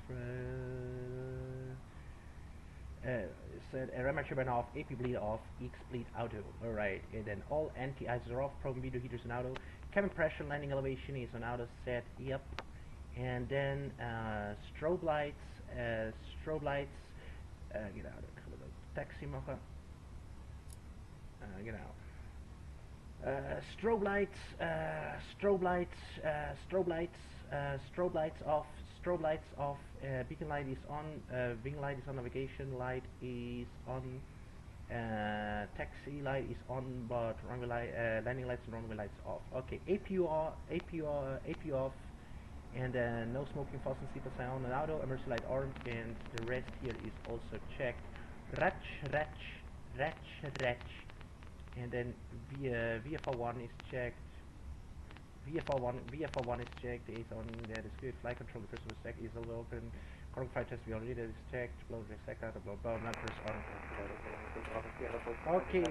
Set ram turbine off. AP bleed off. X bleed auto. Alright. And then all anti-ices are off. Probe video heaters on auto. Cabin pressure, landing elevation is on auto set. Yep. And then strobe lights. Strobe lights. Get out. Ik ga de taxi maken. Get out. Strobe lights. Strobe lights. Strobe lights. Strobe lights off. Strobe lights off. Beacon light is on. Wing light is on. Navigation light is on. Taxi light is on, but runway light, landing lights and runway lights off. Okay, APU off. APU off. And no smoking, fasten seatbelts on an auto, emergency light armed, and the rest here is also checked. Ratch. And then VFR1 is checked. VFR1 is checked. Is on. That is good. Flight control. The first was checked. Is all open. Cargo flight test we already did. Is checked. Blow the checked out. Blah. Numbers on. Okay.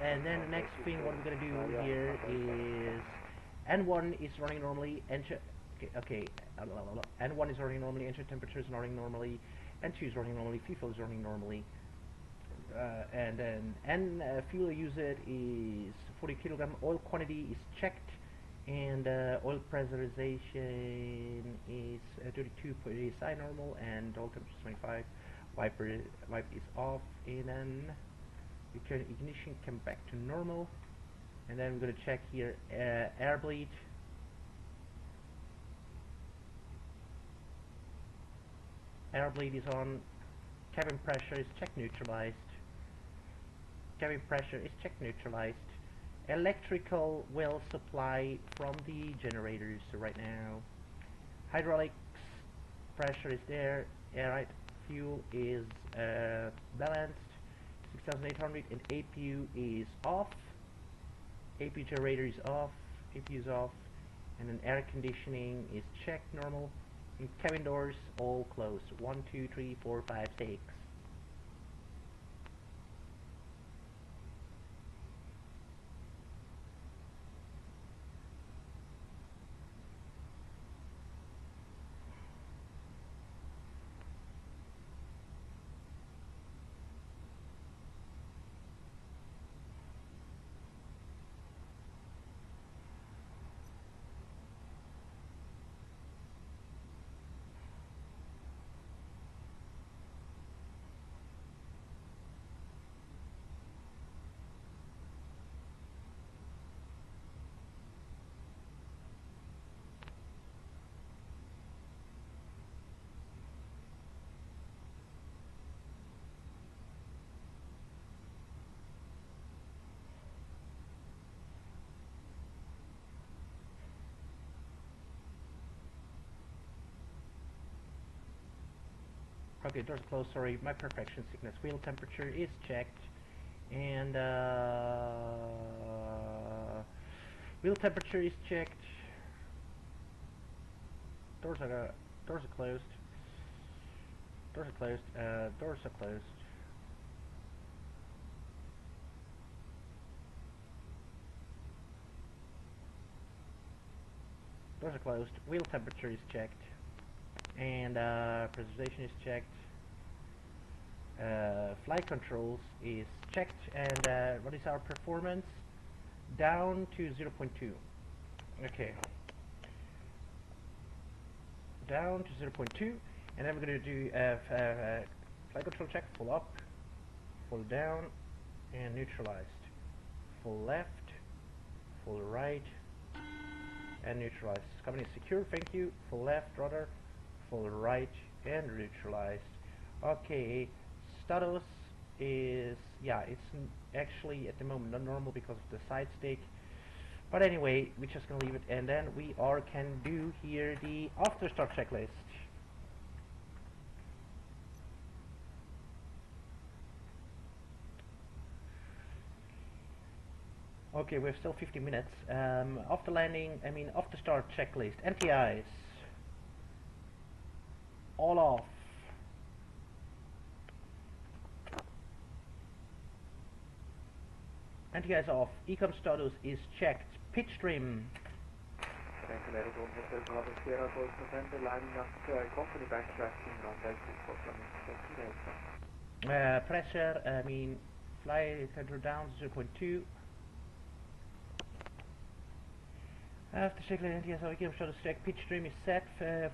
And then the next thing what we're gonna do here is N1 is running normally. Okay. N1 is running normally. Engine temperature is running normally. N2 is running normally. Fuel is running normally. And then fuel usage is 40 kilogram. Oil quantity is checked, and oil pressurization is 32 psi normal, and oil temperature is 25. Wipe is off, and then you turn ignition, come back to normal, and then we're gonna check here air bleed. Air bleed is on. Cabin pressure is check neutralized. Cabin pressure is check neutralized. Electrical well supply from the generators right now. Hydraulics pressure is there. Alright, fuel is balanced. 6,800, and APU is off. APU generator is off. APU is off. And then air conditioning is checked normal. And cabin doors all closed. 1, 2, 3, 4, 5, 6. Okay, doors closed, sorry, my perfection sickness. Wheel temperature is checked, and wheel temperature is checked. Doors are closed. Doors are closed. Doors are closed. Doors are closed. Wheel temperature is checked. and preservation is checked. Flight controls is checked, and what is our performance? Down to 0.2. Okay. Down to 0.2, and then we're going to do flight control check, full up, full down, and neutralized. Full left, full right, and neutralized. Cabin is secure, thank you. Full left, rudder, full right, and neutralized. Okay, status is, yeah, it's actually at the moment not normal because of the side stick. But anyway, we're just gonna leave it, and then we can do here the after start checklist. Okay, we have still 50 minutes. After landing, after start checklist. NTIs. All off. NTIs off. Ecom status is checked. Pitch trim. Pressure, flight center down 0.2. After checklist NTIs off, ecom status checked. Pitch trim is set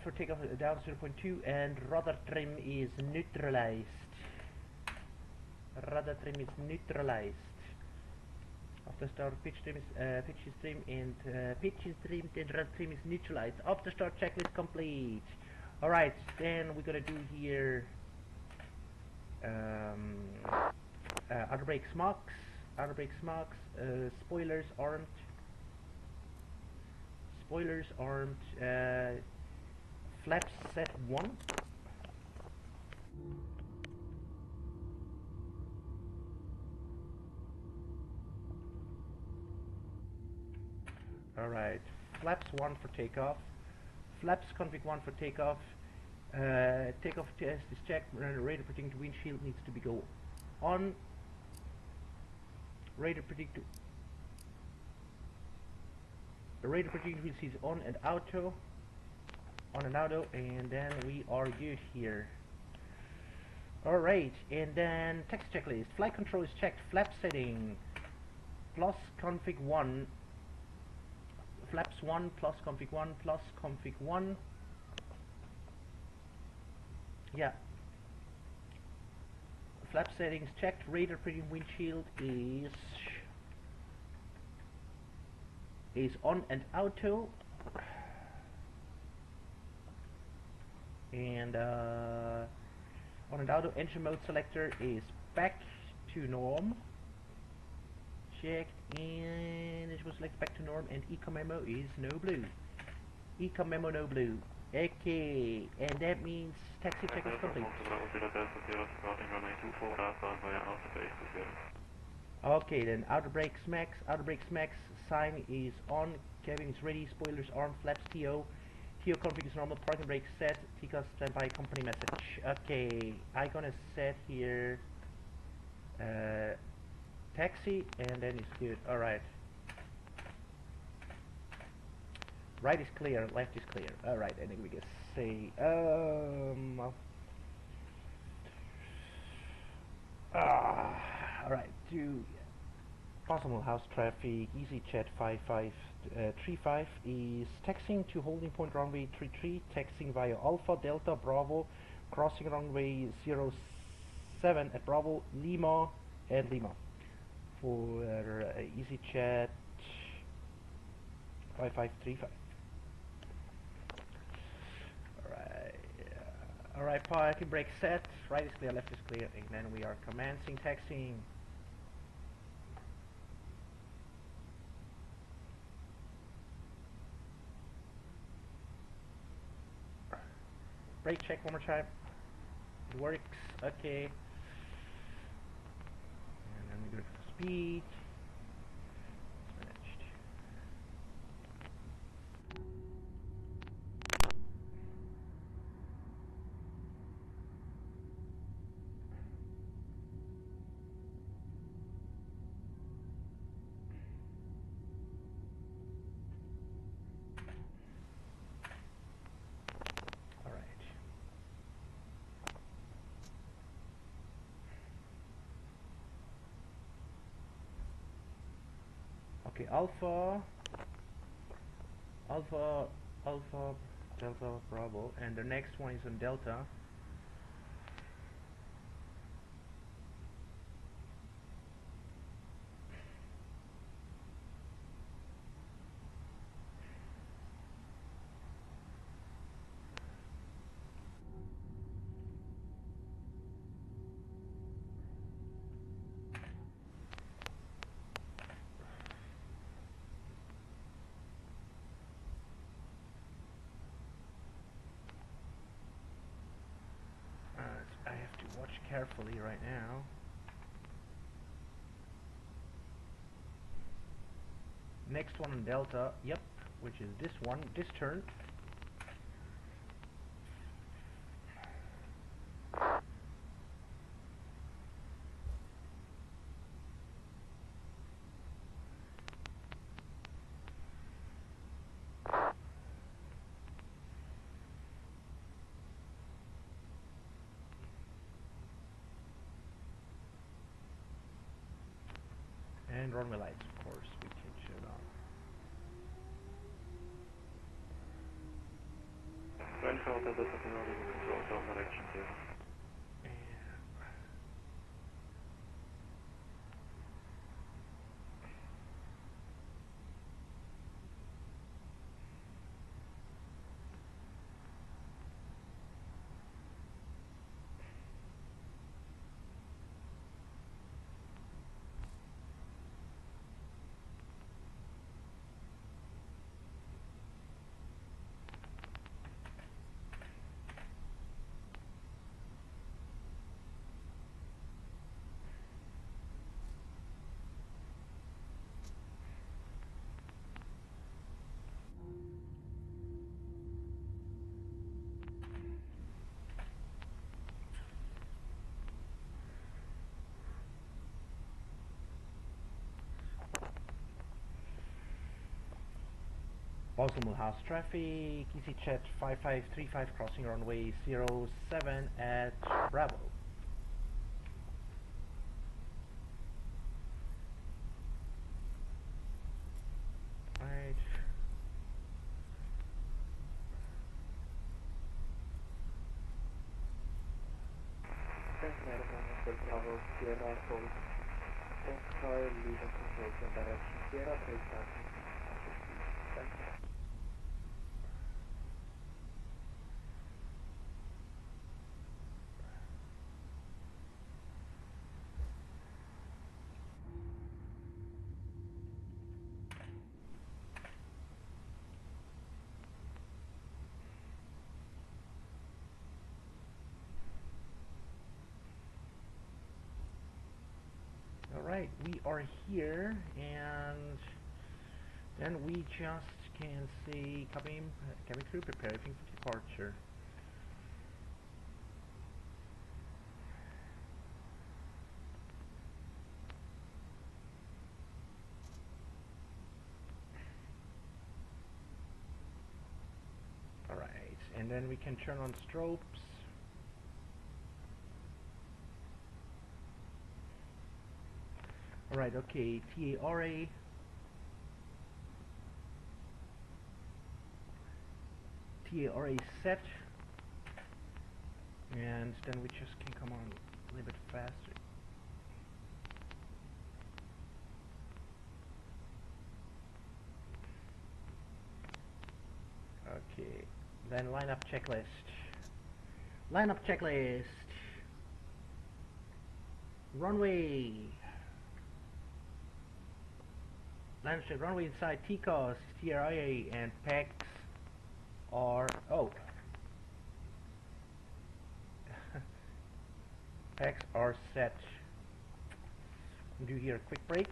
for takeoff down 0.2, and rudder trim is neutralized. Rudder trim is neutralized. After start, pitch is trimmed, and pitch is trimmed, and rudder trim is neutralized. After start checklist complete. Alright, then we're gonna do here outer brake smocks, spoilers armed, flaps set 1. Alright, flaps 1 for takeoff, flaps config 1 for takeoff. Takeoff test is checked, radar predicted windshield needs to be go on. Radar predicted windshield is on and auto, and then we are good here. Alright, and then text checklist. Flight control is checked, flap setting plus config 1. Flaps 1 plus config 1 plus config 1. Yeah. Flap settings checked. Radar predicted windshield is on and auto. And on and auto. Engine mode selector is back to norm. Checked, and it was selected back to norm, and ecom memo is no blue. Ecom memo no blue. Okay, and that means taxi check is complete. Okay, then outer brake smacks, sign is on, cabin is ready, spoilers armed, flaps TO. TO config is normal, parking brake set, TCAS standby, company message. Okay, I'm gonna set here taxi, and then it's good. Alright. Right is clear, left is clear. Alright, and then we can say alright, to possible house traffic, EasyJet 5535 is taxiing to holding point runway 33, taxiing via Alpha Delta Bravo, crossing runway 07 at Bravo, Lima and Lima. For EasyJet 5535. Alright, parking brake set, right is clear, left is clear, and then we are commencing taxiing. Brake check one more time. It works, okay. And then we go for speed. Managed. Alright. Okay, Alpha, Alpha, Alpha, Delta, Bravo, and the next one is on Delta. I have to watch carefully right now. Next one on Delta, yep, which is this one, this turn. And runway lights, of course, we can shut on. Encounter this is an audio control down direction here. Baltimore House traffic, EasyJet 5535 crossing runway 07 at Bravo. Right. Bravo, Sierra, hold. Sky, leading controls in direction Sierra, take back. Thank you. Alright, we are here, and then we just can see cabin crew preparing for departure. Alright, and then we can turn on strobes. Alright, okay, TARA. TARA set. And then we just can come on a little bit faster. Okay, then lineup checklist. Lineup checklist. Runway. Lineup check. Runway inside TCOS, TRIA, and PEX are PEX are set. We'll do here a quick break.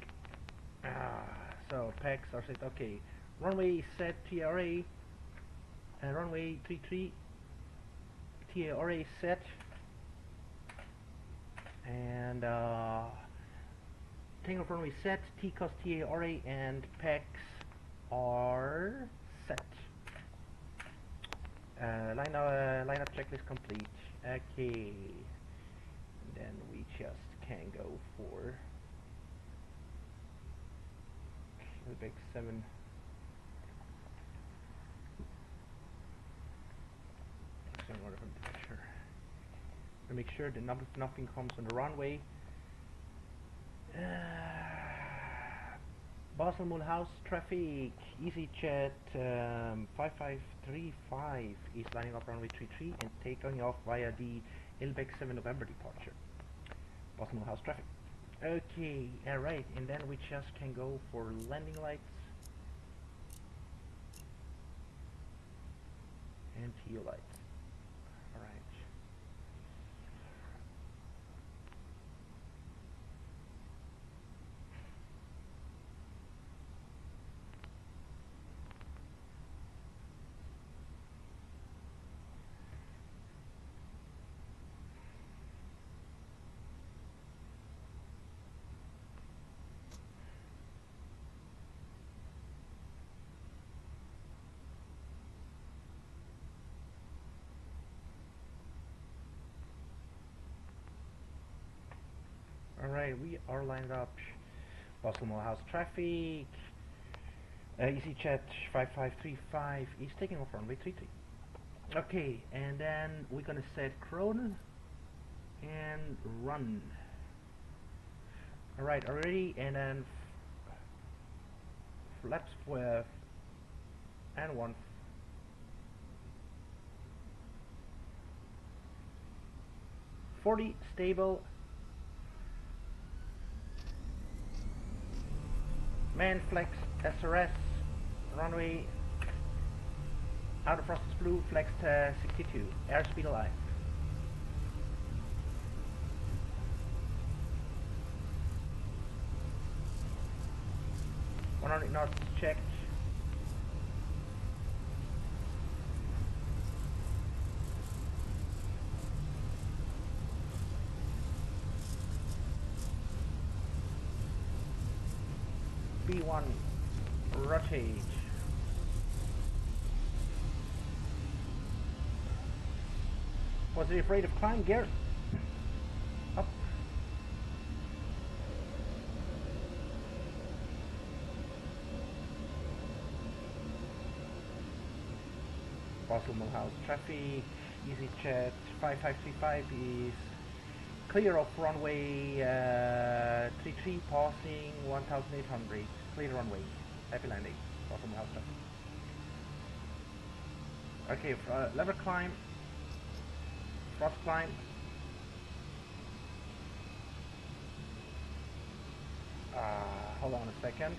So PEX are set. Okay, runway set TRA. Runway 33 TARA set, and takeoff runway set, TCOS TARA and PEX are set. Lineup checklist complete. Okay, and then we just can go for. We Lppt 7. To make sure that nothing comes on the runway. Basel Mulhouse traffic, EasyJet 5535 is lining up runway 33 and taking off via the Lppt 7 November departure. Basel Mulhouse traffic. Okay, alright, and then we just can go for landing lights and heel lights. Alright. Alright, we are lined up. Basel Mulhouse traffic. EasyJet 5535 is taking off runway 33. Okay, and then we're gonna set Cronin and run. Alright, already, and then flaps with and 1. Stable. Flex SRS runway out of frost is blue, flex to 62, airspeed alive. 100 knots checked. B1 rotate. Positive rate of climb, gear up. Basel Mulhouse traffic, EasyJet 5535 is clear of runway 33, passing 1800. Clear runway. Happy landing. Basel Mulhouse traffic. Okay, lever climb. Frost climb. Hold on a second.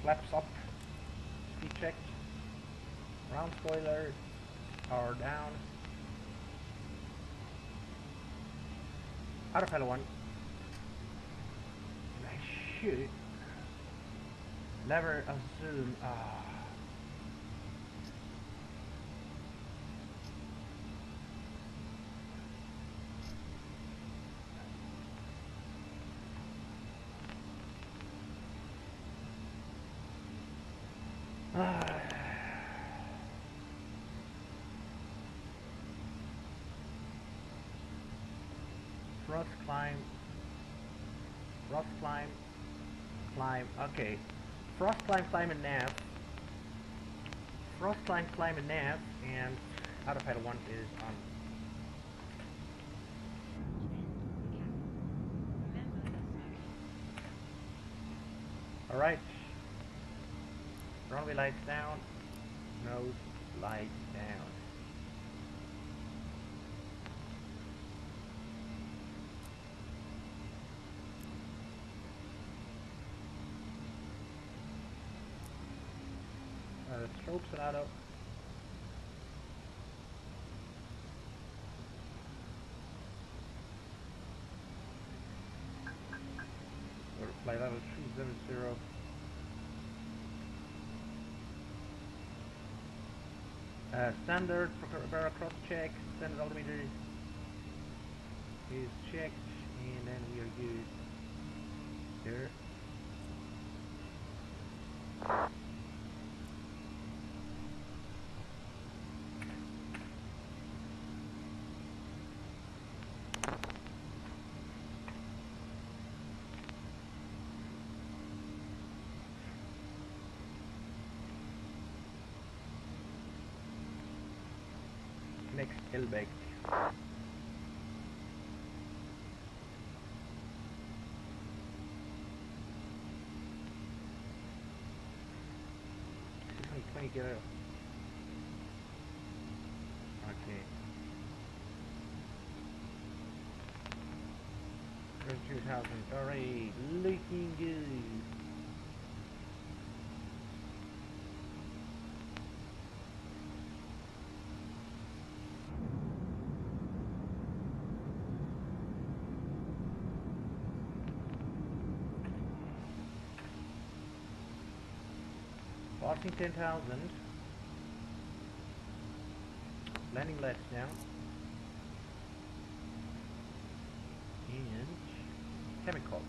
Flaps up, speed checked, round spoiler are down, autopilot 1, shoot, lever of zoom, frost climb, okay, frost climb and nav, and autopilot 1 is on. Alright, runway lights down, nose lights down. Strobes and auto. Flight level 370. Standard cross check, standard altimeter is checked, and then we are good. There. Next Lppt. Get out. Okay. 32,000. Alright, looking good. Passing 10,000. Landing left now. And chemical.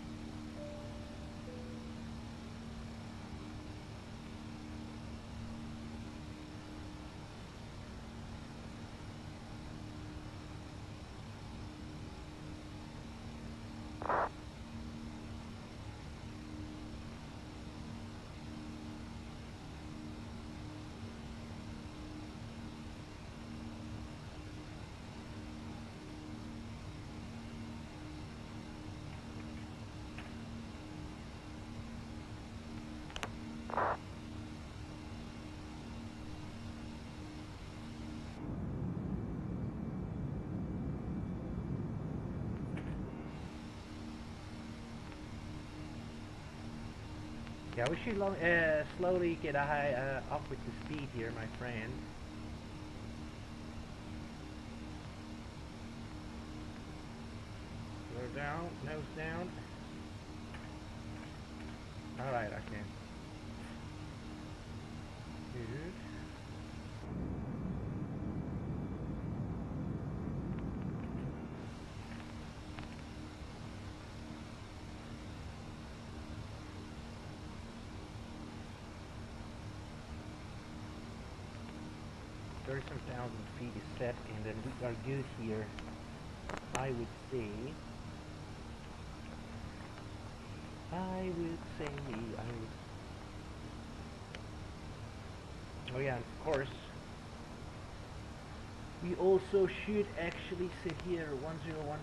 Yeah, we should slowly get up with the speed here, my friend. Slow down, nose down. Alright, okay. Good. Some thousand feet is set, and then we are good here. I would say. Oh yeah, and of course, we also should actually sit here 1012.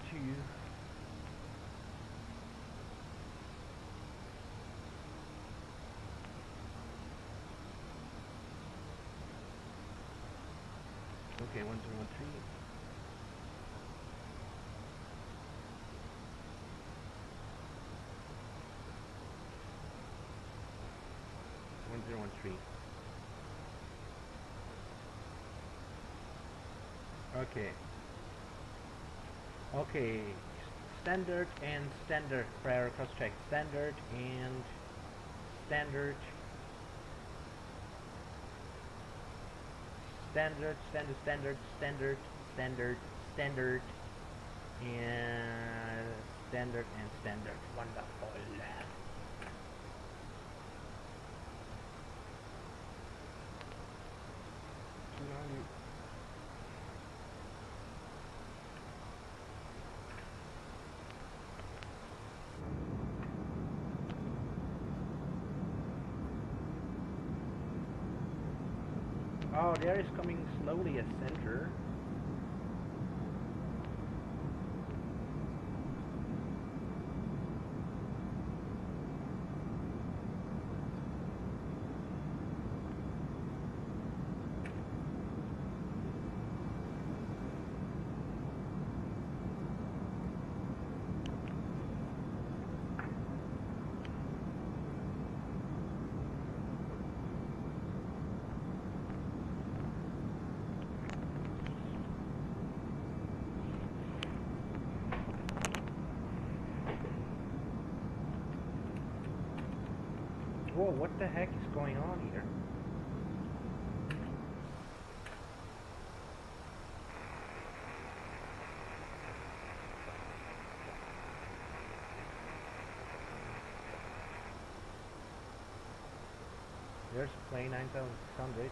Okay, 1013. Okay. Okay. Standard and standard. Prior cross check. Standard and standard. Standard, standard, standard, standard, standard, standard, and standard and standard. Wonderful. Oh, there is coming slowly a center. Whoa, what the heck is going on here? there's a plane, 9,600.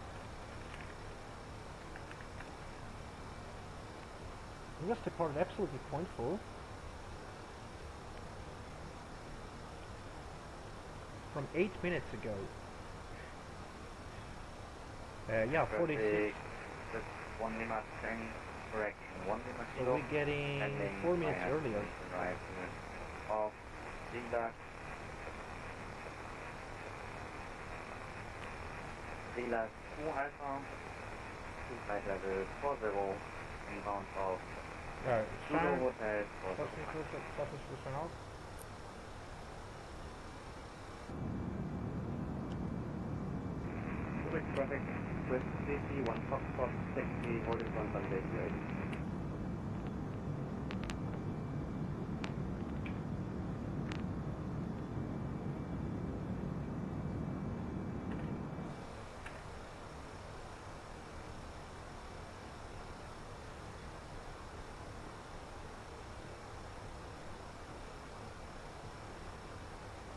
It was departed absolutely pointful. From 8 minutes ago. Yeah, 46. Just 1 Lima train, correction, 1 Lima So kilo. we're getting 4 minutes earlier. Right, off, Lila. Lila 2 Alpha, 2 flight level 40, inbound of Zulu Hotel 40. Public traffic with CC 1 Foxtrot 60 horizontal radio.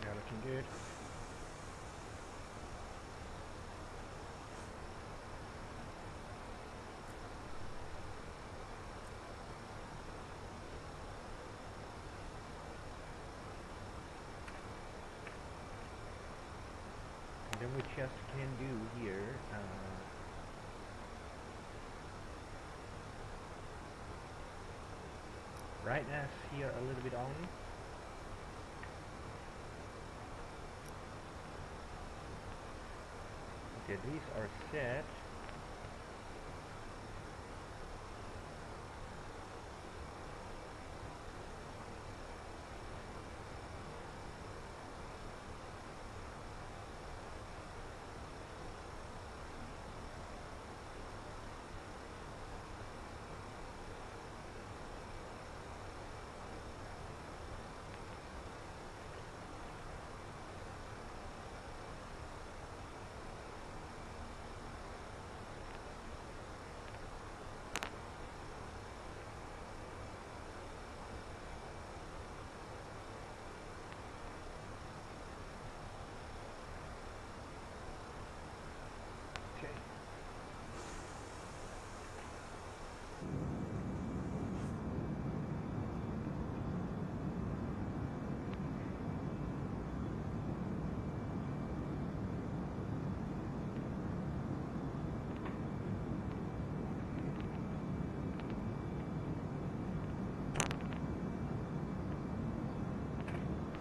Yeah, looking good. Then we just can do here, brightness here a little bit on. Okay, these are set.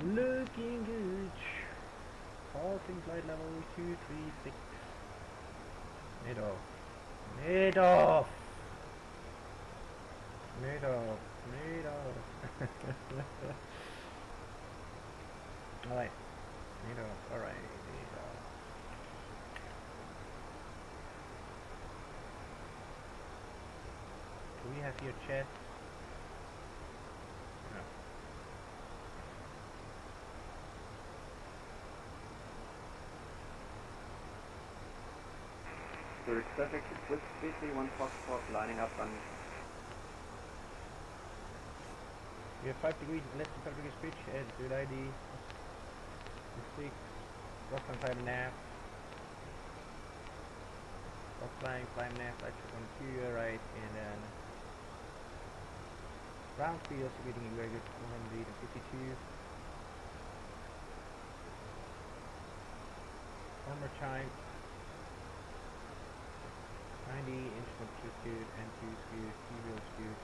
Looking good. Passing flight level 236. Mid off. Mid off. Mid off. Mid off. Alright. Mid off. Alright. Mid off. Do we have here chat? No. Zurich traffic with CC 1 Foxtrot lining up on. We have 5 degrees, less than 5 degrees pitch, and good ID. 6, rough on 5.5. Rough flying, 5.5, light check on Q, right, and then ground speed also getting very good, 152. One more time. 90, instrument is good, N2 is good, T-wheel is good.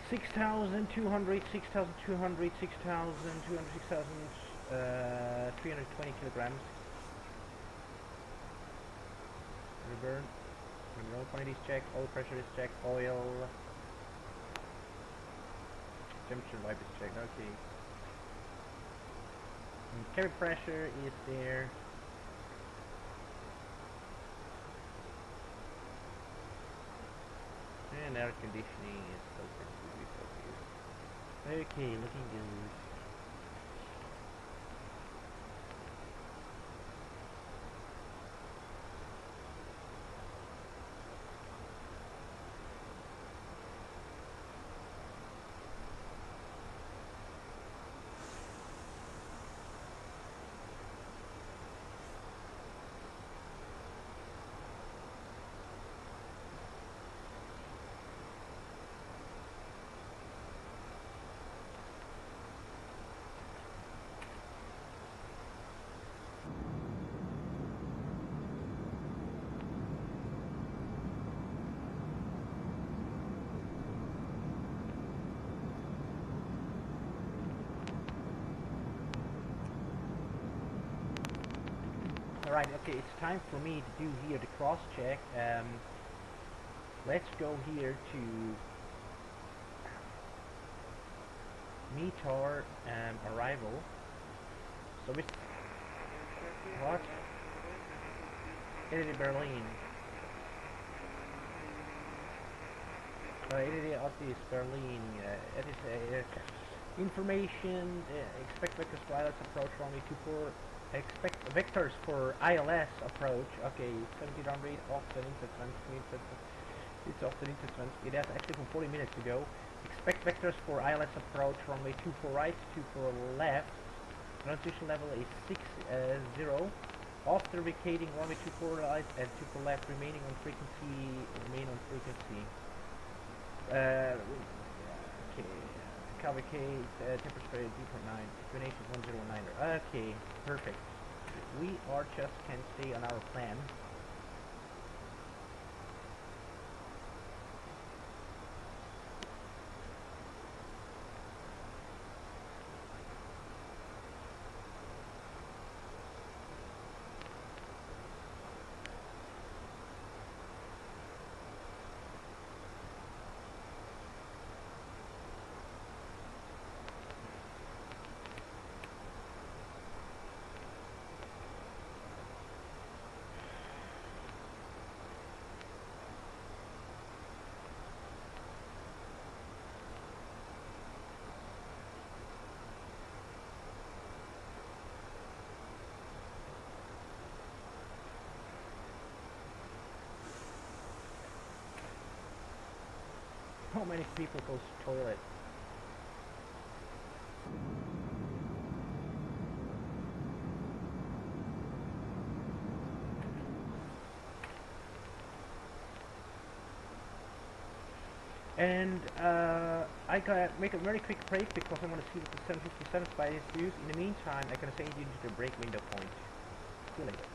6,200, 6,200, 6,200, 6,320 kilograms. Reburn. Oil quantity is checked, oil pressure is checked, oil. Temperature wipe is checked, okay. And cabin pressure is there. And air conditioning is open. Okay, looking good. Right, okay, it's time for me to do here the cross check. Let's go here to meet our arrival. So it's what? Italy, Berlin. Italy, Otis, Berlin. It is information. Expect vectors for ILS approach runway 24. Expect vectors for ILS approach. Okay, 1700 off the transmit. It's off the transmit. It has actually from 40 minutes ago. Expect vectors for ILS approach runway 24 right, 24 left. Transition level is 60. After vacating runway 24 right and 24 left, remaining on frequency. Remain on frequency. Okay. Cavalcade, temperature 3.9, explanation 109. Okay, perfect. We are just can stay on our plan. How many people goes to toilet? And I gotta make a very quick break because I want to see what the 757 spy is used. In the meantime, I'm gonna send you to the break window point. See you later.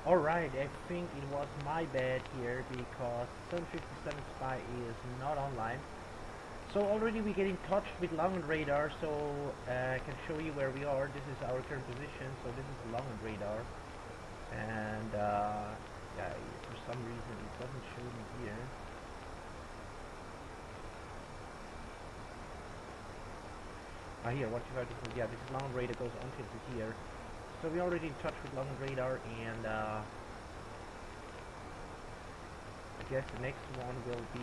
Alright, I think it was my bad here because 757 Spy is not online. So already we get in touch with Long Radar, so I can show you where we are. This is our current position, so this is the Long Radar. And yeah, for some reason it doesn't show me here. Here, 125, yeah, this is Long Radar, goes onto here. So we're already in touch with Long Radar, and I guess the next one will be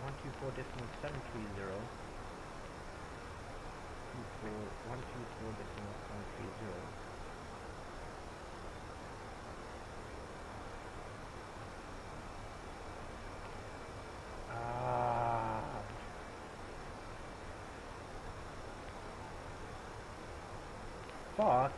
124.730. 124.730. Fuck.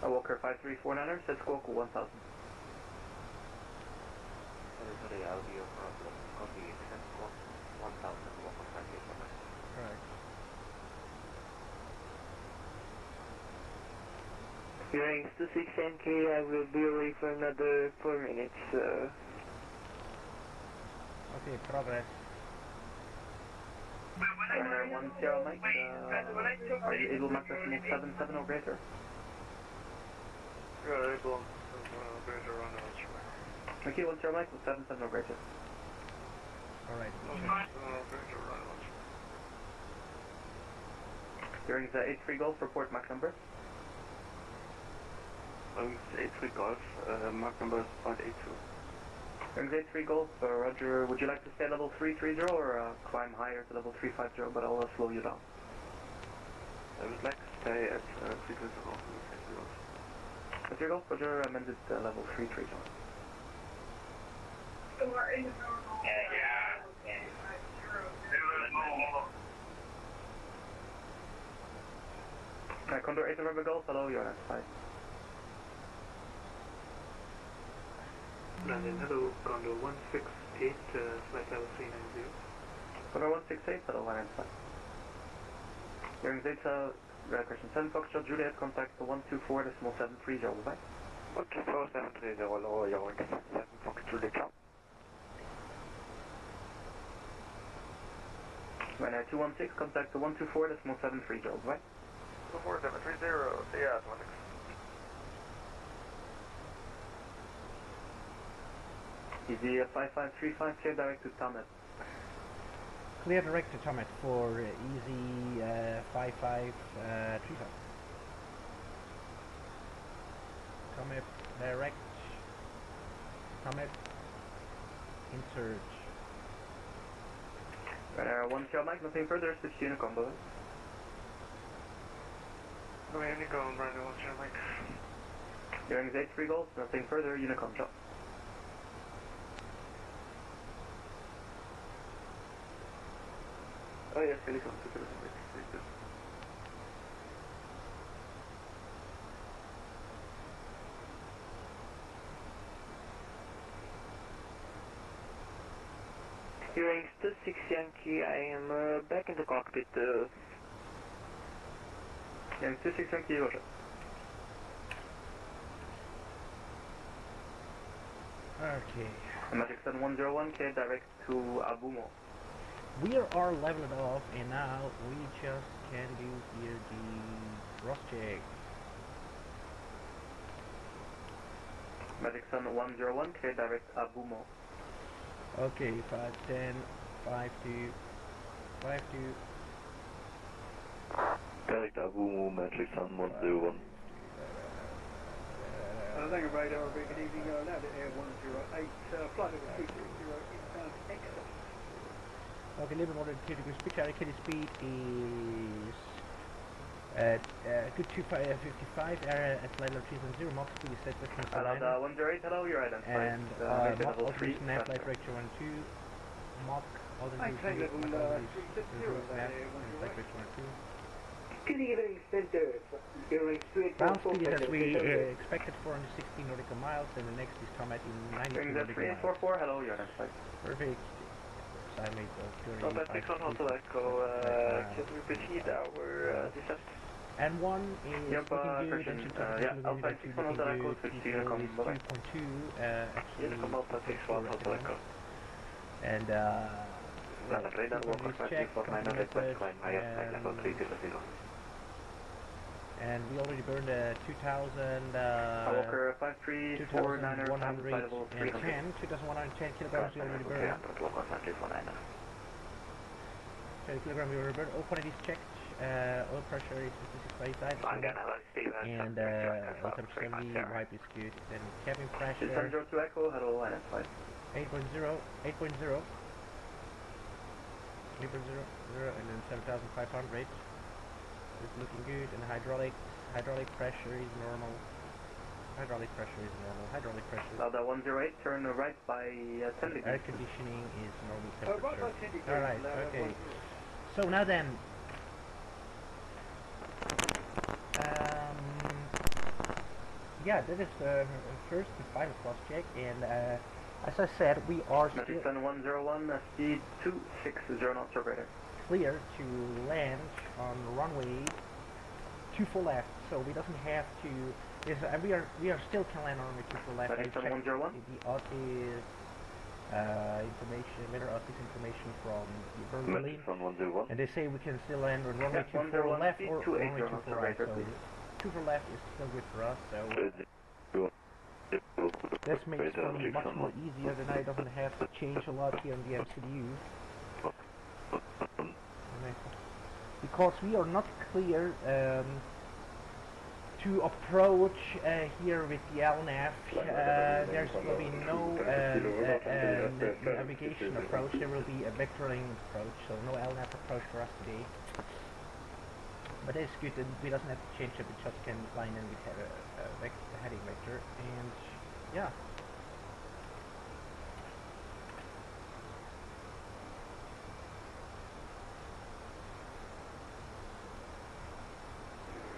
Walker 5349er, set squawk 1000. Sorry, audio problem. Copy, set squawk 1000, Walker 5349er. Right. Hearings to 6NK, I will be away for another 4 minutes. Okay, progress. Runner 10 Mike, are you able to mark decimal 77 or greater? Yeah, able greater runner, that's right. Okay, 10 Mike with 77 or greater. Alright. Greater runner, that's right. Hearings 83 Golf, report mark number. 83 Golf, mark number is 582. Hearings 83 Golf, Roger, would you like to stay at level 330 or climb higher to level 350, but I'll slow you down? I would like to stay at 320. 3 Golf, Roger, amended level 330. Condor 8 November Golf, hello, you're identified. London, hello, Condor 168, flight level 390. Condor 168, hello, identified. Hearing data, question 7 Foxtrot, Juliet, contact the 124.730, bye. 124.730, hello, you're 7 Fox Juliet. Right now, 216, contact the 124.730, bye. 24730, yeah, 16. Easy 5535, clear direct to Tamet. Clear direct to Tomet for easy 5535. Tomet direct. Tomet in surge. Right now, 1 Shell Mike, nothing further, switch to Unicom, boys. Okay, Unicom, right now, Shell Mike. Hearing 83 Golf, nothing further, Unicom, shot. Oh yes, Unicom, 2 Hearing 6 Yankee, I am back in the cockpit. Hearing 6 Yankee, roger. Okay. Magic Sun 101, clear direct to Abumo. We are leveled off, and now we just can do here the cross check. Magic Sun 101, clear direct Abumo. Okay, 510, 52, 52. Direct Abumo, Magic Sun 101. Thank you, radar. Good evening. Allowed at Air 108. Flight level 360 inbound exit. Okay, little more than 2 degrees. Pitch out, speed is Good 255, at flight level 370, Mach speed is set distance to Hello, line. 108, hello, you're identified. And Make Mach level 3, alternation nav flight director 12, Mach alternation Maintain level Mach alternation 360 nav there, and flight director 12. Good evening, Center. You're straight Ground speed is as we expected 416 nautical miles, and the next is combat in 92 nautical 3 and miles. 44, hello, you're identified. Perfect. Side mate of Delta 35 6 on Hotel Echo, just repeat our descent. And one is Yep, looking good, correction, and Chiltern yeah, Alpha 6 on Hotel Echo, switch to Unicom, is bye-bye. 2.2, actually, Unicom Alpha 6 on Hotel Echo. and Radar Chiltern is checked, company message, and we already burned 2,000, Walker 5349er, level 300. 2,110 kilograms we already burned. 10 kilograms we already burned. All quantities checked. Oil pressure is 56 by side. And oil temperature 70, wipe is good. Then cabin pressure 602 Echo, hello, identified. 8.0, 8.0, 8.0, and then 7,500. It's looking good, and hydraulic pressure is normal. Hydraulic pressure is normal. Hydraulic pressure. Delta 108, turn right by 10 degrees. Air conditioning is normal temperature. Alright, okay. So now then, yeah, that is the first and final cross check, and as I said, we are still 101, speed 260 knots operator. Clear to land on runway 24 left, so we doesn't have to. We are still can land on runway 24 left. I checked the OTIS information, weather OTIS information from Berlin, and they say we can still land on runway 24 left or runway 24 right. So 24 left is still good for us. So this makes it for me much more easier, than I doesn't have to change a lot here on the MCDU. Because we are not clear to approach here with the LNAV. There's will be no navigation approach. There will be a vectoring approach, so no LNAV approach for us today. But it's good that we doesn't have to change it. We just can line in with a heading vector, and yeah.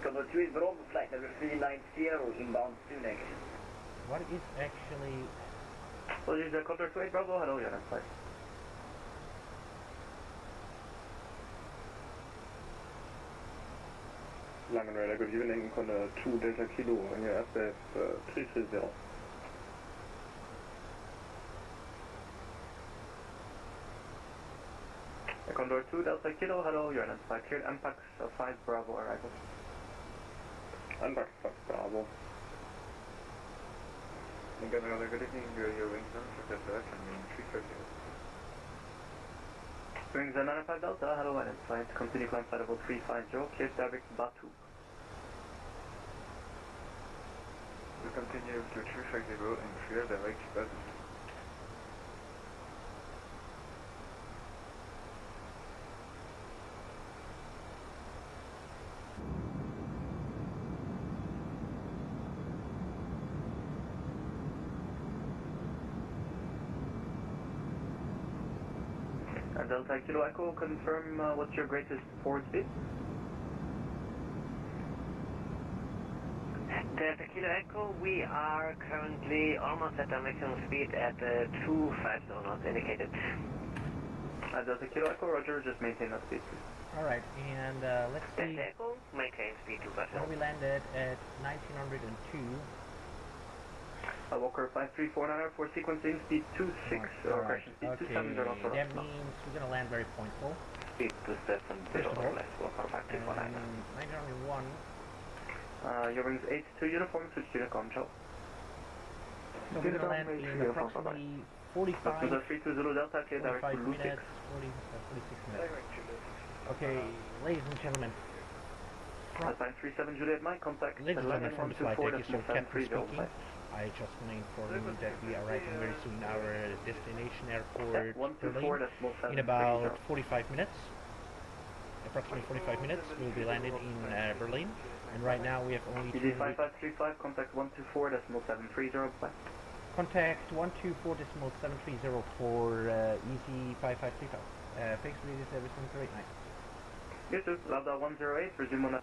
Condor 2 is Bravo, flight number 390, inbound to negative. What is actually... Well, this is Condor 2 Bravo, hello, yeah, that's fine. Langen Radar, good evening, Condor 2 Delta Kilo, on your FF 330. Condor 2 Delta Kilo, hello, you're identified. Cleared MPAX 5 Bravo arrival. MPAX 5 Bravo. Again, good evening, your wings on for Delta, and 330. Wings 95 Delta, hello, identified. Continue climb flight level 350, cleared direct Batu. We continue to 350 and clear direct Batu. Delta Kilo Echo, confirm what's your greatest forward speed? Delta Kilo Echo, we are currently almost at our maximum speed at 250 knots indicated. Delta Kilo Echo, roger, just maintain that speed, please. Alright, and let's see. Delta Echo, maintain speed 250. When we landed at 1902. Walker 5349 for sequencing, speed 26, or correction, speed 27, that means we're going to land very pointful. Speed 27, less, Walker 5349. 1901. Your wings 82 uniform, switch to Unicom, ciao. So we're going to land in approximately 45 Delta, clear direct to minutes, 46 minutes. Okay, ladies and gentlemen. Alpine 37 Juliet, Mike, contact ladies and gentlemen, from the flight deck is your captain speaking. I just want to inform you that we are arriving very soon in our destination airport, Berlin, in about 45 minutes. approximately 45 minutes. We'll be landed in Berlin, and right now we have only EG 5535, contact 124.730, bye. Contact 124.730 for EZ 5535. Fixed radius everything 389. Yes, sir. Lambda 108, resume on.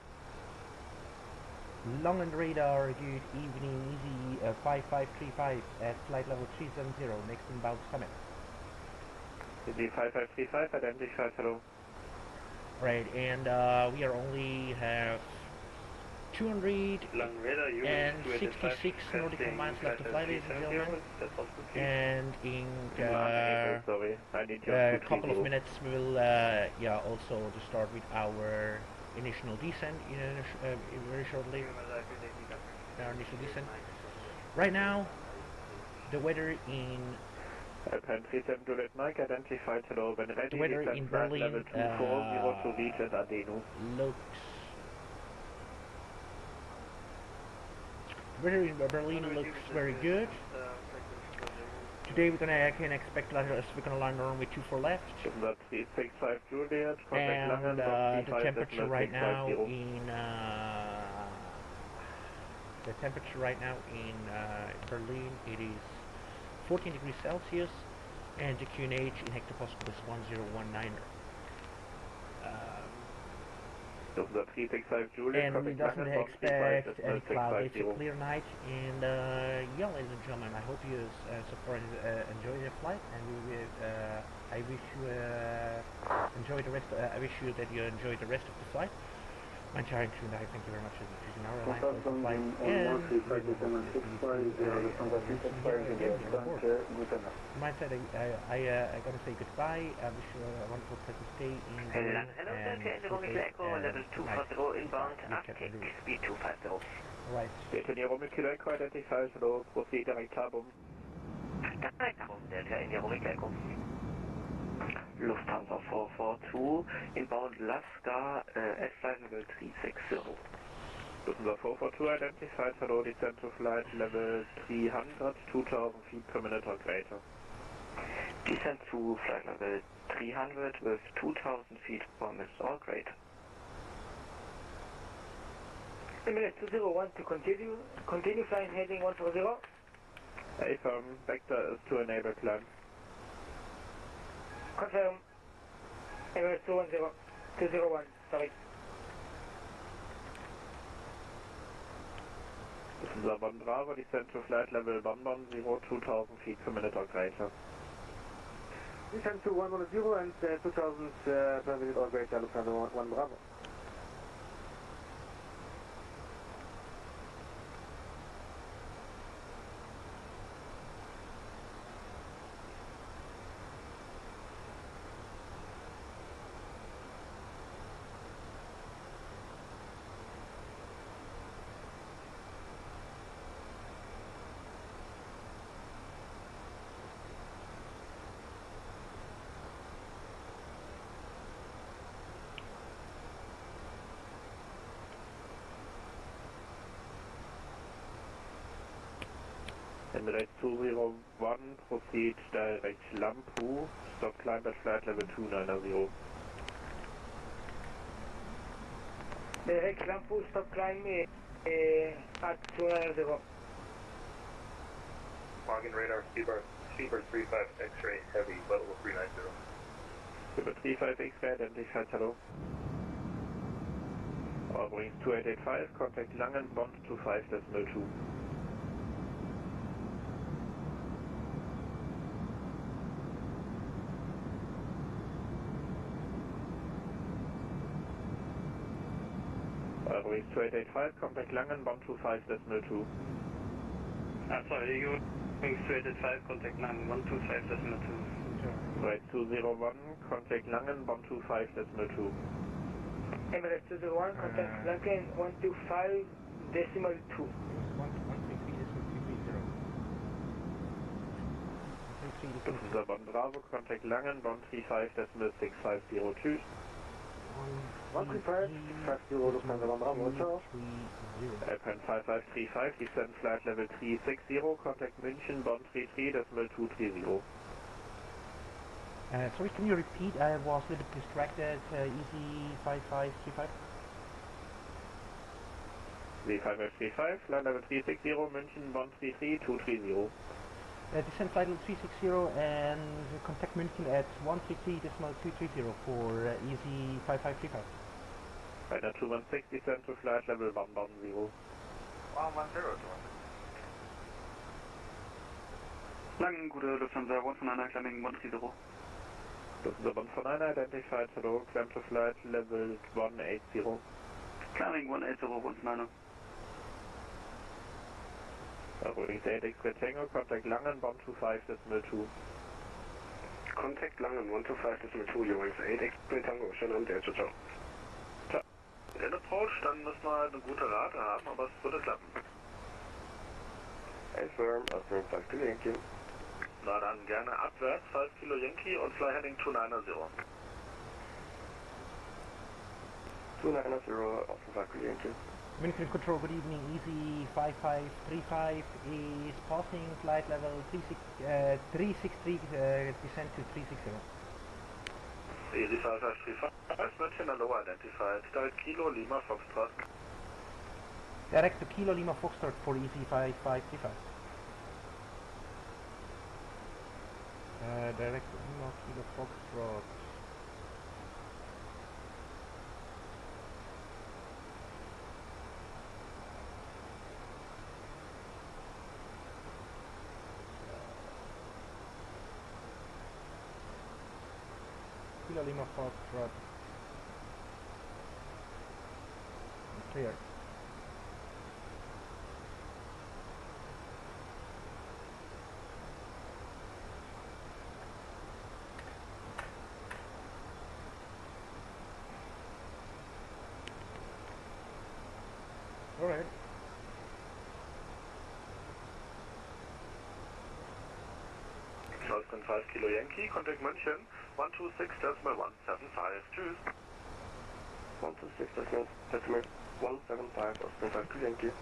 Long and radar, good evening, EZ 5535 at flight level 370, next inbound summit. EZ 5535, identified, hello. Right, and we are only have 266 nautical miles left to fly, ladies and gentlemen. And in a couple of minutes we will also start with our initial descent very shortly. Our initial descent. Right now, the weather in identified, hello. When ready, the weather in Berlin level 240 to reach at Adeno. The weather in Berlin looks very good. Today we can expect we're gonna land on with 24 left. And the temperature right now in Berlin, it is 14 degrees Celsius, and the QNH in hectopascal is 1019. And we doesn't expect any cloud. It's a clear night, and yeah, ladies and gentlemen, I hope you so far enjoy the flight, and I wish you enjoy the rest. I wish you that you enjoy the rest of the flight. My giant tune, I thank you very much for choosing our airline for the flight. And from my side, I gotta say goodbye. I wish you a wonderful pleasant stay in Berlin. And level 240 inbound, Arctic, speed 250. Right. Delta Romeo Kilo Echo identified, hello. Proceed direct Tabum. Direct Tabum, Delta India Romeo Echo. Lufthansa 442, inbound Alaska, at flight level 360. Lufthansa 442 identified, hello, descent to flight level 300, 2000 feet per minute or greater. Descent to flight level 300 with 2000 feet per minute or greater. Emirates 201 to continue flying heading 140. Affirm, vector is to enable climb. Confirm. Emirates 201, sorry. This is a 1 Bravo, descent to flight level 110, 2000 feet per minute or greater. Descent to 110 and 2000 per minute or greater, Lufthansa 1 Bravo. Emirates 201, proceed direct Lampu, stop climb at flight level 290. Direct Lampu, stop climb at 290. Logging radar, Speedbird 35 X-ray heavy, level 390. Speedbird 35 X-ray identified, hello. Wings 2885, contact Langen, bond 25.2. Wings 2885, contact Langen, bond 25.2. Sorry, you Wings 2885, contact Langen, 125.2. Right 201, contact Langen, bond 25.2. Emirates 201, contact Langen, 125.2. This is 133.330. This is 1 Bravo, contact Langen, bond 35.650. 135.650, Lufthansa 1 Bravo, ciao. Alpine 5535, descent flight level 360, contact München, bond 33.230. Sorry, can you repeat? I was a little bit distracted. Easy 5535. V5535, flight level 360, München 133-230. Descent flight level 360 and contact München at 133.230 for easy 5535. Ryder 2160, descent to flight level 110. 110. Lang, gute Lufthansa 119, climbing 130. Lufthansa 119, identified, hello, climb to flight level 180. Climbing 180, 119. Ruhig 8x Tango, contact Langen 125.2. Contact Langen 125.2, Jungs, 8x Tango, schön Abend, ciao, ciao. In Approach, dann müssen wir halt eine gute Rate haben, aber es würde klappen. Firm, Austrian 5 Kilo Yankee. Na dann gerne abwärts, 5 Kilo Yankee und fly heading 290. 290, Austrian 5 Kilo Yankee. München Control, good evening. Easy 5535 is passing flight level 363, descent to 360. Easy 5535, München, hello, identified. Direct Kilo Lima Foxtrot. Direct to Kilo Lima Foxtrot for easy 5535. Direct to Lima Kilo Foxtrot. Kilo Lima Foxtrot. Clear. Go ahead. Falcon 5 Kilo Yankee, contact München 126.175. Tschüss. 126.175, Austrian 5 Kilo Yankee.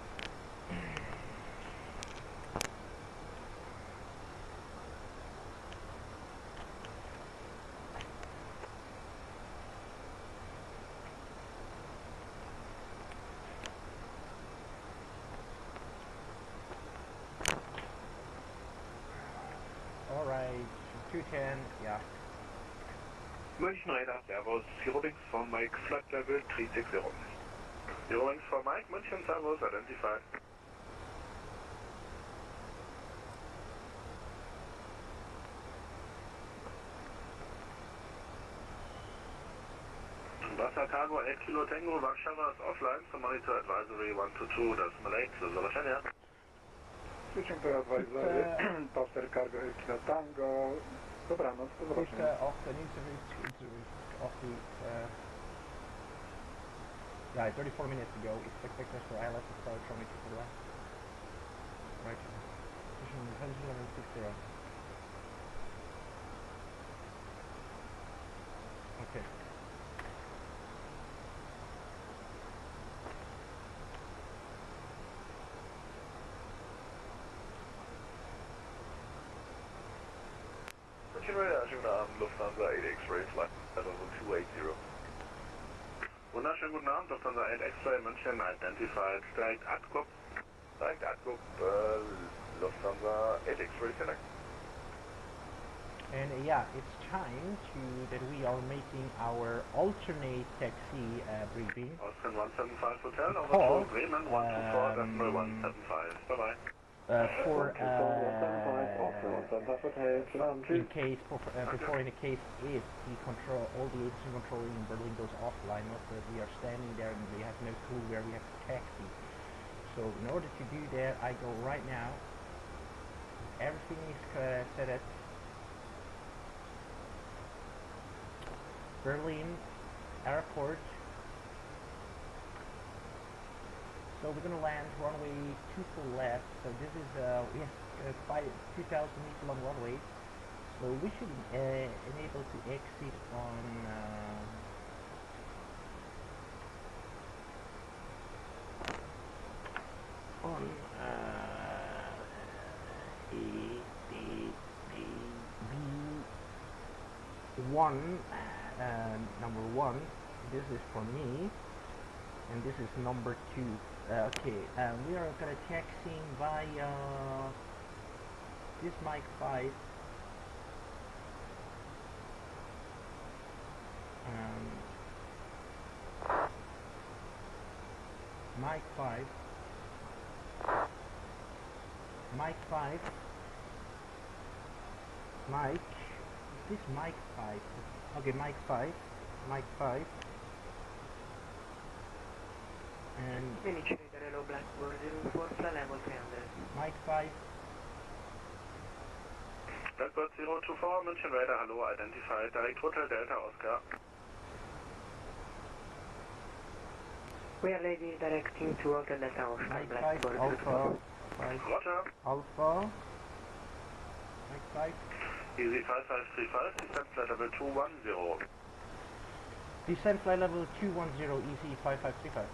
Alright, 210, yeah. München Radar, Servus, Zero Wings for Mike, flight level 360. Zero Wings for Mike, München, Servus, identified. Wasser Cargo 8 Kilo Tango, Warschauer ist offline, so monitor advisory 122.8, so zobaczenia. Switching to advisory, Pastor Cargo 8 Kilo Tango, dobranoc, do zobaczenia. Off the off the yeah, 34 minutes to go. Expect us for ILS approach from it to the left. Right. Position 1160. Okay. München Radar, schönen Abend, Lufthansa 8 X-Ray, flight level 280. Wunderschönen guten Abend, Lufthansa 8 X-Ray, München, identified, direct Adcoop, Lufthansa 8 X-Ray, connect. And yeah, it's time that we are making our alternate taxi briefing. Austrian 175 Hotel, over to Bremen, 124.175, bye-bye. In case before in a case if all the agents controlling in Berlin goes offline, not that we are standing there and we have no clue where we have to taxi. So in order to do that, I go right now. Everything is set at Berlin Airport. So we're gonna land runway 24 left. So this is we have 2,000 meter long runway. So we should enable to exit on 1, number 1, this is for me, and this is number 2. Okay, we are gonna taxiing via this mic 5. Mic 5. Mic 5. Mic. Is this mic 5? Okay, mic 5. Mic 5. And mic 5. Blackbird 024, München Radar, hello, identified, direct Hotel Delta Oscar. We are ready, directing to Hotel Delta Oscar. Mic 5, Alpha 5. Roger. Alpha. Mic 5. Easy 5535, descent flight level 210. Descent flight level 210, easy 5535.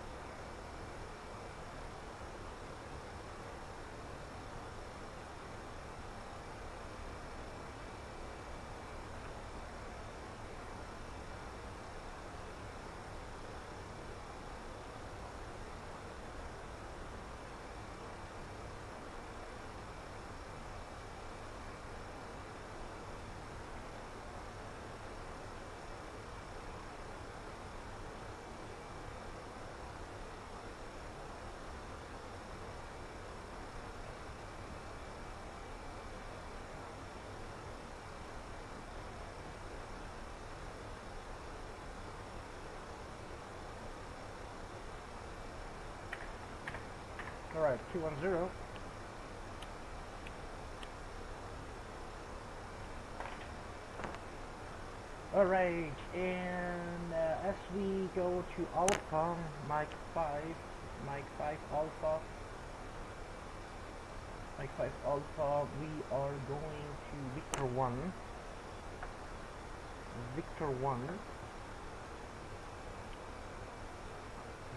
Alright, 210. Alright, and as we go to Alpha, mic 5 Alpha, mic 5 Alpha, we are going to Victor 1,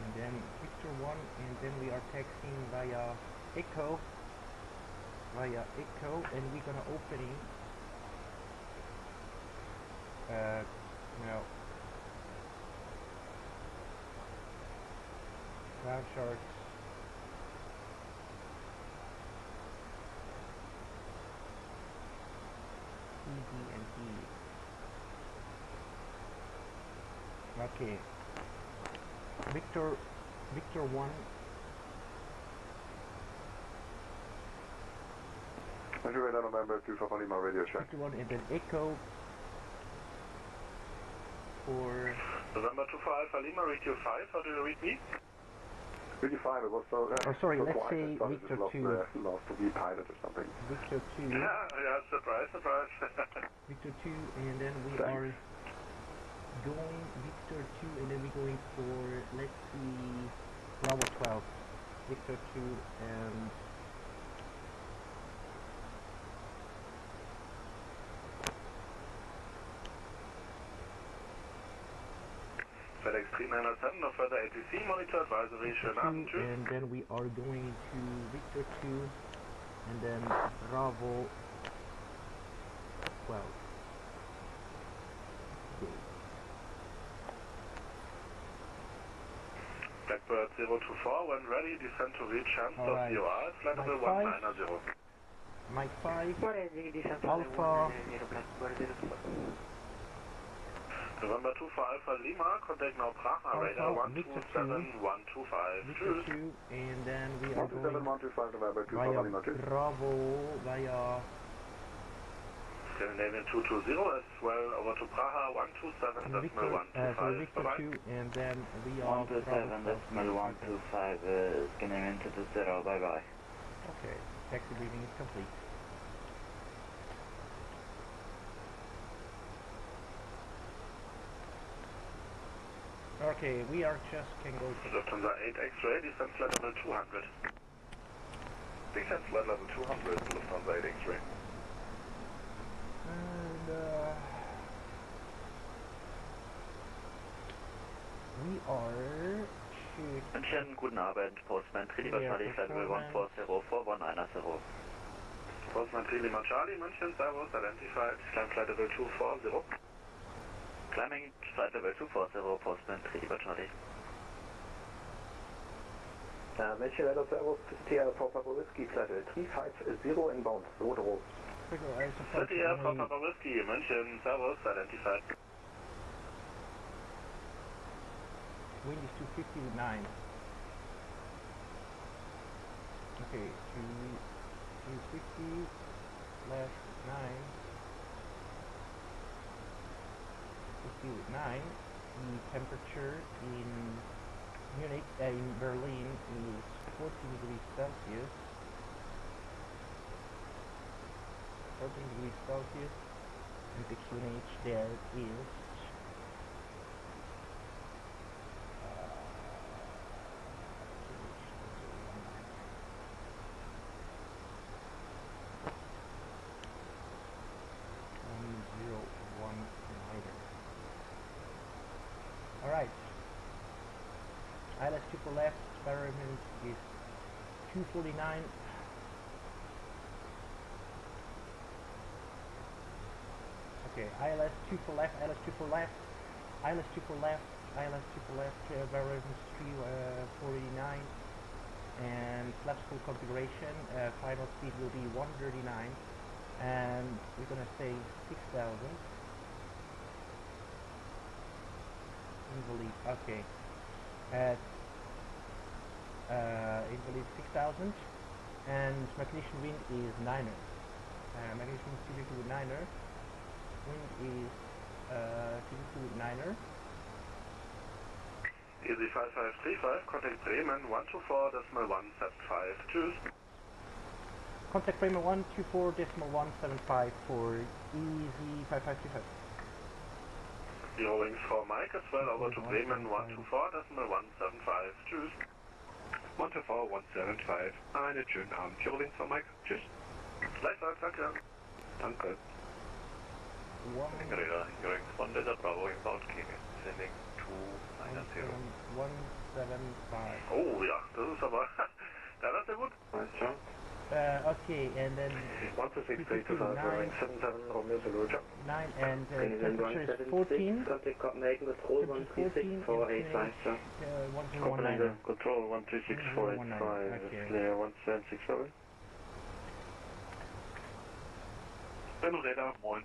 and then Victor 1, and then we are taxiing via Echo, and we're gonna opening no ground sharks, ED and E. Okay, Victor 1. München Radar November 2 for Lima radio check. Victor 1 and then Echo for November 25, Lima, radio 5, how do you read me? Radio 5, it was so... oh sorry, so let's quiet, say I thought it Victor just 2. Lost to be pilot or something. Victor 2. Yeah, surprise. Victor 2, and then we are going Victor 2, and then we're going for, let's see, Bravo 12. Victor 2 and FedEx 3907, no further ATC, monitor advisory, schönen Abend, tschüss. and then we are going to Victor 2, and then Bravo 12. Okay. Blackbird 024, when ready, descend to reach hands of Alright. COR, flight level 190. Mic 5, What is the descent Alpha, November 25 Alpha Lima, contact now Praha, radar 127125. Victor 2, and then we are going 127 125 November 2 for via Lima 2. Bravo, via Scandinavian 220 as well, over to Praha 127.125. Victor Bye-bye. 2, and then we are 127.125, Scandinavian 220, bye bye. Okay, taxi briefing is complete. Okay, we are just can go to Lufthansa 8 X-ray, descent flight level 200. Descent flight level 200, Lufthansa 8 X-ray. and we are shoot. München, guten Abend, Postman Trilima Charlie, flight level 1404110. Postman Lima Charlie, München, Servus, identified, climb flight level 240. Climbing flight level 240, postman 3 Lima Charlie. Mention Level Servus, City Air Papa Whiskey, flight level 350 inbound, Rodro. City Air Papa Whiskey, München, Servus, identified. Wind is 250 with 9. Okay, 250 left 9. 50 with 9. The temperature in Munich, in Berlin is 14 degrees Celsius. 14 degrees Celsius. And the QNH there is 1019. Alright. ILS 2 for left, environment is 249. Okay, ILS 2 for left, ILS 2 for left, ILS 2 for left, ILS 2 for left, environment is 349. And flaps full configuration, final speed will be 139. And we're gonna say 6,000. Invalid, okay. Invalid 6,000. And magnetic wind is 9er. Magnetic wind 250 with 9er. Wind is 250 with 9er. Easy 5535, contact Bremen 124.175, tschüss. Contact Bremen 124.175 for Easy 5535. Zero wings for Mike as well, over to Bremen 124.175, tschüss. 124.175, einen schönen Abend. Zero wings for Mike, tschüss. Gleichfalls, danke. Danke. Radar, hearing 1 Delta Bravo inbound, sending 290. 175. Oh ja, das ist aber, ja, das ist ja gut. Nice job. Okay, and then 12635, wearing 77 Romeo Zulu, job. 9 and temperature is 14. Contact Copenhagen, control 1364855, 1019. Control 1364855, Okay. clear 1767. Bremen Radar, moin,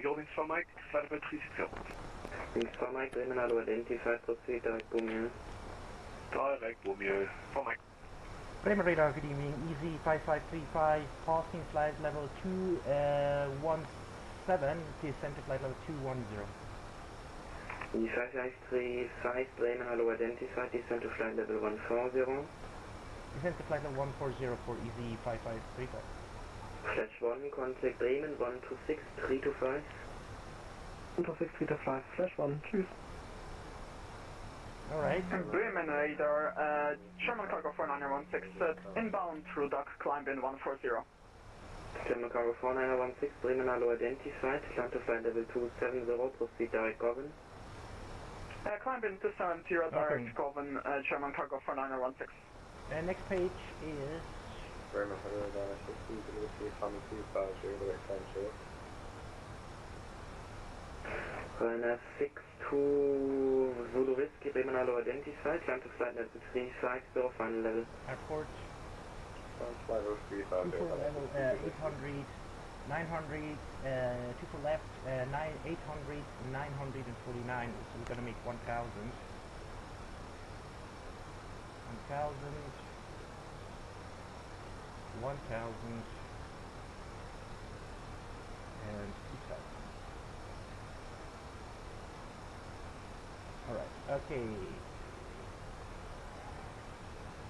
your wings for Mike, flight level 360. Wings for Mike, Bremen Auto identified, proceed direct Boomiel. Direct Boomiel, for Mike. Bremen Radar, good evening. Easy 5535, passing flight level 217, descent to flight level 210. Easy 5535, Bremen Auto identified, descent to flight level 140. Descent to flight level 140 for Easy 5535. Flash 1, contact Bremen 126325. 12635, Flash 1, tschüss. Alright. Bremen Radar, German Cargo 4916, inbound through duck, climb in 140. German Cargo 4916, Bremen Auto identified, climb to flight level 270, proceed direct Govan. Climb in 270, direct Govan, German Cargo 4916. And next page is Bremen Radar, 60, direct climb short. Runner 62 Zulu Whiskey, Bremen Auto identified, climb to flight level 350, final level. airport. Flight level 350. 2 for level 800, 900, 2 for left, 800, 949, so we're gonna make 1,000. 1,000, 1,000, and 2,000. Alright, okay.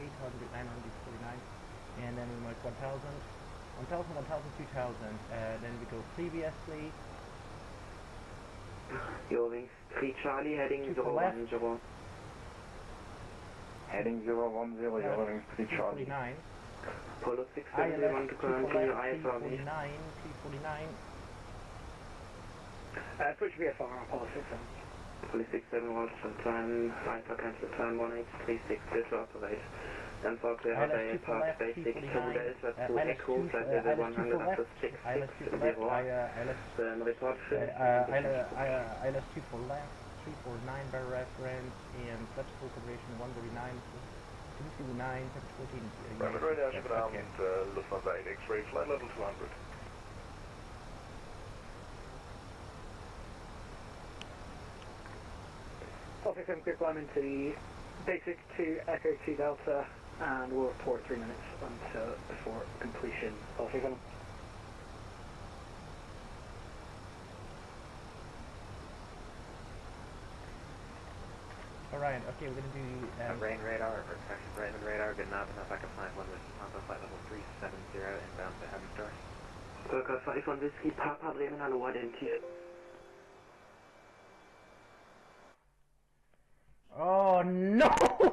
800, 949, and then we make 1,000, 1,000, 1,000, 2,000, then we go previously. Your wings 3 Charlie, heading 010. Heading 010, your wings 3 Charlie. 349. Polo 670, want to continue IFRV. 349. Switch VFR, Polo 670. Polo 67, watch some time, IFR cancel time 1836, clear to operate. Then for clear hot ILS 2 for Park left, basic 2 349, Delta to ILS Echo, 2 flight for, level ILS 2 for left, ILS 2 for left, report ILS 2 for left, 349 by reference, and flight full configuration 139, 229, temperature 14. Rapid radar, guten Abend, Lufthansa 8 X-ray, flight level 200. Topic I'm quick climb into the basic 2 Echo 2 Delta, and we'll report 3 minutes until before completion. Topic on. Alright, okay, we're gonna do rain radar, or protection Raymond radar, good enough I can find one with Papa flight level 370 inbound to Heavy Star. Circa 5 on Whiskey, Papa Bremen, hello, identity. Oh no!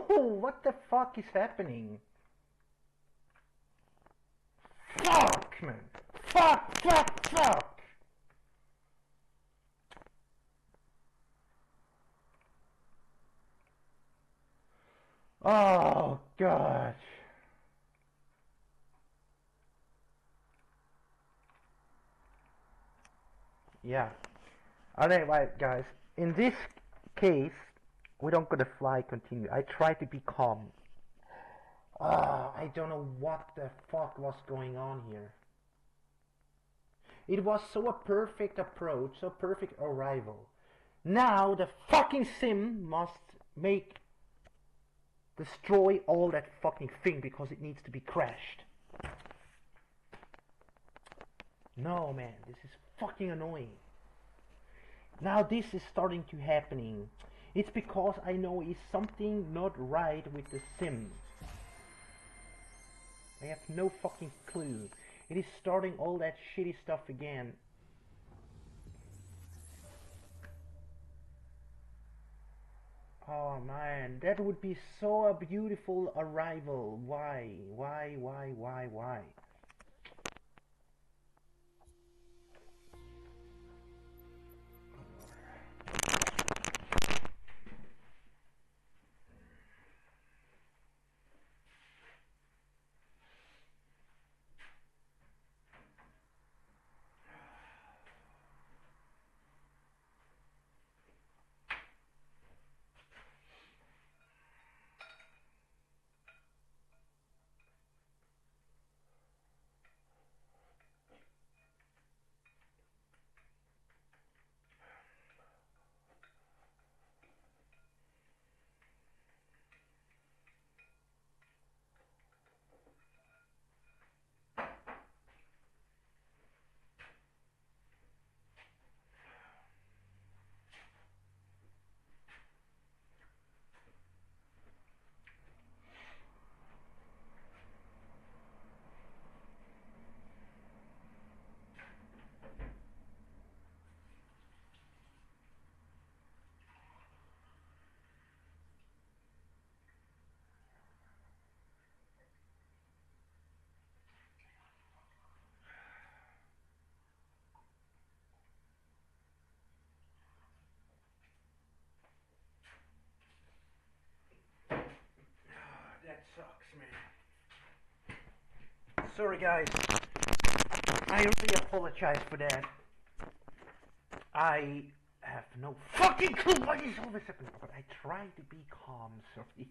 What the fuck is happening? Fuck, man! Fuck, fuck, fuck! Oh gosh! Yeah. Alright, guys. In this case, we don't gonna fly continue. I try to be calm. I don't know what the fuck was going on here. It was so a perfect approach, so perfect arrival. Now the fucking sim must destroy all that fucking thing because it needs to be crashed. No, man, this is fucking annoying. Now this is starting to happening. It's because I know it's something not right with the sim. I have no fucking clue. It is starting all that shitty stuff again. Oh man, that would be so a beautiful arrival. Why? That sucks, man. Sorry, guys. I really apologize for that. I have no fucking clue what is all this happening, but I try to be calm. Sorry.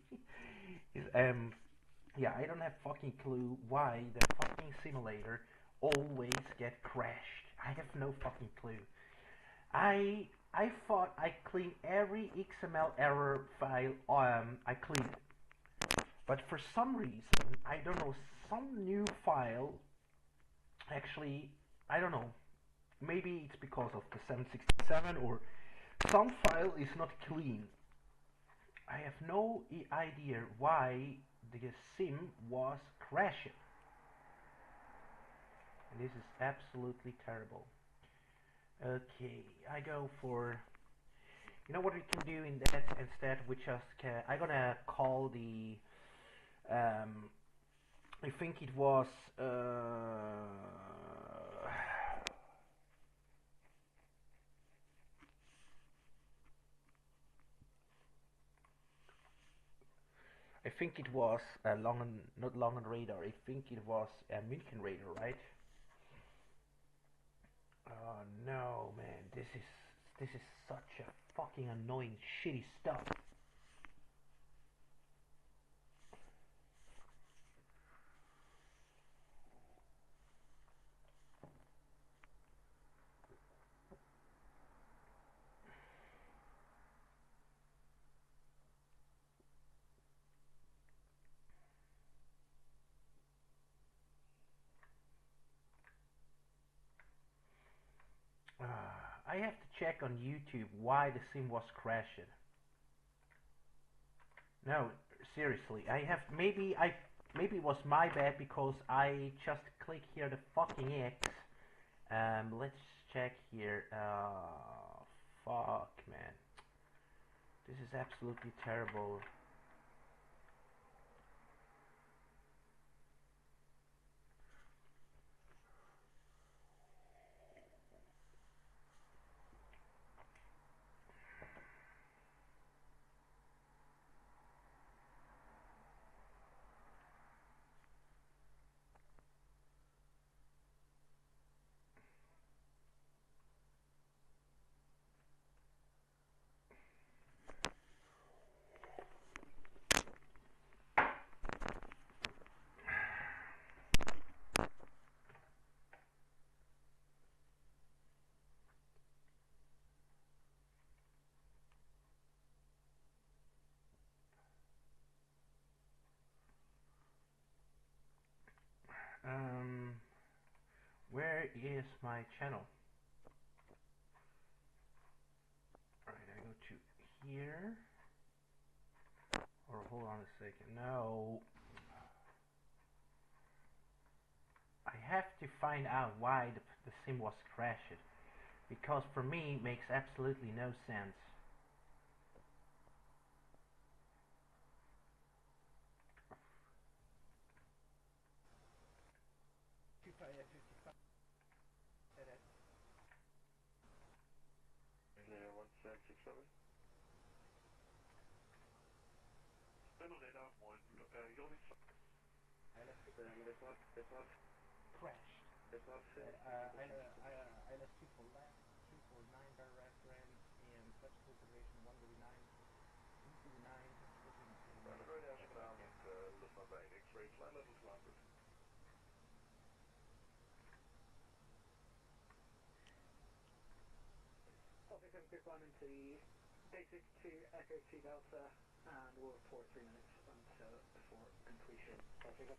Yeah, I don't have fucking clue why the fucking simulator always get crashed. I have no fucking clue. I thought I cleaned every XML error file. I cleaned it. But for some reason, I don't know, some new file, actually, I don't know, maybe it's because of the 767 or some file is not clean. I have no idea why the sim was crashing. And this is absolutely terrible. Okay, I go for, you know what we can do in that instead, we just can, I'm gonna call the I think it was I think it was not Langen radar. I think it was a München radar, right? Oh no, man, this is such a fucking annoying, shitty stuff. I have to check on YouTube why the sim was crashing. No, seriously, maybe it was my bad because I just click here the fucking X. Let's check here. Fuck, man, this is absolutely terrible. Where is my channel? Alright, I go to here. Or hold on a second. No. I have to find out why the sim was crashed. Because for me, it makes absolutely no sense. Clear 1767. Spindle radar 1, you'll be this one. Crashed. This one. ILS 2 for left, 2 for 9 by reference, and such consideration 139, 239, Standard radar genaamd, luchtmacht bij X-ray, flight level 200. Officer, quick climb into the basic to Echo 2 Delta, and we'll report 3 minutes until before completion. Officer.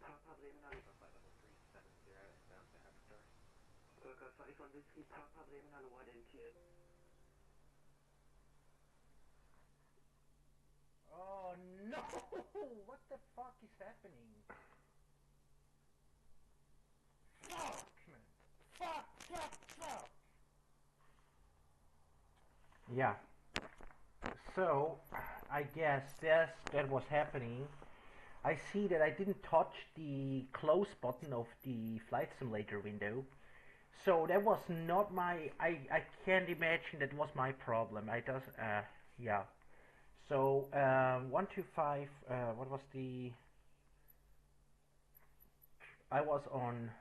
Papa Bremen Hallo. Flight level 370 inbound to Habitat. Golf 5 on Whiskey Papa Bremen Hallo, identified. Oh no! What the fuck is happening? Fuck, man! Fuck! Yeah. So, I guess that was happening. I see that I didn't touch the close button of the flight simulator window. So that was not my, I can't imagine that was my problem. Yeah. So, 125, what was the, I was on,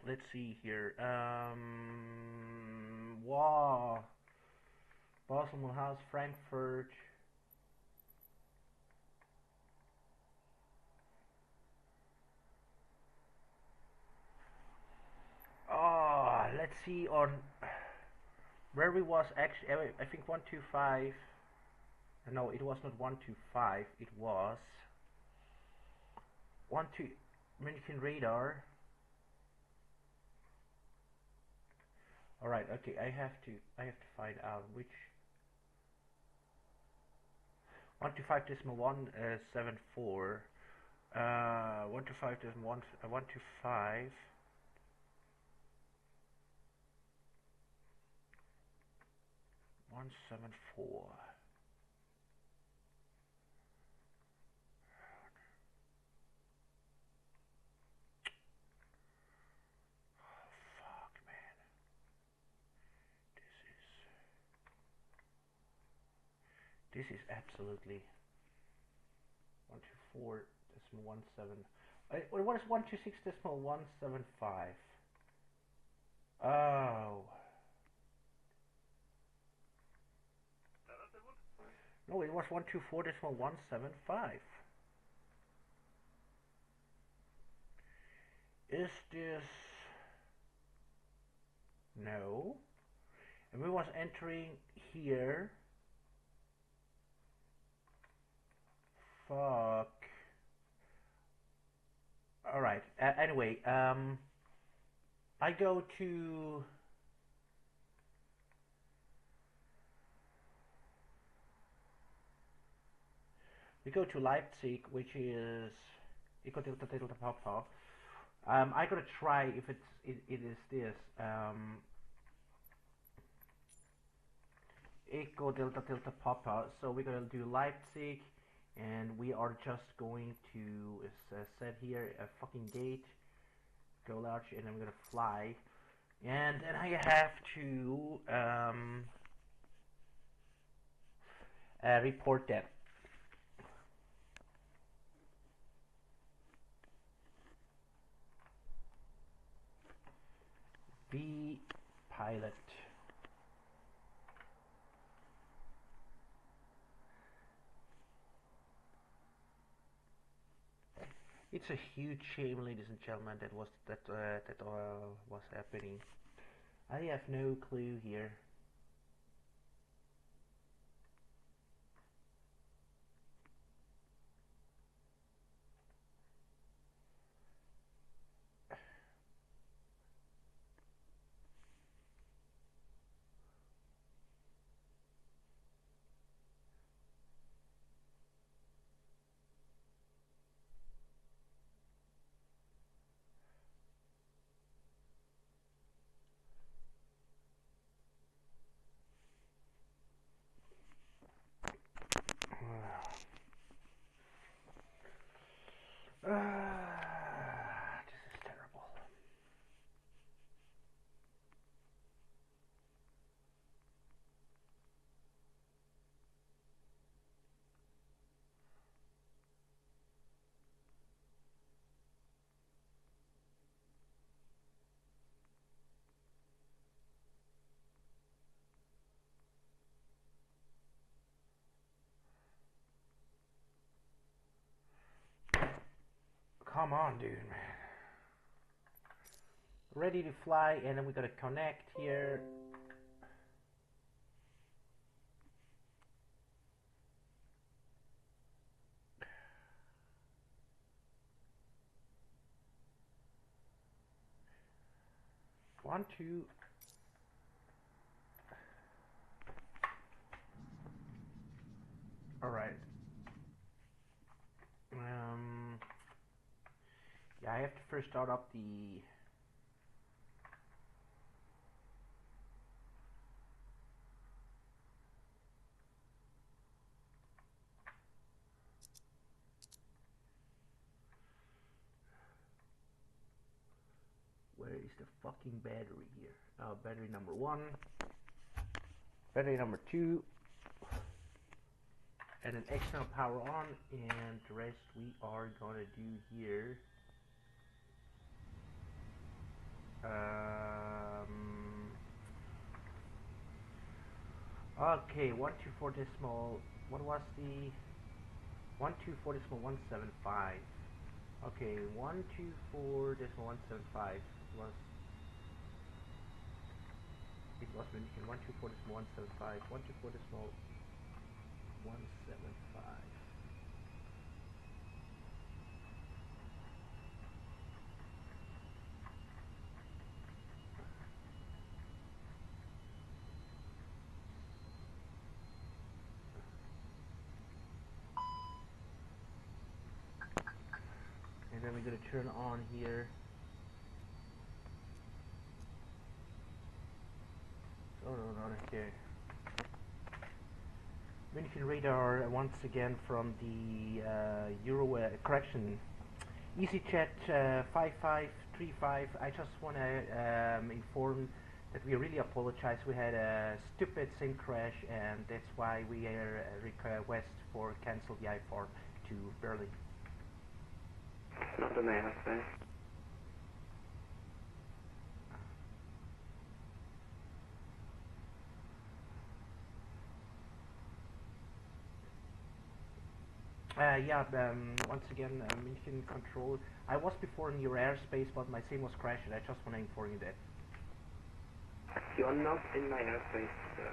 let's see here, wow, Basel, Mulhouse, Frankfurt, let's see on where we was actually, I think 125, no, it was not 125, it was 12 München radar. Alright, okay, I have to find out which 125.174 125.1 125 174. Fuck, man. This is This is absolutely 124.17. What is 126.175? Oh. No, it was 124.175. Is this... No. And we was entering here. Fuck. Alright, anyway, I go to... We go to Leipzig, which is Eco Delta Delta Papa. I gotta try if it is this. Eco Delta Delta Papa. So we're gonna do Leipzig, and we are just going to set here a fucking gate, go large, and then we're gonna fly. And then I have to report that. V pilot. It's a huge shame, ladies and gentlemen, that was happening. I have no clue here. This is terrible. Come on, dude, man. Ready to fly, and then we gotta connect here. One, two. All right. Yeah, I have to first start up the... Where is the fucking battery here? Battery number 1. Battery number 2. And an external power on, and the rest we are gonna do here. Okay, 124 what was the 124.175? Okay, 124.175 was München. 124.175. 124.175. And then we're gonna turn on here. Oh no, not here. München radar once again from the correction. EasyJet 5535. I just want to inform that we really apologize. We had a stupid sim crash, and that's why we request for cancel the I-4 to Berlin. Not an airspace. Yeah, once again, München control. I was before in your airspace, but my sim was crashing. I just want to inform you that. You are not in my airspace, sir.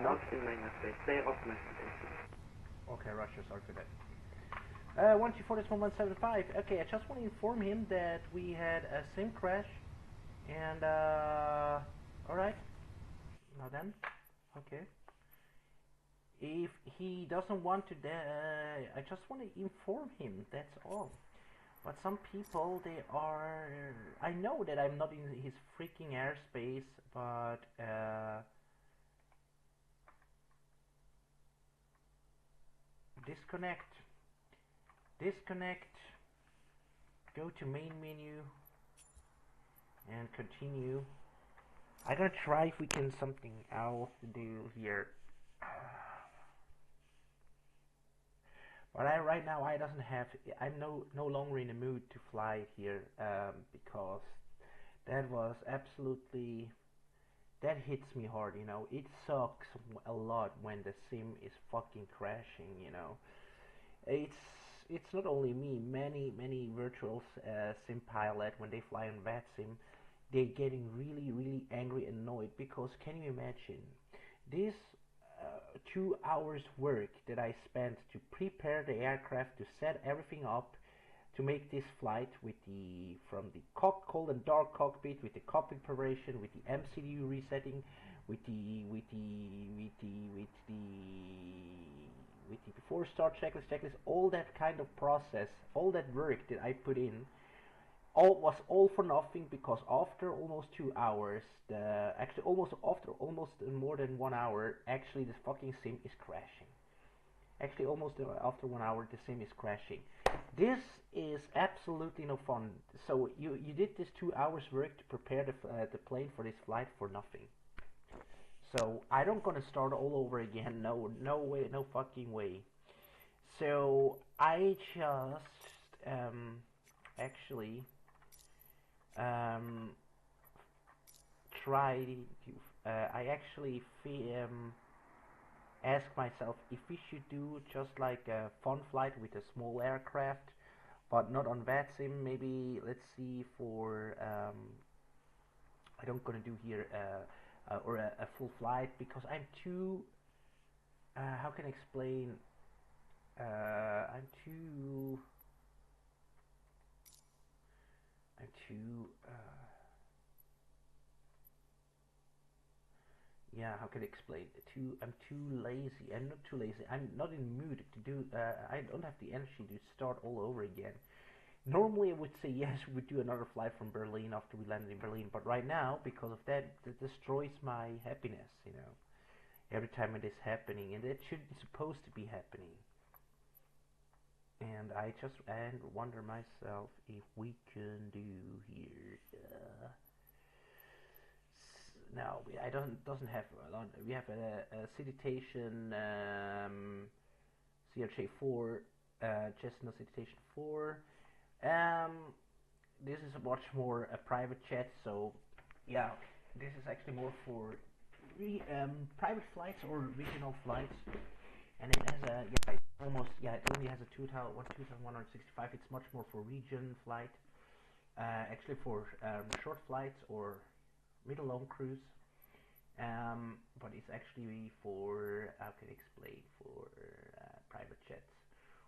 Not in my airspace. Stay off my airspace. Okay, Russia, sorry for that. 124.175. Okay, I just want to inform him that we had a sim crash, and alright. Now then, okay. If he doesn't want to, I just want to inform him, that's all. But some people, they are... I know that I'm not in his freaking airspace, but... disconnect. Disconnect. Go to main menu. And continue. I'm gonna try if we can something else to do here. But right now I doesn't have. I'm no longer in the mood to fly here because that was absolutely, that hits me hard. You know, it sucks a lot when the sim is fucking crashing. You know, it's not only me. Many virtual sim pilot, when they fly on VATSIM, they're getting really angry and annoyed because, can you imagine this 2 hours work that I spent to prepare the aircraft, to set everything up, to make this flight with the from the cold and dark cockpit, with the cockpit preparation, with the MCU resetting, with the before start checklist, all that kind of process, all that work that I put in, was all for nothing, because after almost 2 hours, actually after almost more than 1 hour, actually the fucking sim is crashing. Actually, almost after 1 hour, the sim is crashing. This is absolutely no fun. So you did this 2 hours work to prepare the plane for this flight for nothing. So I don't gonna start all over again. No way, no fucking way. So I just actually try to I actually ask myself if we should do just like a fun flight with a small aircraft, but not on VATSIM. Maybe let's see for I don't gonna do here or a full flight, because I'm too how can I explain, I'm too yeah, how can I explain? I'm too lazy. I'm not too lazy. I'm not in the mood to do. I don't have the energy to start all over again. Normally, I would say yes, we would do another flight from Berlin after we landed in Berlin. But right now, because of that, that destroys my happiness. You know, every time it is happening, and it shouldn't supposed to be happening. And I just wonder myself if we can do here. No, I doesn't have a lot. We have a citation CRJ4, Cessna citation 4. This is a much more a private jet, so yeah, this is actually more for private flights or regional flights, and it has a it only has a 2165. It's much more for region flight, actually for short flights or middle long cruise, but it's actually for, how can I explain, for private jets,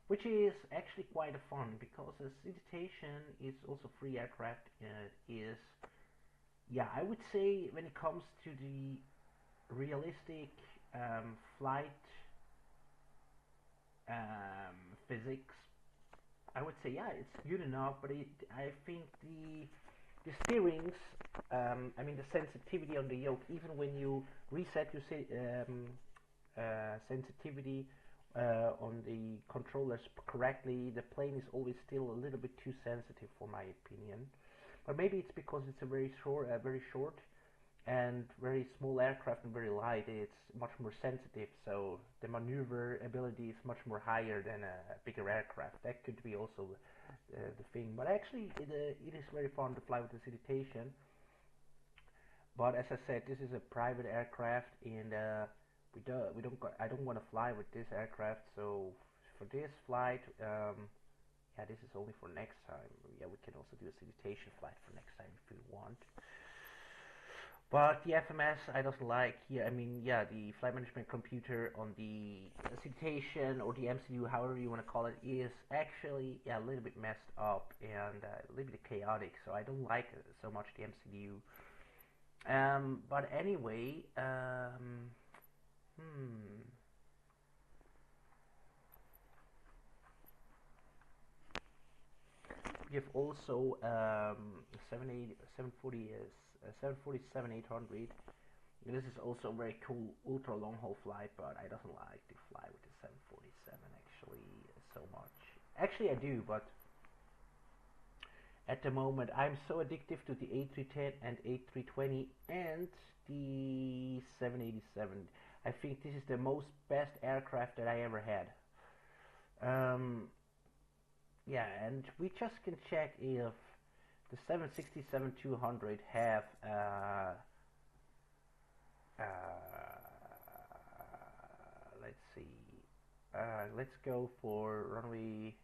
which is actually quite a fun, because the citation is also free aircraft, and it is, yeah, I would say when it comes to the realistic flight physics, I would say yeah, it's good enough, but I think the steerings, I mean the sensitivity on the yoke, even when you reset your sensitivity on the controllers correctly, the plane is always still a little bit too sensitive for my opinion. But maybe it's because it's a very short and very small aircraft and very light, it's much more sensitive, so the maneuver ability is much more higher than a bigger aircraft. That could be also the thing, but actually it is very fun to fly with the Citation. But as I said, this is a private aircraft, and I don't want to fly with this aircraft. So for this flight, yeah, this is only for next time. Yeah, we can also do a Citation flight for next time if we want. But the FMS I doesn't like here. I mean, yeah, the flight management computer on the Citation or the MCU, however you want to call it, is actually a little bit messed up and a little bit chaotic. So I don't like it so much the MCU. But anyway, we have also 747-800. This is also a very cool ultra long haul flight, but I don't like to fly with the 747 actually so much. Actually I do, but at the moment I'm so addicted to the A310 and A320 and the 787. I think this is the most best aircraft that I ever had. Yeah, and we just can check if the 767-200 have let's see, let's go for runway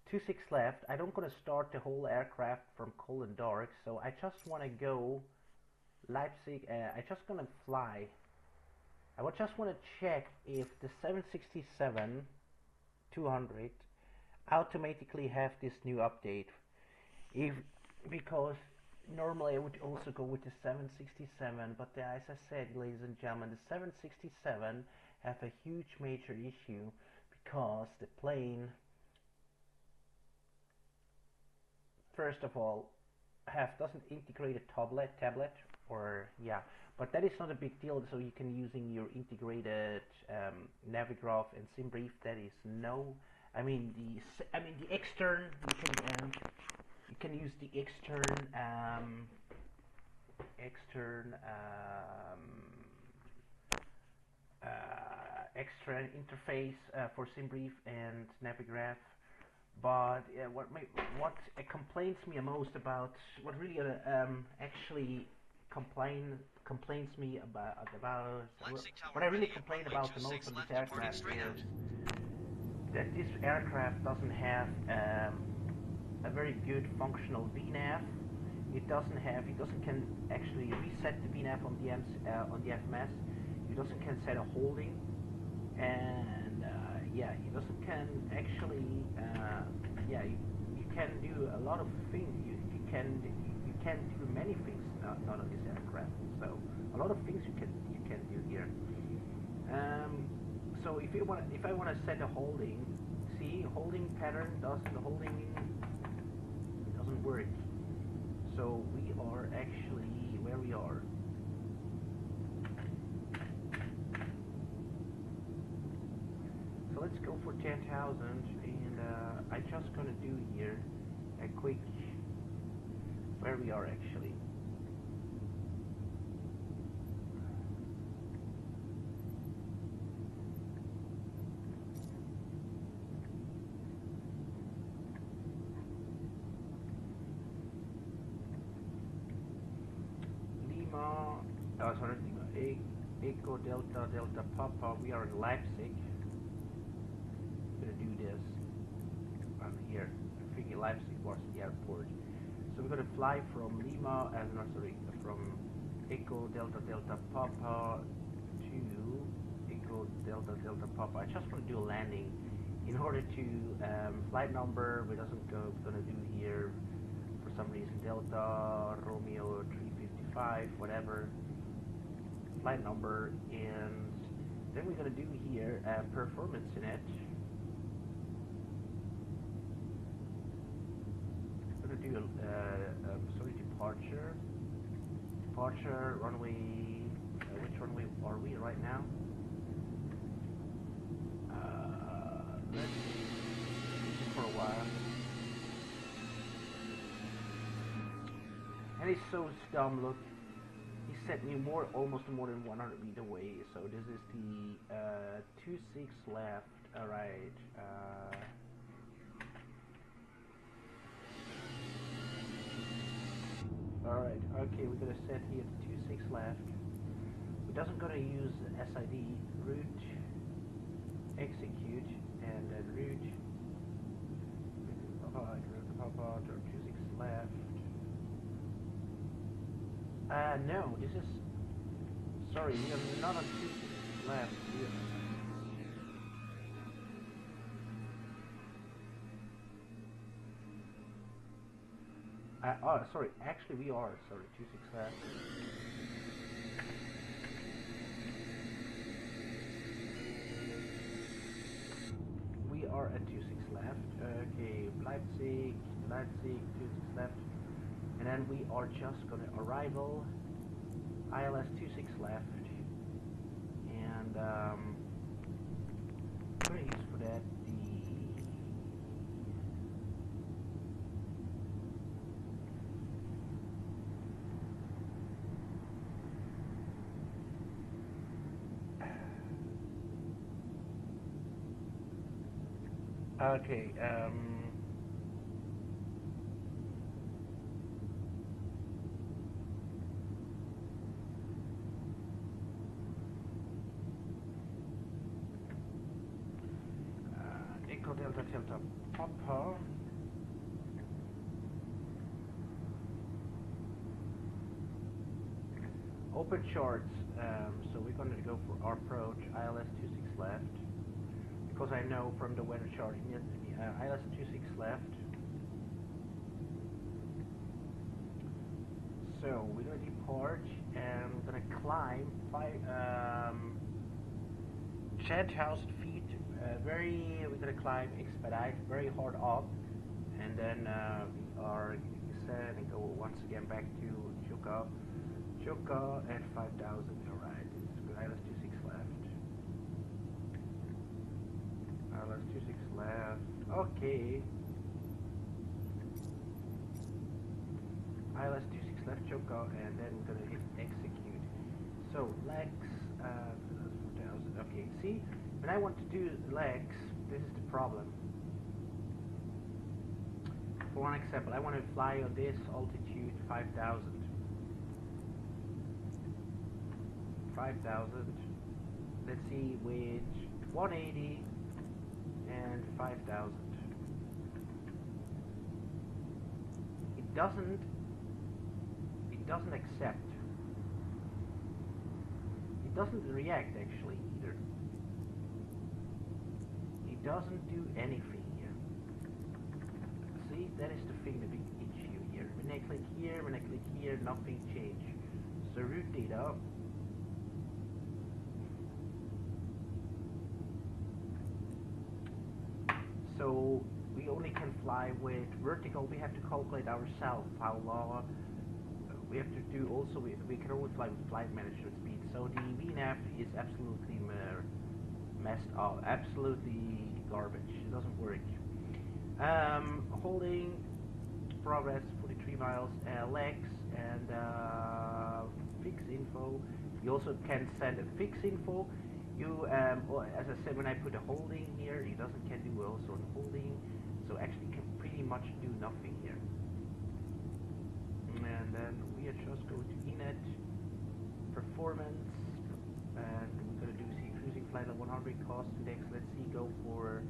26 left. I don't gonna start the whole aircraft from cold and dark, so I just want to go Leipzig. I just gonna fly. I just want to check if the 767-200 automatically have this new update. Because normally I would also go with the 767, but as I said, ladies and gentlemen, the 767 have a huge major issue because the plane, first of all, doesn't integrate a tablet, or yeah, but that is not a big deal. So you can using your integrated Navigraph and SimBrief. That is no. I mean the extern. You can use the extern interface for SimBrief and Navigraph. But what complains me most about, what really actually complains me about what I really complain about the most on this aircraft is that this aircraft doesn't have a very good functional VNAV. It doesn't can actually reset the VNAV on the FMS. It doesn't can set a holding, and yeah, it doesn't can actually yeah, you can do a lot of things. You can do many things not on this aircraft. So a lot of things you can do here. So if I want to set a holding, see, holding pattern doesn't work. So we are actually where we are. So let's go for 10,000, and I just gonna do here a quick where we are actually. Echo Delta Delta Papa. We are in Leipzig. I'm gonna do this. I'm here. I think Leipzig was the airport. So we're gonna fly from Lima and from Echo Delta Delta Papa to Echo Delta Delta Papa. I just want to do a landing. In order to flight number, we're gonna do here for some reason Delta Romeo 355 whatever. Flight number, and then we're going to do here performance in it. We're going to do departure runway. Which runway are we right now? Let's see for a while. That is so dumb, look. He sent me almost more than 100 meters away, so this is the 26 left, alright. Alright, okay, we're gonna set here 26 left. We doesn't gonna use SID, route, execute, and then route, pop out, or 26 left. No, this is, sorry, we are not on 26 left here. Oh, sorry, actually we are, sorry, 26 left. We are at 26 left, okay, Leipzig, 26 left, and then we are just gonna arrival, ILS 26 left, and I'm gonna use for that okay, Echo Delta Delta Papa. Open charts, so we're going to go for our approach, ILS 26 left, because I know from the weather chart, ILS 26 left. So we're going to depart, and we're going to climb 10,000 feet, we're going to climb expedite very hard up, and then we are set and go once again back to Chuka at 5,000, alright, it's good. ILS 26 left. ILS 26 left, okay. ILS 26 left, Chuka, and then we're gonna hit execute. So, legs, 4,000, okay, see, when I want to do legs, this is the problem. For one example, I want to fly on this altitude 5,000. 5,000. Let's see, with 180 and 5,000. It doesn't accept. It doesn't react actually either. It doesn't do anything here. See, that is the thing, the big issue here. When I click here, nothing changes. So route data. So we only can fly with vertical. We have to calculate ourselves how long. We have to do also. We can only fly with flight management speed. So the VNAV is absolutely messed up. Absolutely garbage. It doesn't work. Holding progress 43 miles. Legs and fix info. You also can send a fix info. You, as I said, when I put a holding here, it can do also a holding, so actually can pretty much do nothing here. And then we are just going to Inet, performance, and we're going to do see cruising flight level 100 cost index. Let's see, go for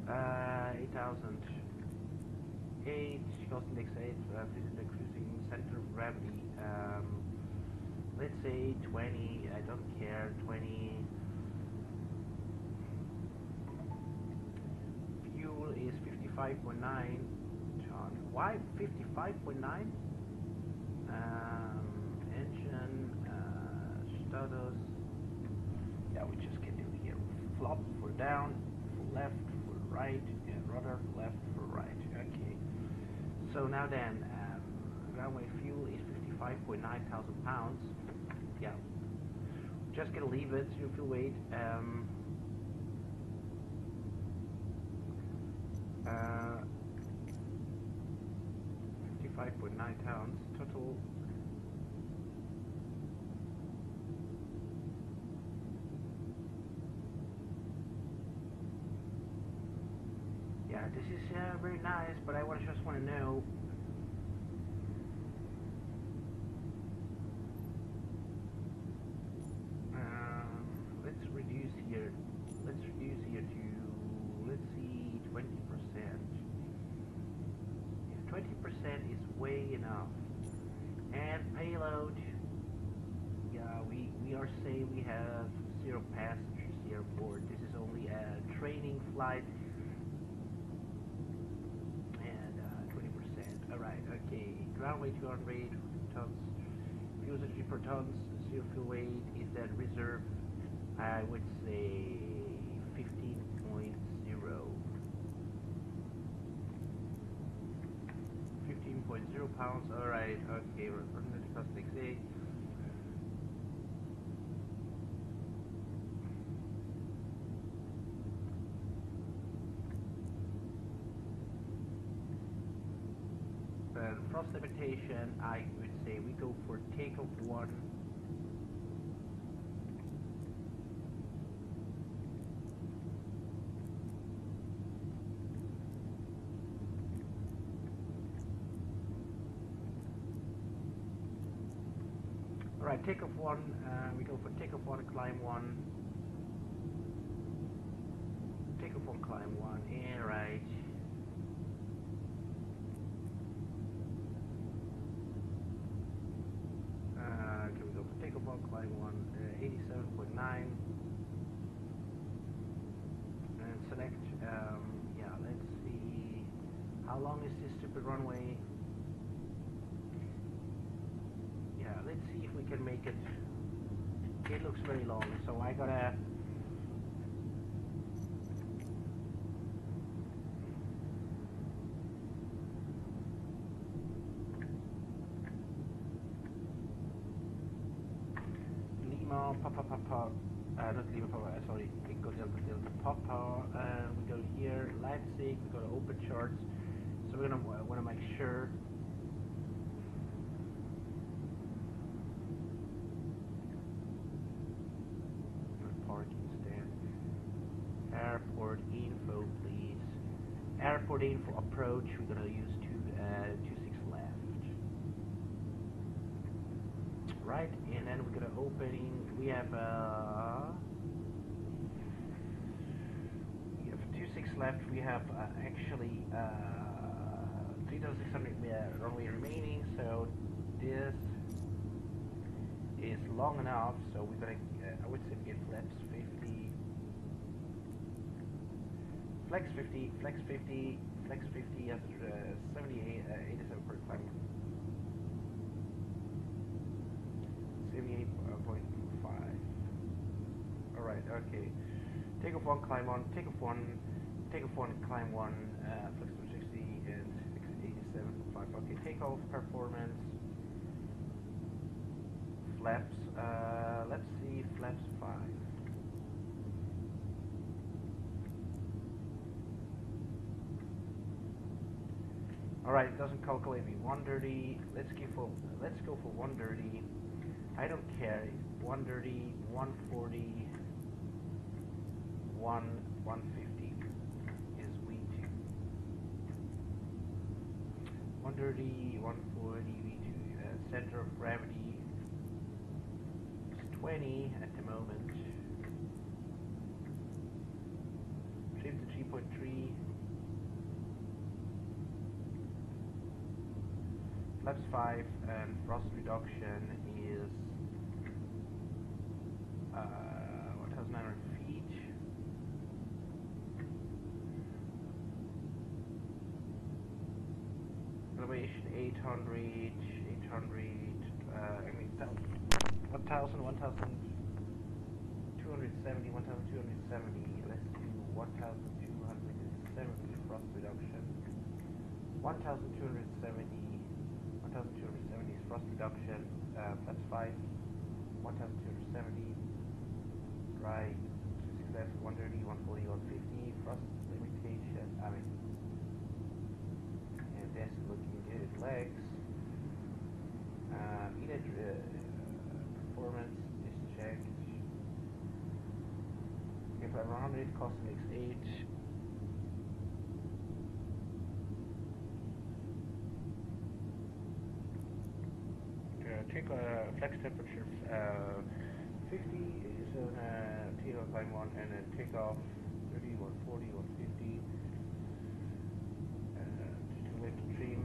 8,008, cost index 8, the cruising center of gravity. Let's say 20, I don't care, 20. Fuel is 55.9 ton. Why 55.9? Engine status. Yeah, we just can do here. Flop for down, for left, for right, and rudder left for right. Okay. So now then, runway fuel is 55.9 thousand pounds. Yeah. Just gonna leave it. So fuel weight. 55.9 5.9 tons total. Yeah, this is very nice, but I just want to know. Let's reduce here. Let's reduce here to, let's see, 20%. Yeah, 20% is way enough. And payload. Yeah, we are saying we have 0 passengers here aboard. This is only a training flight. Alright, okay. Ground weight 200 tons. Fuel energy per tons. Zero fuel weight. Is that reserve? I would say 15.0. 15.0 pounds. Alright, okay. We're running the cost next day. Frost limitation, I would say we go for takeoff 1. Alright, takeoff 1, we go for takeoff 1, climb 1. Takeoff 1, climb 1, yeah, right. Climb 1, 87.9, and select, yeah, let's see, how long is this stupid runway? Yeah, let's see if we can make it. It looks very long, so I gotta not Lima, sorry, go Delta Papa, we go here, Leipzig, we go to open charts, so we're gonna want to make sure. Parking stand. Airport info, please. Airport info approach, we're gonna use 26 left. Right, and then we're gonna opening. We have 26 left. We have actually 3,600 runway remaining. So this is long enough. So we're gonna. I would say we get flex 50, flex 50, flex 50, flex 50 at 78, 87 per climb. 78.5. Alright, okay. Takeoff 1, climb 1, takeoff 1, climb 1, flex 260 and 87.5. Okay, takeoff performance. Flaps, let's see, flaps 5. Alright, it doesn't calculate me. 130, let's go for 130. I don't care. 130, 140, 150 is V2. 130, 140, V2. Center of gravity is 20 at the moment. Trim to 3.3. Flaps 5 and thrust reduction is 1,900 feet. Elevation 800, I mean 1,270, 1,270. Let's do 1,270 thrust reduction. 1,270 is thrust reduction. Flaps 5. 1,270. Right. 26 left. 130, 140, 150. Thrust limitation. I mean, and that's looking good. Legs. 8. Take flex temperature 50 is on tail climb 1, and then take off 30, 140, 150. To lift trim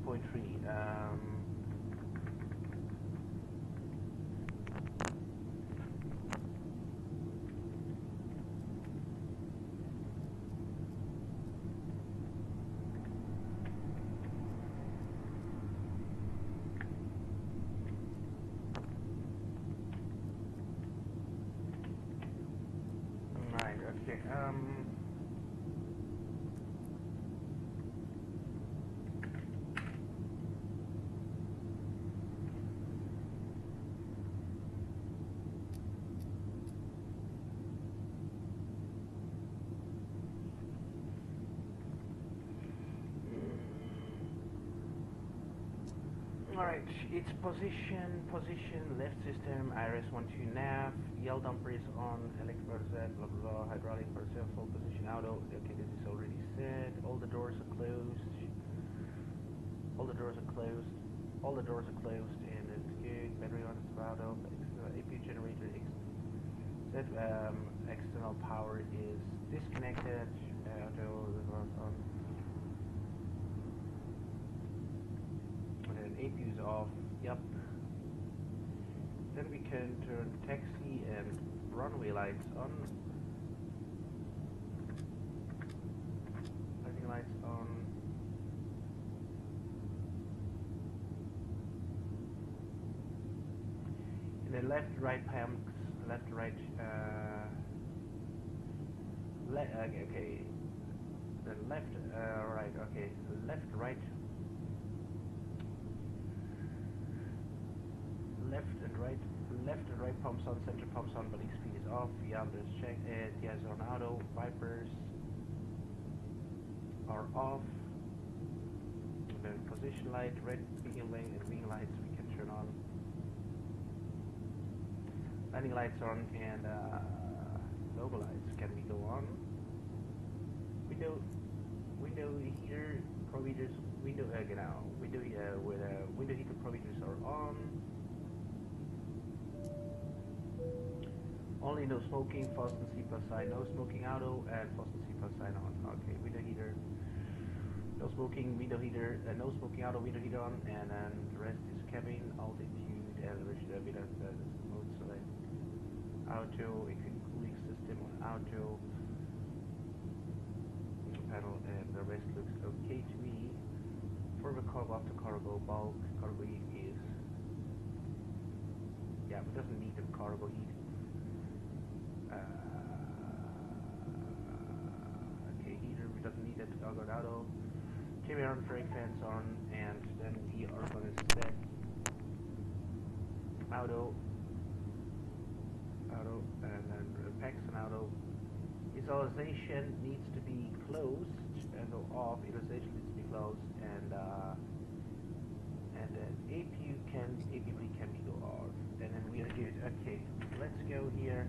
3.3. Right, okay, alright, its position, left system, IRS-12 nav, yell dumper is on, electric Z, blah blah blah, hydraulic for self, full position auto, okay, this is already said, all the doors are closed, and it's good, battery on, it's auto, AP generator, external power is disconnected, auto on. And then AP is off, yep. Then we can turn taxi and runway lights on. Landing lights on. And then left, right pumps, left, right, okay. Then left, right, okay. Left, right. Left and right pumps on, center pumps on, but speed is off. Yanders check it. Yes, on auto. Vipers are off. And then position light, red beacon lane and wing lights we can turn on. Landing lights on, and logo lights can we go on? Window heater providers. Window window heater providers are on. Only no smoking, fasten C plus sign, no smoking auto, and fasten C plus sign on. Okay, window heater, no smoking, window heater, no smoking auto, window heater on, and then the rest is cabin, altitude, elevation, mode select, auto, cooling system on auto, panel, and the rest looks okay to me. For the cargo after cargo, bulk, cargo heat is, yeah, it doesn't need the cargo heat. Okay, heater, we doesn't need that cargo auto. TV on, brake fans on, and then we are going to set auto, and then packs and auto. Visualization needs to be closed and go off. Visualization needs to be closed, and then APU can be go off, and then we are good. Okay, let's go here.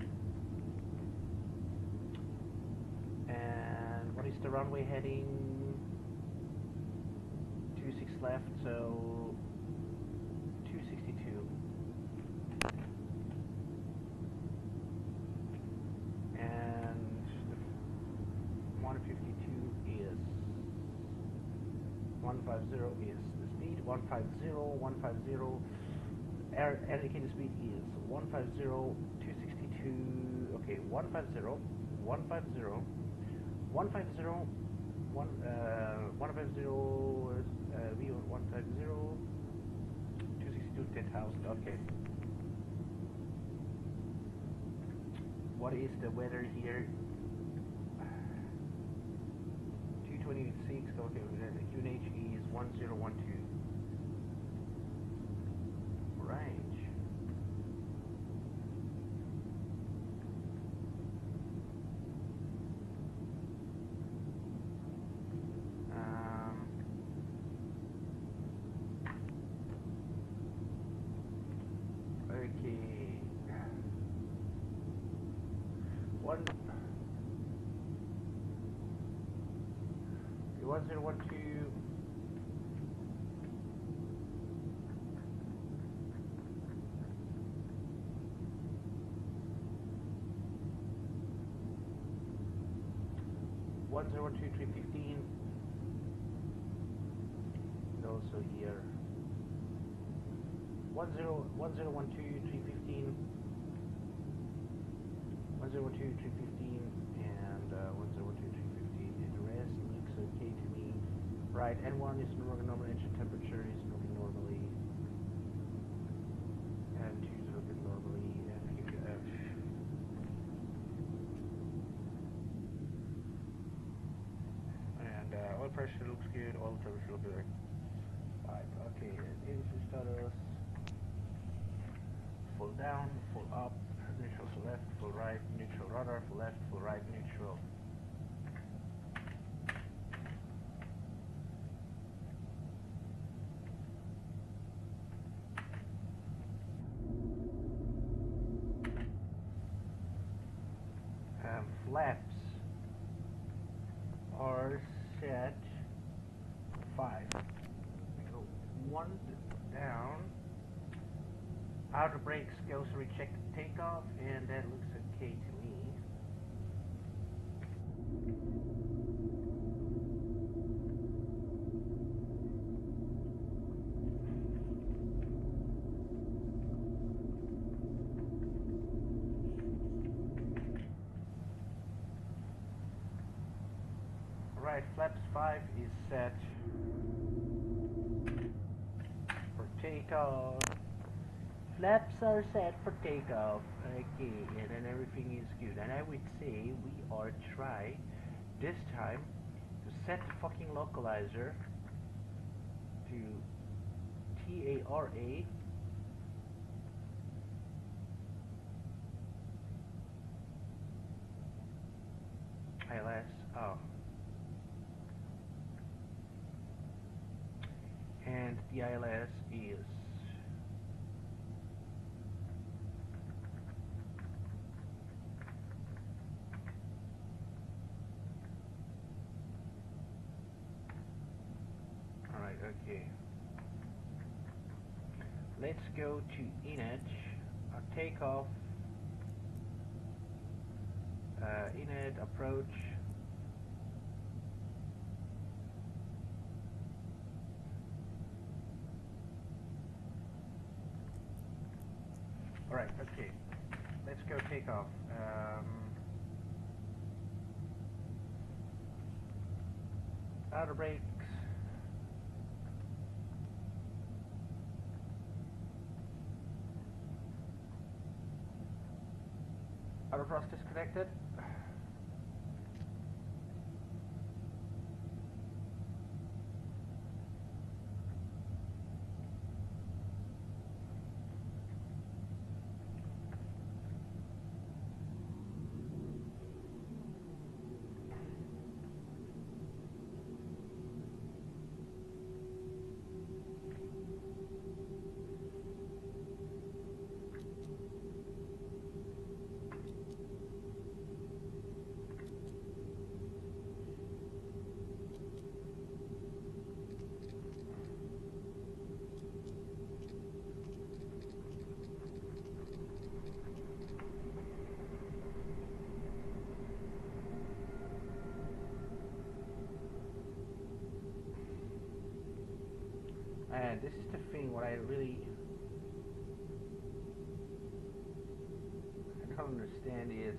And what is the runway heading? 26 left, so 262. And the 152 is 150 is the speed. 150. Air indicator speed is 150, 262. Okay, 150, 150. 150, 262, 10,000. Okay. What is the weather here? 226. Okay, the QNH is 1012. Range. Okay. 1012. One zero two 315, and also here 1012 315, 1012 315, and 1012 315, and the rest looks okay to me. Right, N1 is normal engine temperature is looking normally, and 2 is looking normally, and QF. And oil pressure looks good, oil temperature looks good. Right, okay, engine status. Full down, full up, neutral to left, full right, neutral rudder, full left, full right, neutral. Flaps are set 5. Go 1 down. Outer brakes goes to reject takeoff, and that looks okay to me. Alright, flaps 5 is set for takeoff. Flaps are set for takeoff. Okay, and then everything is good. And I would say we are try this time to set the fucking localizer to TARA. ILS. Oh. And the ILS is alright, okay. Let's go to init, takeoff, init, approach. Alright, okay. Let's go take off. Outer brakes. Outer thrust disconnected. And this is the thing, what I really don't understand is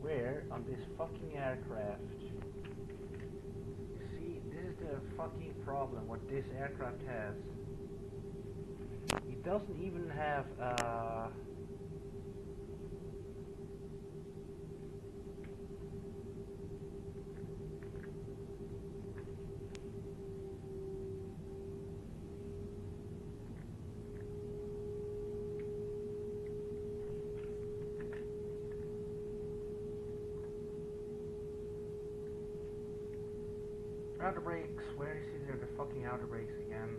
where on this fucking aircraft, you see, this is the fucking problem what this aircraft has. It doesn't even have outer brakes. Where is there the fucking outer brakes again?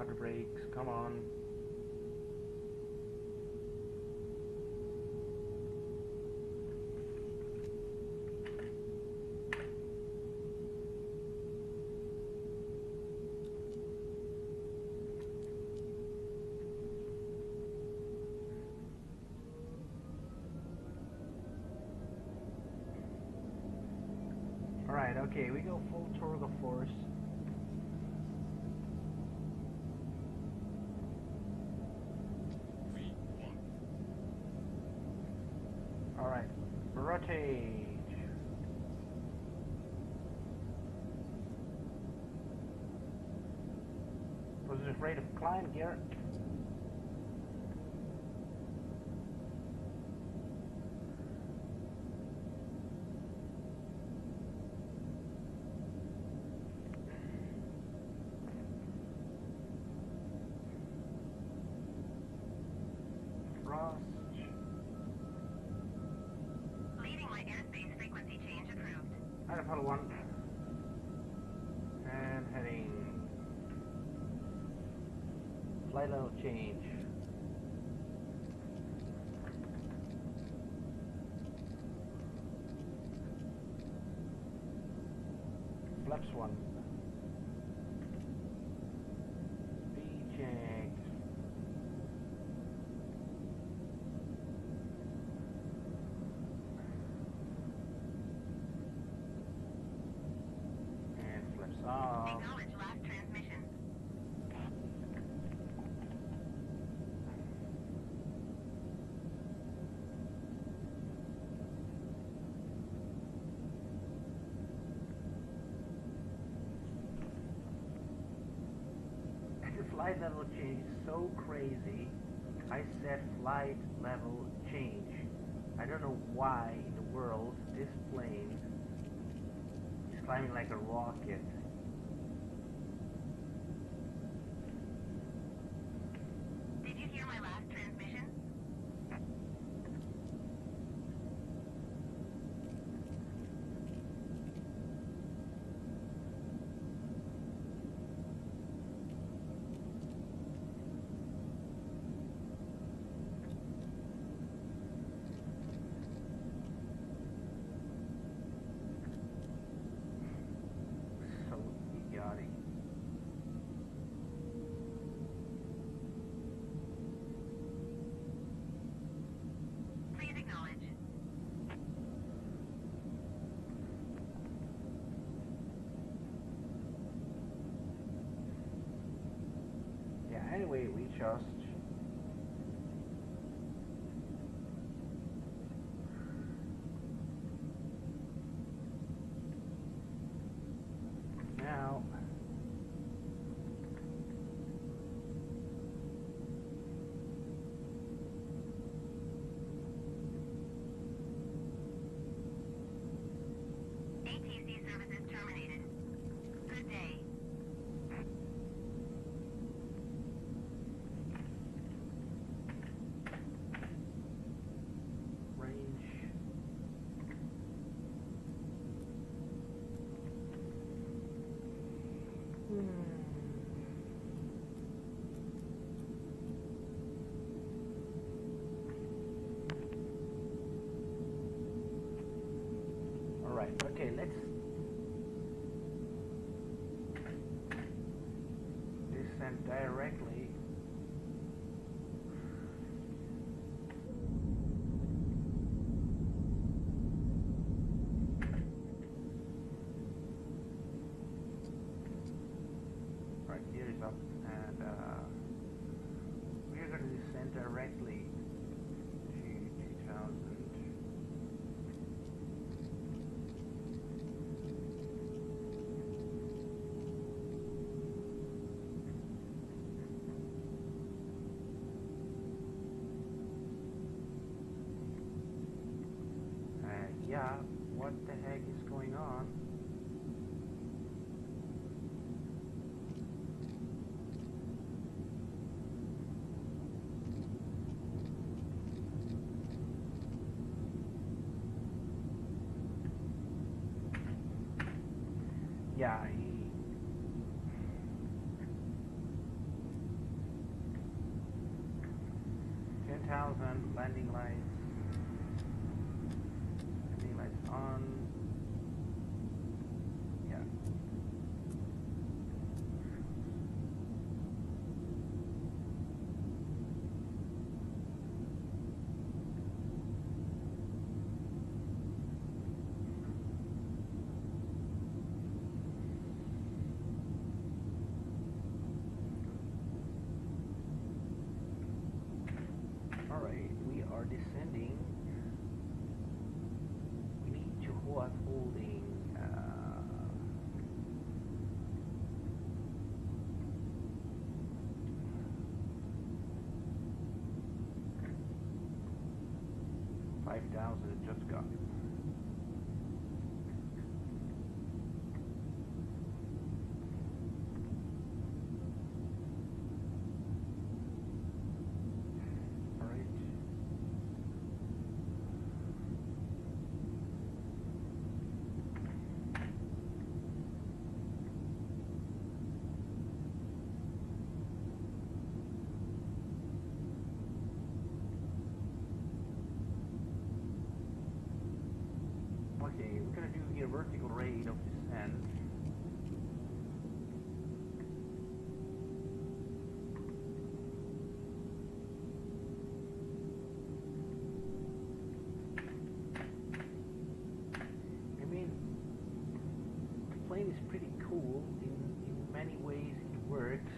outer brakes, come on. Alright, okay, we go full tour of force. Alright, rotate. Positive rate of climb gear. Leading my airspace frequency change approved. Autopilot 1. And heading. Flight level change. Flaps 1. Speed checked. Acknowledge last transmission. The flight level change is so crazy. I said flight level change. I don't know why in the world this plane is climbing like a rocket. Did you hear my last transmission? So idiotic. Please acknowledge. Yeah, anyway, we just now ATC services terminated. Good day. range. Alright, okay, let's descend directly. Right, here is up, and we're going to descend directly to 2000. Yeah, what the heck is going on? Yeah, landing lights. Landing lights on. Yeah. Alright, we are descending. We need to hold holding 5,000 just got it. Okay, we're gonna do here vertical rate of descent. I mean, the plane is pretty cool. In many ways it works.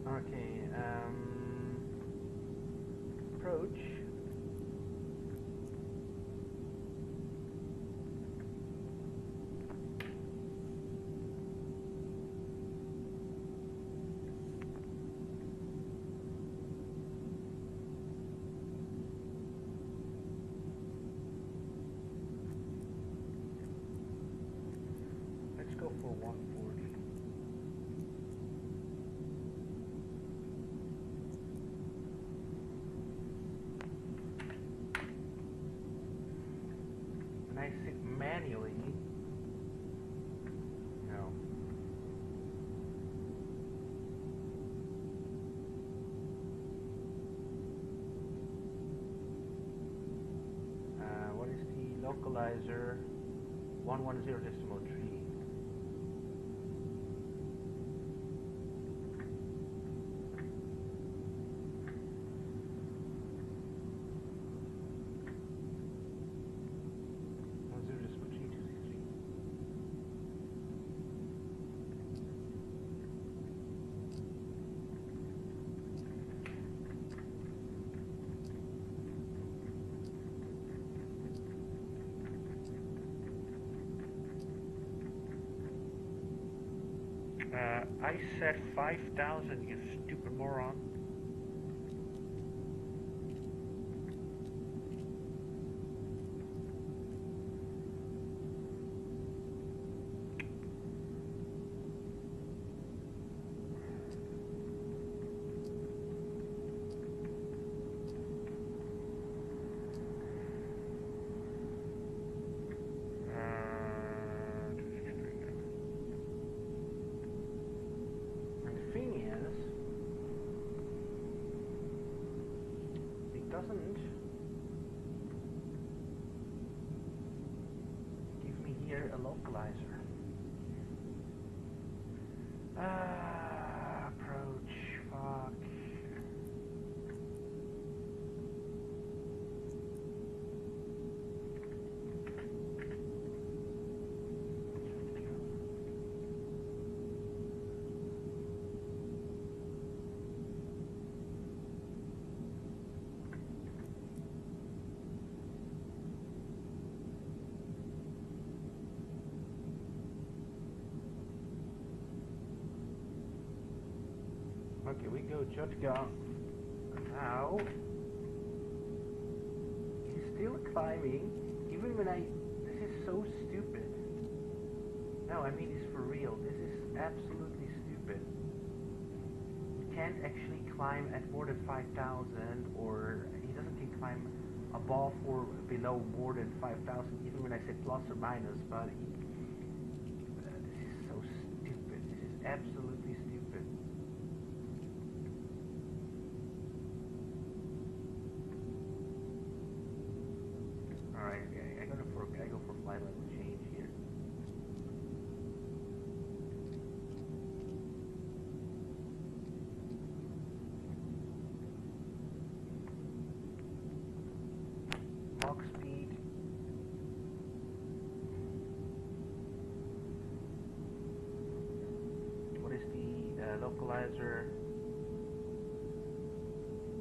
Okay, approach. Let's go for 140. And I sit manually. No. What is the localizer? 110.3. I said 5,000, you stupid moron. Doesn't give me here a localizer. Approach, fuck. Okay, we go shotgun. Now he's still climbing, even when this is so stupid. No, I mean it's for real. This is absolutely stupid. He can't actually climb at more than 5,000, or he doesn't can climb above or below more than 5,000, even when I say plus or minus, but this is so stupid. This is absolutely stupid. Alright, I go for flight level change here. Mach speed. What is the localizer?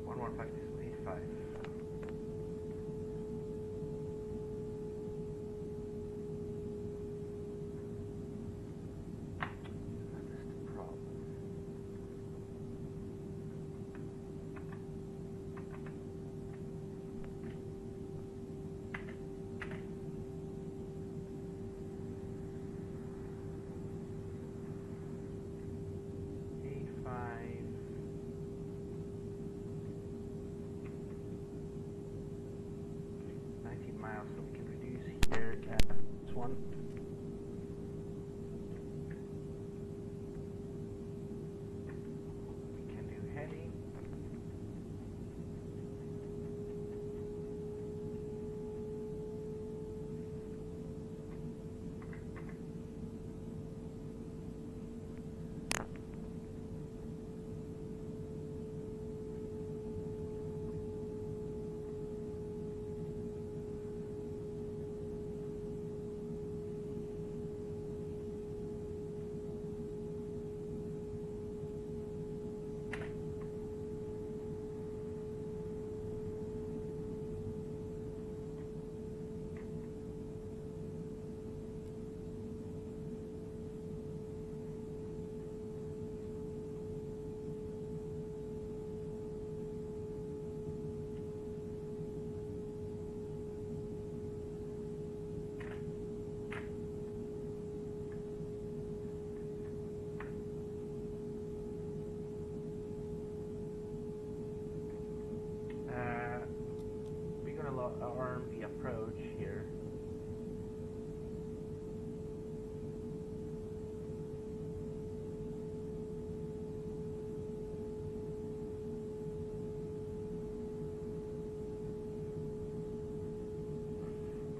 115.85. Miles, so we can reduce here this one. We can do heavy. We're gonna arm the approach here.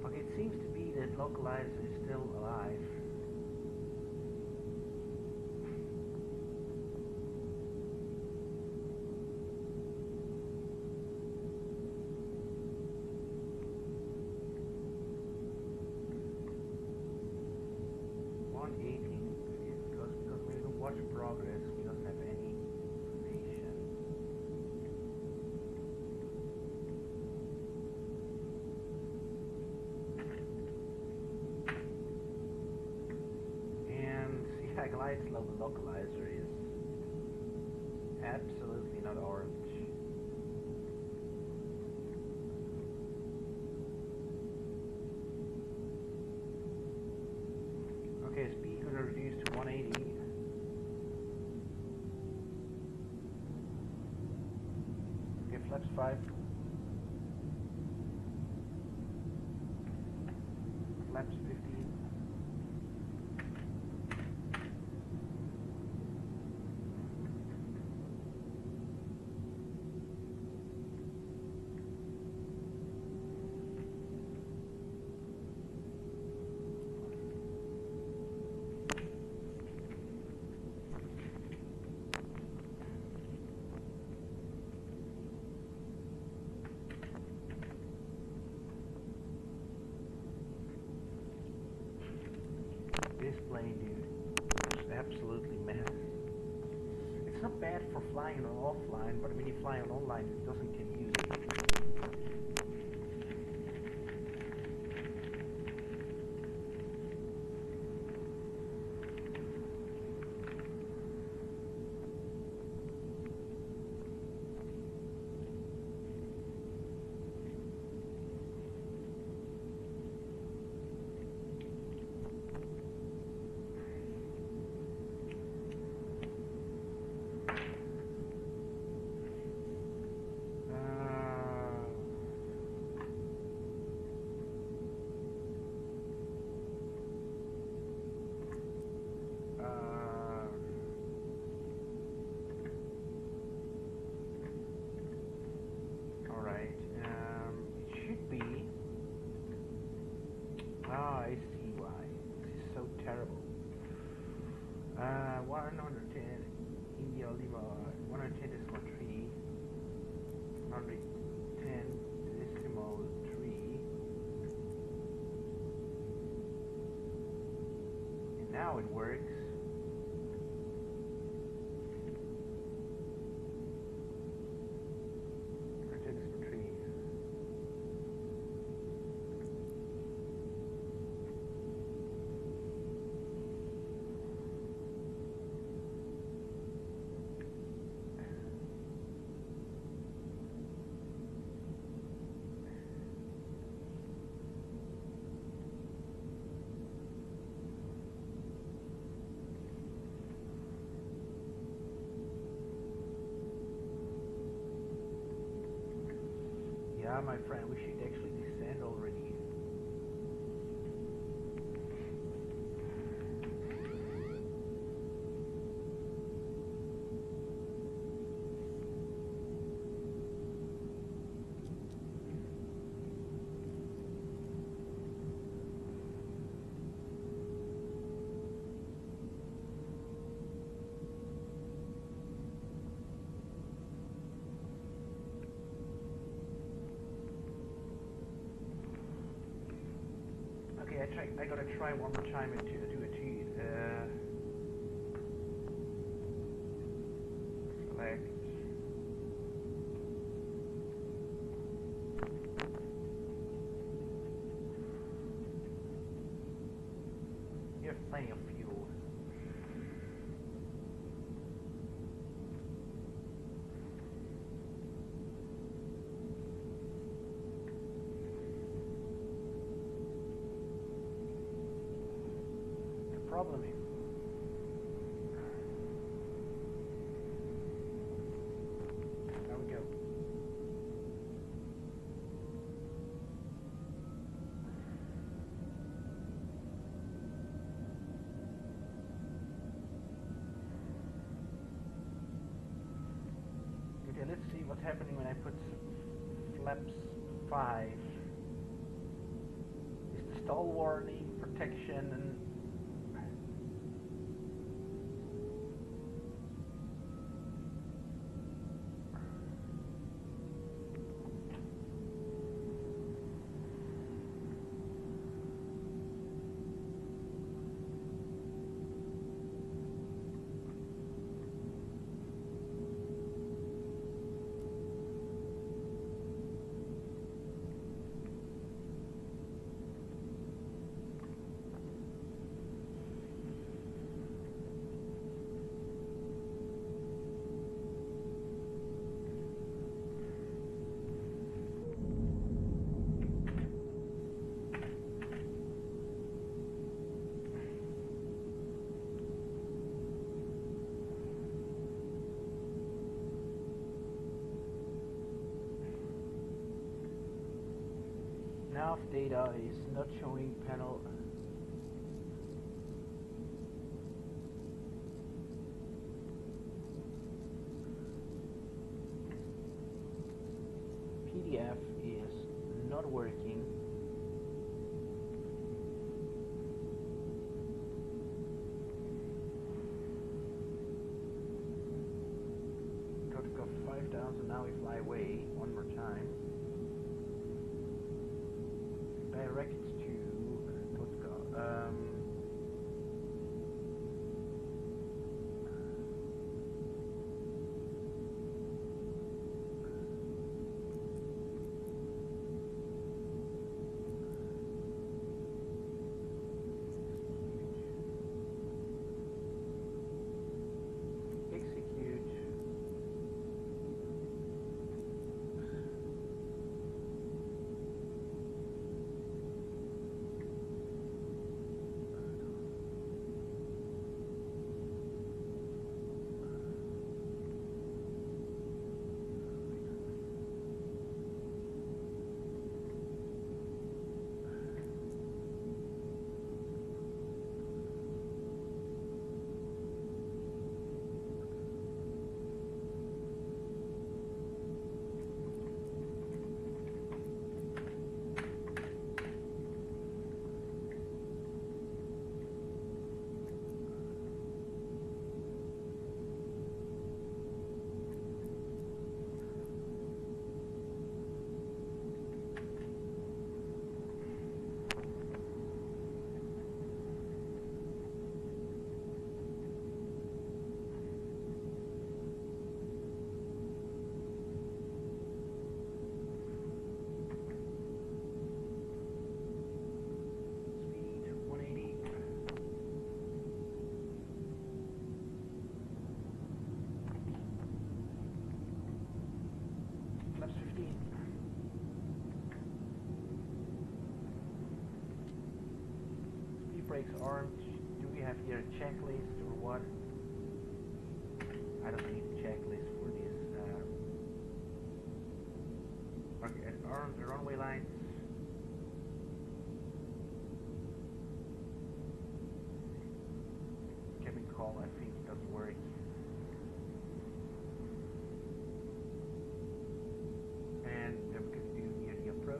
Okay, it seems to be that localizer is still alive. Because when you watch progress, we don't have any information. And yeah, glide slow the localizer is absolutely not orange. Okay, speed gonna reduce to 180. Okay, flaps 5. Flaps 15. This plane, dude, is absolutely mad. It's not bad for flying on offline, but when you fly on online, it doesn't can use it. Alright, it should be... Ah, I see why. This is so terrible. 110 India Lima, 110.3, 110.3. And now it works. Yeah, my friend, we should actually descend already. I gotta try one more time and do it select. You have plenty of fuel. Problem is, there we go. Okay, let's see what's happening when I put flaps 5. Is the stall warning, protection, and nav data is not showing panel. PDF is not working. Got to go 5,000, now we fly away one more time. Direct to Totka. Execute. brakes aren't. Do we have here a checklist or what? I don't need a checklist for this. Okay, aren't the runway lines? Cabin call, I think it doesn't work. And then we can do here the approach.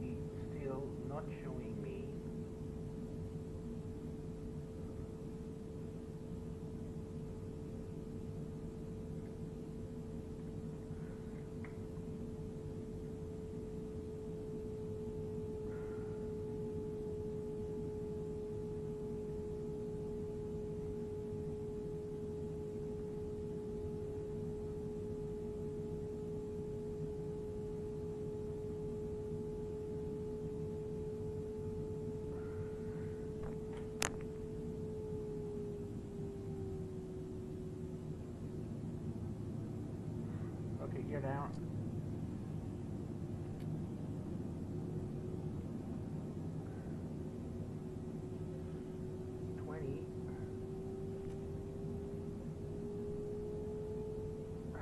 It's still not showing me. Okay, get out.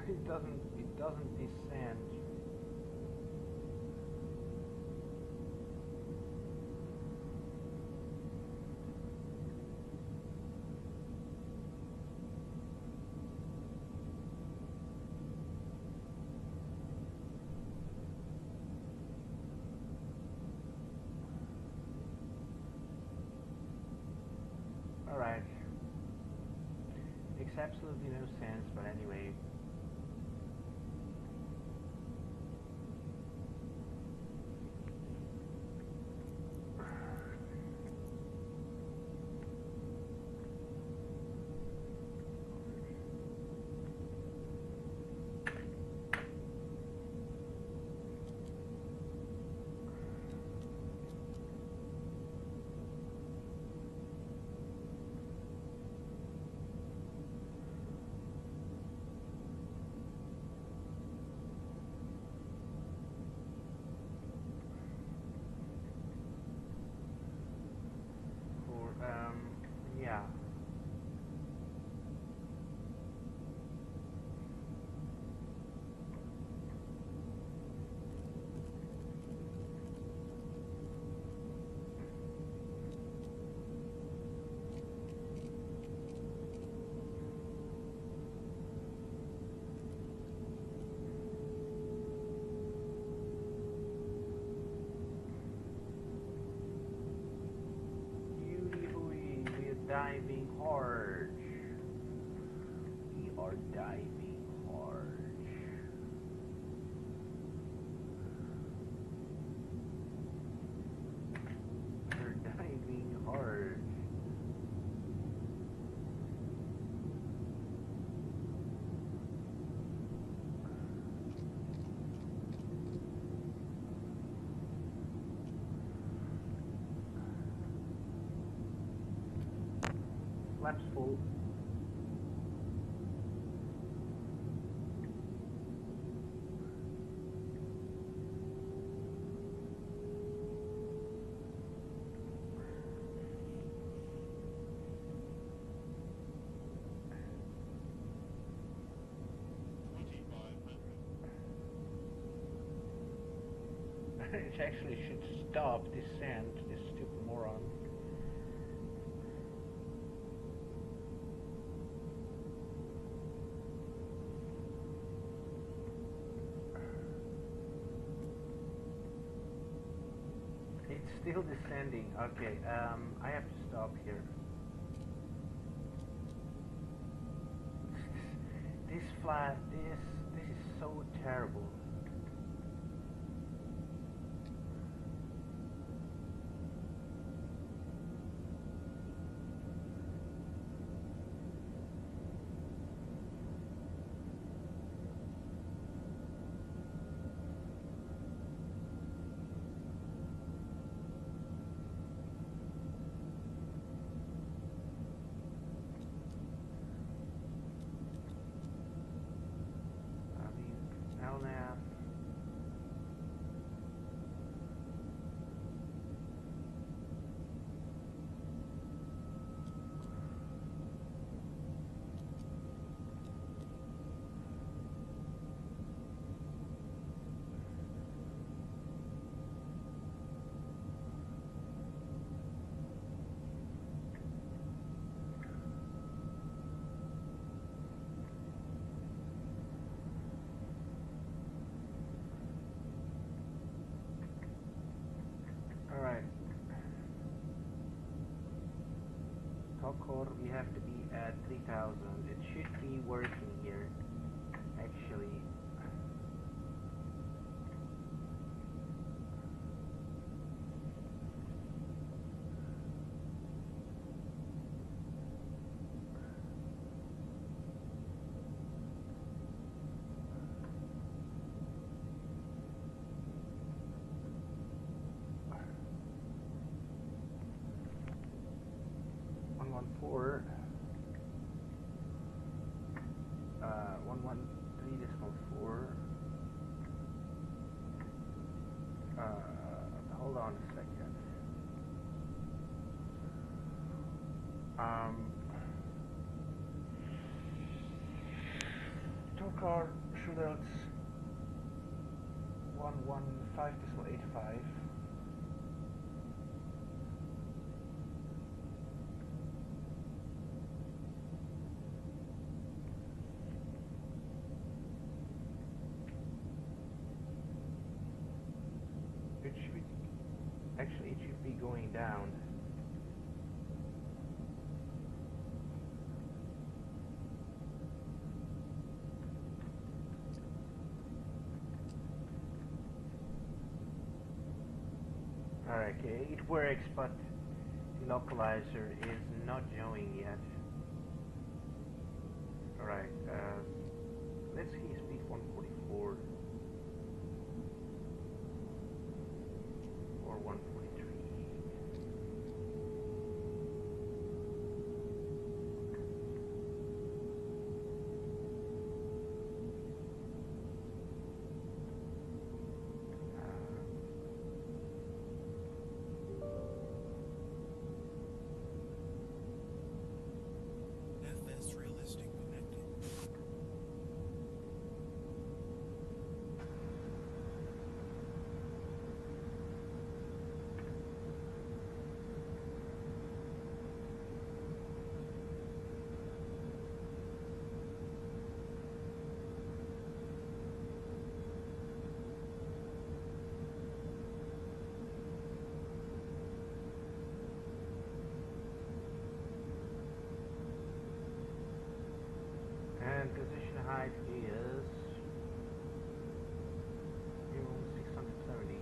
It doesn't descend. Alright. Makes absolutely no sense, but anyway. Yeah. Diving hard. We are diving hard. We're diving hard. Flaps full. It actually should stop descent, this stupid moron. Still descending. Okay, I have to stop here. This is so terrible. Now. Alright. Tokor, we have to be at 3000. It should be working here. Actually. Four, 113.4. Hold on a second. Tokar shootouts 115.85. Actually, it should be going down. Alright, okay, it works, but the localizer is not showing yet. Alright, let's see speed 144. Or 143. FS Realistic connected. And position height is 670.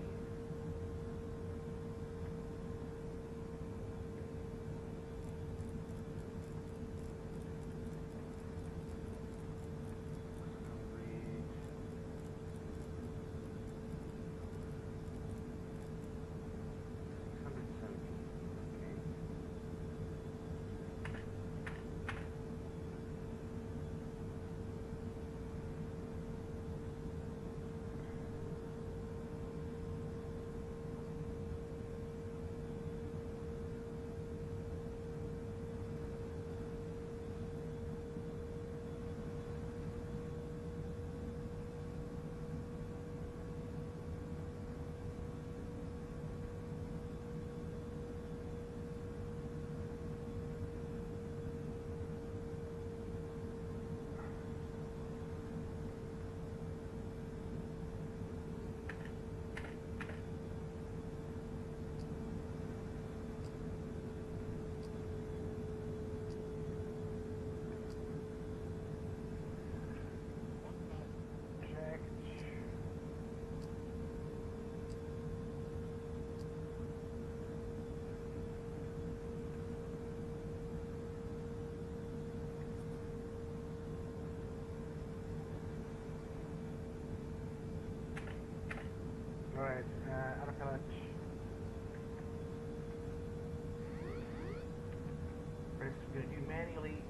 manually.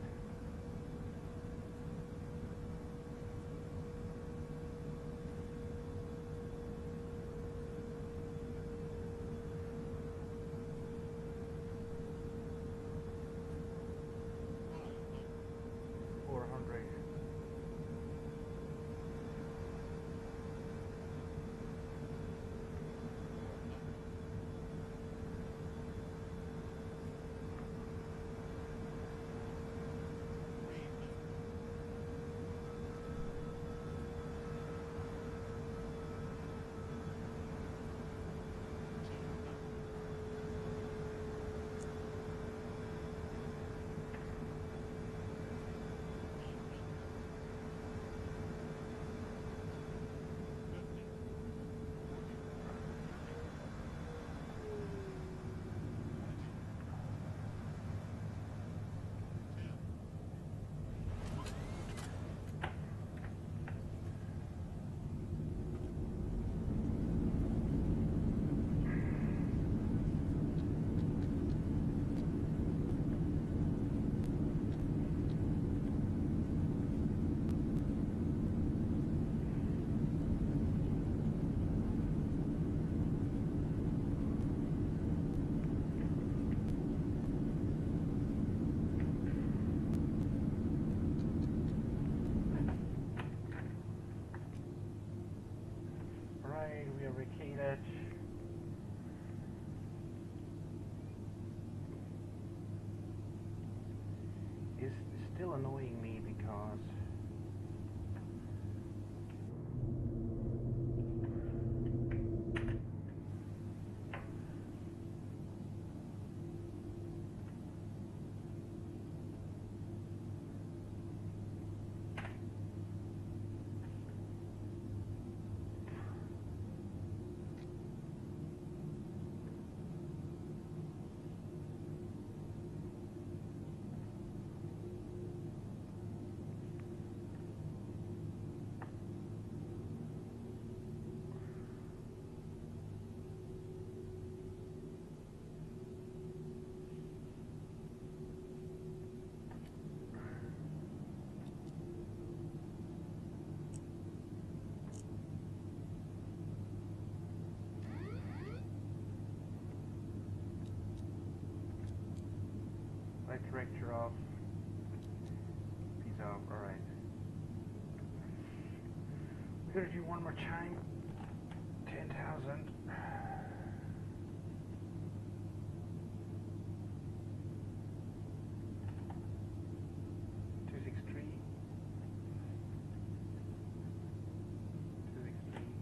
We are vacated. It's still annoying me because director off. Peace out. Alright. We're gonna do one more time. 10,000.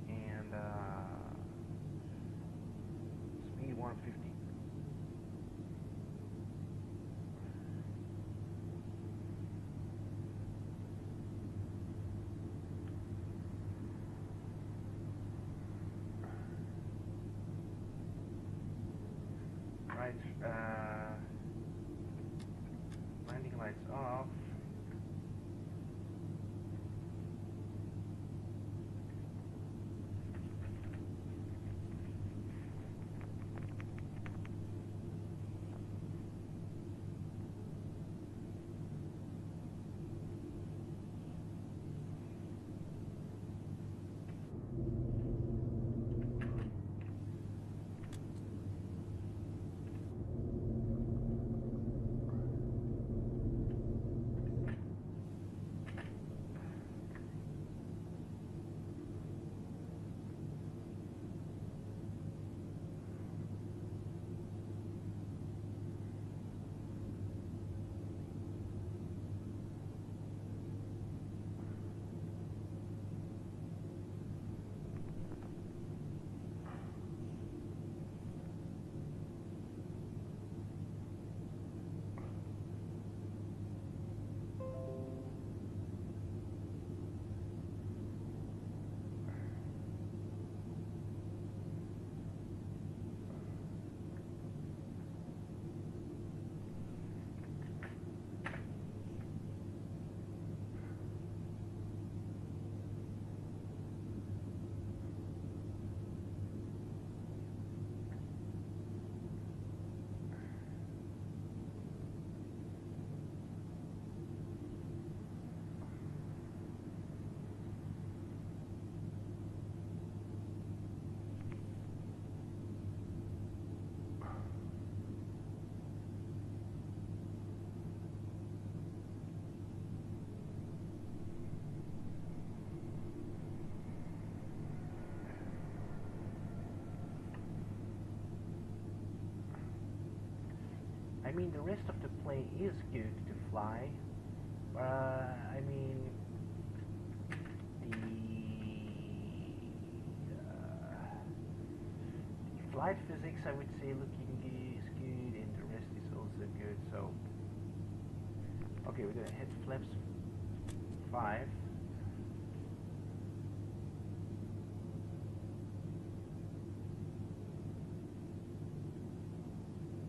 And speed 150. Right, landing lights off. I mean, the rest of the plane is good to fly. I mean, the flight physics, I would say, looking is good, and the rest is also good. So, okay, we're gonna hit flaps 5.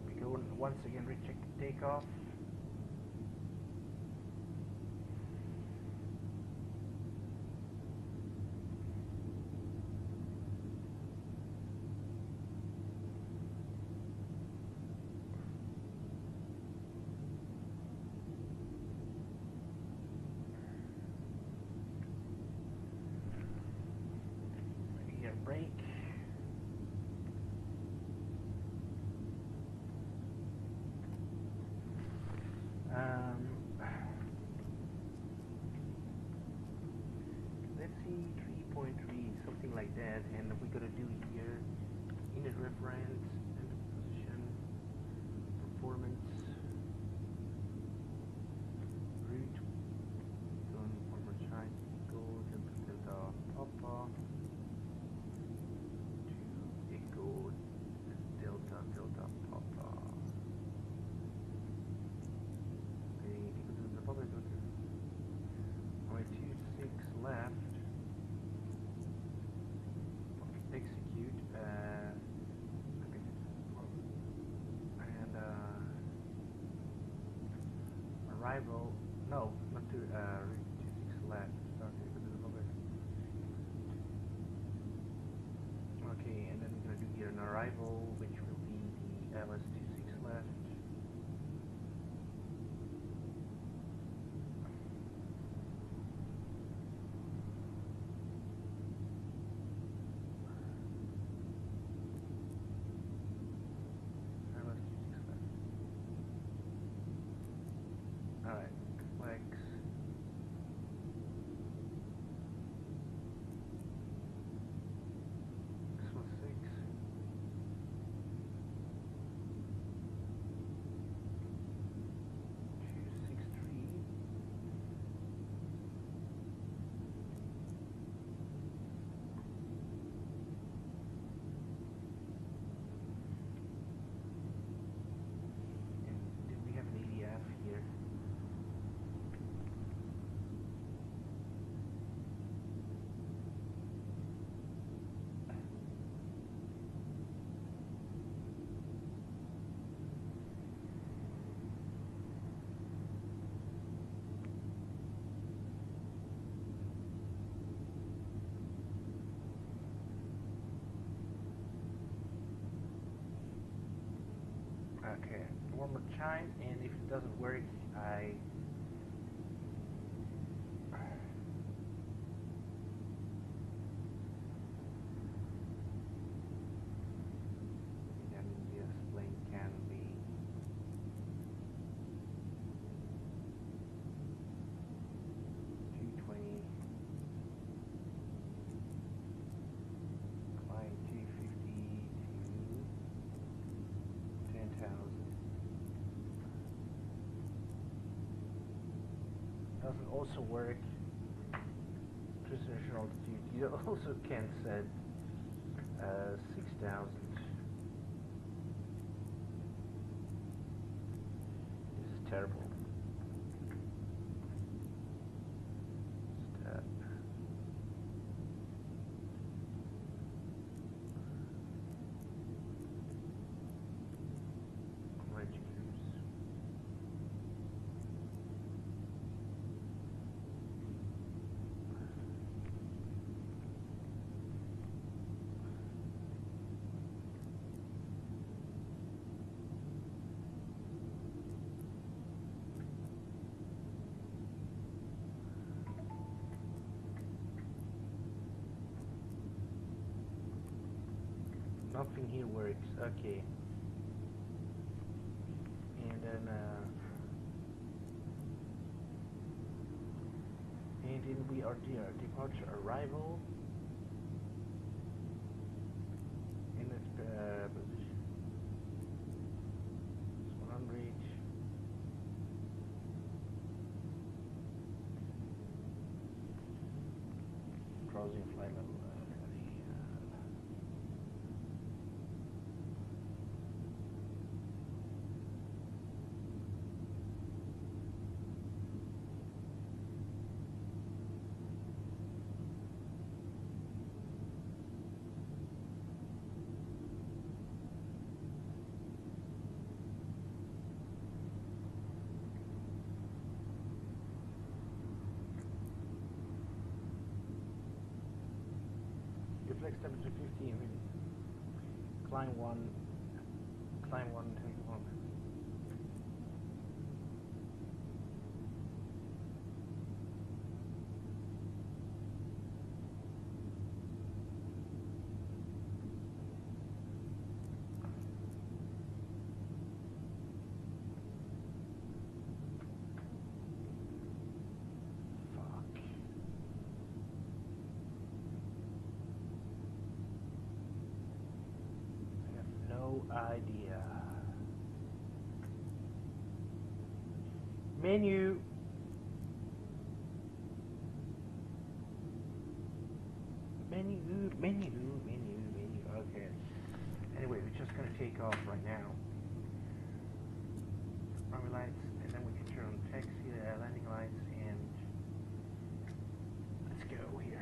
We go once again, recheck takeoff. Brake. Let's see, 3.3, something like that, and we're gonna do here init reference and position, performance, route, going one more time, go delta papa. Delta Papa. Okay, equal to the Papa, go to. Alright, 26 left. Execute. And arrival. No, not to 26 left. Okay, go to the Papa. Okay, and then we're gonna do here an arrival, which will be the LS26 left. LS26 left. Alright, flex. Okay, one more time, and if it doesn't work, then this plane can be climb 250 to 10,000. Doesn't also work precision altitude. You also can set 6,000. This is terrible. Step. Wedge cruise. Nothing here works. Okay. And then we are departure arrival. In its position. It's 100. closing flight level. Flex temperature 15, really. Climb 1, take 1. Idea. Menu. Menu. Okay. Anyway, we're just gonna take off right now. Runway lights, and then we can turn on taxi, landing lights, and let's go here.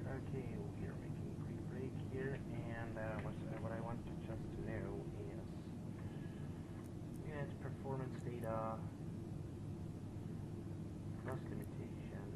Okay, we are making a quick break here, and what I want to just know is unit performance data, thrust limitation,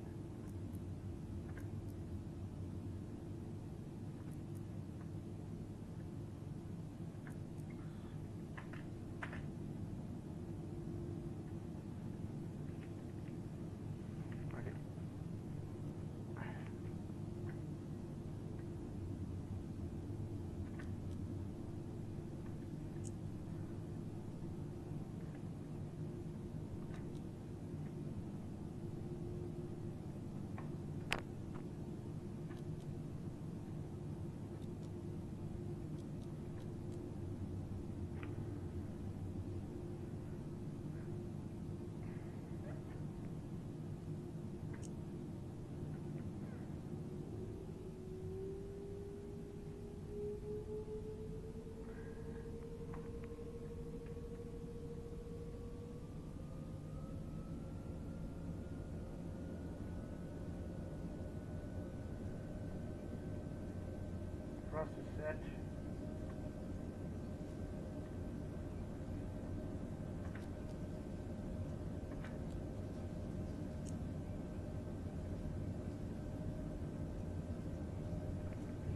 thrust is set.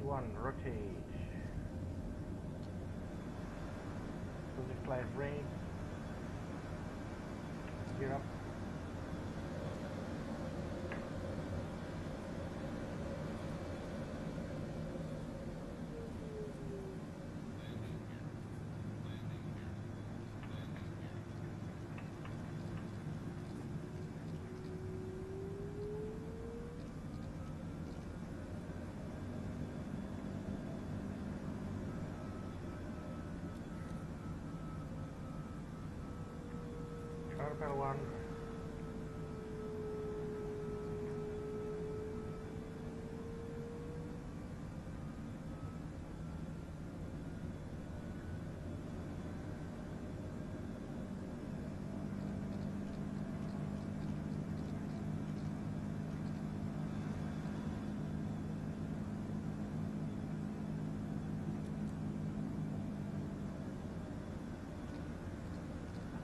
One, rotate. Closing flight rate. Gear up. Propel 1.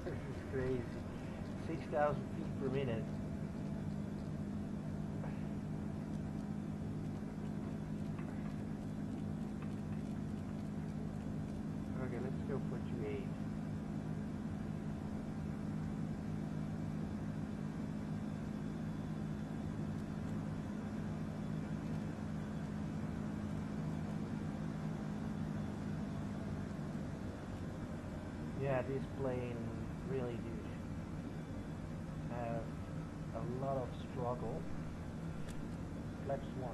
This is crazy. 6,000 feet per minute. Okay, let's go for 28. Yeah, this plane really did have a lot of struggle. Flaps 1.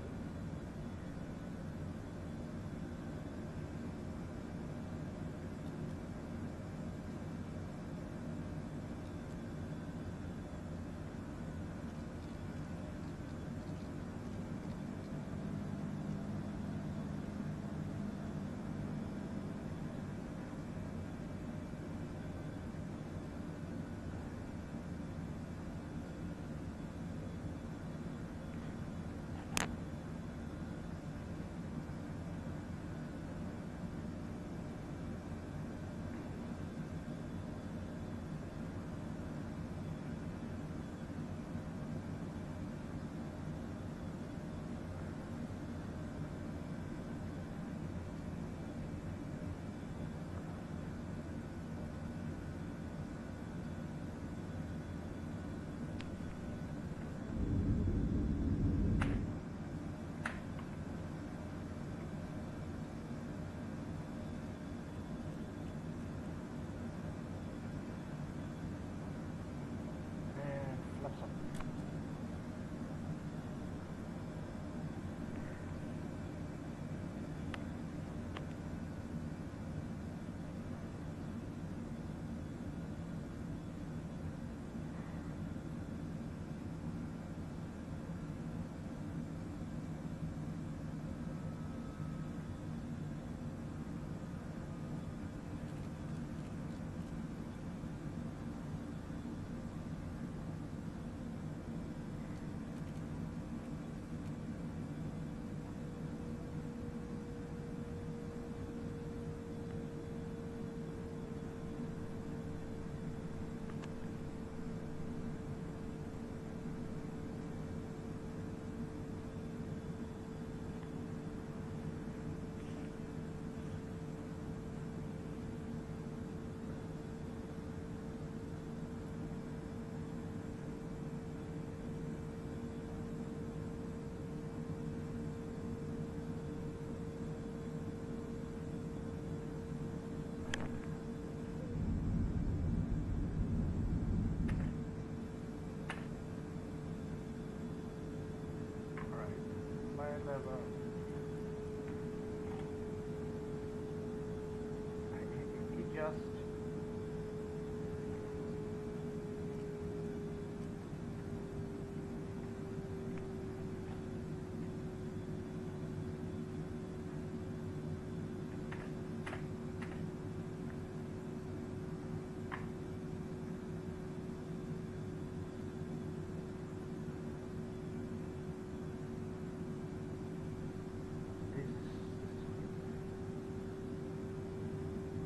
Just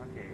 okay.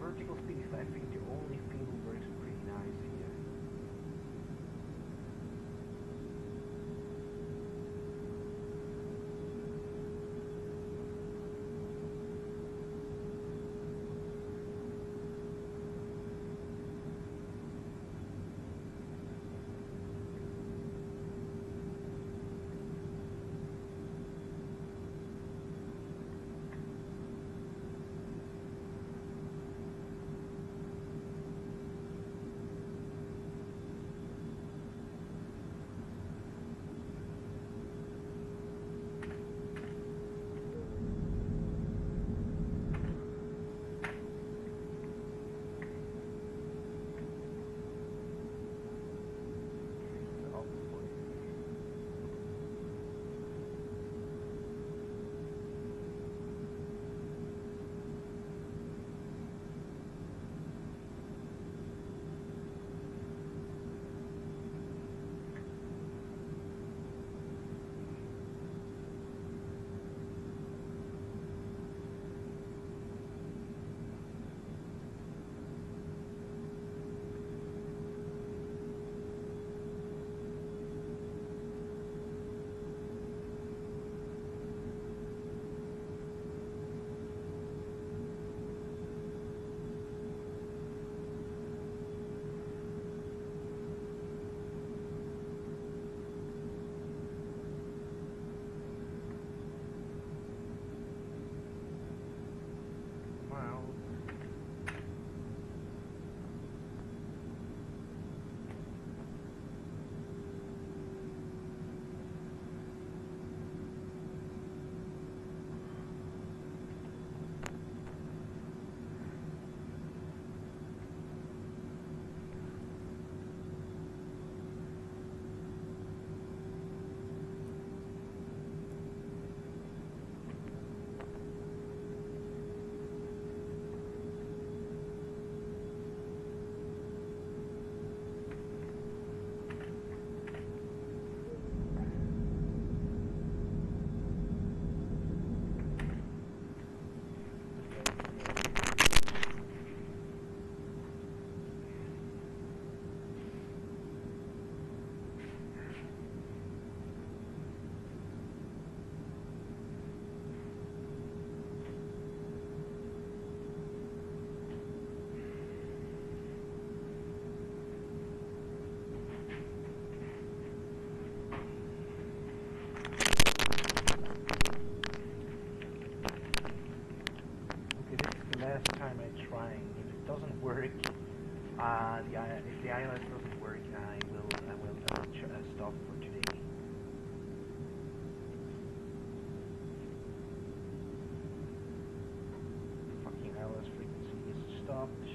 vertical speed is, I think, the only thing that works pretty nice here. Last time I trying. If it doesn't work, if the ILS doesn't work, I will stop for today. Fucking ILS frequency is stopped.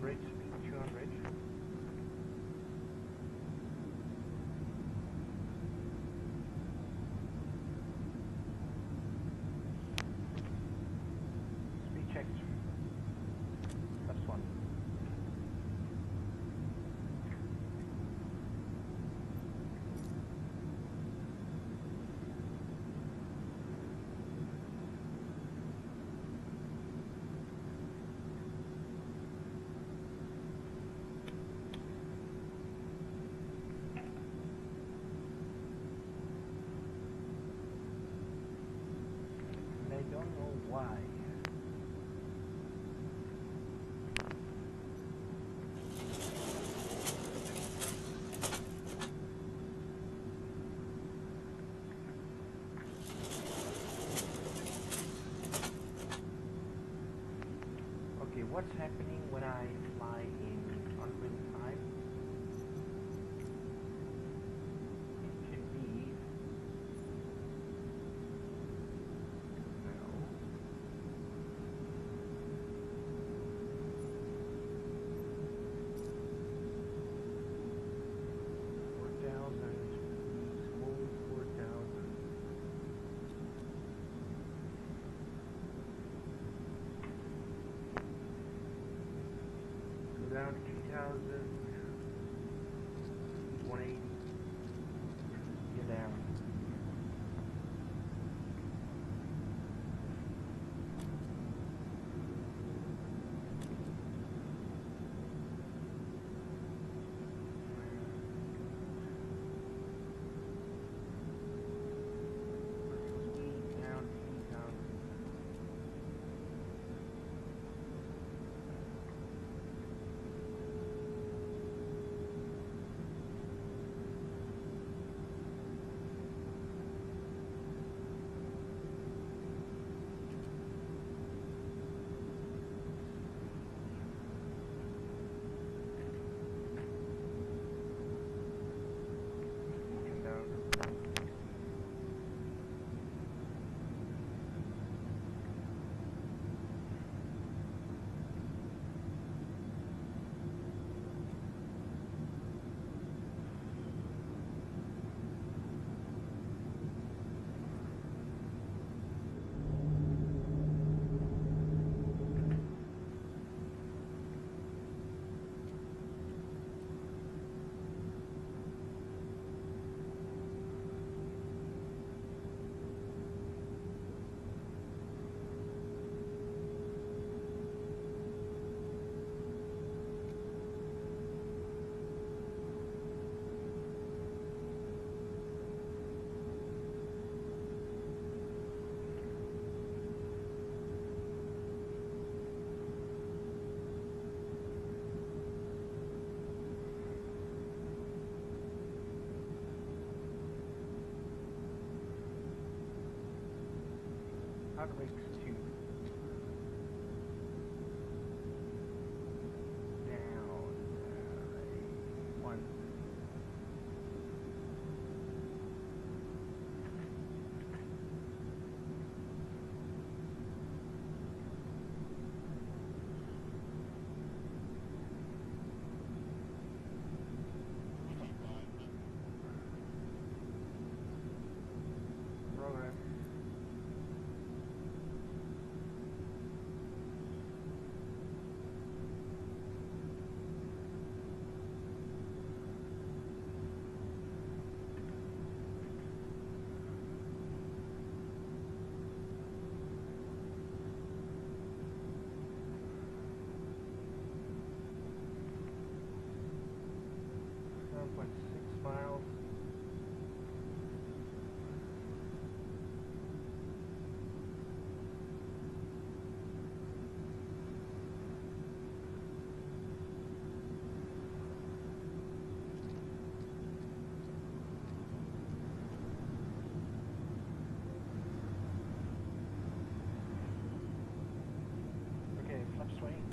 200, speed 200. Speed checked. That's one. I don't know why. Okay, what's happening when I fly in unreal time? It can be... No. Smooth 4,000. Go down to 2,000. 180. Get down. Speed down to 3,000. Come down to 160. Outbreaks 2. Down. 1. Program. Miles. Okay, flap swing.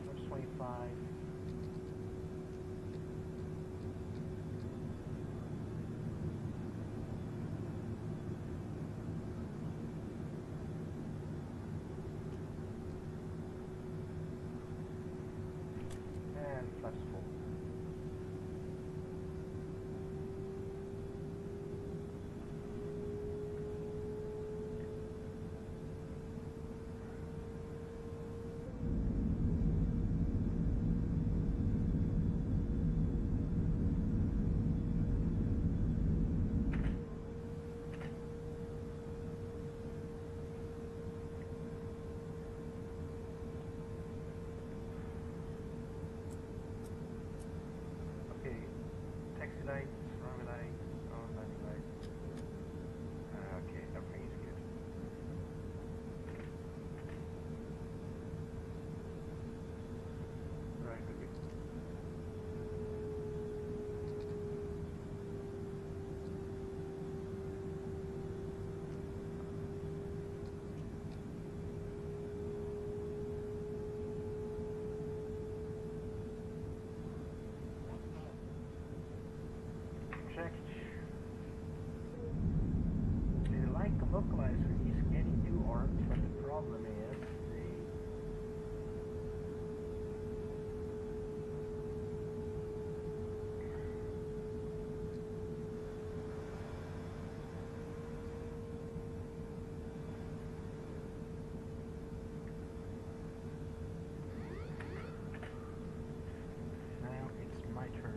Flap 25. lights, wrong lights, on landing lights. Okay, everything is good. Right, good. Checked. The light localizer is getting too armed, but the problem is now it's my turn.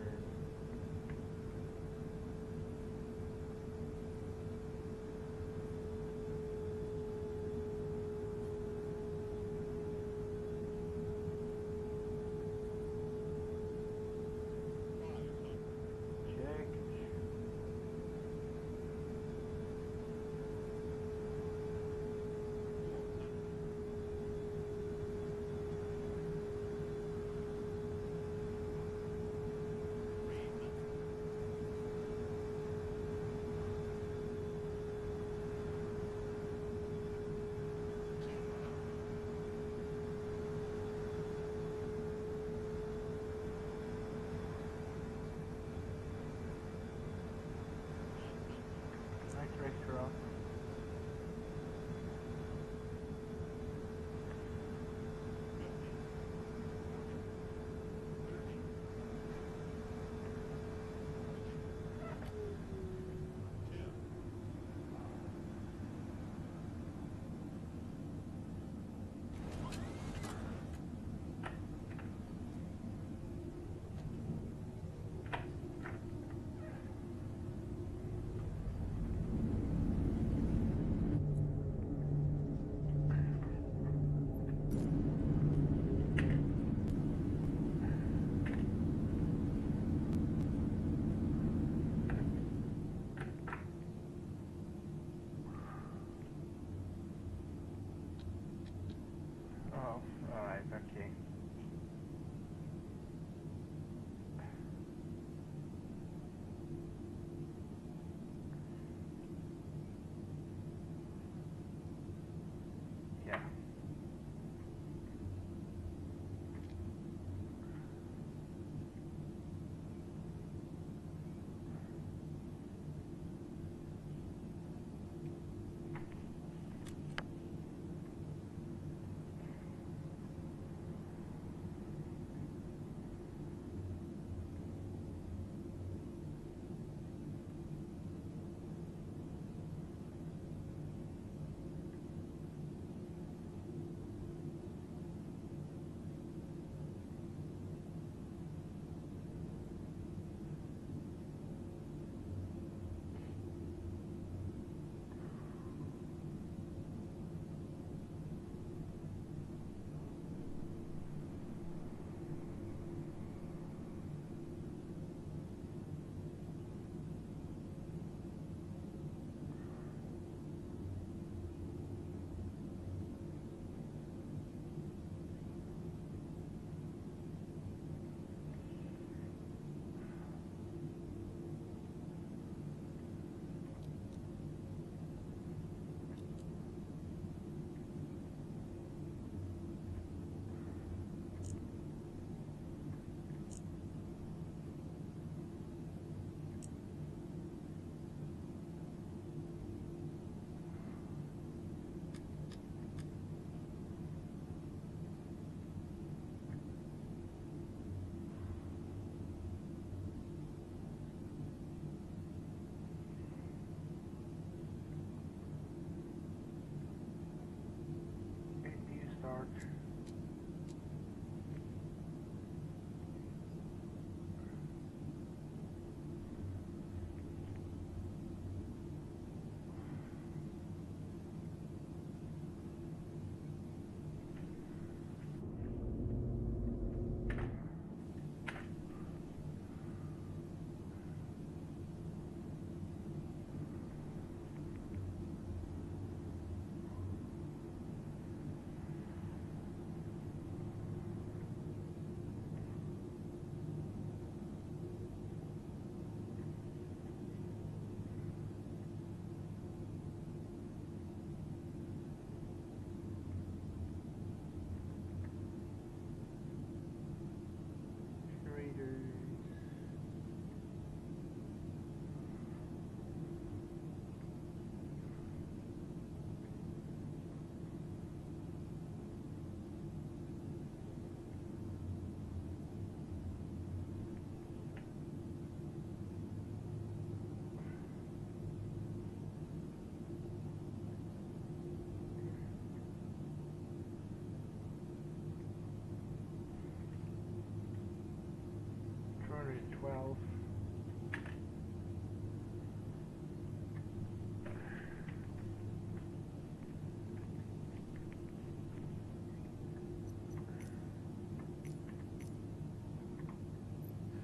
12.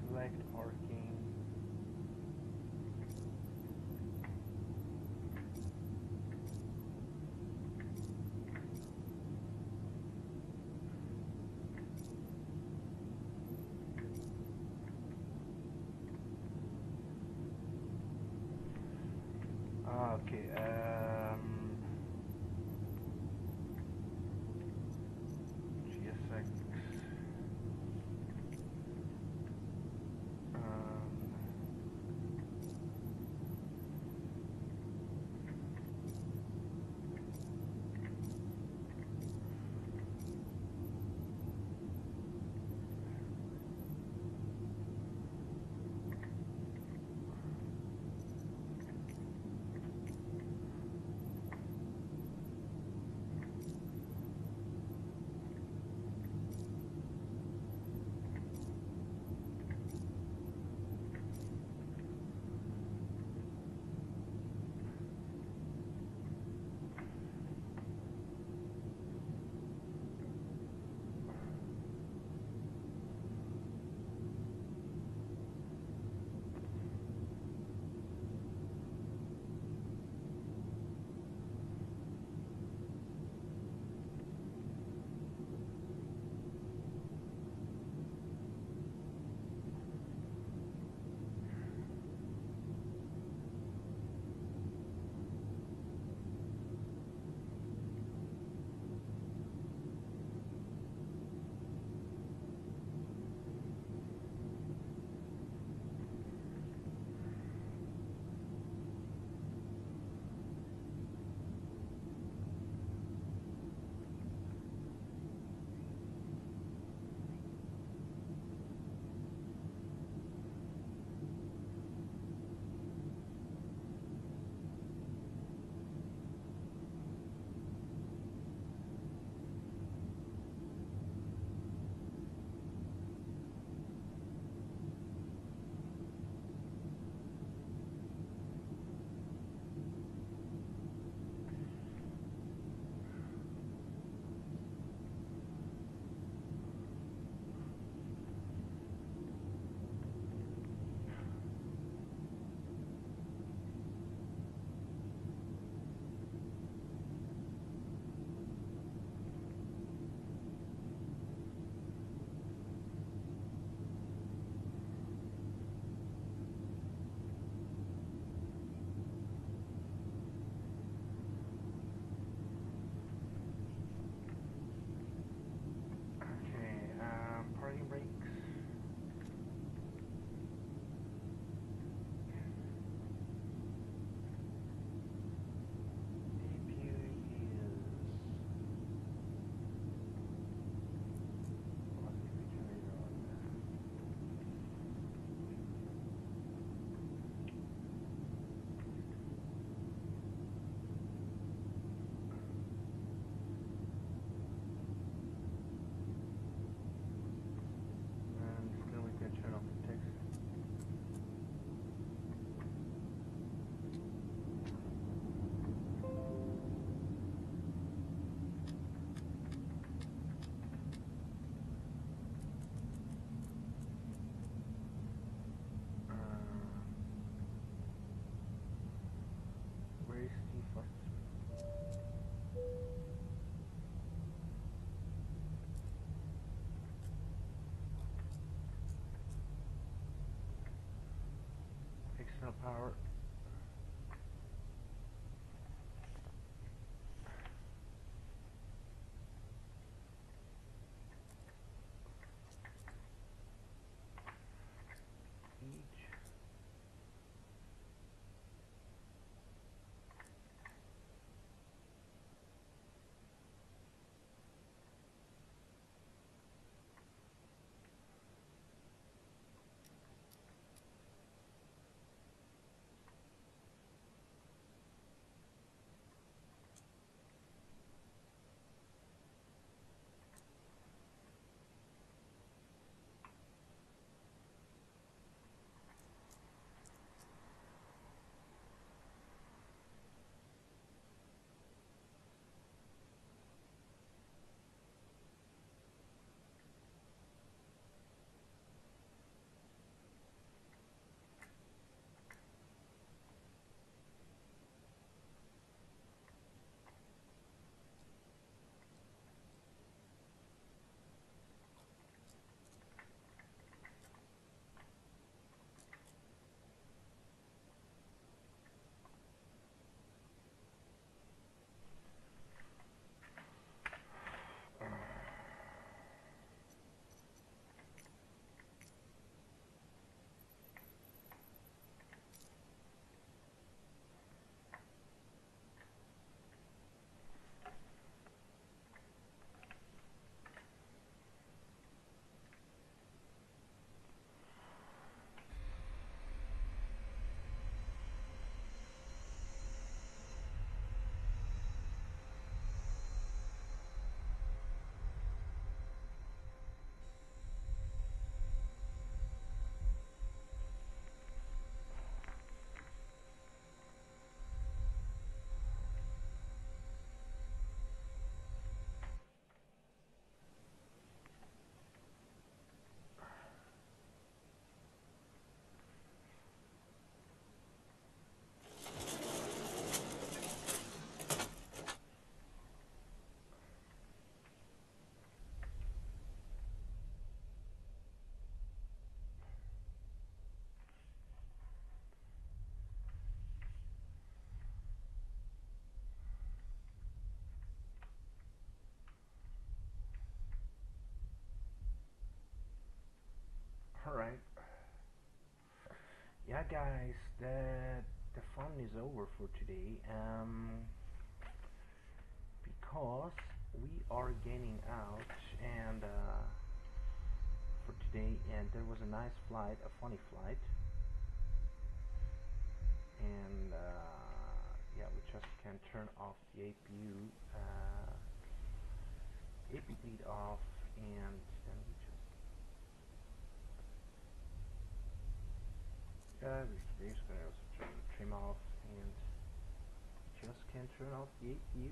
Select parking. Okay, GSX. Parking brakes. CPU is generator on and still we can turn off the text. Where is the first? External power. Each. Alright. Yeah guys, the fun is over for today. Because we are getting out and for today, and there was a nice flight, a funny flight, and yeah, we just can turn off the APU, AP bleed off, and then we just gonna also turn the trim off, and just can turn off the APU.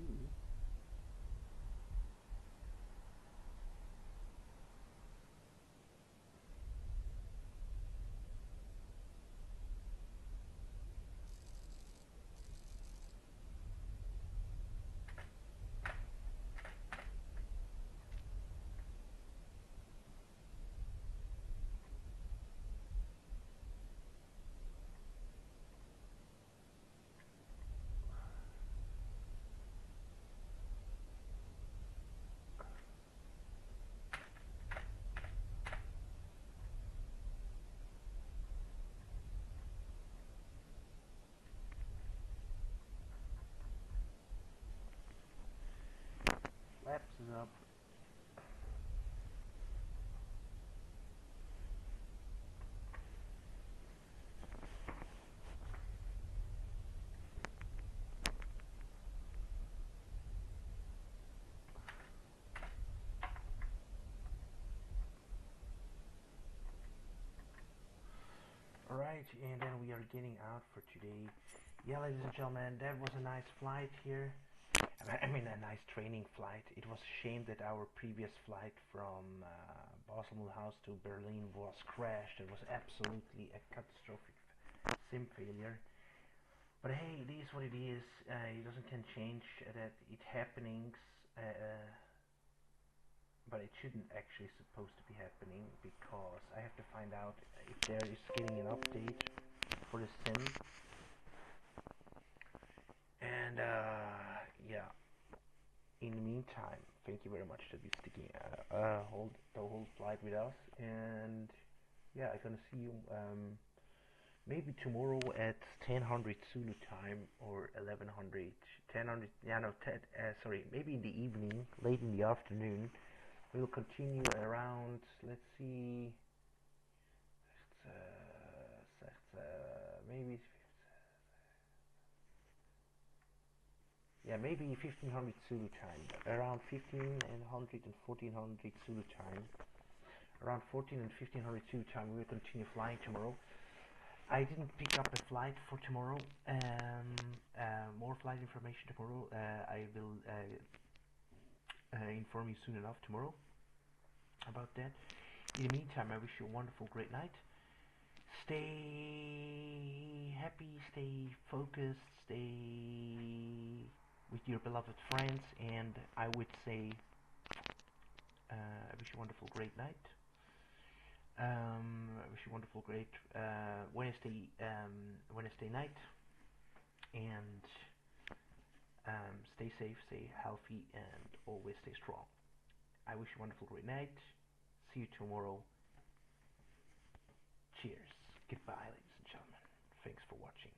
Flaps is up. Alright, and then we are getting out for today. Yeah, ladies and gentlemen, that was a nice flight here. I mean, a nice training flight. It was a shame that our previous flight from Basel-Mulhouse to Berlin was crashed. It was absolutely a catastrophic sim failure. But hey, it is what it is. It doesn't can change that it happenings. But it shouldn't actually supposed to be happening, because I have to find out if there is getting an update for the sim. And yeah, in the meantime, thank you very much to be sticking the whole flight with us. And yeah, I'm gonna see you maybe tomorrow at 1000 Zulu time, or 1100, 1000. Yeah, no, sorry, maybe in the evening, late in the afternoon. We'll continue around, let's see, maybe, yeah, maybe 1500 Zulu time, around 1500 and 1400 Zulu time, around 14 and 1500 Zulu time. We will continue flying tomorrow. I didn't pick up a flight for tomorrow. More flight information tomorrow. I will inform you soon enough tomorrow about that. In the meantime, I wish you a wonderful, great night. Stay happy, stay focused, stay with your beloved friends, and I would say I wish you a wonderful, great night. I wish you a wonderful, great Wednesday night, and stay safe, stay healthy, and always stay strong. I wish you a wonderful, great night. See you tomorrow. Cheers. Goodbye, ladies and gentlemen. Thanks for watching.